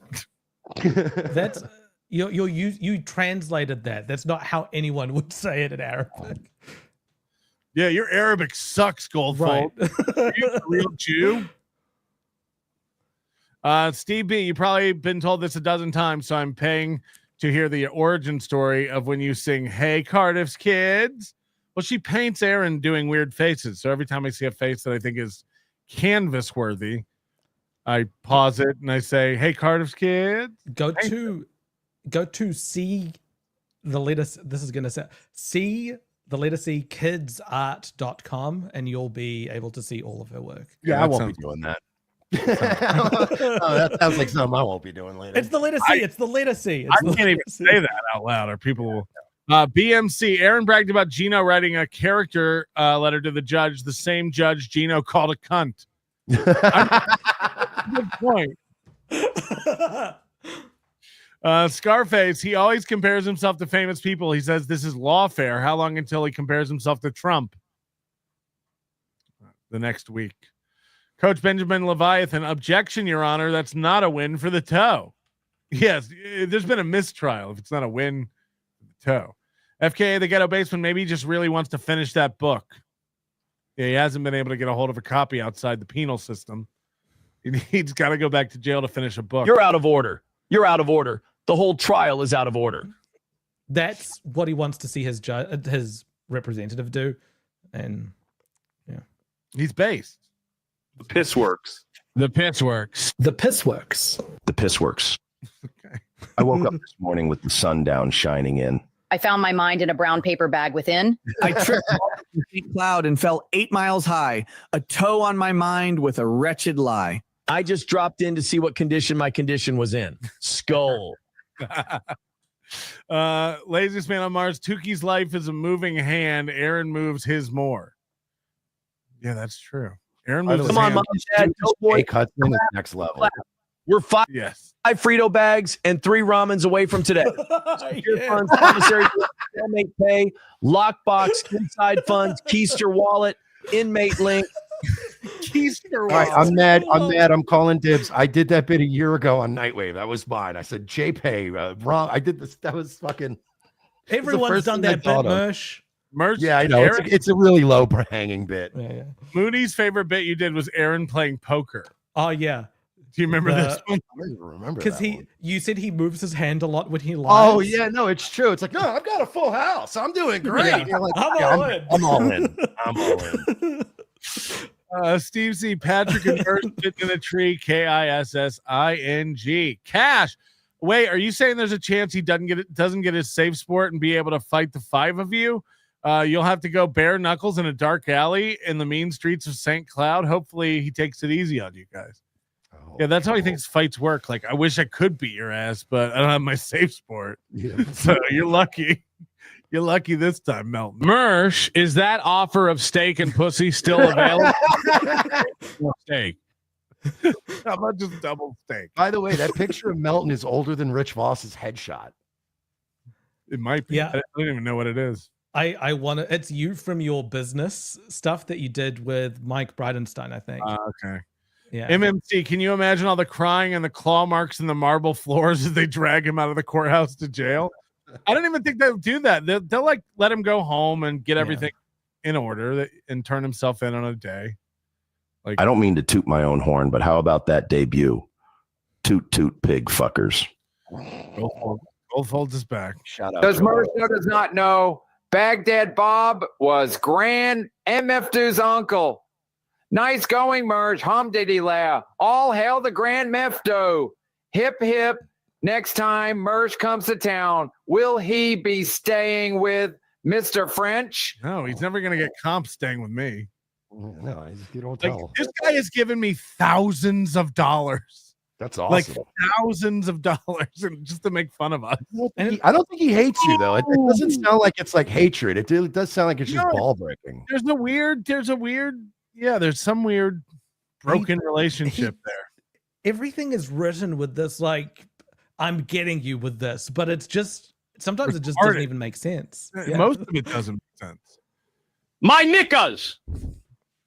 That's you translated that. That's not how anyone would say it in Arabic. Yeah, your Arabic sucks, Goldfold. Are you a real Jew? Steve B, you've probably been told this a dozen times, so I'm paying to hear the origin story of when you sing "Hey Cardiff's Kids." Well, she paints Aaron doing weird faces, so every time I see a face that I think is canvas worthy, I pause it and I say, "Hey Cardiff's Kids." Go to see the letter. This is going to say see the letter C kidsart.com, and you'll be able to see all of her work. Yeah, I won't be doing that. Oh, that sounds like something I won't be doing later. It's the letter C. It's the letter C. I can't even say that out loud, or people will. BMC, Aaron bragged about Gino writing a character letter to the judge, the same judge Gino called a cunt. Good point. Scarface, he always compares himself to famous people. He says this is lawfare. How long until he compares himself to Trump? The next week. Coach Benjamin Leviathan, objection, Your Honor. That's not a win for the toe. Yes, there's been a mistrial if it's not a win for the toe. FKA, the ghetto basement, maybe he just really wants to finish that book. Yeah, he hasn't been able to get a hold of a copy outside the penal system. He's got to go back to jail to finish a book. You're out of order. You're out of order. The whole trial is out of order. That's what he wants to see his representative do, and yeah, he's based. The piss works. The piss works. The piss works. The piss works. Okay. I woke up this morning with the sun down shining in. I found my mind in a brown paper bag within. I tripped off a steep cloud and fell 8 miles high, a toe on my mind with a wretched lie. I just dropped in to see what condition my condition was in. Skull. Laziest man on Mars, Tookie's life is a moving hand. Aaron moves his more. Yeah, that's true. Aaron moves his hand. Mom, Dad, no boy. Cuts in the next level. We're five Frito bags and 3 ramens away from today. Secure funds, commissary, inmate pay, lockbox, inside funds, Keister wallet, inmate link. Keister wallet. All right, I'm mad. I'm calling dibs. I did that bit a year ago on Nightwave. That was mine. I said JPay. Wrong. I did this. That was fucking. Everyone's done that bit, Mersh. Yeah, I know. It's a really low hanging bit. Yeah. Moody's favorite bit you did was Aaron playing poker. Oh yeah. Do you remember this one? I don't even remember because you said he moves his hand a lot when he lies. Oh yeah, no, it's true. It's like, no, I've got a full house. I'm doing great. Yeah. You're like, I'm yeah, all in. I'm all in. I'm all in. Steve C. Patrick and Mersh sitting in a tree. KISSING. Cash. Wait, are you saying there's a chance he doesn't get his safe sport and be able to fight the 5 of you? You'll have to go bare knuckles in a dark alley in the mean streets of St. Cloud. Hopefully he takes it easy on you guys. Yeah, that's how he thinks fights work. Like, I wish I could beat your ass, but I don't have my safe sport. Yeah. So you're lucky. You're lucky this time, Melton. Mersh, is that offer of steak and pussy still available? Steak. How about just double steak? By the way, that picture of Melton is older than Rich Voss's headshot. It might be. Yeah. I don't even know what it is. I want to. It's you from your business stuff that you did with Mike Bridenstine, I think. Okay. Yeah. MMC, can you imagine all the crying and the claw marks in the marble floors as they drag him out of the courthouse to jail? I don't even think they'll do that. They'll like let him go home and get everything in order and turn himself in on a day. Like, I don't mean to toot my own horn, but how about that debut? Toot toot pig fuckers. Goldfold is back. Shout out. Because Mersh does not know, Baghdad Bob was Grand MF Du's uncle. Nice going, Mersh. Humdiddly-la. All hail the Grand Mefdo. Hip, hip. Next time Mersh comes to town, will he be staying with Mr. French? No, he's never going to get comp staying with me. No, you don't Like, tell. this guy has given me thousands of dollars. That's awesome. Like thousands of dollars and just to make fun of us. I don't think he hates you though. It doesn't sound like it's like hatred. It does sound like it's just ball breaking. There's some weird broken relationship there. Everything is written with this, like, I'm getting you with this, but it's just sometimes it just doesn't even make sense. Yeah. Most of it doesn't make sense. My knickers.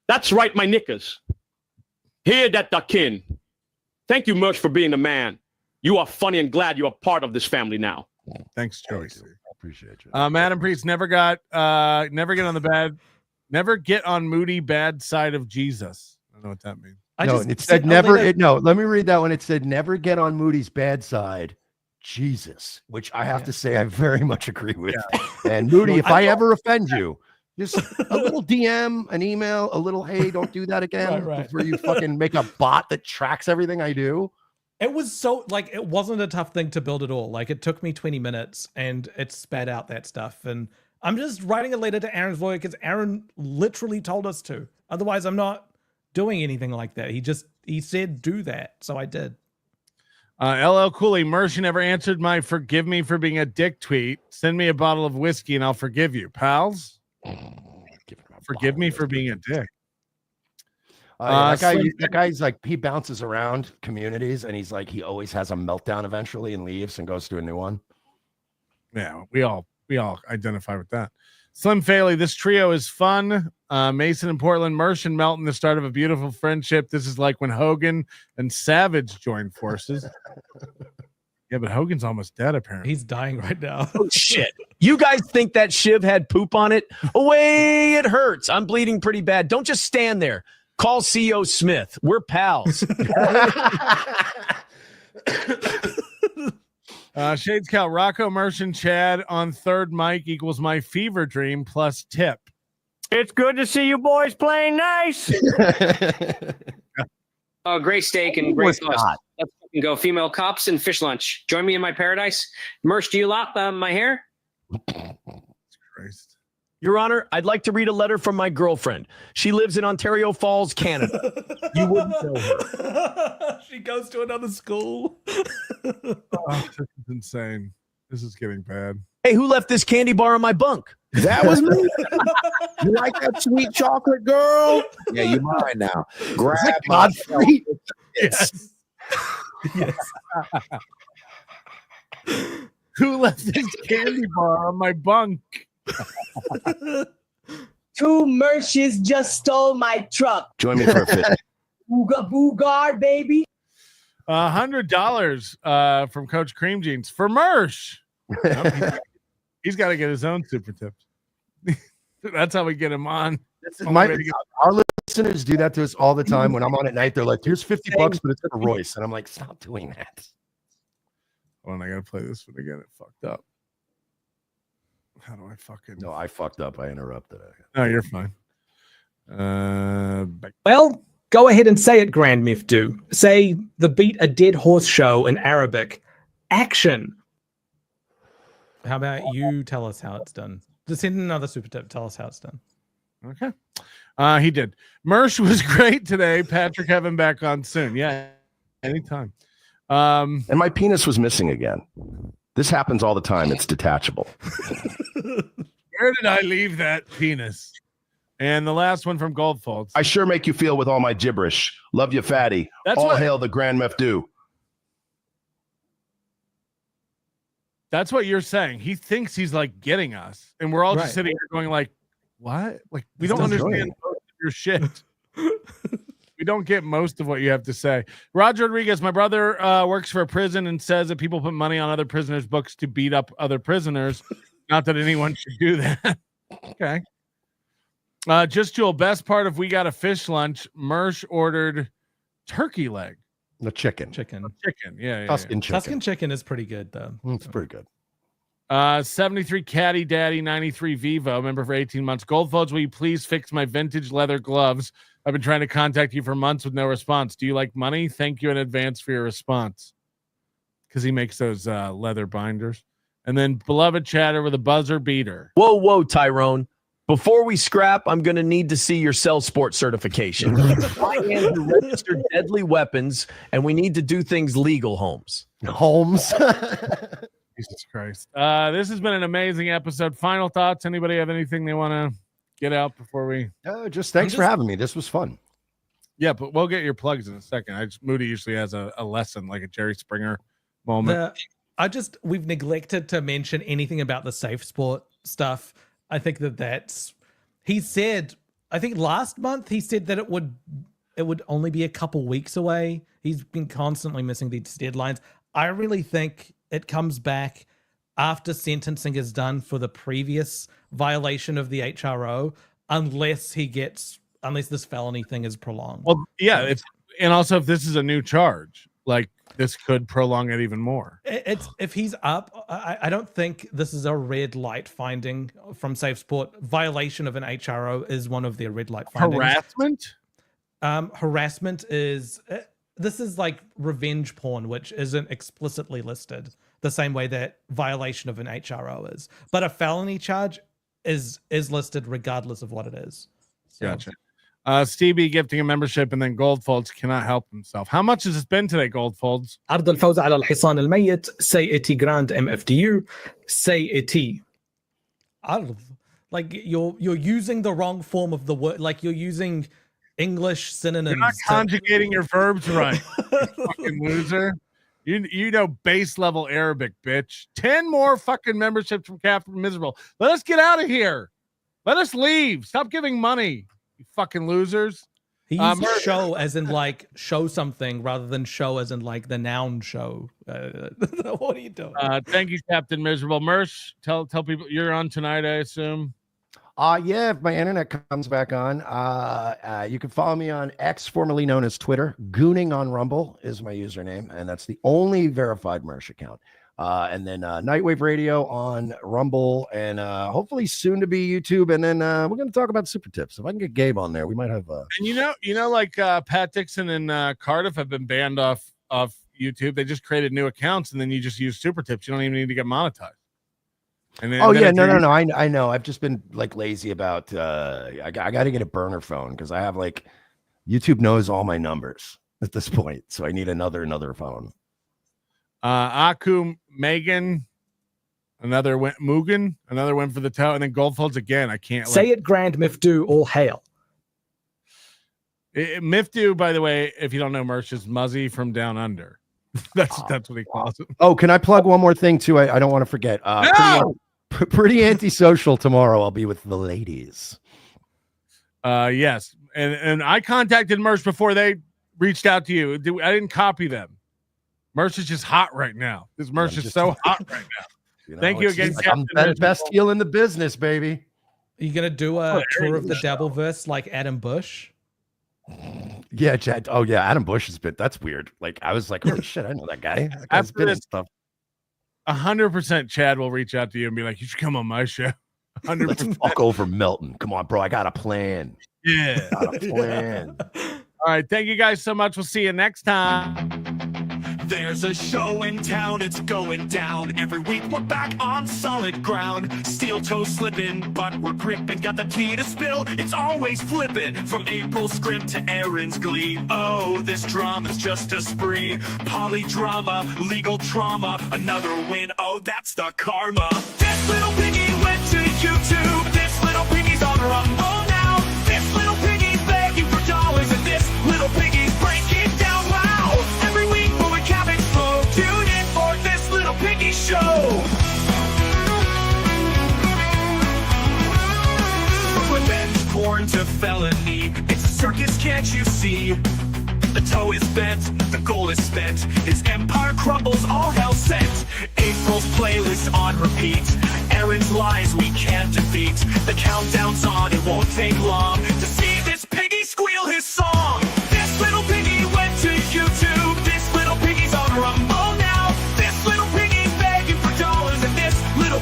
That's right, my knickers. Hear that, the kin. Thank you, Mersh, for being the man. You are funny and glad you are part of this family now. Thanks, Joyce. I appreciate you. Madam Priest never get on the bed. Never get on Moody bad side of Jesus. I don't know what that means. It said never. Let me read that one. It said never get on Moody's bad side. Jesus, which I have to say I very much agree with. And Moody, if I ever offend you, just a little DM, an email, a little hey, don't do that again before you fucking make a bot that tracks everything I do. It was so it wasn't a tough thing to build at all. Like it took me 20 minutes and it spat out that stuff. And I'm just writing a letter to Aaron's lawyer because Aaron literally told us to. Otherwise, I'm not doing anything like that. He said do that, so I did. LL Cooley, Mersh, you never answered my forgive me for being a dick tweet. Send me a bottle of whiskey and I'll forgive you. Pals, forgive me for being a dick. That guy's like, he bounces around communities and he's like, he always has a meltdown eventually and leaves and goes to a new one. Yeah, we all identify with that. Slim Faley, this trio is fun. Mason and Portland, Mersh and Melton, the start of a beautiful friendship. This is like when Hogan and Savage joined forces. Yeah, but Hogan's almost dead, apparently. He's dying right now. Oh, shit. You guys think that Shiv had poop on it? Away, it hurts. I'm bleeding pretty bad. Don't just stand there. Call C.O. Smith. We're pals. Shades Cal, Rocco, Mersh, and Chad on third mic equals my fever dream plus tip. It's good to see you boys playing nice. Oh, great steak and great sauce. Let's fucking go. Female cops and fish lunch. Join me in my paradise. Mersh, do you lock my hair? Christ. Your Honor, I'd like to read a letter from my girlfriend. She lives in Ontario Falls, Canada. You wouldn't know her. She goes to another school. This is insane. This is getting bad. Hey, who left this candy bar on my bunk? That was me. You like that sweet chocolate, girl? Yeah, you mine now. Grab Godfrey. Yes. Yes. Who left this candy bar on my bunk? Two Mershes just stole my truck. Join me for a fit. Booga boogar, baby. $100 from Coach Cream Jeans for Mersh. He's got to get his own super tips. That's how we get him on. Our listeners do that to us all the time. When I'm on at night, they're like, here's $50, but it's for Royce. And I'm like, stop doing that. Oh, and I got to play this one again. It fucked up. How do I fucking... No, I fucked up. I interrupted it. No, you're fine. Well, go ahead and say it, Grand Mifdu. Say the beat a dead horse show in Arabic. Action. How about you tell us how it's done? Just send another super tip. Tell us how it's done. Okay. He did. Mersh was great today. Patrick, have him back on soon. Yeah, anytime. And my penis was missing again. This happens all the time. It's detachable. Where did I leave that penis? And the last one from Goldfolds. I sure make you feel with all my gibberish. Love you, fatty. That's all what- hail the Grand Mefdu. That's what you're saying. He thinks he's like getting us, and we're all just Right. sitting here going like, "What? Like we It's don't not understand most of your shit. We don't get most of what you have to say." Roger Rodriguez, my brother works for a prison and says that people put money on other prisoners' books to beat up other prisoners. Not that anyone should do that. Okay. Just Jewel, best part of we got a fish lunch. Mersh ordered turkey leg. The chicken. Chicken. Yeah. Tuscan chicken. Tuscan chicken is pretty good, though. It's pretty good. 73 Caddy Daddy 93 Vivo, member for 18 months. Goldfolds, will you please fix my vintage leather gloves? I've been trying to contact you for months with no response. Do you like money? Thank you in advance for your response. Because he makes those leather binders. And then beloved chatter with a buzzer beater. Whoa, Tyrone. Before we scrap, I'm going to need to see your cell sport certification. I am to register deadly weapons, and we need to do things legal, Holmes. Holmes. Jesus Christ. This has been an amazing episode. Final thoughts? Anybody have anything they want to get out before we... Just thanks for having me. This was fun. Yeah, but we'll get your plugs in a second. Moody usually has a lesson, like a Jerry Springer moment. We've neglected to mention anything about the safe sport stuff. I think he said, I think last month he said that it would only be a couple weeks away. He's been constantly missing these deadlines. I really think it comes back after sentencing is done for the previous violation of the HRO. unless this felony thing is prolonged. Well, yeah, and also if this is a new charge, like this could prolong it even more. It's if he's up, I don't think this is a red light finding from Safe Sport. Violation of an HRO is one of their red light findings. Harassment? Harassment is this is like revenge porn, which isn't explicitly listed the same way that violation of an HRO is. But a felony charge is listed regardless of what it is. So. Gotcha. Stevie gifting a membership, and then Goldfolds cannot help himself. How much has it been today, Goldfolds? عرض الفوز على الحصان الميت. Say it grand MFDU. Say it. عرض. Like you're using the wrong form of the word. Like you're using English synonyms. You're not conjugating your verbs right. You fucking loser. You know base level Arabic, bitch. 10 more fucking memberships from Captain Miserable. Let us get out of here. Let us leave. Stop giving money. You fucking losers. He used show as in like show something rather than show as in like the noun show. What are you doing? Thank you, Captain Miserable. Mersh, tell people you're on tonight, I assume. Yeah, if my internet comes back on, you can follow me on X, formerly known as Twitter. Gooning on Rumble is my username, and that's the only verified Mersh account. And then Nightwave Radio on Rumble, and hopefully soon to be YouTube. And then we're going to talk about super tips. If I can get Gabe on there, we might have. And you know, like Pat Dixon and Cardiff have been banned off YouTube. They just created new accounts, and then you just use super tips. You don't even need to get monetized. And then, no. I know. I've just been like lazy about. I got to get a burner phone because I have like YouTube knows all my numbers at this point, so I need another phone. Aku Megan, another win. Mugen, another win for the toe, and then Goldfolds again. I can't say it. Grand Mifdu, all hail. Mifdu, by the way, if you don't know, Mersh is Muzzy from Down Under. That's what he calls it. Oh, can I plug one more thing too? I don't want to forget. No! Pretty antisocial tomorrow. I'll be with the ladies. Yes, and I contacted Mersh before they reached out to you. I didn't copy them. Mersh is just hot right now. This Mersh is so hot right now. Thank you again, Captain. I'm the best heel in the business, baby. Are you gonna do a tour of the Dabbleverse like Adam Bush? Yeah, Chad. Oh yeah, Adam Bush has been. That's weird. Like I was like, holy shit, I know that guy. That guy's After been in this stuff. 100% Chad will reach out to you and be like, you should come on my show. 100%. Let's walk over Melton. Come on, bro. I got a plan. Yeah. Got a plan. All right. Thank you guys so much. We'll see you next time. There's a show in town, it's going down. Every week we're back on solid ground. Steel toe slipping, but we're gripping. Got the tea to spill, it's always flipping. From April's script to Aaron's glee. Oh, this drama's just a spree. Polydrama, legal trauma. Another win, oh, that's the karma. This little piggy went to YouTube. This little piggy's on Rumble now. This little piggy's begging for dollars. And this little piggy's breaking down. Wow, every week tune in for this little piggy show. From revenge porn to felony, it's a circus, can't you see? The toe is bent, the goal is spent. His empire crumbles, all hell sent. April's playlist on repeat. Aaron's lies we can't defeat. The countdown's on, it won't take long to see this piggy squeal his song. This little piggy went to YouTube. This little piggy's on Rumble.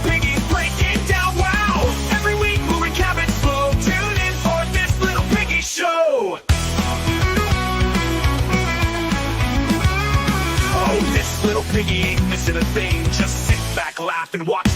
Piggy's breaking down, wow! Every week we'll recap it slow. Tune in for this little piggy show. Oh, this little piggy ain't missing a thing. Just sit back, laugh, and watch